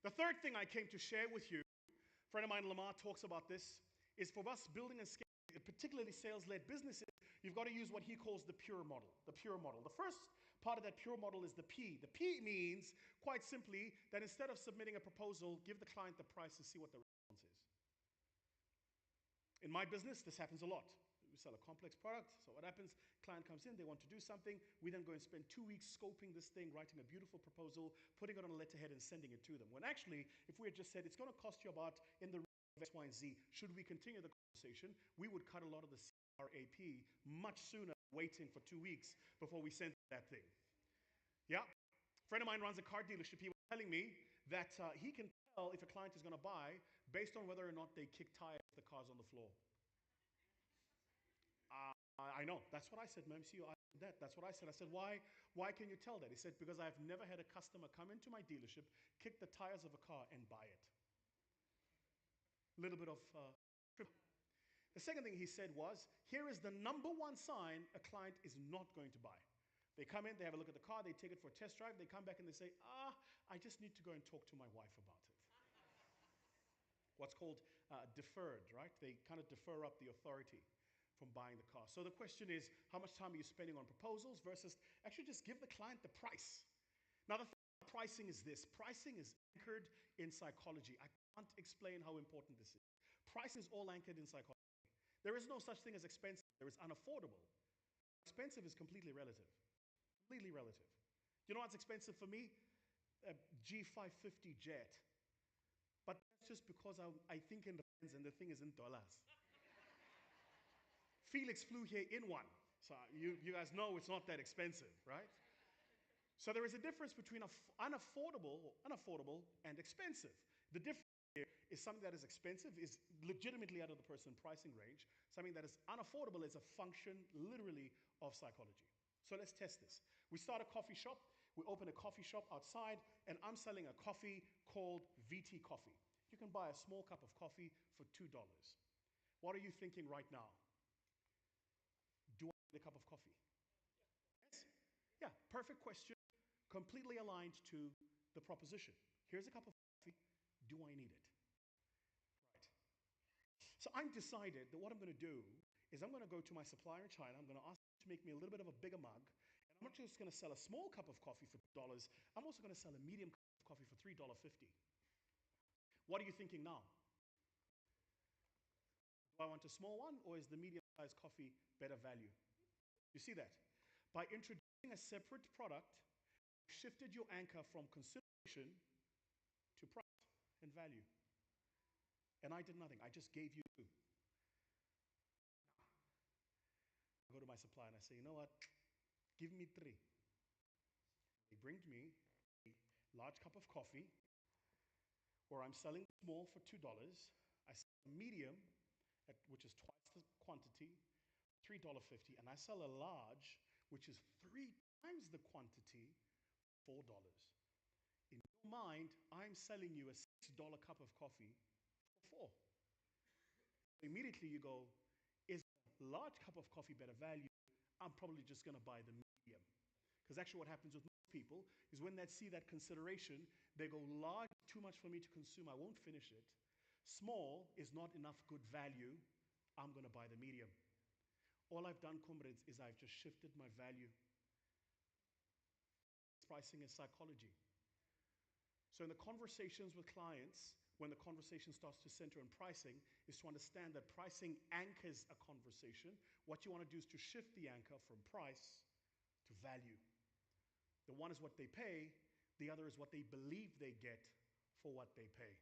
The third thing I came to share with you, a friend of mine, Lamar, talks about this, is for us building and scaling, particularly sales-led businesses, you've got to use what he calls the pure model. The pure model. The first part of that pure model is the P. The P means, quite simply, that instead of submitting a proposal, give the client the price and see what the response is. In my business, this happens a lot. We sell a complex product, so what happens? Client comes in, they want to do something. We then go and spend 2 weeks scoping this thing, writing a beautiful proposal, putting it on a letterhead and sending it to them. When actually, if we had just said, it's going to cost you about, in the range of X, Y, and Z, should we continue the conversation, we would cut a lot of the CRAP much sooner, waiting for 2 weeks before we sent that thing. Yeah? A friend of mine runs a car dealership. He was telling me that he can tell if a client is going to buy based on whether or not they kick tires if the car's on the floor. I know. That's what I said, ma'am. See, that's what I said. I said, why can you tell that? He said, because I've never had a customer come into my dealership, kick the tires of a car, and buy it. A little bit of... The second thing he said was, here is the number one sign a client is not going to buy. They come in, they have a look at the car, they take it for a test drive, they come back and they say, I just need to go and talk to my wife about it. What's called deferred, right? They kind of defer up the authority from buying the car. So the question is, how much time are you spending on proposals versus actually just give the client the price? Now, the thing about pricing is this. Pricing is anchored in psychology. I can't explain how important this is. Pricing is all anchored in psychology. There is no such thing as expensive. There is unaffordable. Expensive is completely relative. Completely relative. You know what's expensive for me? A G550 jet. But that's just because I think in rands and the thing is in dollars. Felix flew here in one. So you guys know it's not that expensive, right? So there is a difference between unaffordable and expensive. The difference here is something that is expensive is legitimately out of the person pricing range. Something that is unaffordable is a function literally of psychology. So let's test this. We start a coffee shop. We open a coffee shop outside, and I'm selling a coffee called VT Coffee. You can buy a small cup of coffee for $2. What are you thinking right now? Do I need a cup of coffee? Yes? Yeah, perfect question. Completely aligned to the proposition. Here's a cup of coffee. Do I need it? Right. So I'm decided that what I'm going to do is I'm going to go to my supplier in China. I'm going to ask them to make me a little bit of a bigger mug. And I'm not just going to sell a small cup of coffee for $2. I'm also going to sell a medium cup of coffee for $3.50. What are you thinking now? Do I want a small one, or is the medium-sized coffee better value? You see that? By introducing a separate product, you shifted your anchor from consideration to price and value. And I did nothing. I just gave you two. I go to my supplier and I say, you know what? Give me three. They bring me a large cup of coffee, where I'm selling small for $2. I sell a medium, which is twice the quantity, $3.50, and I sell a large, which is 3 times the quantity, $4. In your mind, I'm selling you a $6 cup of coffee for $4. Immediately you go, is a large cup of coffee better value? I'm probably just going to buy the medium. Because actually what happens with most people is when they see that consideration, they go, large, too much for me to consume, I won't finish it. Small is not enough good value, I'm going to buy the medium. All I've done, comrades, is I've just shifted my value. Pricing is psychology. So in the conversations with clients, when the conversation starts to center on pricing, is to understand that pricing anchors a conversation. What you want to do is to shift the anchor from price to value. The one is what they pay, the other is what they believe they get for what they pay.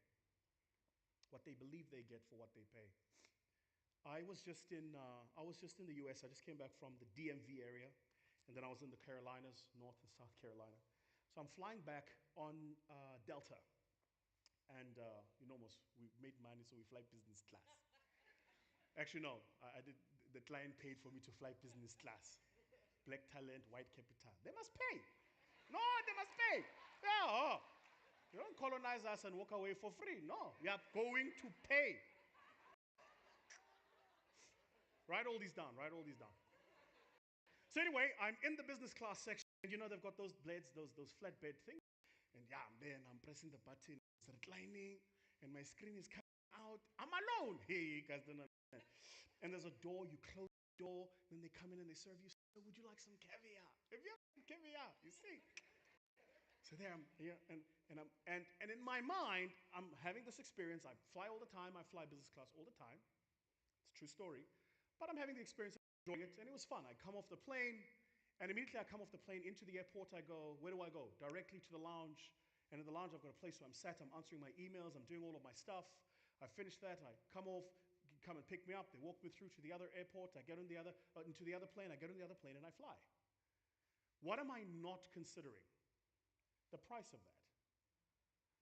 What they believe they get for what they pay. I was just in the US. I just came back from the DMV area, and then I was in the Carolinas, North and South Carolina. So I'm flying back on Delta, and we made money, so we fly business class. Actually, no, I did. The client paid for me to fly business class. Black talent, white capital. They must pay. No, they must pay. Yeah. Oh. You don't colonize us and walk away for free. No, you are going to pay. Write all these down. Write all these down. So anyway, I'm in the business class section, and they've got those blades, those flatbed things. And yeah, then I'm pressing the button, it's reclining, and my screen is coming out. I'm alone. Hey, you guys don't understand. And there's a door, you close the door, then they come in and they serve you. So would you like some caviar? Have you ever had caviar? You see? So there I'm here, and in my mind, I'm having this experience. I fly all the time. I fly business class all the time. It's a true story. But I'm having the experience of enjoying it, and it was fun. I come off the plane, and immediately I come off the plane into the airport. I go, where do I go? Directly to the lounge. And in the lounge, I've got a place where I'm sat. I'm answering my emails. I'm doing all of my stuff. I finish that. I come off, come and pick me up. They walk me through to the other airport. I get into the other plane. I get on the other plane, and I fly. What am I not considering? The price of that.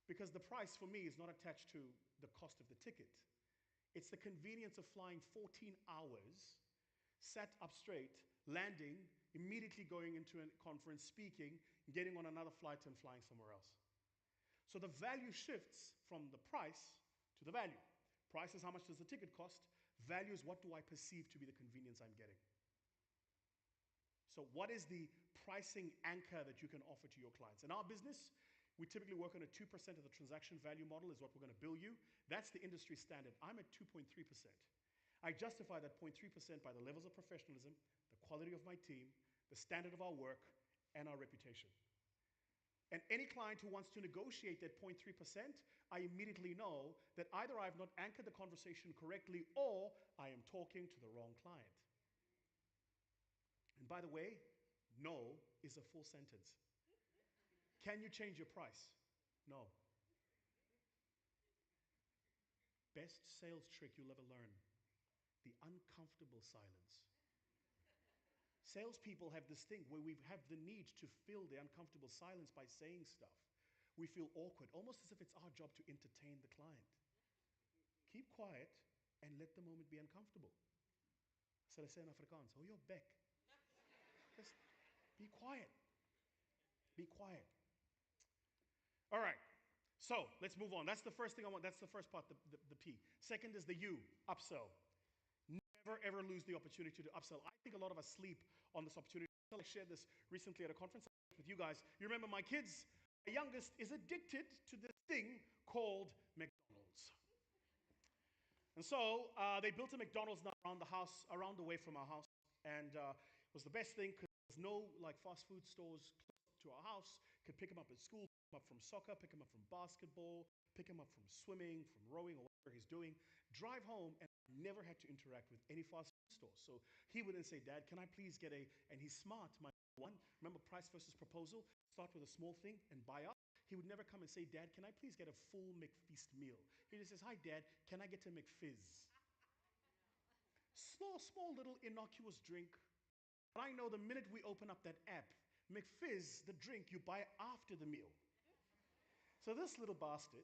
Because the price for me is not attached to the cost of the ticket. It's the convenience of flying 14 hours, sat up straight, landing, immediately going into a conference, speaking, getting on another flight and flying somewhere else. So the value shifts from the price to the value. Price is how much does the ticket cost. Value is what do I perceive to be the convenience I'm getting. So what is the pricing anchor that you can offer to your clients? In our business, We typically work on a 2% of the transaction value model is what we're going to bill you. That's the industry standard. I'm at 2.3%. I justify that 0.3% by the levels of professionalism, the quality of my team, the standard of our work, and our reputation. And any client who wants to negotiate that 0.3%, I immediately know that either I've not anchored the conversation correctly or I am talking to the wrong client. And by the way, no is a full sentence. Can you change your price? No. Best sales trick you'll ever learn: the uncomfortable silence. Salespeople have this thing where we have the need to fill the uncomfortable silence by saying stuff. We feel awkward, almost as if it's our job to entertain the client. Keep quiet and let the moment be uncomfortable. Sal ek sê in Afrikaans, hou jou bek. Just be quiet. Be quiet. All right, so let's move on. That's the first thing I want. That's the first part, the P. Second is the U, upsell. Never ever lose the opportunity to upsell. I think a lot of us sleep on this opportunity. I shared this recently at a conference with you guys. You remember my kids? My youngest is addicted to this thing called McDonald's. And so they built a McDonald's now around the house, around the way from our house, and it was the best thing because there's no like fast food stores close to our house. Could pick him up at school, pick him up from soccer, pick him up from basketball, pick him up from swimming, from rowing, or whatever he's doing. Drive home, and never had to interact with any fast food store. So he would then say, Dad, can I please get a, and he's smart, my one. Remember price versus proposal? Start with a small thing and buy up. He would never come and say, Dad, can I please get a full McFeast meal? He just says, hi, Dad, can I get a McFizz? Small little innocuous drink. But I know the minute we open up that app, McFizz, the drink you buy after the meal. So this little bastard,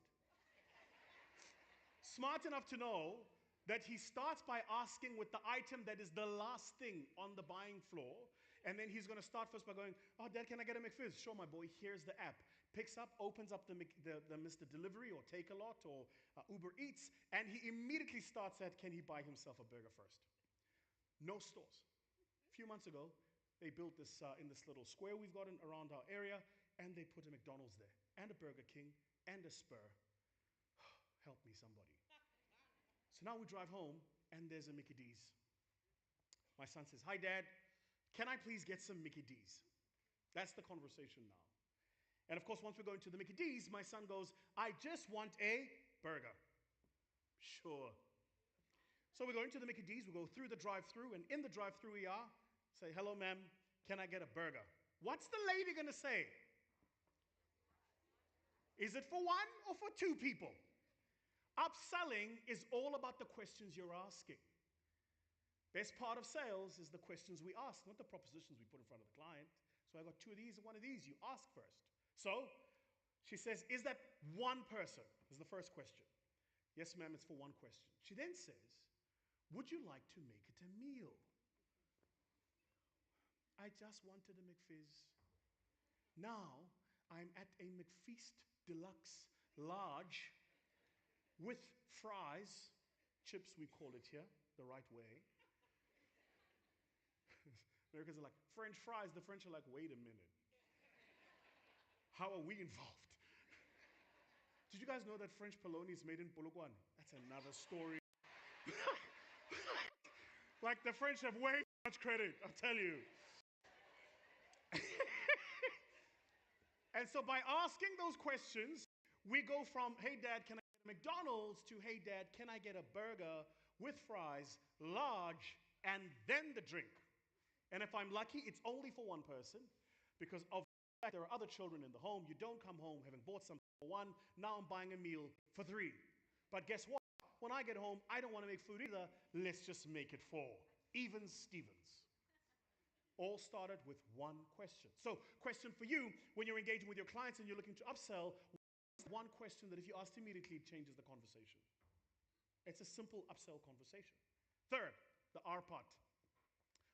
smart enough to know that he starts by asking with the item that is the last thing on the buying floor, and then he's going to start first by going, oh, Dad, can I get a McFizz? Sure, my boy, here's the app. Picks up, opens up the Mr. Delivery or Take-A-Lot or Uber Eats, and he immediately starts at, can he buy himself a burger first? No stores. A few months ago, they built this in this little square we've got around our area, and they put a McDonald's there, and a Burger King, and a Spur. Help me, somebody. So now we drive home, and there's a Mickey D's. My son says, hi, Dad, can I please get some Mickey D's? That's the conversation now. And of course, once we're going to the Mickey D's, my son goes, I just want a burger. Sure. So we're going to the Mickey D's, we go through the drive-thru, and in the drive-thru we are, say, hello, ma'am, can I get a burger? What's the lady gonna say? Is it for one or for two people? Upselling is all about the questions you're asking. Best part of sales is the questions we ask, not the propositions we put in front of the client. So I got two of these and one of these. You ask first. So she says, is that one person? Is the first question. Yes, ma'am, it's for one question. She then says, would you like to make it a meal? I just wanted a McFizz. Now I'm at a McFeast Deluxe Large with fries, chips we call it here, the right way. Americans are like, French fries. The French are like, wait a minute. How are we involved? Did you guys know that French polony is made in Polokwane? That's another story. Like the French have way too much credit, I tell you. And so by asking those questions, we go from, hey, Dad, can I get a McDonald's, to, hey, Dad, can I get a burger with fries, large, and then the drink? And if I'm lucky, it's only for one person, because of the fact there are other children in the home. You don't come home having bought something for one. Now I'm buying a meal for three. But guess what? When I get home, I don't want to make food either. Let's just make it four. Even Stevens. All started with one question. So, question for you, when you're engaging with your clients and you're looking to upsell, one question that if you ask immediately, it changes the conversation. It's a simple upsell conversation. Third, the R part,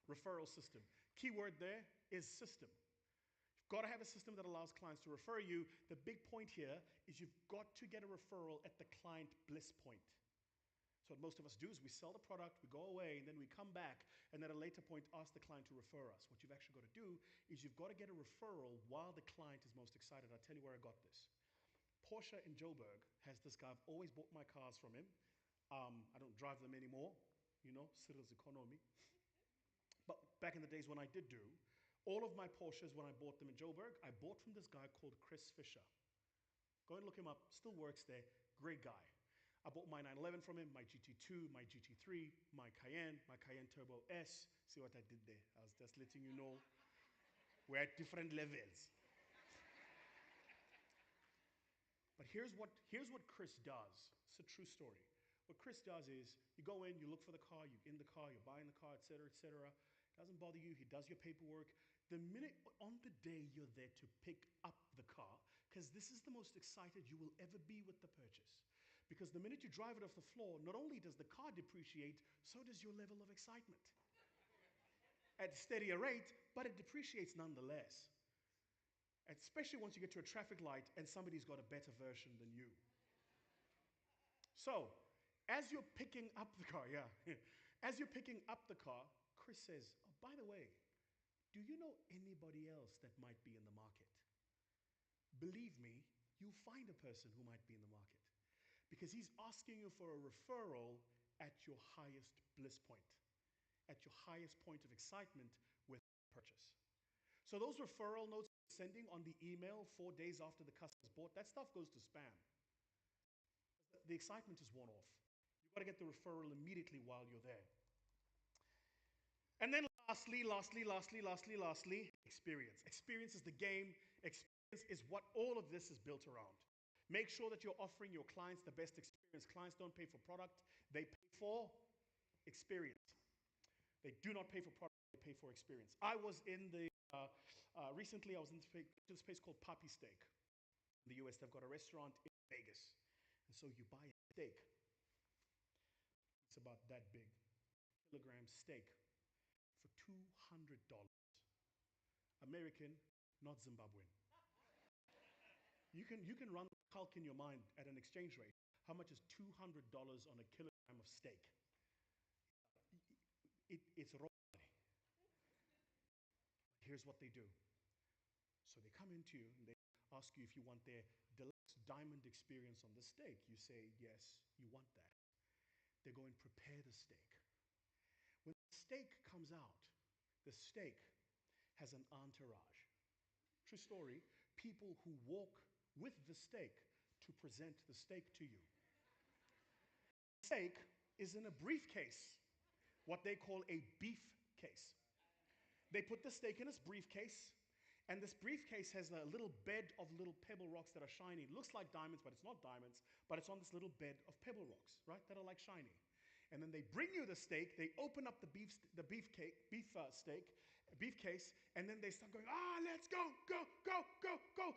referral system. Key word there is system. You've got to have a system that allows clients to refer you. The big point here is you've got to get a referral at the client bliss point. So what most of us do is we sell the product, we go away, and then we come back, and at a later point ask the client to refer us. What you've actually got to do is you've got to get a referral while the client is most excited. I'll tell you where I got this. Porsche in Joburg has this guy. I've always bought my cars from him. I don't drive them anymore, Cyril's economy. But back in the days when I did do, all of my Porsches, when I bought them in Joburg, I bought from this guy called Chris Fisher. Go and look him up, still works there, great guy. I bought my 911 from him, my GT2, my GT3, my Cayenne Turbo S. See what I did there? I was just letting you know we're at different levels. But here's what Chris does. It's a true story. What Chris does is you go in, you look for the car, you're in the car, you're buying the car, et cetera, et cetera. Doesn't bother you. He does your paperwork. The minute on the day you're there to pick up the car, because this is the most excited you will ever be with the purchase. Because the minute you drive it off the floor, not only does the car depreciate, so does your level of excitement. At a steadier rate, but it depreciates nonetheless. Especially once you get to a traffic light and somebody's got a better version than you. So, as you're picking up the car, as you're picking up the car, Chris says, oh, by the way, do you know anybody else that might be in the market? Believe me, you'll find a person who might be in the market. Because he's asking you for a referral at your highest bliss point, at your highest point of excitement with purchase. So those referral notes you're sending on the email 4 days after the customer's bought, that stuff goes to spam. The excitement is worn off. You've got to get the referral immediately while you're there. And then lastly, experience. Experience is the game. Experience is what all of this is built around. Make sure that you're offering your clients the best experience. Clients don't pay for product, they pay for experience. They do not pay for product, they pay for experience. I was in the, recently I was in this place called Papi Steak. In the US, they've got a restaurant in Vegas. And so you buy a steak. It's about that big. Kilogram steak for $200. American, not Zimbabwean. You can run the calc in your mind at an exchange rate. How much is $200 on a kilogram of steak? It's raw money. Here's what they do. So they come into you and they ask you if you want their deluxe diamond experience on the steak. You say, yes, you want that. They go and prepare the steak. When the steak comes out, the steak has an entourage. True story, people who walk with the steak to present the steak to you. The steak is in a briefcase, what they call a beef case. They put the steak in this briefcase, and this briefcase has a little bed of little pebble rocks that are shiny. It looks like diamonds, but it's not diamonds, but it's on this little bed of pebble rocks, right, that are like shiny. And then they bring you the steak, they open up the beef case, and then they start going, let's go, go, go, go, go,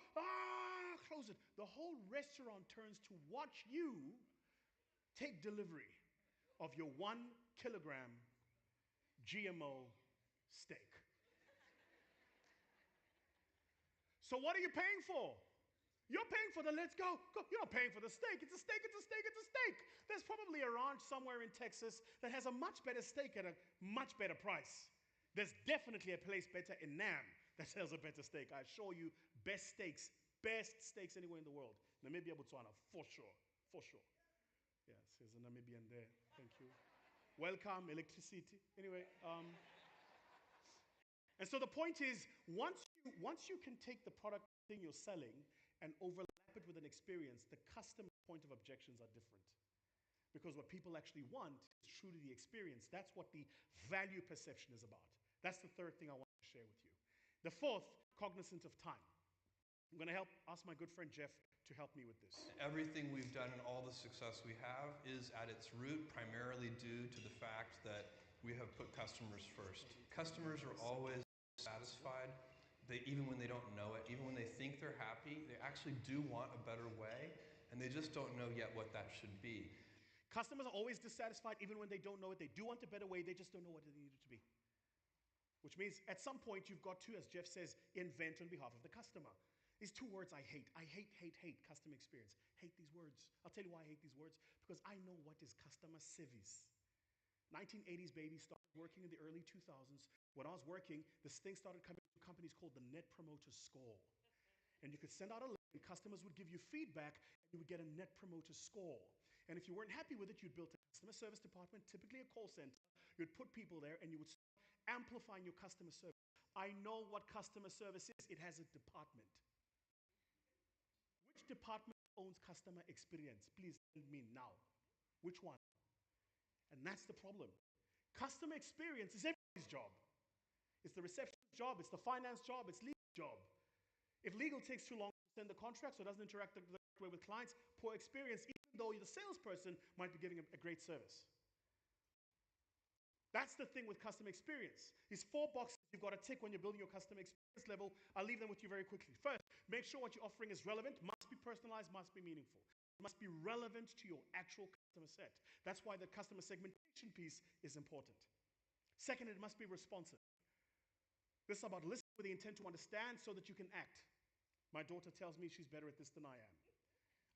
close it. The whole restaurant turns to watch you take delivery of your 1 kilogram GMO steak. So what are you paying for? You're paying for the let's go, go. You're not paying for the steak. It's a steak, it's a steak, it's a steak. There's probably a ranch somewhere in Texas that has a much better steak at a much better price. There's definitely a place better in Nam that sells a better steak. I assure you, best steaks anywhere in the world. Namibia, Botswana, for sure, for sure. Yes, there's a Namibian there. Thank you. Welcome, electricity. Anyway, and so the point is, once you can take the product thing you're selling and overlap it with an experience, the customer's point of objections are different. Because what people actually want is truly the experience. That's what the value perception is about. That's the third thing I want to share with you. The fourth, cognizant of time. I'm going to ask my good friend Jeff to help me with this. Everything we've done and all the success we have is at its root primarily due to the fact that we have put customers first. Customers are always satisfied. Even when they don't know it, even when they think they're happy, they actually do want a better way, and they just don't know yet what that should be. Customers are always dissatisfied even when they don't know it. They do want a better way, they just don't know what it needed to be. Which means at some point you've got to, as Jeff says, invent on behalf of the customer. These two words I hate. I hate, customer experience. Hate these words. I'll tell you why I hate these words. Because I know what is customer service. 1980s, baby, started working in the early 2000s. When I was working, this thing started coming to companies called the Net Promoter Score. And you could send out a link, and customers would give you feedback, and you would get a Net Promoter Score. And if you weren't happy with it, you'd build a customer service department, typically a call center. You'd put people there, and you would start amplifying your customer service. I know what customer service is. It has a department. Which department owns customer experience? Please tell me now. Which one? And that's the problem. Customer experience is everybody's job. It's the receptionist's job, it's the finance job, it's legal job. If legal takes too long to send the contracts or doesn't interact the right way with clients, poor experience, even though the salesperson might be giving a great service. That's the thing with customer experience. These 4 boxes you've got to tick when you're building your customer experience level. I'll leave them with you very quickly. First, make sure what you're offering is relevant, must be personalized, must be meaningful. It must be relevant to your actual customer set. That's why the customer segmentation piece is important. Second, it must be responsive. This is about listening with the intent to understand so that you can act. My daughter tells me she's better at this than I am.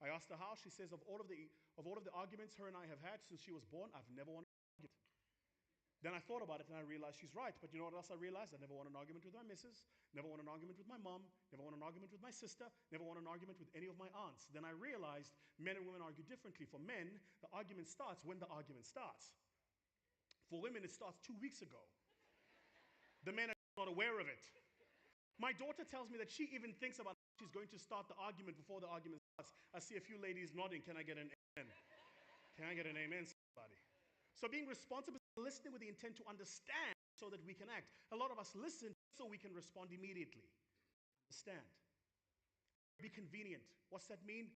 I asked her how. She says of all of the arguments her and I have had since she was born, I've never won an argument. Then I thought about it and I realized she's right. But you know what else I realized? I never won an argument with my missus, never won an argument with my mom, never won an argument with my sister, never won an argument with any of my aunts. Then I realized men and women argue differently. For men, the argument starts when the argument starts. For women, it starts 2 weeks ago. The men are not aware of it. My daughter tells me that she even thinks about how she's going to start the argument before the argument starts. I see a few ladies nodding. Can I get an amen? Can I get an amen, somebody? So being responsible is listening with the intent to understand so that we can act. A lot of us listen so we can respond immediately. Understand. Be convenient. What's that mean?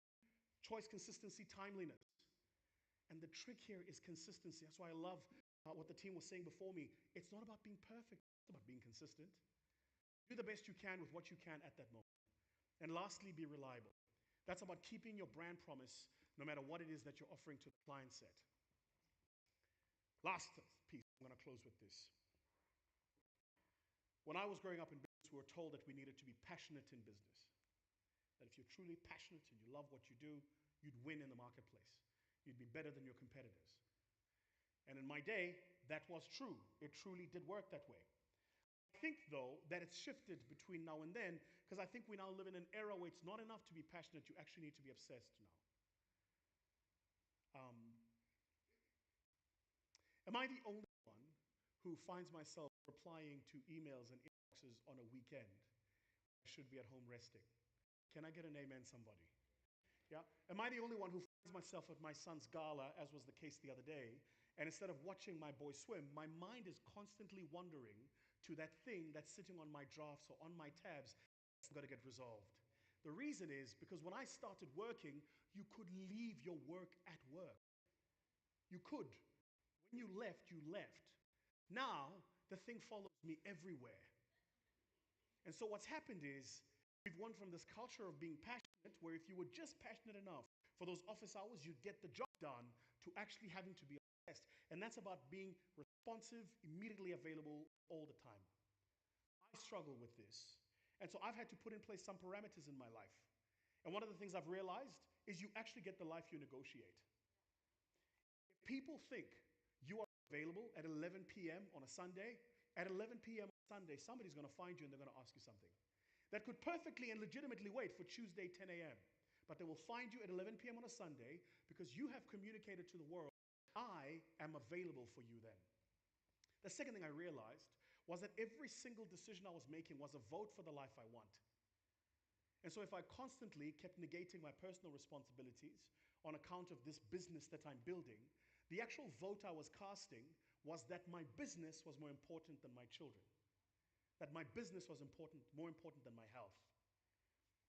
Choice, consistency, timeliness. And the trick here is consistency. That's why I love what the team was saying before me. It's not about being perfect. It's about being consistent. Do the best you can with what you can at that moment. And lastly, be reliable. That's about keeping your brand promise no matter what it is that you're offering to the client set. Last piece, I'm going to close with this. When I was growing up in business, we were told that we needed to be passionate in business. That if you're truly passionate and you love what you do, you'd win in the marketplace. You'd be better than your competitors. And in my day, that was true. It truly did work that way. I think, though, that it's shifted between now and then, because I think we now live in an era where it's not enough to be passionate, you actually need to be obsessed now. Am I the only one who finds myself replying to emails and inboxes on a weekend? I should be at home resting. Can I get an amen, somebody? Yeah? Am I the only one who finds myself at my son's gala, as was the case the other day, and instead of watching my boy swim, my mind is constantly wandering to that thing that's sitting on my drafts or on my tabs that's got to get resolved? The reason is because when I started working, you could leave your work at work. You could. When you left, you left. Now, the thing follows me everywhere. And so what's happened is we've gone from this culture of being passionate, where if you were just passionate enough for those office hours, you'd get the job done, to actually having to be obsessed. And that's about being responsive, immediately available all the time. I struggle with this. And so I've had to put in place some parameters in my life. And one of the things I've realized is you actually get the life you negotiate. If people think you are available at 11 p.m. on a Sunday, at 11 p.m. on Sunday, somebody's going to find you and they're going to ask you something that could perfectly and legitimately wait for Tuesday 10 a.m. But they will find you at 11 p.m. on a Sunday because you have communicated to the world, I am available for you then. The second thing I realized was that every single decision I was making was a vote for the life I want. And so if I constantly kept negating my personal responsibilities on account of this business that I'm building, the actual vote I was casting was that my business was more important than my children. That my business was more important than my health.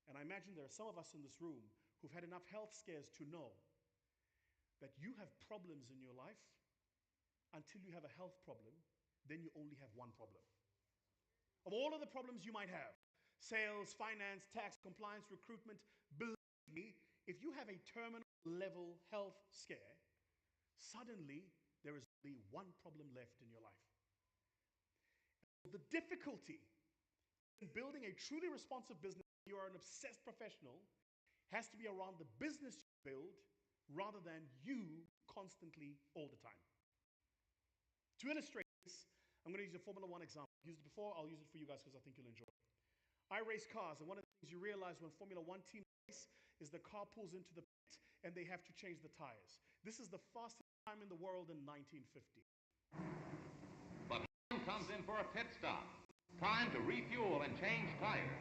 And I imagine there are some of us in this room who've had enough health scares to know that you have problems in your life until you have a health problem, then you only have one problem. Of all of the problems you might have, sales, finance, tax, compliance, recruitment, believe me, if you have a terminal level health scare, suddenly there is only one problem left in your life. The difficulty in building a truly responsive business you are an obsessed professional has to be around the business you build rather than you constantly all the time. To illustrate this, I'm going to use a Formula One example. I've used it before, I'll use it for you guys because I think you'll enjoy it. I race cars, and one of the things you realize when Formula One team race is the car pulls into the pit and they have to change the tires. This is the fastest time in the world in 1950. But time comes in for a pit stop. Time to refuel and change tires.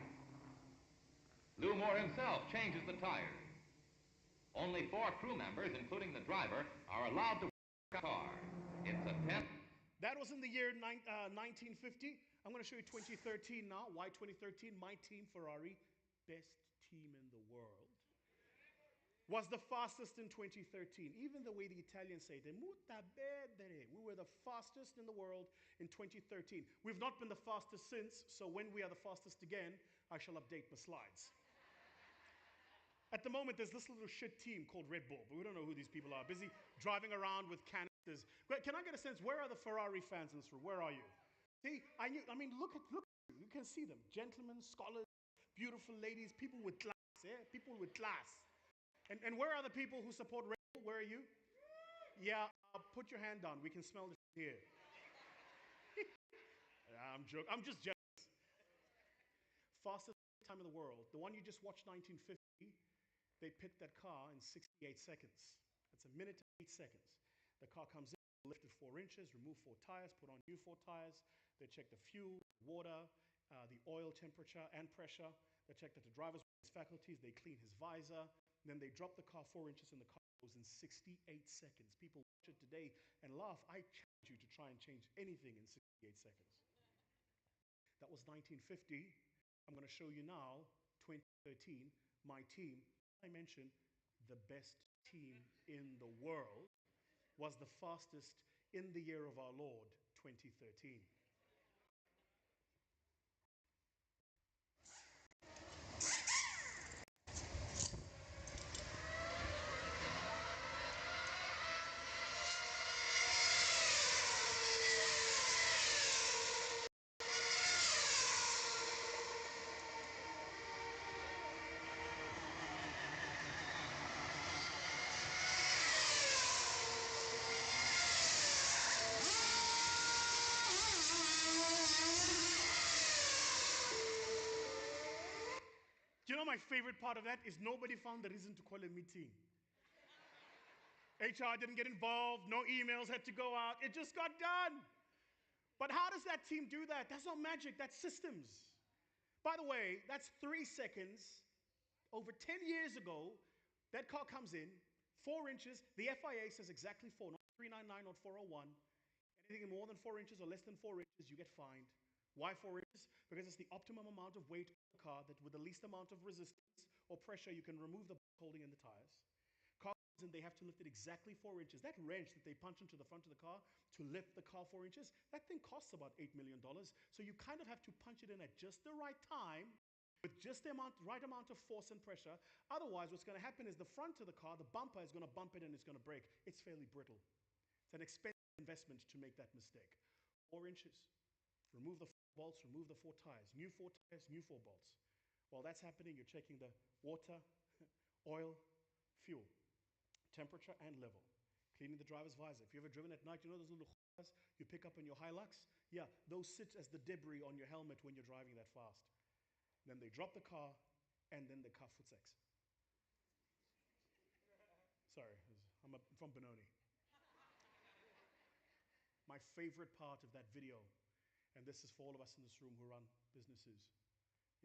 Lou Moore himself changes the tires. Only 4 crew members, including the driver, are allowed to work the car. It's a test. That was in the year 1950. I'm going to show you 2013 now. Why 2013? My team, Ferrari, best team in the world, was the fastest in 2013. Even the way the Italians say, we were the fastest in the world in 2013. We've not been the fastest since, so when we are the fastest again, I shall update my slides. At the moment, there's this little shit team called Red Bull, but we don't know who these people are. Busy driving around with canisters. Can I get a sense, where are the Ferrari fans in this room? Where are you? See, I mean, look at you. You can see them. Gentlemen, scholars, beautiful ladies, people with class, yeah? People with class. And where are the people who support Red Bull? Where are you? Yeah, put your hand down. We can smell it here. I'm joking. I'm just jealous. Fastest time in the world. The one you just watched, 1950, they picked that car in 68 seconds. That's a minute and 8 seconds. The car comes in, lifted 4 inches, remove 4 tires, put on new 4 tires. They check the fuel, water, the oil temperature and pressure. They check that the driver's faculties. They clean his visor. Then they drop the car 4 inches and the car goes in 68 seconds. People watch it today and laugh. I challenge you to try and change anything in 68 seconds. That was 1950. I'm going to show you now, 2013, my team. I mentioned the best team in the world was the fastest in the year of our Lord, 2013. You know, my favorite part of that is nobody found the reason to call a meeting. HR didn't get involved, no emails had to go out, it just got done. But how does that team do that? That's not magic, that's systems. By the way, that's 3 seconds. Over 10 years ago, that car comes in, 4 inches, the FIA says exactly 4, not 399 or 401. Anything more than 4 inches or less than 4 inches, you get fined. Why 4 inches? Because it's the optimum amount of weight on the car that with the least amount of resistance or pressure, you can remove the holding in the tires. Car comes in, they have to lift it exactly 4 inches. That wrench that they punch into the front of the car to lift the car 4 inches, that thing costs about $8 million. So you kind of have to punch it in at just the right time with just the right amount of force and pressure. Otherwise, what's going to happen is the front of the car, the bumper is going to bump it and it's going to break. It's fairly brittle. It's an expensive investment to make that mistake. 4 inches. Remove the 4 bolts, remove the 4 tires. New 4 tires, new 4 bolts. While that's happening, you're checking the water, oil, fuel, temperature, and level. Cleaning the driver's visor. If you've ever driven at night, you know those little you pick up in your Hilux? Yeah, those sit as the debris on your helmet when you're driving that fast. Then they drop the car, and then the car footsex. Sorry, I'm from Benoni. My favorite part of that video, and this is for all of us in this room who run businesses,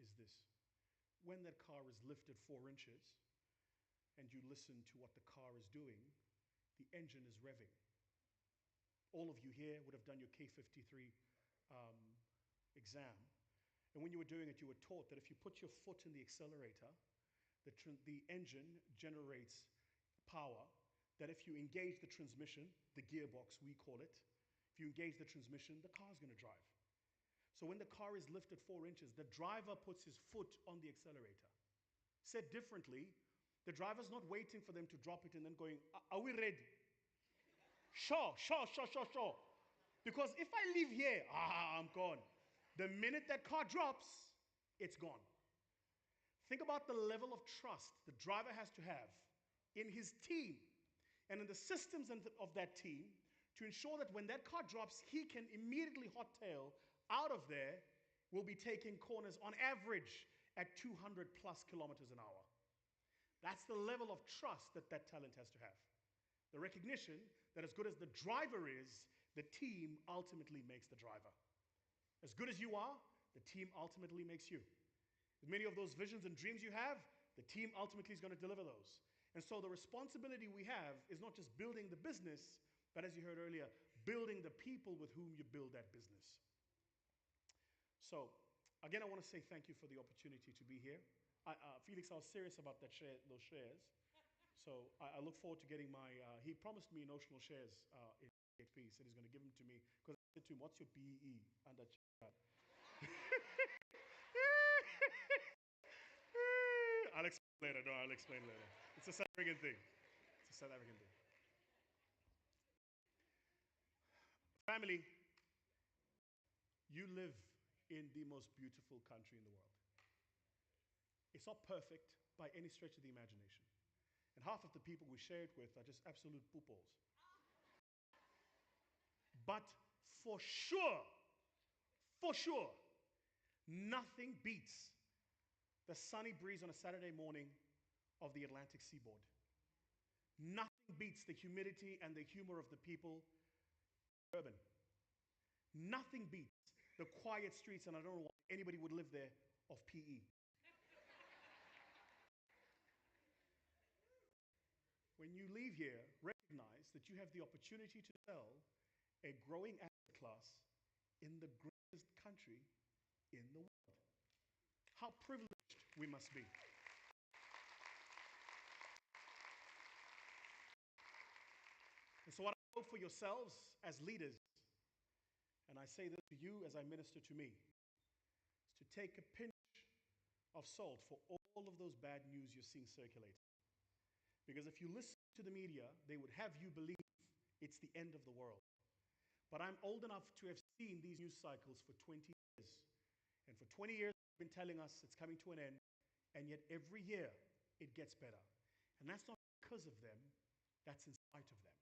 is this. When that car is lifted 4 inches, and you listen to what the car is doing, the engine is revving. All of you here would have done your K53 exam. And when you were doing it, you were taught that if you put your foot in the accelerator, the engine generates power, that if you engage the transmission, the gearbox we call it, if you engage the transmission, the car's going to drive. So when the car is lifted 4 inches, the driver puts his foot on the accelerator. Said differently, the driver's not waiting for them to drop it and then going, are we ready? Sure. Because if I leave here, I'm gone. The minute that car drops, it's gone. Think about the level of trust the driver has to have in his team and in the systems of that team to ensure that when that car drops, he can immediately hot tail out of there. Will be taking corners on average at 200 plus kilometers an hour. That's the level of trust that that talent has to have. The recognition that as good as the driver is, the team ultimately makes the driver. As good as you are, the team ultimately makes you. As many of those visions and dreams you have, the team ultimately is going to deliver those. And so the responsibility we have is not just building the business, but as you heard earlier, building the people with whom you build that business. So, again, I want to say thank you for the opportunity to be here. Felix, I was serious about those shares. So I look forward to getting my, he promised me notional shares in EXP. He said he's going to give them to me. Because I said to him, what's your BEE? Under that. I'll explain later. No, I'll explain later. It's a South African thing. It's a South African thing. Family, you live in the most beautiful country in the world. It's not perfect by any stretch of the imagination. And half of the people we share it with are just absolute pooples. But for sure, nothing beats the sunny breeze on a Saturday morning of the Atlantic seaboard. Nothing beats the humidity and the humor of the people in urban. Nothing beats the quiet streets, and I don't know why anybody would live there, of PE. When you leave here, recognize that you have the opportunity to sell a growing asset class in the greatest country in the world. How privileged we must be. And so what I hope for yourselves as leaders, and I say this to you as I minister to me, is to take a pinch of salt for all of those bad news you're seeing circulating. Because if you listen to the media, they would have you believe it's the end of the world. But I'm old enough to have seen these news cycles for 20 years. And for 20 years, they've been telling us it's coming to an end, and yet every year it gets better. And that's not because of them, that's in spite of them.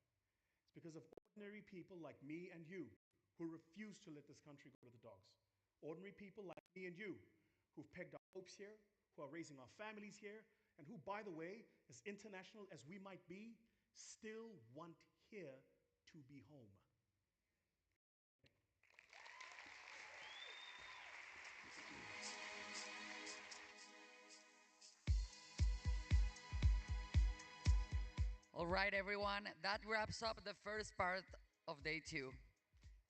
It's because of ordinary people like me and you who refuse to let this country go to the dogs. Ordinary people like me and you who've pegged our hopes here, who are raising our families here, and who, by the way, as international as we might be, still want here to be home. All right, everyone, that wraps up the first part of day 2.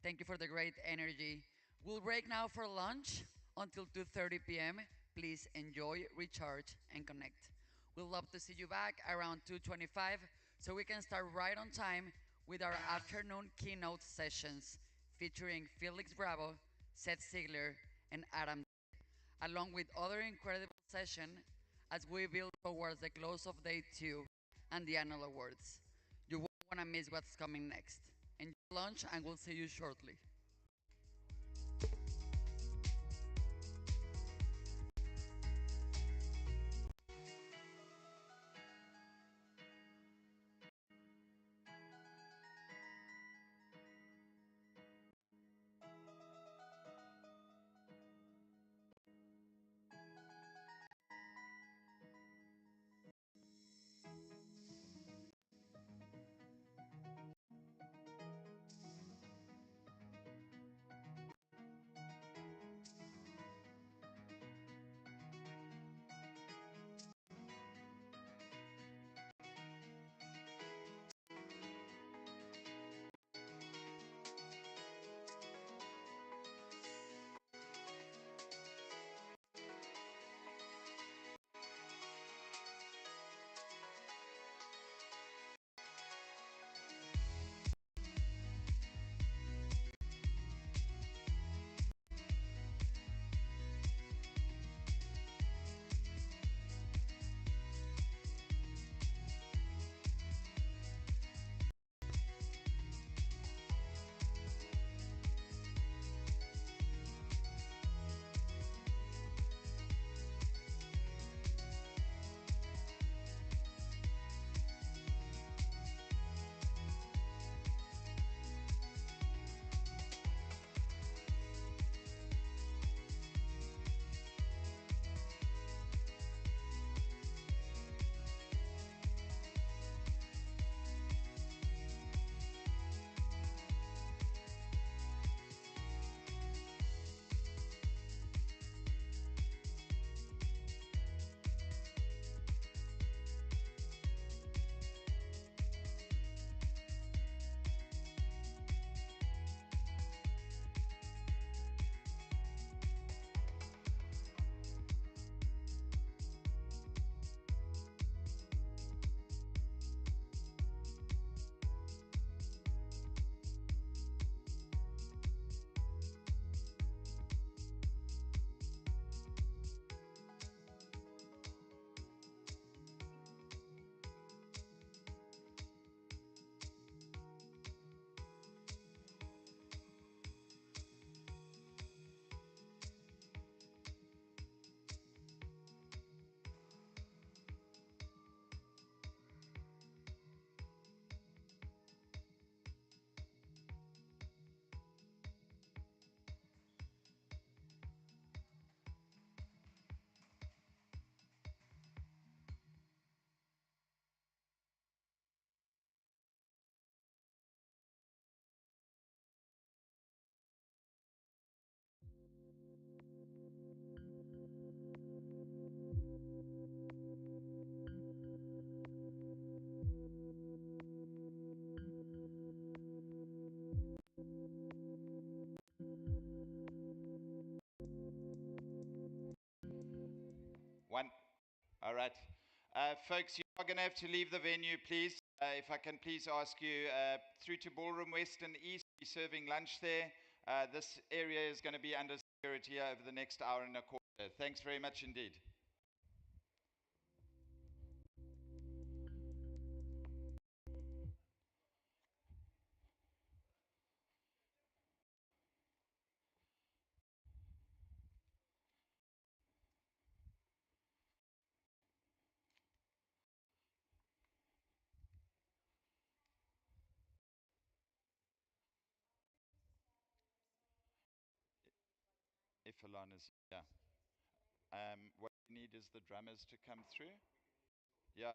Thank you for the great energy. We'll break now for lunch until 2:30 p.m. Please enjoy, recharge, and connect. We'd love to see you back around 2:25 so we can start right on time with our afternoon keynote sessions featuring Felix Bravo, Seth Ziegler, and Adam, along with other incredible sessions as we build towards the close of day 2 and the annual awards. You won't want to miss what's coming next. Enjoy lunch, and we'll see you shortly. All right. Folks, you are going to have to leave the venue, please. If I can please ask you, through to Ballroom West and East, we're serving lunch there. This area is going to be under security over the next hour and a quarter. Thanks very much indeed. If Alon is, yeah. What we need is the drummers to come through. Yeah.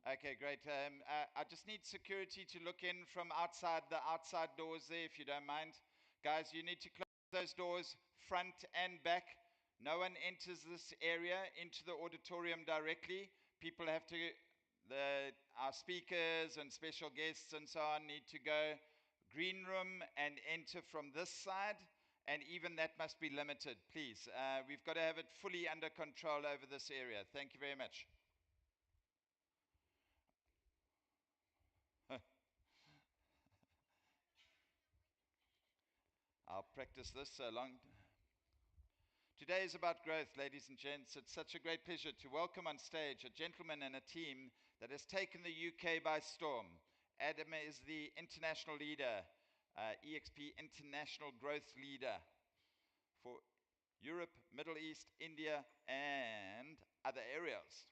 Okay, great. I just need security to look in from outside the outside doors there, if you don't mind. Guys, you need to close those doors front and back. No one enters this area into the auditorium directly. People have to, our speakers and special guests and so on need to go green room and enter from this side. And even that must be limited, please. We've got to have it fully under control over this area. Thank you very much. I'll practice this so long. Today is about growth, ladies and gents. It's such a great pleasure to welcome on stage a gentleman and a team that has taken the UK by storm. Adam is the international leader, EXP International Growth Leader for Europe, Middle East, India, and other areas.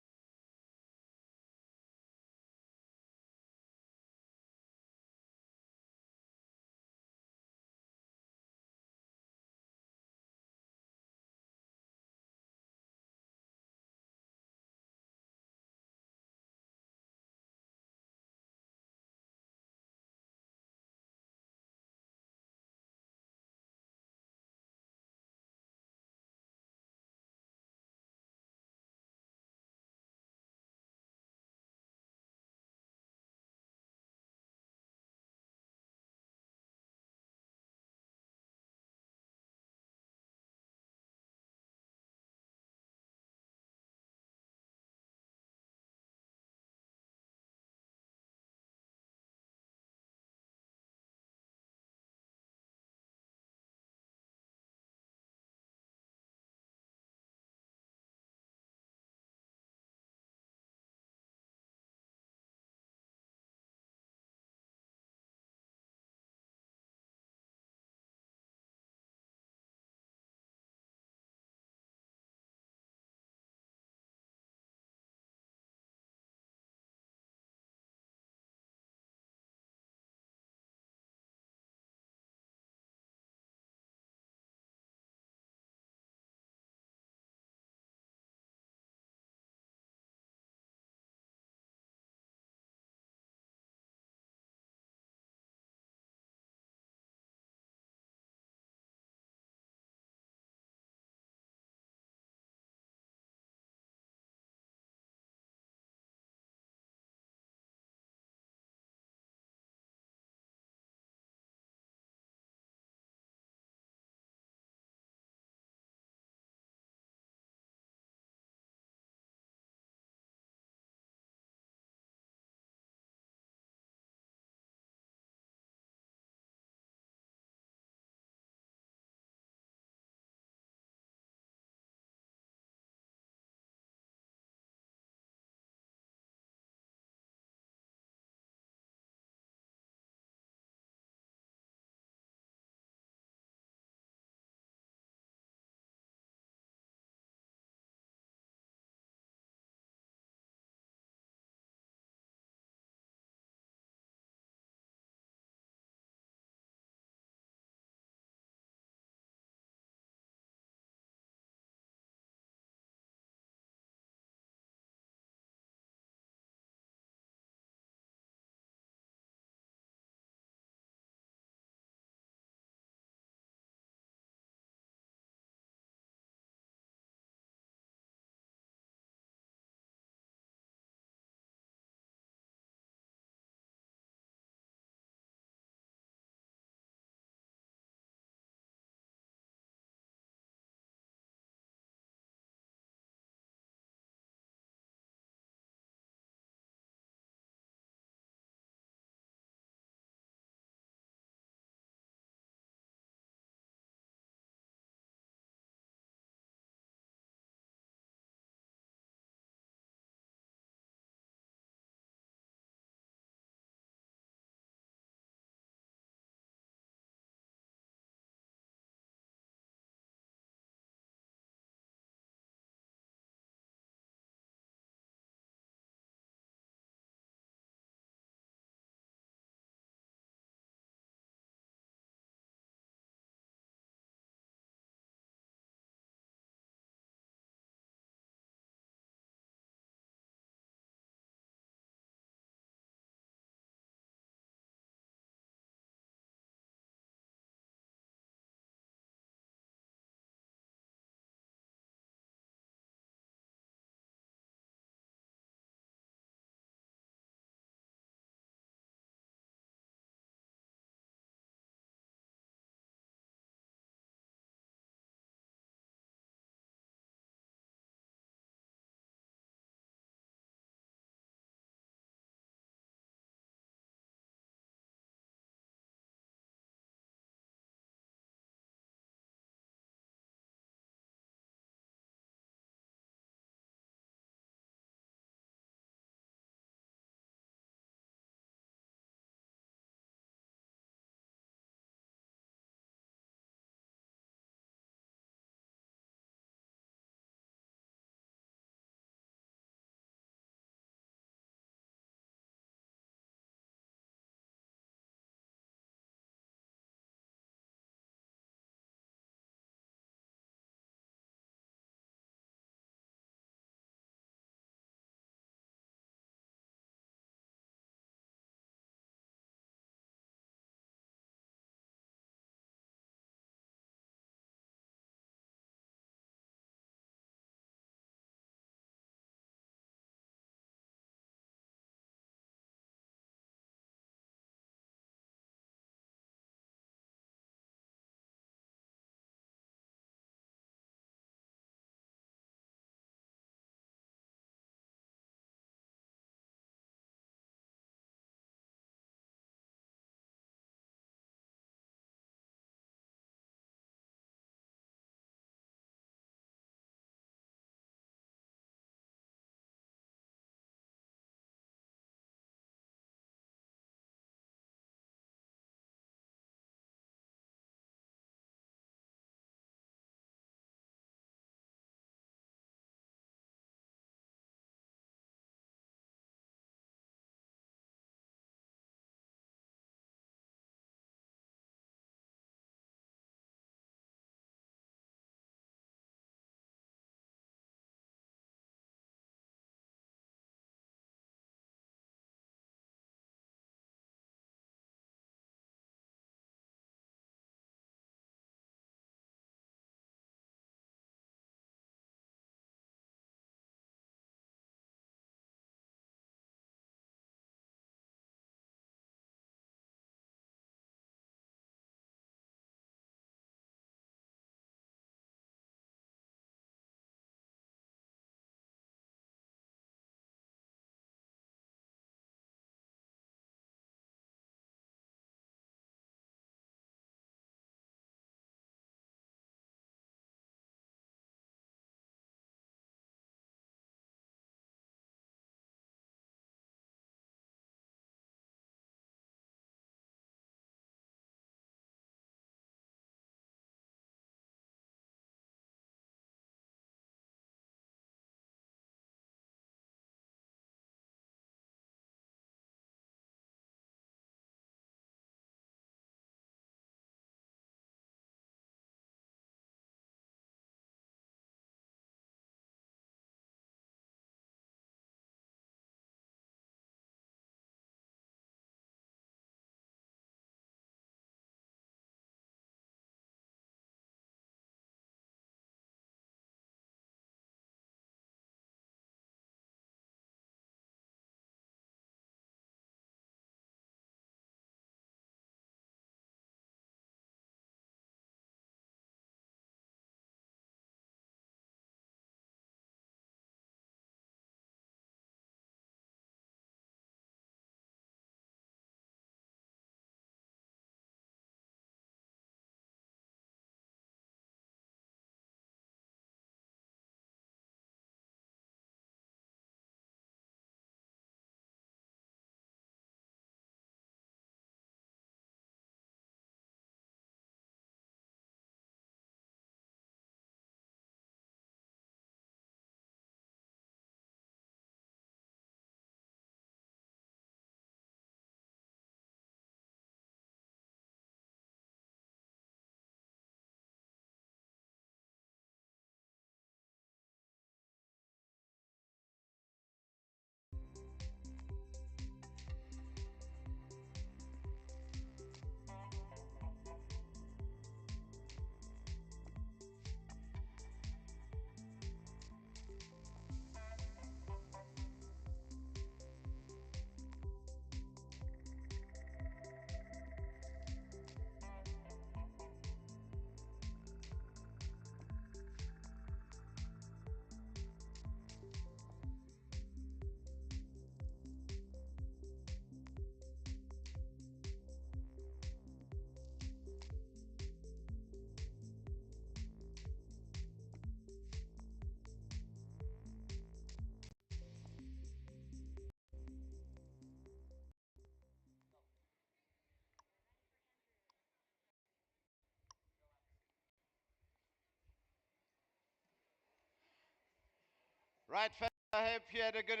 Right, folks, I hope you had a good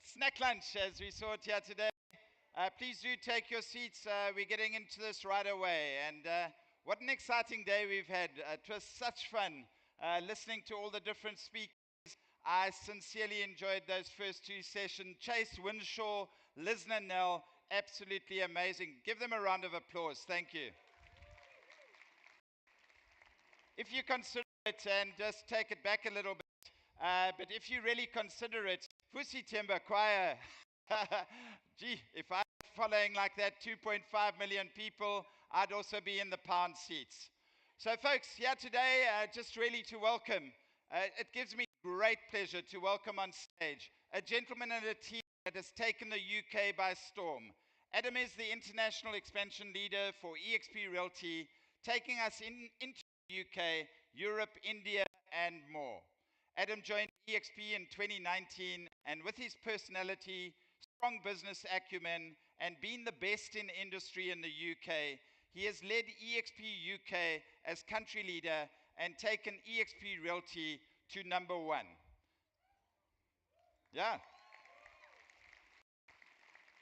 snack lunch as we saw it here today. Please do take your seats. We're getting into this right away. And what an exciting day we've had. It was such fun listening to all the different speakers. I sincerely enjoyed those first two sessions. Chase Winshaw, Liz Nell, absolutely amazing. Give them a round of applause. Thank you. If you consider it, and just take it back a little bit, but if you really consider it, Pussy Timber Choir, gee, if I was following like that 2.5 million people, I'd also be in the pound seats. So folks, here today, just really to welcome, it gives me great pleasure to welcome on stage a gentleman and a team that has taken the UK by storm. Adam is the international expansion leader for EXP Realty, taking us into the UK, Europe, India, and more. Adam joined EXP in 2019, and with his personality, strong business acumen, and being the best in industry in the UK, he has led EXP UK as country leader and taken EXP Realty to number one. Yeah.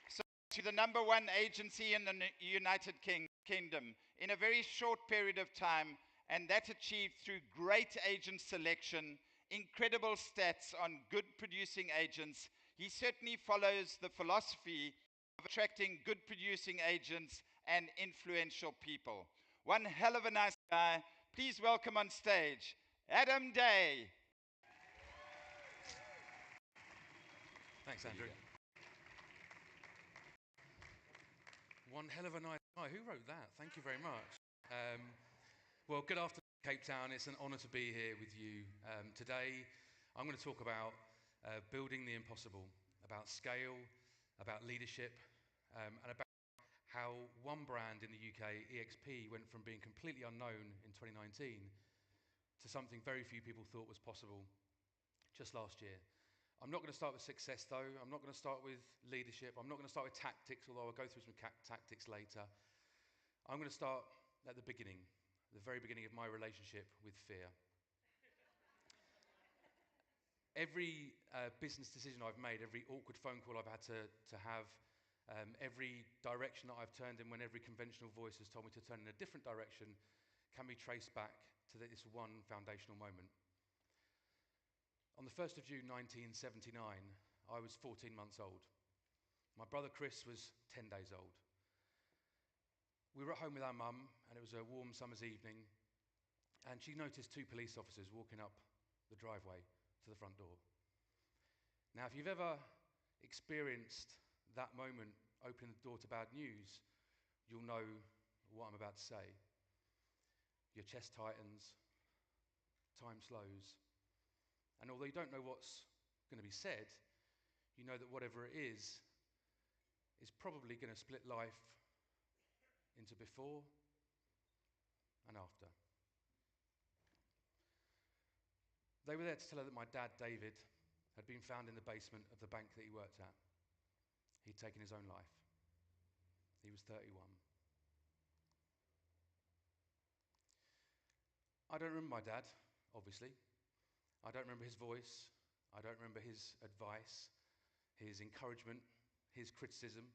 So to the number one agency in the United Kingdom in a very short period of time, and that achieved through great agent selection, incredible stats on good producing agents. He certainly follows the philosophy of attracting good producing agents and influential people. One hell of a nice guy. Please welcome on stage, Adam Day. Thanks, Andrew. One hell of a nice guy. Who wrote that? Thank you very much. Well, good afternoon, Cape Town. It's an honour to be here with you. Today, I'm going to talk about building the impossible, about scale, about leadership, and about how one brand in the UK, EXP, went from being completely unknown in 2019 to something very few people thought was possible just last year. I'm not going to start with success, though. I'm not going to start with leadership. I'm not going to start with tactics, although I'll go through some tactics later. I'm going to start at the beginning, the very beginning of my relationship with fear. Every business decision I've made, every awkward phone call I've had to have, every direction that I've turned in when every conventional voice has told me to turn in a different direction can be traced back to this one foundational moment. On the 1st of June 1979, I was 14 months old. My brother Chris was 10 days old. We were at home with our mum, and it was a warm summer's evening, and she noticed two police officers walking up the driveway to the front door. Now, if you've ever experienced that moment opening the door to bad news, you'll know what I'm about to say. Your chest tightens, time slows, and although you don't know what's going to be said, you know that whatever it is probably going to split life into before and after. They were there to tell her that my dad, David, had been found in the basement of the bank that he worked at. He'd taken his own life. He was 31. I don't remember my dad, obviously. I don't remember his voice. I don't remember his advice, his encouragement, his criticism.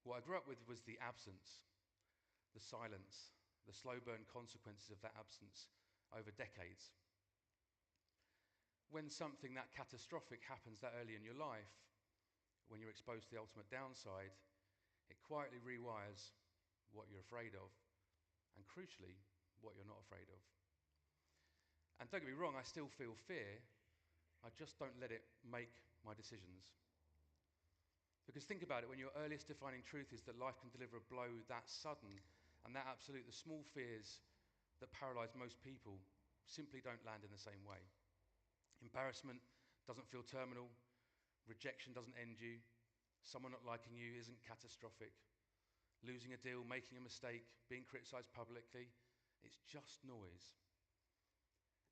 What I grew up with was the absence, the silence, the slow burn consequences of that absence over decades. When something that catastrophic happens that early in your life, when you're exposed to the ultimate downside, it quietly rewires what you're afraid of, and crucially, what you're not afraid of. And don't get me wrong, I still feel fear, I just don't let it make my decisions. Because think about it, when your earliest defining truth is that life can deliver a blow that sudden and that absolute, the small fears that paralyze most people simply don't land in the same way. Embarrassment doesn't feel terminal, rejection doesn't end you, someone not liking you isn't catastrophic. Losing a deal, making a mistake, being criticized publicly, it's just noise.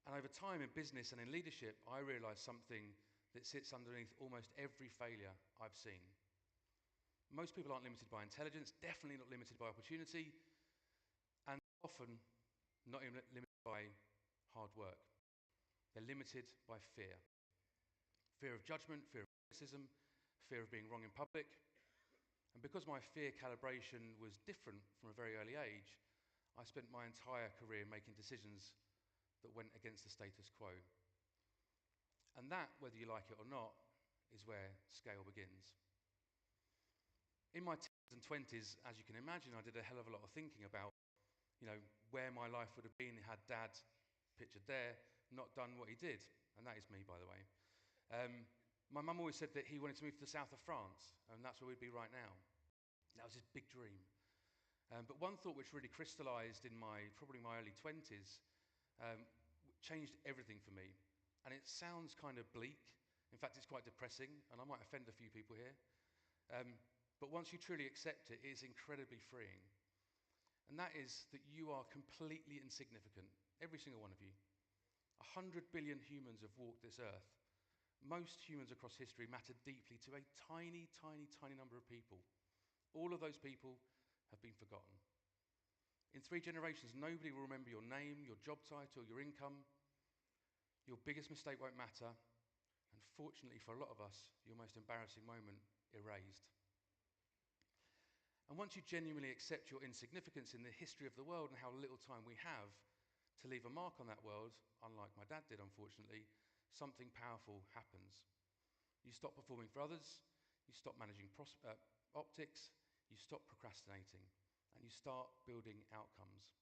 And over time in business and in leadership, I realized something that sits underneath almost every failure I've seen. Most people aren't limited by intelligence, definitely not limited by opportunity, and often not even limited by hard work. They're limited by fear. Fear of judgment, fear of criticism, fear of being wrong in public. And because my fear calibration was different from a very early age, I spent my entire career making decisions that went against the status quo. And that, whether you like it or not, is where scale begins. In my teens and 20s, as you can imagine, I did a hell of a lot of thinking about, where my life would have been had Dad, pictured there, not done what he did. And that is me, by the way. My mum always said that he wanted to move to the south of France, and that's where we'd be right now. That was his big dream. But one thought which really crystallized in probably my early 20s, changed everything for me. And it sounds kind of bleak. In fact, it's quite depressing, and I might offend a few people here. But once you truly accept it, it is incredibly freeing. And that is that you are completely insignificant, every single one of you. 100 billion humans have walked this earth. Most humans across history matter deeply to a tiny, tiny, tiny number of people. All of those people have been forgotten. In 3 generations, nobody will remember your name, your job title, your income. Your biggest mistake won't matter. And fortunately for a lot of us, your most embarrassing moment erased. And once you genuinely accept your insignificance in the history of the world and how little time we have to leave a mark on that world, unlike my dad did, unfortunately, something powerful happens. You stop performing for others, you stop managing optics, you stop procrastinating, and you start building outcomes.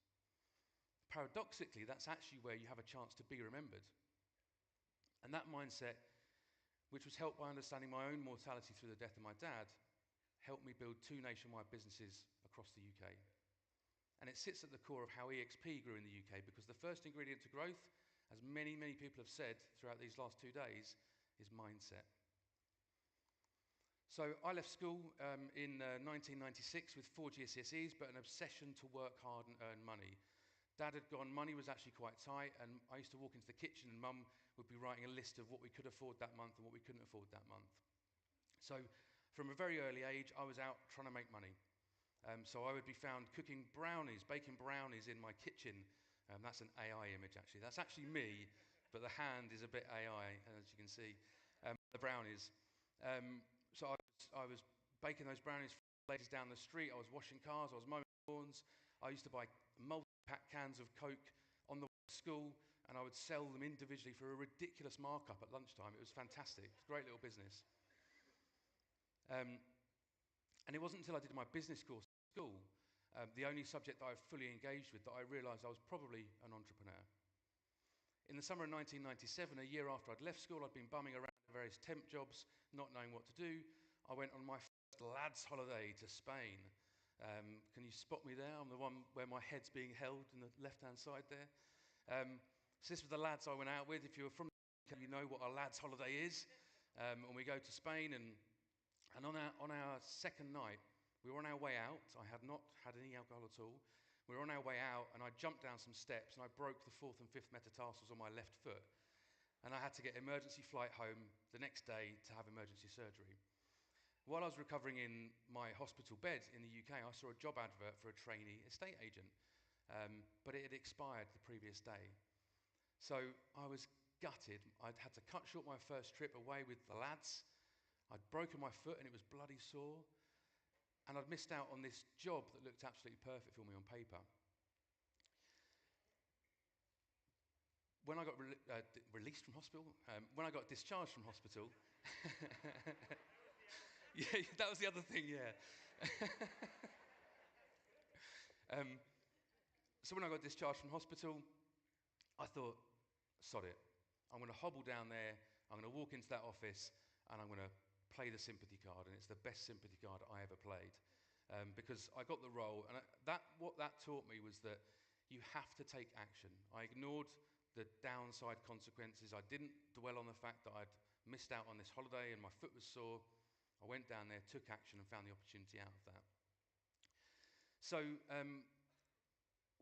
Paradoxically, that's actually where you have a chance to be remembered. And that mindset, which was helped by understanding my own mortality through the death of my dad, helped me build 2 nationwide businesses across the UK. And it sits at the core of how EXP grew in the UK, because the first ingredient to growth, as many, many people have said throughout these last 2 days, is mindset. So I left school in 1996 with 4 GCSEs, but an obsession to work hard and earn money. Dad had gone, money was actually quite tight, and I used to walk into the kitchen and Mum would be writing a list of what we could afford that month and what we couldn't afford that month. So from a very early age, I was out trying to make money. So I would be found cooking brownies, baking brownies in my kitchen. That's an AI image, actually. That's actually me, but the hand is a bit AI, as you can see. The brownies. So I was baking those brownies for ladies down the street. I was washing cars. I was mowing lawns. I used to buy multi-pack cans of Coke on the way to school, and I would sell them individually for a ridiculous markup at lunchtime. It was fantastic. It was a great little business. And it wasn't until I did my business course at school, the only subject that I fully engaged with, that I realised I was probably an entrepreneur. In the summer of 1997, a year after I'd left school, I'd been bumming around at various temp jobs, not knowing what to do. I went on my first lads' holiday to Spain. Can you spot me there? I'm the one where my head's being held in the left-hand side there. So this was the lads I went out with. If you're from the UK, you know what a lads' holiday is. And we go to Spain, and on our second night, we were on our way out. I had not had any alcohol at all. We were on our way out, and I jumped down some steps, and I broke the 4th and 5th metatarsals on my left foot. And I had to get emergency flight home the next day to have emergency surgery. While I was recovering in my hospital bed in the UK, I saw a job advert for a trainee estate agent, but it had expired the previous day. So I was gutted. I'd had to cut short my first trip away with the lads. I'd broken my foot and it was bloody sore. And I'd missed out on this job that looked absolutely perfect for me on paper. When I got released from hospital, when I got discharged from hospital, yeah, that was the other thing, yeah. So when I got discharged from hospital, I thought, sod it. I'm going to hobble down there, I'm going to walk into that office, and I'm going to play the sympathy card, and it's the best sympathy card I ever played. Because I got the role, and what that taught me was that you have to take action. I ignored the downside consequences. I didn't dwell on the fact that I'd missed out on this holiday and my foot was sore. I went down there, took action, and found the opportunity out of that. So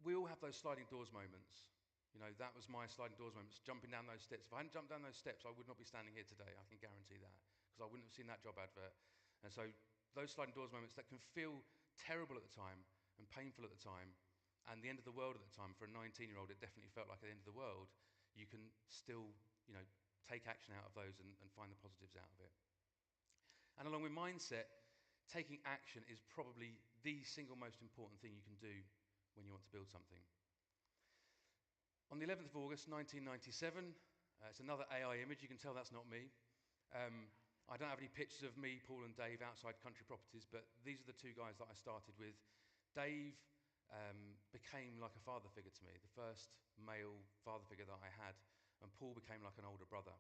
we all have those sliding doors moments. That was my sliding doors moments, jumping down those steps. If I hadn't jumped down those steps, I would not be standing here today, I can guarantee that, because I wouldn't have seen that job advert. And so those sliding doors moments that can feel terrible at the time and painful at the time and the end of the world at the time, for a 19-year-old it definitely felt like the end of the world, you can still take action out of those and find the positives out of it. And along with mindset, taking action is probably the single most important thing you can do when you want to build something. On the 11th of August 1997, it's another AI image. You can tell that's not me. I don't have any pictures of me, Paul and Dave outside Country Properties, but these are the two guys that I started with. Dave became like a father figure to me, the first male father figure that I had, and Paul became like an older brother.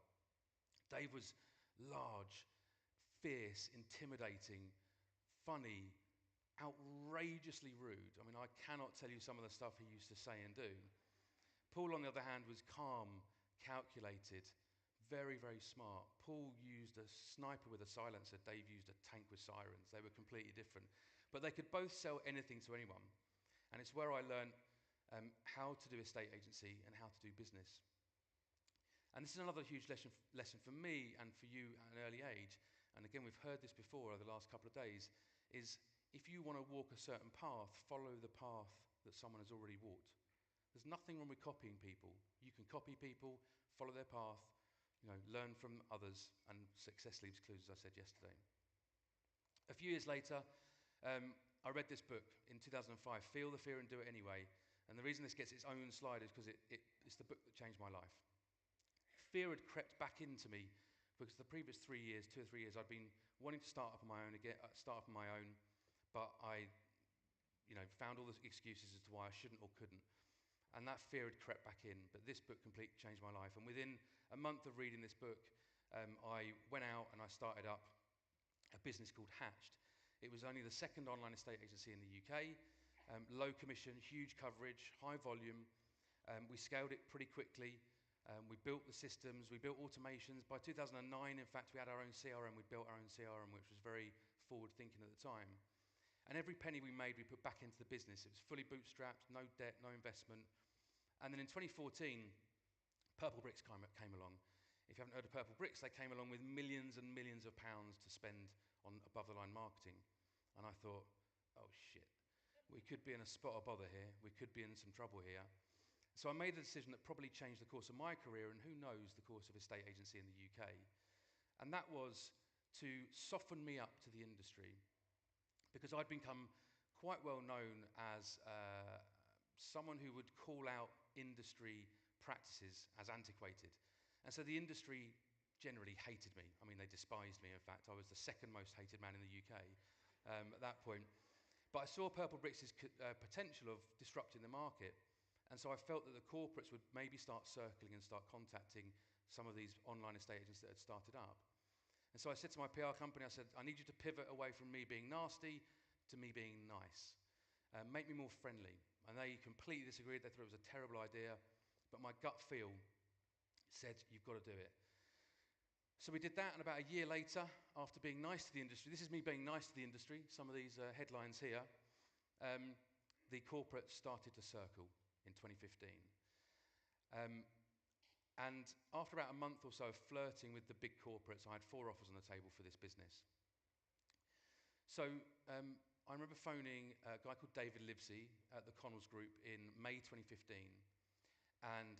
Dave was large, fierce, intimidating, funny, outrageously rude. I mean, I cannot tell you some of the stuff he used to say and do. Paul, on the other hand, was calm, calculated, very, very smart. Paul used a sniper with a silencer. Dave used a tank with sirens. They were completely different. But they could both sell anything to anyone. And it's where I learned how to do estate agency and how to do business. And this is another huge lesson for me and for you at an early age. And again, we've heard this before over the last couple of days, is if you want to walk a certain path, follow the path that someone has already walked. There's nothing wrong with copying people. You can copy people, follow their path, learn from others, and success leaves clues, as I said yesterday. A few years later, I read this book in 2005, Feel the Fear and Do It Anyway. And the reason this gets its own slide is because it's the book that changed my life. Fear had crept back into me because the previous 2 or 3 years, I'd been wanting to start up on my own again, but I found all the excuses as to why I shouldn't or couldn't. And that fear had crept back in, but this book completely changed my life. And within a month of reading this book, I went out and I started up a business called Hatched. It was only the second online estate agency in the UK, low commission, huge coverage, high volume. We scaled it pretty quickly. We built the systems, we built automations. By 2009, in fact, we had our own CRM. We built our own CRM, which was very forward-thinking at the time. And every penny we made, we put back into the business. It was fully bootstrapped, no debt, no investment. And then in 2014, Purple Bricks came along. If you haven't heard of Purple Bricks, they came along with millions and millions of pounds to spend on above-the-line marketing. And I thought, oh shit, we could be in a spot of bother here. We could be in some trouble here. So I made a decision that probably changed the course of my career, and who knows, the course of estate agency in the UK. And that was to soften me up to the industry, because I'd become quite well known as someone who would call out industry practices as antiquated. And so the industry generally hated me. I mean, they despised me, in fact. I was the second most hated man in the UK at that point. But I saw Purple Bricks' potential of disrupting the market. And so I felt that the corporates would maybe start circling and start contacting some of these online estate agents that had started up. And so I said to my PR company, I said, I need you to pivot away from me being nasty to me being nice. Make me more friendly. And they completely disagreed. They thought it was a terrible idea. But my gut feel said, you've got to do it. So we did that, and about a year later, after being nice to the industry, this is me being nice to the industry, some of these headlines here, the corporates started to circle in 2015. And after about a month or so of flirting with the big corporates, I had 4 offers on the table for this business. So I remember phoning a guy called David Livesey at the Connells Group in May 2015. And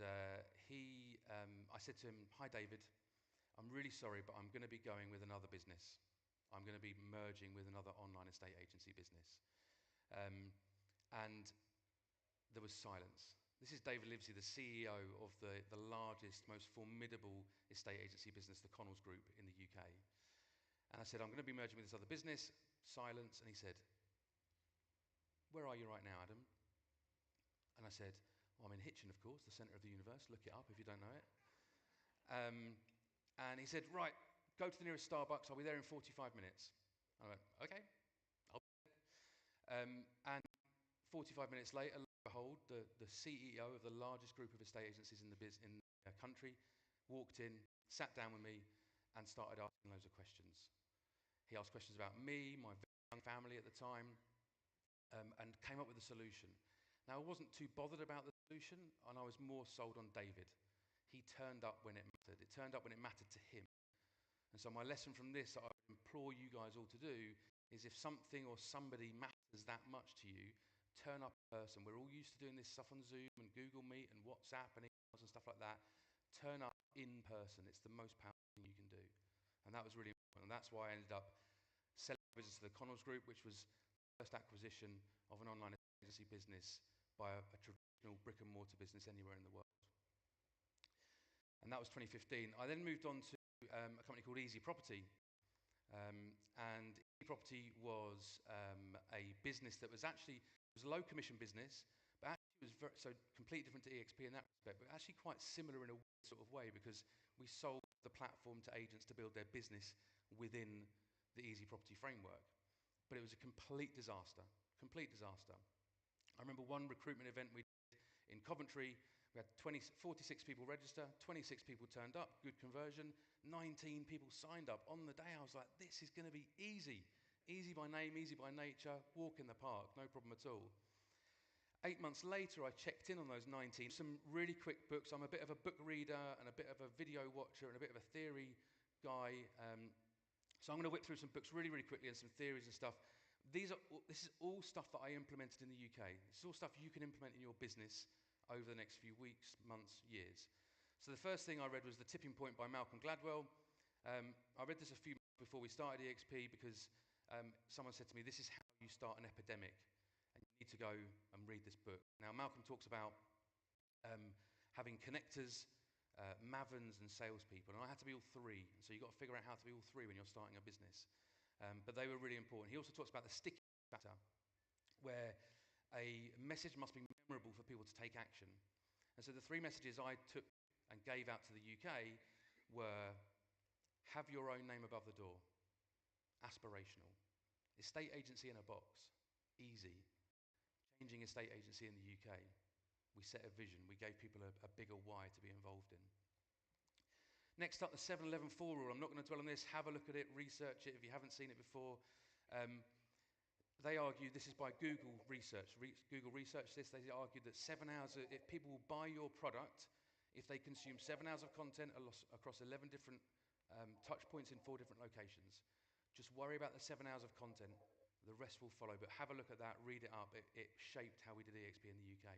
I said to him, hi, David, I'm really sorry, but I'm going to be going with another business. I'm going to be merging with another online estate agency business. And there was silence. This is David Livesey, the CEO of the largest, most formidable estate agency business, the Connells Group in the UK. And I said, I'm going to be merging with this other business. Silence. And he said, where are you right now, Adam? And I said, well, I'm in Hitchin, of course, the centre of the universe. Look it up if you don't know it. And he said, right, go to the nearest Starbucks. I'll be there in 45 minutes. I went, okay. And 45 minutes later, lo and behold, the CEO of the largest group of estate agencies in the country walked in, sat down with me, and started asking loads of questions. He asked questions about me, my young family at the time, and came up with a solution. Now, I wasn't too bothered about the solution, and I was more sold on David. He turned up when it mattered. It turned up when it mattered to him. And so my lesson from this that I would implore you guys all to do is if something or somebody matters that much to you, turn up in person. We're all used to doing this stuff on Zoom and Google Meet and WhatsApp and emails and stuff like that. Turn up in person. It's the most powerful thing you can do. And that was really important. And that's why I ended up selling business to the Connells Group, which was the first acquisition of an online agency business by a traditional brick and mortar business anywhere in the world. And that was 2015. I then moved on to a company called Easy Property. And Easy Property was a business that was actually, it was a low commission business, but actually was so completely different to EXP in that respect, but actually quite similar in a sort of way, because we sold the platform to agents to build their business within the Easy Property framework. But it was a complete disaster, complete disaster. I remember one recruitment event we did in Coventry. We had 46 people register, 26 people turned up, good conversion, 19 people signed up on the day. I was like, this is going to be easy. Easy by name, easy by nature, walk in the park, no problem at all. 8 months later, I checked in on those 19. Some really quick books. I'm a bit of a book reader and a bit of a video watcher and a bit of a theory guy. So I'm going to whip through some books really, really quickly and some theories and stuff. This is all stuff that I implemented in the UK. This is all stuff you can implement in your business over the next few weeks, months, years. So the first thing I read was The Tipping Point by Malcolm Gladwell. I read this a few months before we started EXP because someone said to me, this is how you start an epidemic, and you need to go and read this book. Now, Malcolm talks about having connectors, mavens and salespeople, and I had to be all three. So you've got to figure out how to be all three when you're starting a business. But they were really important. He also talks about the sticky factor, where a message must be memorable for people to take action. And so the three messages I took and gave out to the UK were: have your own name above the door, aspirational; estate agency in a box, easy; changing estate agency in the UK. We set a vision. We gave people a bigger why to be involved in. Next up, the 7-11-4 rule. I'm not going to dwell on this. Have a look at it, research it if you haven't seen it before. They argue, this is by Google research. Google researched this. They argued that 7 hours, if people will buy your product, if they consume 7 hours of content across 11 different touch points in 4 different locations. Just worry about the 7 hours of content. The rest will follow. But have a look at that, read it up. It shaped how we did EXP in the UK.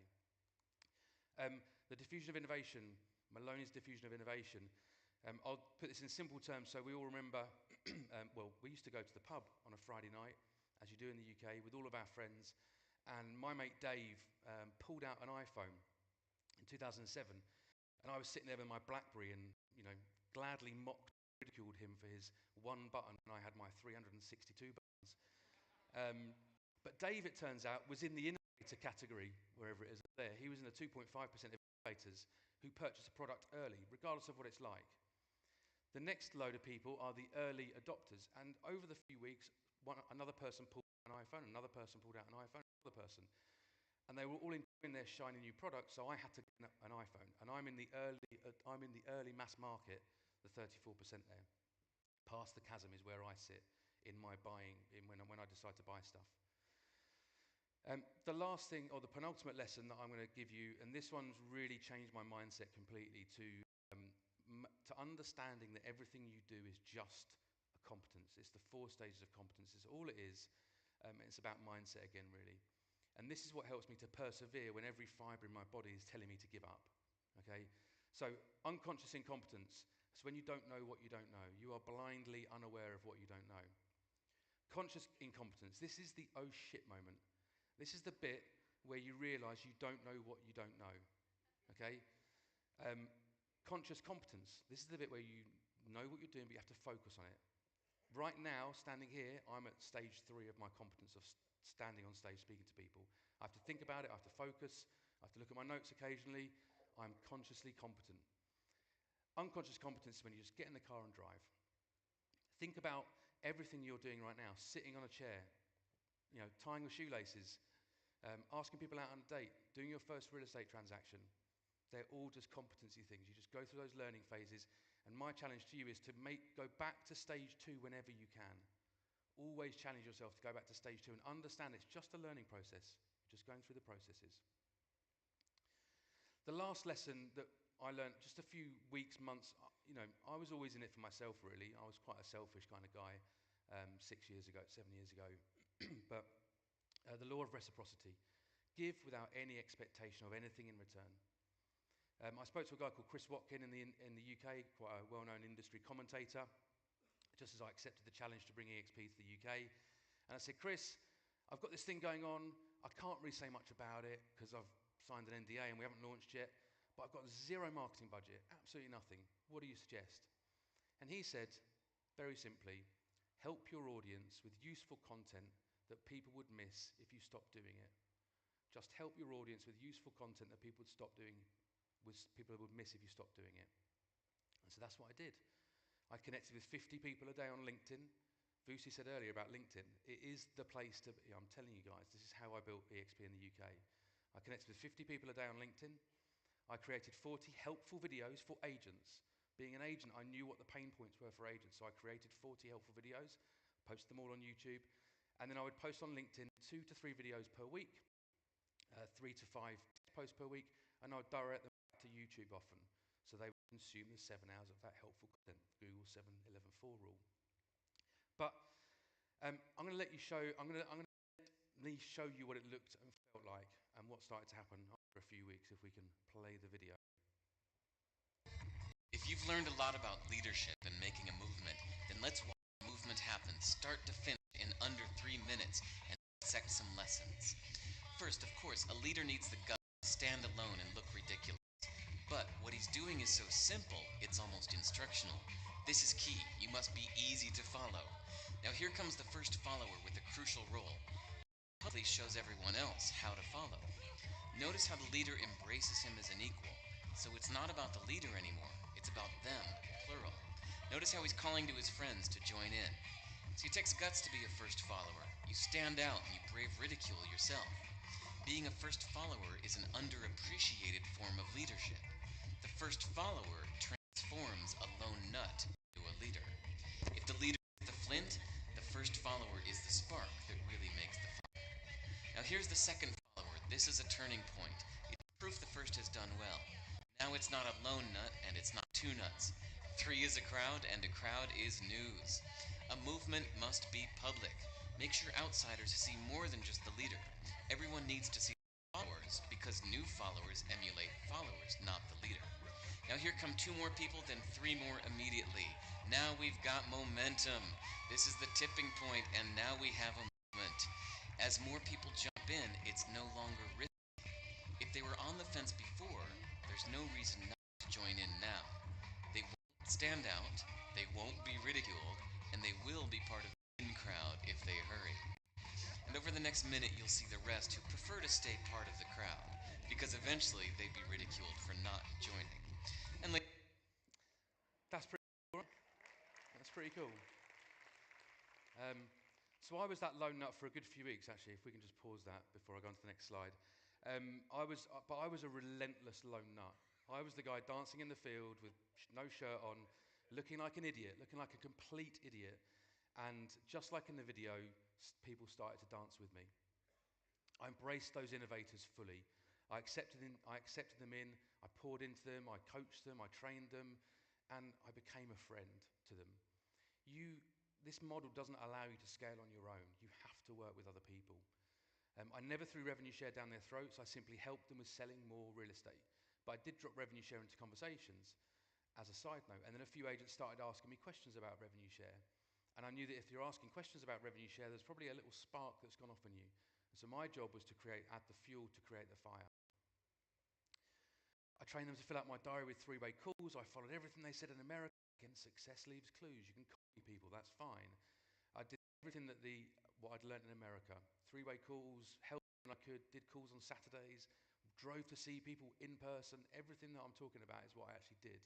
The diffusion of innovation, Maloney's diffusion of innovation. I'll put this in simple terms so we all remember. Well, we used to go to the pub on a Friday night, as you do in the UK, with all of our friends. And my mate Dave pulled out an iPhone in 2007. And I was sitting there with my BlackBerry and, gladly mocked, ridiculed him for his one button, and I had my 362 buttons. But Dave, it turns out, was in the innovator category, wherever it is up there. He was in the 2.5% of innovators who purchase a product early, regardless of what it's like. The next load of people are the early adopters. And over the few weeks, another person pulled out an iPhone, another person pulled out an iPhone, another person. And they were all enjoying their shiny new product, so I had to get an iPhone. And I'm in the early mass market, the 34% there. Past the chasm is where I sit in my buying, when I decide to buy stuff. The last thing, or the penultimate lesson that I'm going to give you, and this one's really changed my mindset completely, to understanding that everything you do is just a competence. It's the 4 stages of competence. It's all it is. It's about mindset again, really. And this is what helps me to persevere when every fibre in my body is telling me to give up. Okay? So unconscious incompetence. It's when you don't know what you don't know. You are blindly unaware of what you don't know. Conscious incompetence. This is the oh shit moment. This is the bit where you realise you don't know what you don't know. Okay? Conscious competence. This is the bit where you know what you're doing, but you have to focus on it. Right now, standing here, I'm at stage 3 of my competence of standing on stage speaking to people. I have to think about it, I have to focus, I have to look at my notes occasionally. I'm consciously competent. Unconscious competence is when you just get in the car and drive. Think about everything you're doing right now, sitting on a chair, tying your shoelaces, asking people out on a date, doing your first real estate transaction. They're all just competency things. You just go through those learning phases. And my challenge to you is to go back to stage 2 whenever you can. Always challenge yourself to go back to stage 2 and understand it's just a learning process. You're just going through the processes. The last lesson that I learned just a few weeks, months, I was always in it for myself, really. I was quite a selfish kind of guy 7 years ago. But the law of reciprocity. Give without any expectation of anything in return. I spoke to a guy called Chris Watkin in the UK, quite a well-known industry commentator, just as I accepted the challenge to bring EXP to the UK. And I said, Chris, I've got this thing going on. I can't really say much about it because I've signed an NDA and we haven't launched yet, but I've got zero marketing budget, absolutely nothing. What do you suggest? And he said, very simply, help your audience with useful content that people would miss if you stopped doing it. Just help your audience with useful content that people would miss if you stopped doing it. And so that's what I did. I connected with 50 people a day on LinkedIn. Vusi said earlier about LinkedIn. It is the place to be. I'm telling you guys, this is how I built EXP in the UK. I connected with 50 people a day on LinkedIn. I created 40 helpful videos for agents. Being an agent, I knew what the pain points were for agents, so I created 40 helpful videos, posted them all on YouTube, and then I would post on LinkedIn 2 to 3 videos per week, 3 to 5 posts per week, and I would direct them back to YouTube often, so they would consume the 7 hours of that helpful content, Google 7-11-4 rule. But I'm going to let you show you what it looked and felt like and what started to happen after a few weeks, if we can play the video. If you've learned a lot about leadership and making a movement, then let's watch the movement happen start to finish in under 3 minutes and dissect some lessons. First, of course, a leader needs the guts to stand alone and look ridiculous. But what he's doing is so simple, it's almost instructional. This is key. You must be easy to follow. Now here comes the first follower with a crucial role. He shows everyone else how to follow. Notice how the leader embraces him as an equal. So it's not about the leader anymore. It's about them, plural. Notice how he's calling to his friends to join in. See, it takes guts to be a first follower. You stand out and you brave ridicule yourself. Being a first follower is an underappreciated form of leadership. The first follower transforms a lone nut into a leader. If the leader is the flint, the first follower is the spark that really makes the fire. Now here's the second follower. This is a turning point. It's proof the first has done well. Now it's not a lone nut and it's not 2 nuts. 3 is a crowd and a crowd is news. A movement must be public. Make sure outsiders see more than just the leader. Everyone needs to see followers because new followers emulate followers, not the leader. Now here come 2 more people, then 3 more immediately. Now we've got momentum. This is the tipping point, and now we have a movement. As more people jump in, it's no longer risky. If they were on the fence before, there's no reason not to join in now. They won't stand out, they won't be ridiculed, and they will be part of the in-crowd if they hurry. And over the next minute, you'll see the rest who prefer to stay part of the crowd, because eventually they'd be ridiculed for not joining. And That's pretty cool. That's pretty cool. So I was that lone nut for a good few weeks, actually, if we can just pause that before I go on to the next slide. I was a relentless lone nut. I was the guy dancing in the field with no shirt on, looking like an idiot, looking like a complete idiot. And just like in the video, people started to dance with me. I embraced those innovators fully. I accepted them in, I poured into them, I coached them, I trained them, and I became a friend to them. This model doesn't allow you to scale on your own. You have to work with other people. I never threw revenue share down their throats. I simply helped them with selling more real estate. But I did drop revenue share into conversations as a side note. And then a few agents started asking me questions about revenue share. And I knew that if you're asking questions about revenue share, there's probably a little spark that's gone off in you. And so my job was to add the fuel to create the fire. I trained them to fill out my diary with 3-way calls. I followed everything they said in America. Again, success leaves clues. You can copy people, that's fine. I did everything what I'd learned in America. 3-way calls, helped when I could, did calls on Saturdays, drove to see people in person. Everything that I'm talking about is what I actually did.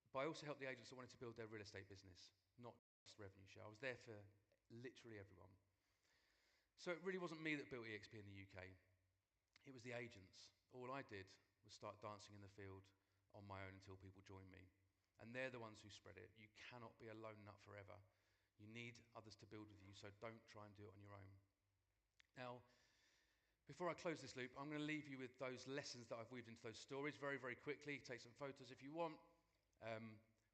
But I also helped the agents that wanted to build their real estate business, not just revenue share. I was there for literally everyone. So it really wasn't me that built EXP in the UK. It was the agents. All I did was start dancing in the field on my own until people joined me. And they're the ones who spread it. You cannot be a lone nut forever. You need others to build with you, so don't try and do it on your own. Now, before I close this loop, I'm going to leave you with those lessons that I've weaved into those stories very, very quickly. Take some photos if you want.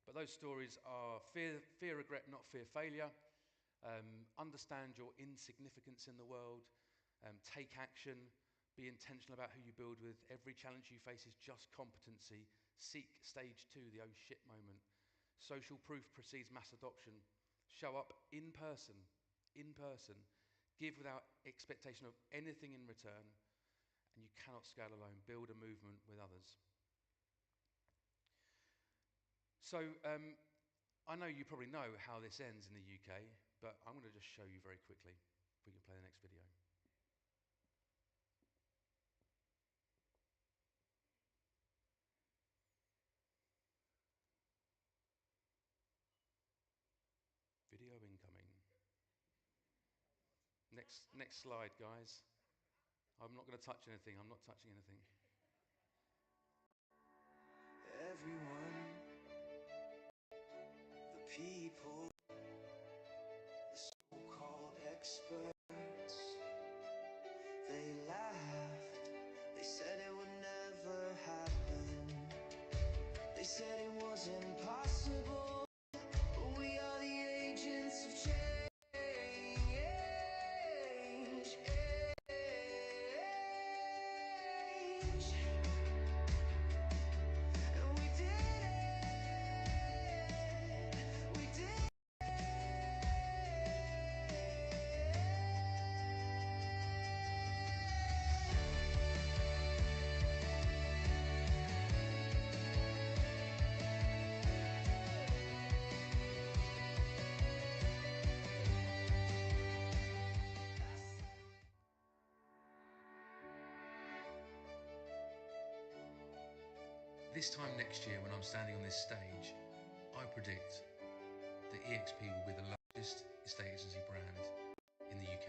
But those stories are fear regret, not fear failure. Understand your insignificance in the world. Take action. Be intentional about who you build with. Every challenge you face is just competency. Seek stage 2, the oh shit moment. Social proof precedes mass adoption. Show up in person. Give without expectation of anything in return. And you cannot scale alone. Build a movement with others. So, I know you probably know how this ends in the UK, but I'm going to just show you very quickly. If we can play the next video. Video incoming. Next slide, guys. I'm not going to touch anything. I'm not touching anything. Everyone, the people, the so-called experts, they laughed. They said it would never happen. They said it was impossible. But we are the agents of change. This time next year, when I'm standing on this stage, I predict that EXP will be the largest estate agency brand in the UK.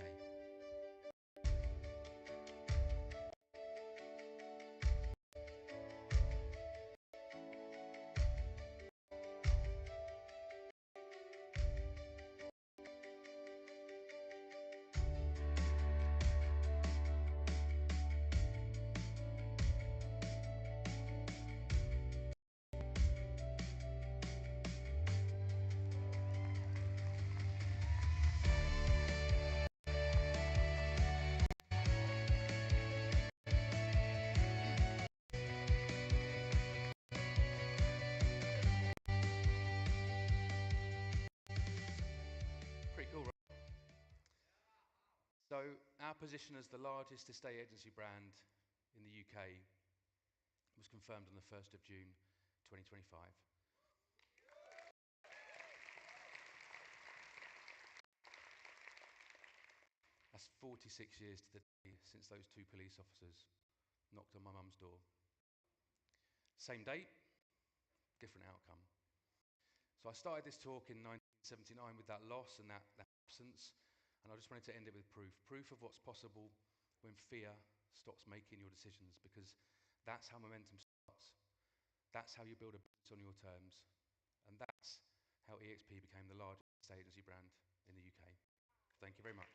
Pretty cool, right? So, our position as the largest estate agency brand in the UK was confirmed on the 1st of June 2025. That's 46 years to the day since those 2 police officers knocked on my mum's door. Same date, different outcome. So I started this talk in 1979 with that loss and that absence, and I just wanted to end it with proof. Proof of what's possible when fear stops making your decisions, because that's how momentum starts. That's how you build a business on your terms. And that's how EXP became the largest estate agency brand in the UK. Thank you very much.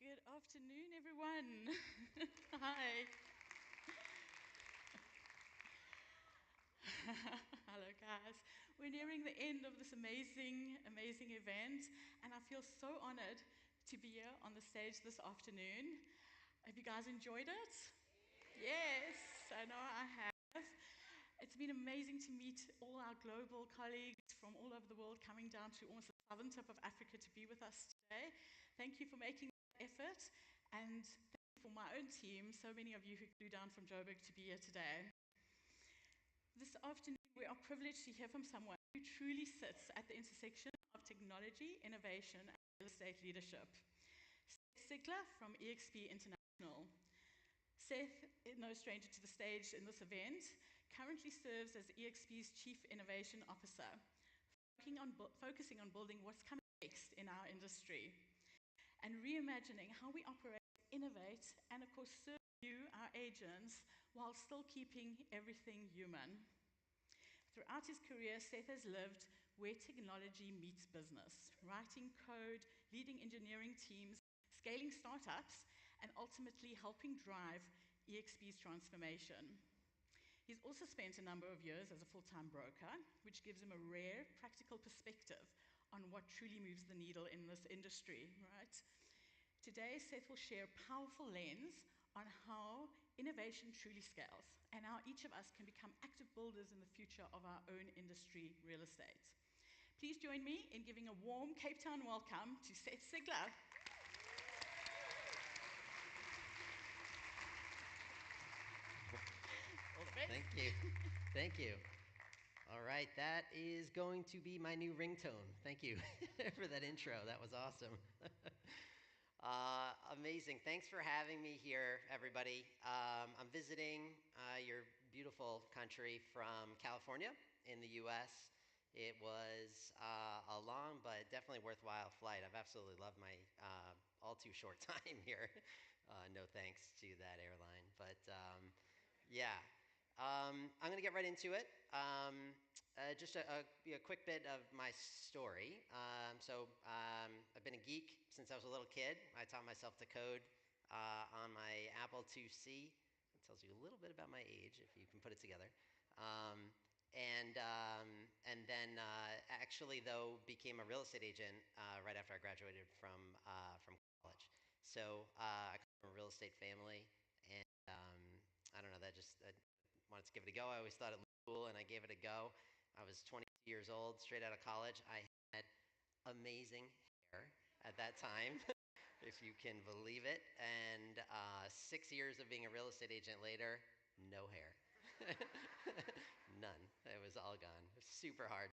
Good afternoon, everyone. Hi. Hello, guys. We're nearing the end of this amazing event, and I feel so honored to be here on the stage this afternoon. Have you guys enjoyed it? Yes, I know I have. It's been amazing to meet all our global colleagues from all over the world coming down to almost the southern tip of Africa to be with us today. Thank you for making that effort, and thank you for my own team, so many of you who flew down from Joburg to be here today. This afternoon, we are privileged to hear from someone who truly sits at the intersection of technology, innovation, and real estate leadership. Seth Sigler from EXP International. Seth, no stranger to the stage in this event, currently serves as EXP's Chief Innovation Officer, focusing on building what's coming next in our industry and reimagining how we operate, innovate, and of course serve you, our agents, while still keeping everything human. Throughout his career, Seth has lived where technology meets business, writing code, leading engineering teams, scaling startups, and ultimately helping drive EXP's transformation. He's also spent a number of years as a full-time broker, which gives him a rare, practical perspective on what truly moves the needle in this industry, right? Today, Seth will share a powerful lens on how innovation truly scales and how each of us can become active builders in the future of our own industry, real estate. Please join me in giving a warm Cape Town welcome to Seth Sigler. Thank you. Thank you. All right, that is going to be my new ringtone. Thank you for that intro. That was awesome. Amazing. Thanks for having me here, everybody. I'm visiting your beautiful country from California in the US. It was a long but definitely worthwhile flight. I've absolutely loved my all too short time here. No thanks to that airline. But yeah, I'm going to get right into it. Just a quick bit of my story. I've been a geek since I was a little kid. I taught myself to code on my Apple IIc. It tells you a little bit about my age if you can put it together. And then actually, though, became a real estate agent right after I graduated from college. So I come from a real estate family, and I don't know, I wanted to give it a go. I always thought it looked cool, and I gave it a go. I was 22 years old, straight out of college. I had amazing hair at that time, if you can believe it. And 6 years of being a real estate agent later, no hair. None. It was all gone. It was super hard.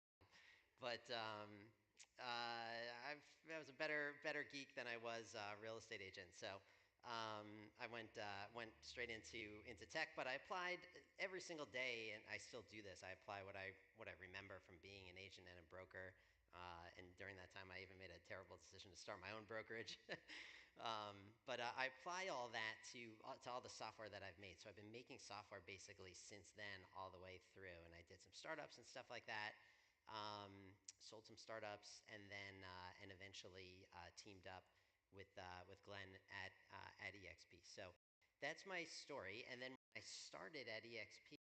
But I was a better geek than I was real estate agent. So I went straight into tech, but I applied every single day, and I still do this. I apply what I remember from being an agent and a broker. And during that time, I even made a terrible decision to start my own brokerage. But I apply all that to all the software that I've made. So I've been making software basically since then, all the way through. And I did some startups and stuff like that. Sold some startups, and then and eventually teamed up with Glenn at EXP. So that's my story. And then when I started at EXP,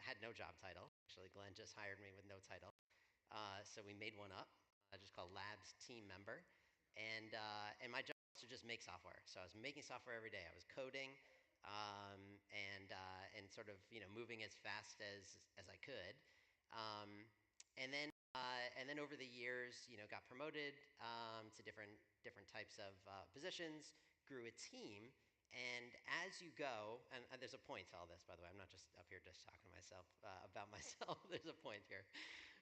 had no job title. Actually, Glenn just hired me with no title. So we made one up, just called Labs Team Member, and my job was to just make software. So I was making software every day. I was coding, and sort of moving as fast as I could, and then over the years, got promoted to different types of positions, grew a team. And as you go, and there's a point to all this, by the way. I'm not just up here just talking to myself about myself. There's a point here.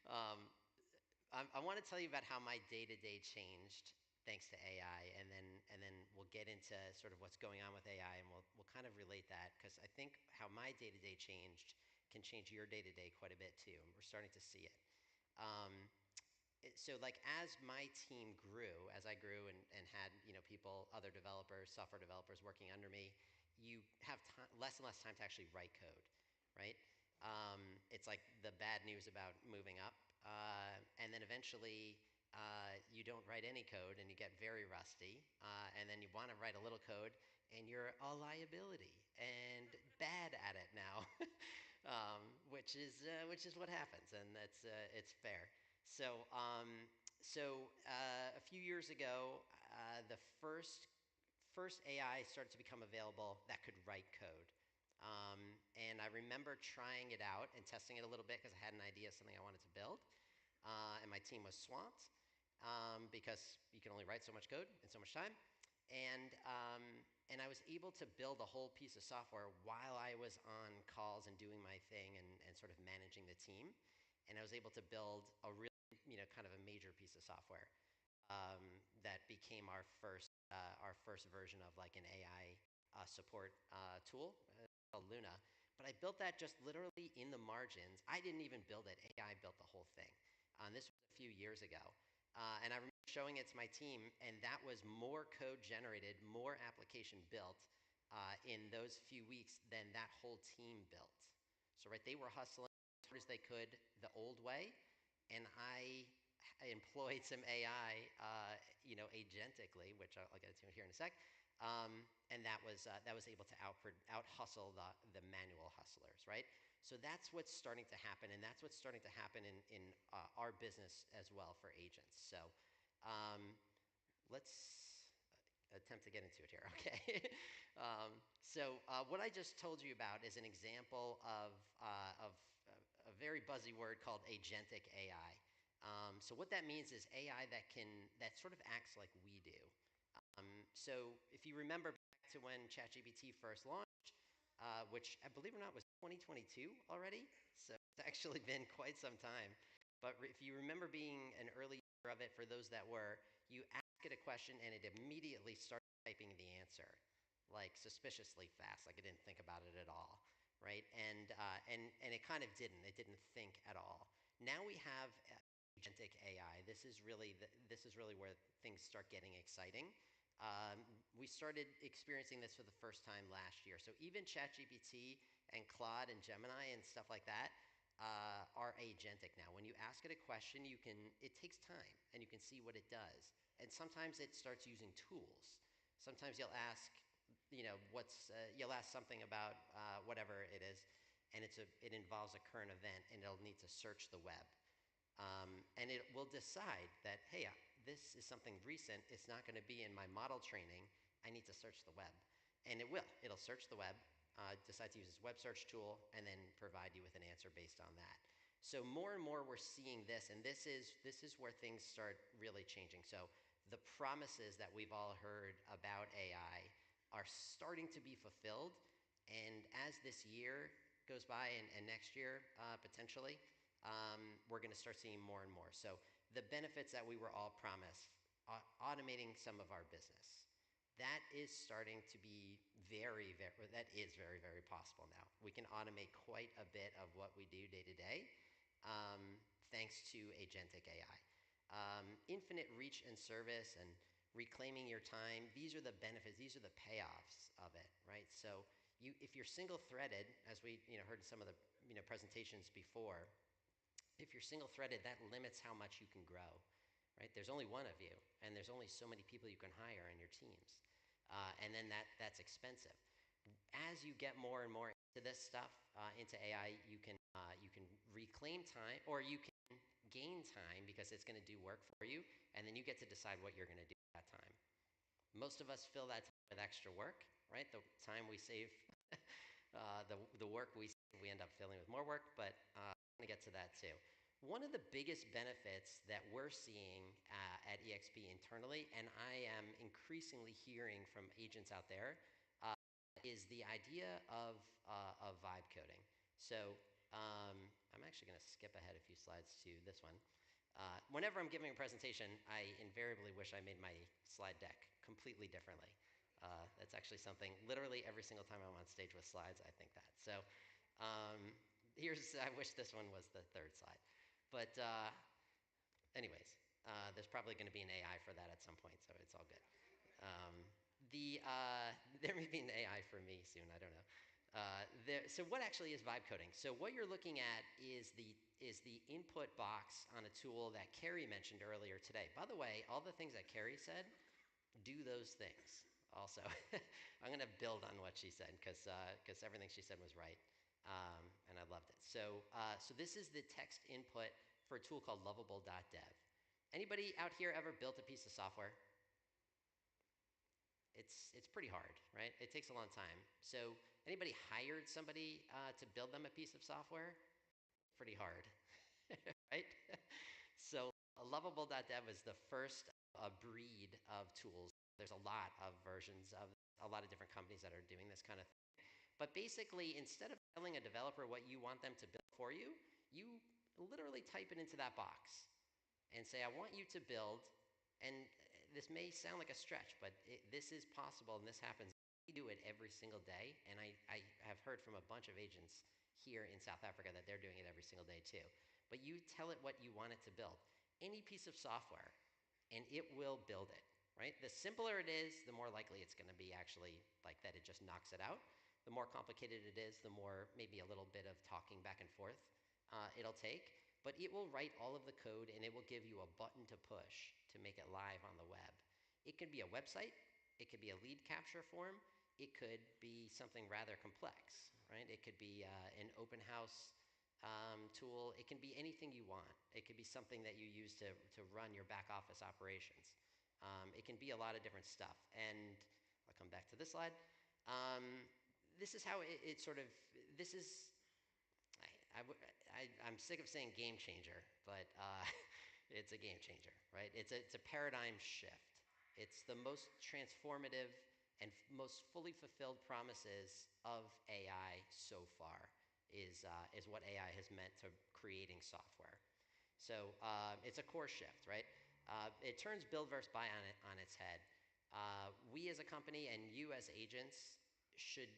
I want to tell you about how my day-to-day changed thanks to AI, and then we'll get into sort of what's going on with AI, and we'll kind of relate that, because I think how my day-to-day changed can change your day-to-day quite a bit too, and we're starting to see it. So like as my team grew, as I grew and had people, other developers, software developers working under me, you have less and less time to actually write code, right? It's like the bad news about moving up, and then eventually you don't write any code and you get very rusty, and then you want to write a little code and you're a liability and bad at it now, which is what happens, and it's fair. So a few years ago, the first AI started to become available that could write code. And I remember trying it out and testing it a little bit because I had an idea of something I wanted to build. And my team was swamped because you can only write so much code in so much time. And And I was able to build a whole piece of software while I was on calls and doing my thing and sort of managing the team. And I was able to build a really, kind of a major piece of software that became our first version of like an AI support tool called Luna. But I built that just literally in the margins. I didn't even build it. AI built the whole thing. This was a few years ago. And I remember showing it to my team, and that was more code generated, more application built in those few weeks than that whole team built. So, right, they were hustling as hard as they could the old way, and I employed some AI, agentically, which I'll get to here in a sec, and that was able to out hustle the manual hustlers, right? So that's what's starting to happen, and that's what's starting to happen in our business as well for agents. So let's attempt to get into it here, okay? What I just told you about is an example of a very buzzy word called agentic AI. So what that means is AI that sort of acts like we do. So if you remember back to when ChatGPT first launched, which I believe it or not was 2022 already, so it's actually been quite some time. But if you remember being an early user of it, for those that were, you ask it a question and it immediately starts typing the answer, like suspiciously fast, like it didn't think about it at all, right? And it kind of didn't. It didn't think at all. Now we have agentic AI. This is really where things start getting exciting. We started experiencing this for the first time last year. So even ChatGPT and Claude and Gemini and stuff like that are agentic now. When you ask it a question, it takes time and you can see what it does. And sometimes it starts using tools. Sometimes you'll ask, you'll ask something about whatever it is, and it involves a current event, and it'll need to search the web. And it will decide that, hey, this is something recent. It's not going to be in my model training. I need to search the web. And it will. It'll search the web, decide to use its web search tool, and then provide you with an answer based on that. So more and more we're seeing this, and this is where things start really changing. So the promises that we've all heard about AI are starting to be fulfilled. And as this year goes by and next year, potentially, we're going to start seeing more and more. So the benefits that we were all promised, automating some of our business, that is starting to be very, very possible now. We can automate quite a bit of what we do day to day, thanks to agentic AI. Infinite reach and service and reclaiming your time, these are the benefits, these are the payoffs of it, right? So if you're single-threaded, as we heard in some of the presentations before, if you're single-threaded, that limits how much you can grow, right? There's only one of you, and there's only so many people you can hire in your teams. And then that's expensive. As you get more and more into this stuff, into AI, you can reclaim time, or you can gain time because it's going to do work for you, and then you get to decide what you're going to do at that time. Most of us fill that time with extra work, right? The time we save, the work we save, we end up filling with more work, but I'm going to get to that too. One of the biggest benefits that we're seeing at EXP internally, and I am increasingly hearing from agents out there, is the idea of vibe coding. So I'm actually going to skip ahead a few slides to this one. Whenever I'm giving a presentation, I invariably wish I made my slide deck completely differently. That's actually something, literally every single time I'm on stage with slides, I think that. So I wish this one was the third slide. But anyways, there's probably going to be an AI for that at some point, so it's all good. There may be an AI for me soon, I don't know. So what actually is vibe coding? So what you're looking at is the input box on a tool that Carrie mentioned earlier today. By the way, all the things that Carrie said, do those things also. I'm going to build on what she said because everything she said was right, and I loved it. So this is the text input for a tool called lovable.dev. Anybody out here ever built a piece of software? It's pretty hard, right? It takes a long time. So anybody hired somebody to build them a piece of software? Pretty hard, right? So lovable.dev is the first breed of tools. There's a lot of versions of a lot of different companies that are doing this kind of thing. But basically, instead of telling a developer what you want them to build for you, you literally type it into that box and say, I want you to build, and this may sound like a stretch, but this is possible and this happens. We do it every single day, and I have heard from a bunch of agents here in South Africa that they're doing it every single day too. But you tell it what you want it to build. Any piece of software, and it will build it, right? The simpler it is, the more likely it's going to be actually like that it just knocks it out. The more complicated it is, the more maybe a little bit of talking back and forth it'll take. But it will write all of the code, and it will give you a button to push to make it live on the web. It could be a website. It could be a lead capture form. It could be something rather complex, right? It could be an open house tool. It can be anything you want. It could be something that you use to run your back office operations. It can be a lot of different stuff. And I'll come back to this slide. This is how it sort of, this is, I'm sick of saying game changer, but it's a game changer, right? It's a paradigm shift. It's the most transformative and most fully fulfilled promises of AI so far is what AI has meant to creating software. So it's a core shift, right? It turns build versus buy on its head. We as a company and you as agents should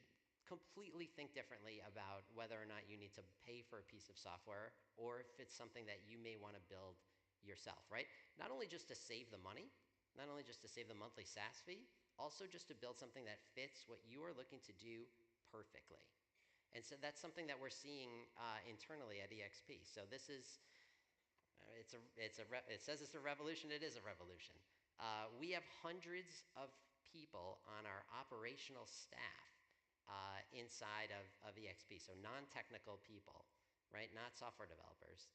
completely think differently about whether or not you need to pay for a piece of software or if it's something that you may want to build yourself, right? Not only just to save the money, not only just to save the monthly SaaS fee, also just to build something that fits what you are looking to do perfectly. And so that's something that we're seeing internally at EXP. So this is, it says it's a revolution, it is a revolution. We have hundreds of people on our operational staff inside of EXP, so non-technical people, right? Not software developers,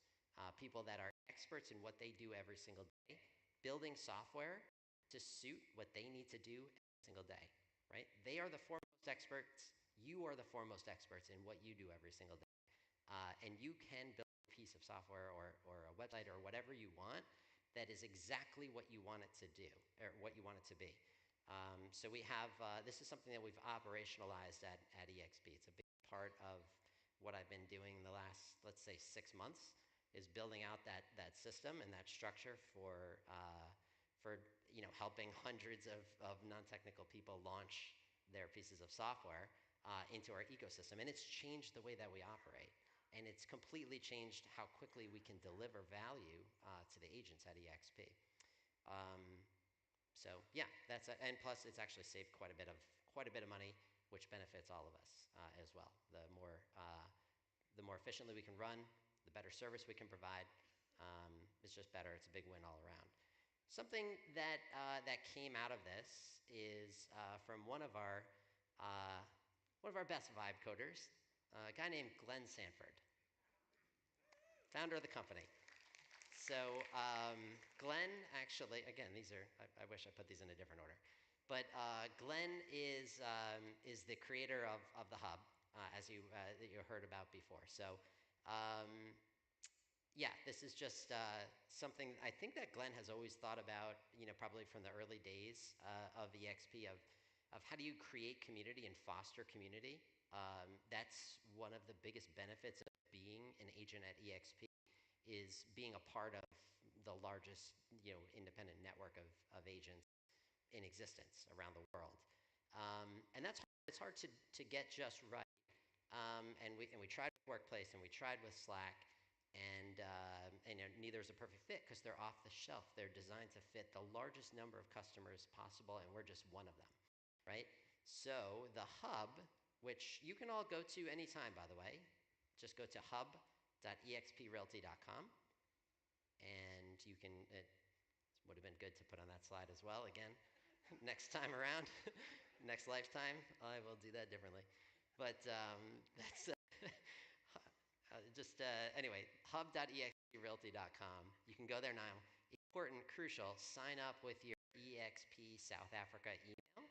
people that are experts in what they do every single day, building software to suit what they need to do every single day, right? They are the foremost experts. You are the foremost experts in what you do every single day. And you can build a piece of software or a website or whatever you want that is exactly what you want it to do or what you want it to be. So we have, this is something that we've operationalized at EXP. It's a big part of what I've been doing the last, let's say, 6 months, is building out that system and that structure for helping hundreds of non-technical people launch their pieces of software into our ecosystem. And it's changed the way that we operate. And it's completely changed how quickly we can deliver value to the agents at EXP. So yeah, and plus it's actually saved quite a bit of money, which benefits all of us as well. The more efficiently we can run, the better service we can provide. It's just better. It's a big win all around. Something that came out of this is from one of our best vibe coders, a guy named Glenn Sanford, founder of the company. So Glenn actually, again, these are, I wish I put these in a different order, but Glenn is the creator of the hub, as you heard about before. So yeah, this is just something I think that Glenn has always thought about, probably from the early days of EXP, of how do you create community and foster community. That's one of the biggest benefits of being an agent at EXP, is being a part of the largest, independent network of agents in existence around the world. And it's hard to get just right. And we tried with Workplace and we tried with Slack, and neither is a perfect fit because they're off the shelf. They're designed to fit the largest number of customers possible, and we're just one of them, right? So the hub, which you can all go to anytime, by the way, just go to hub.exprealty.com, and you can, it would have been good to put on that slide as well. Again, next time around, next lifetime, I will do that differently. But that's anyway, hub.exprealty.com. You can go there now. Important, crucial, sign up with your EXP South Africa email,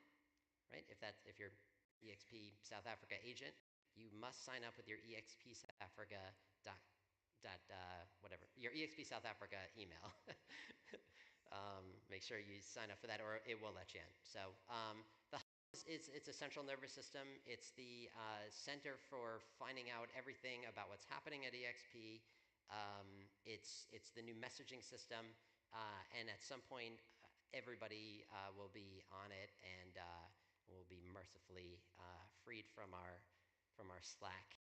right? If you're EXP South Africa agent, you must sign up with your EXP South Africa your EXP South Africa email. Make sure you sign up for that, or it will let you in. So the It's a central nervous system. It's the center for finding out everything about what's happening at EXP. It's the new messaging system, and at some point, everybody will be on it and will be mercifully freed from our Slack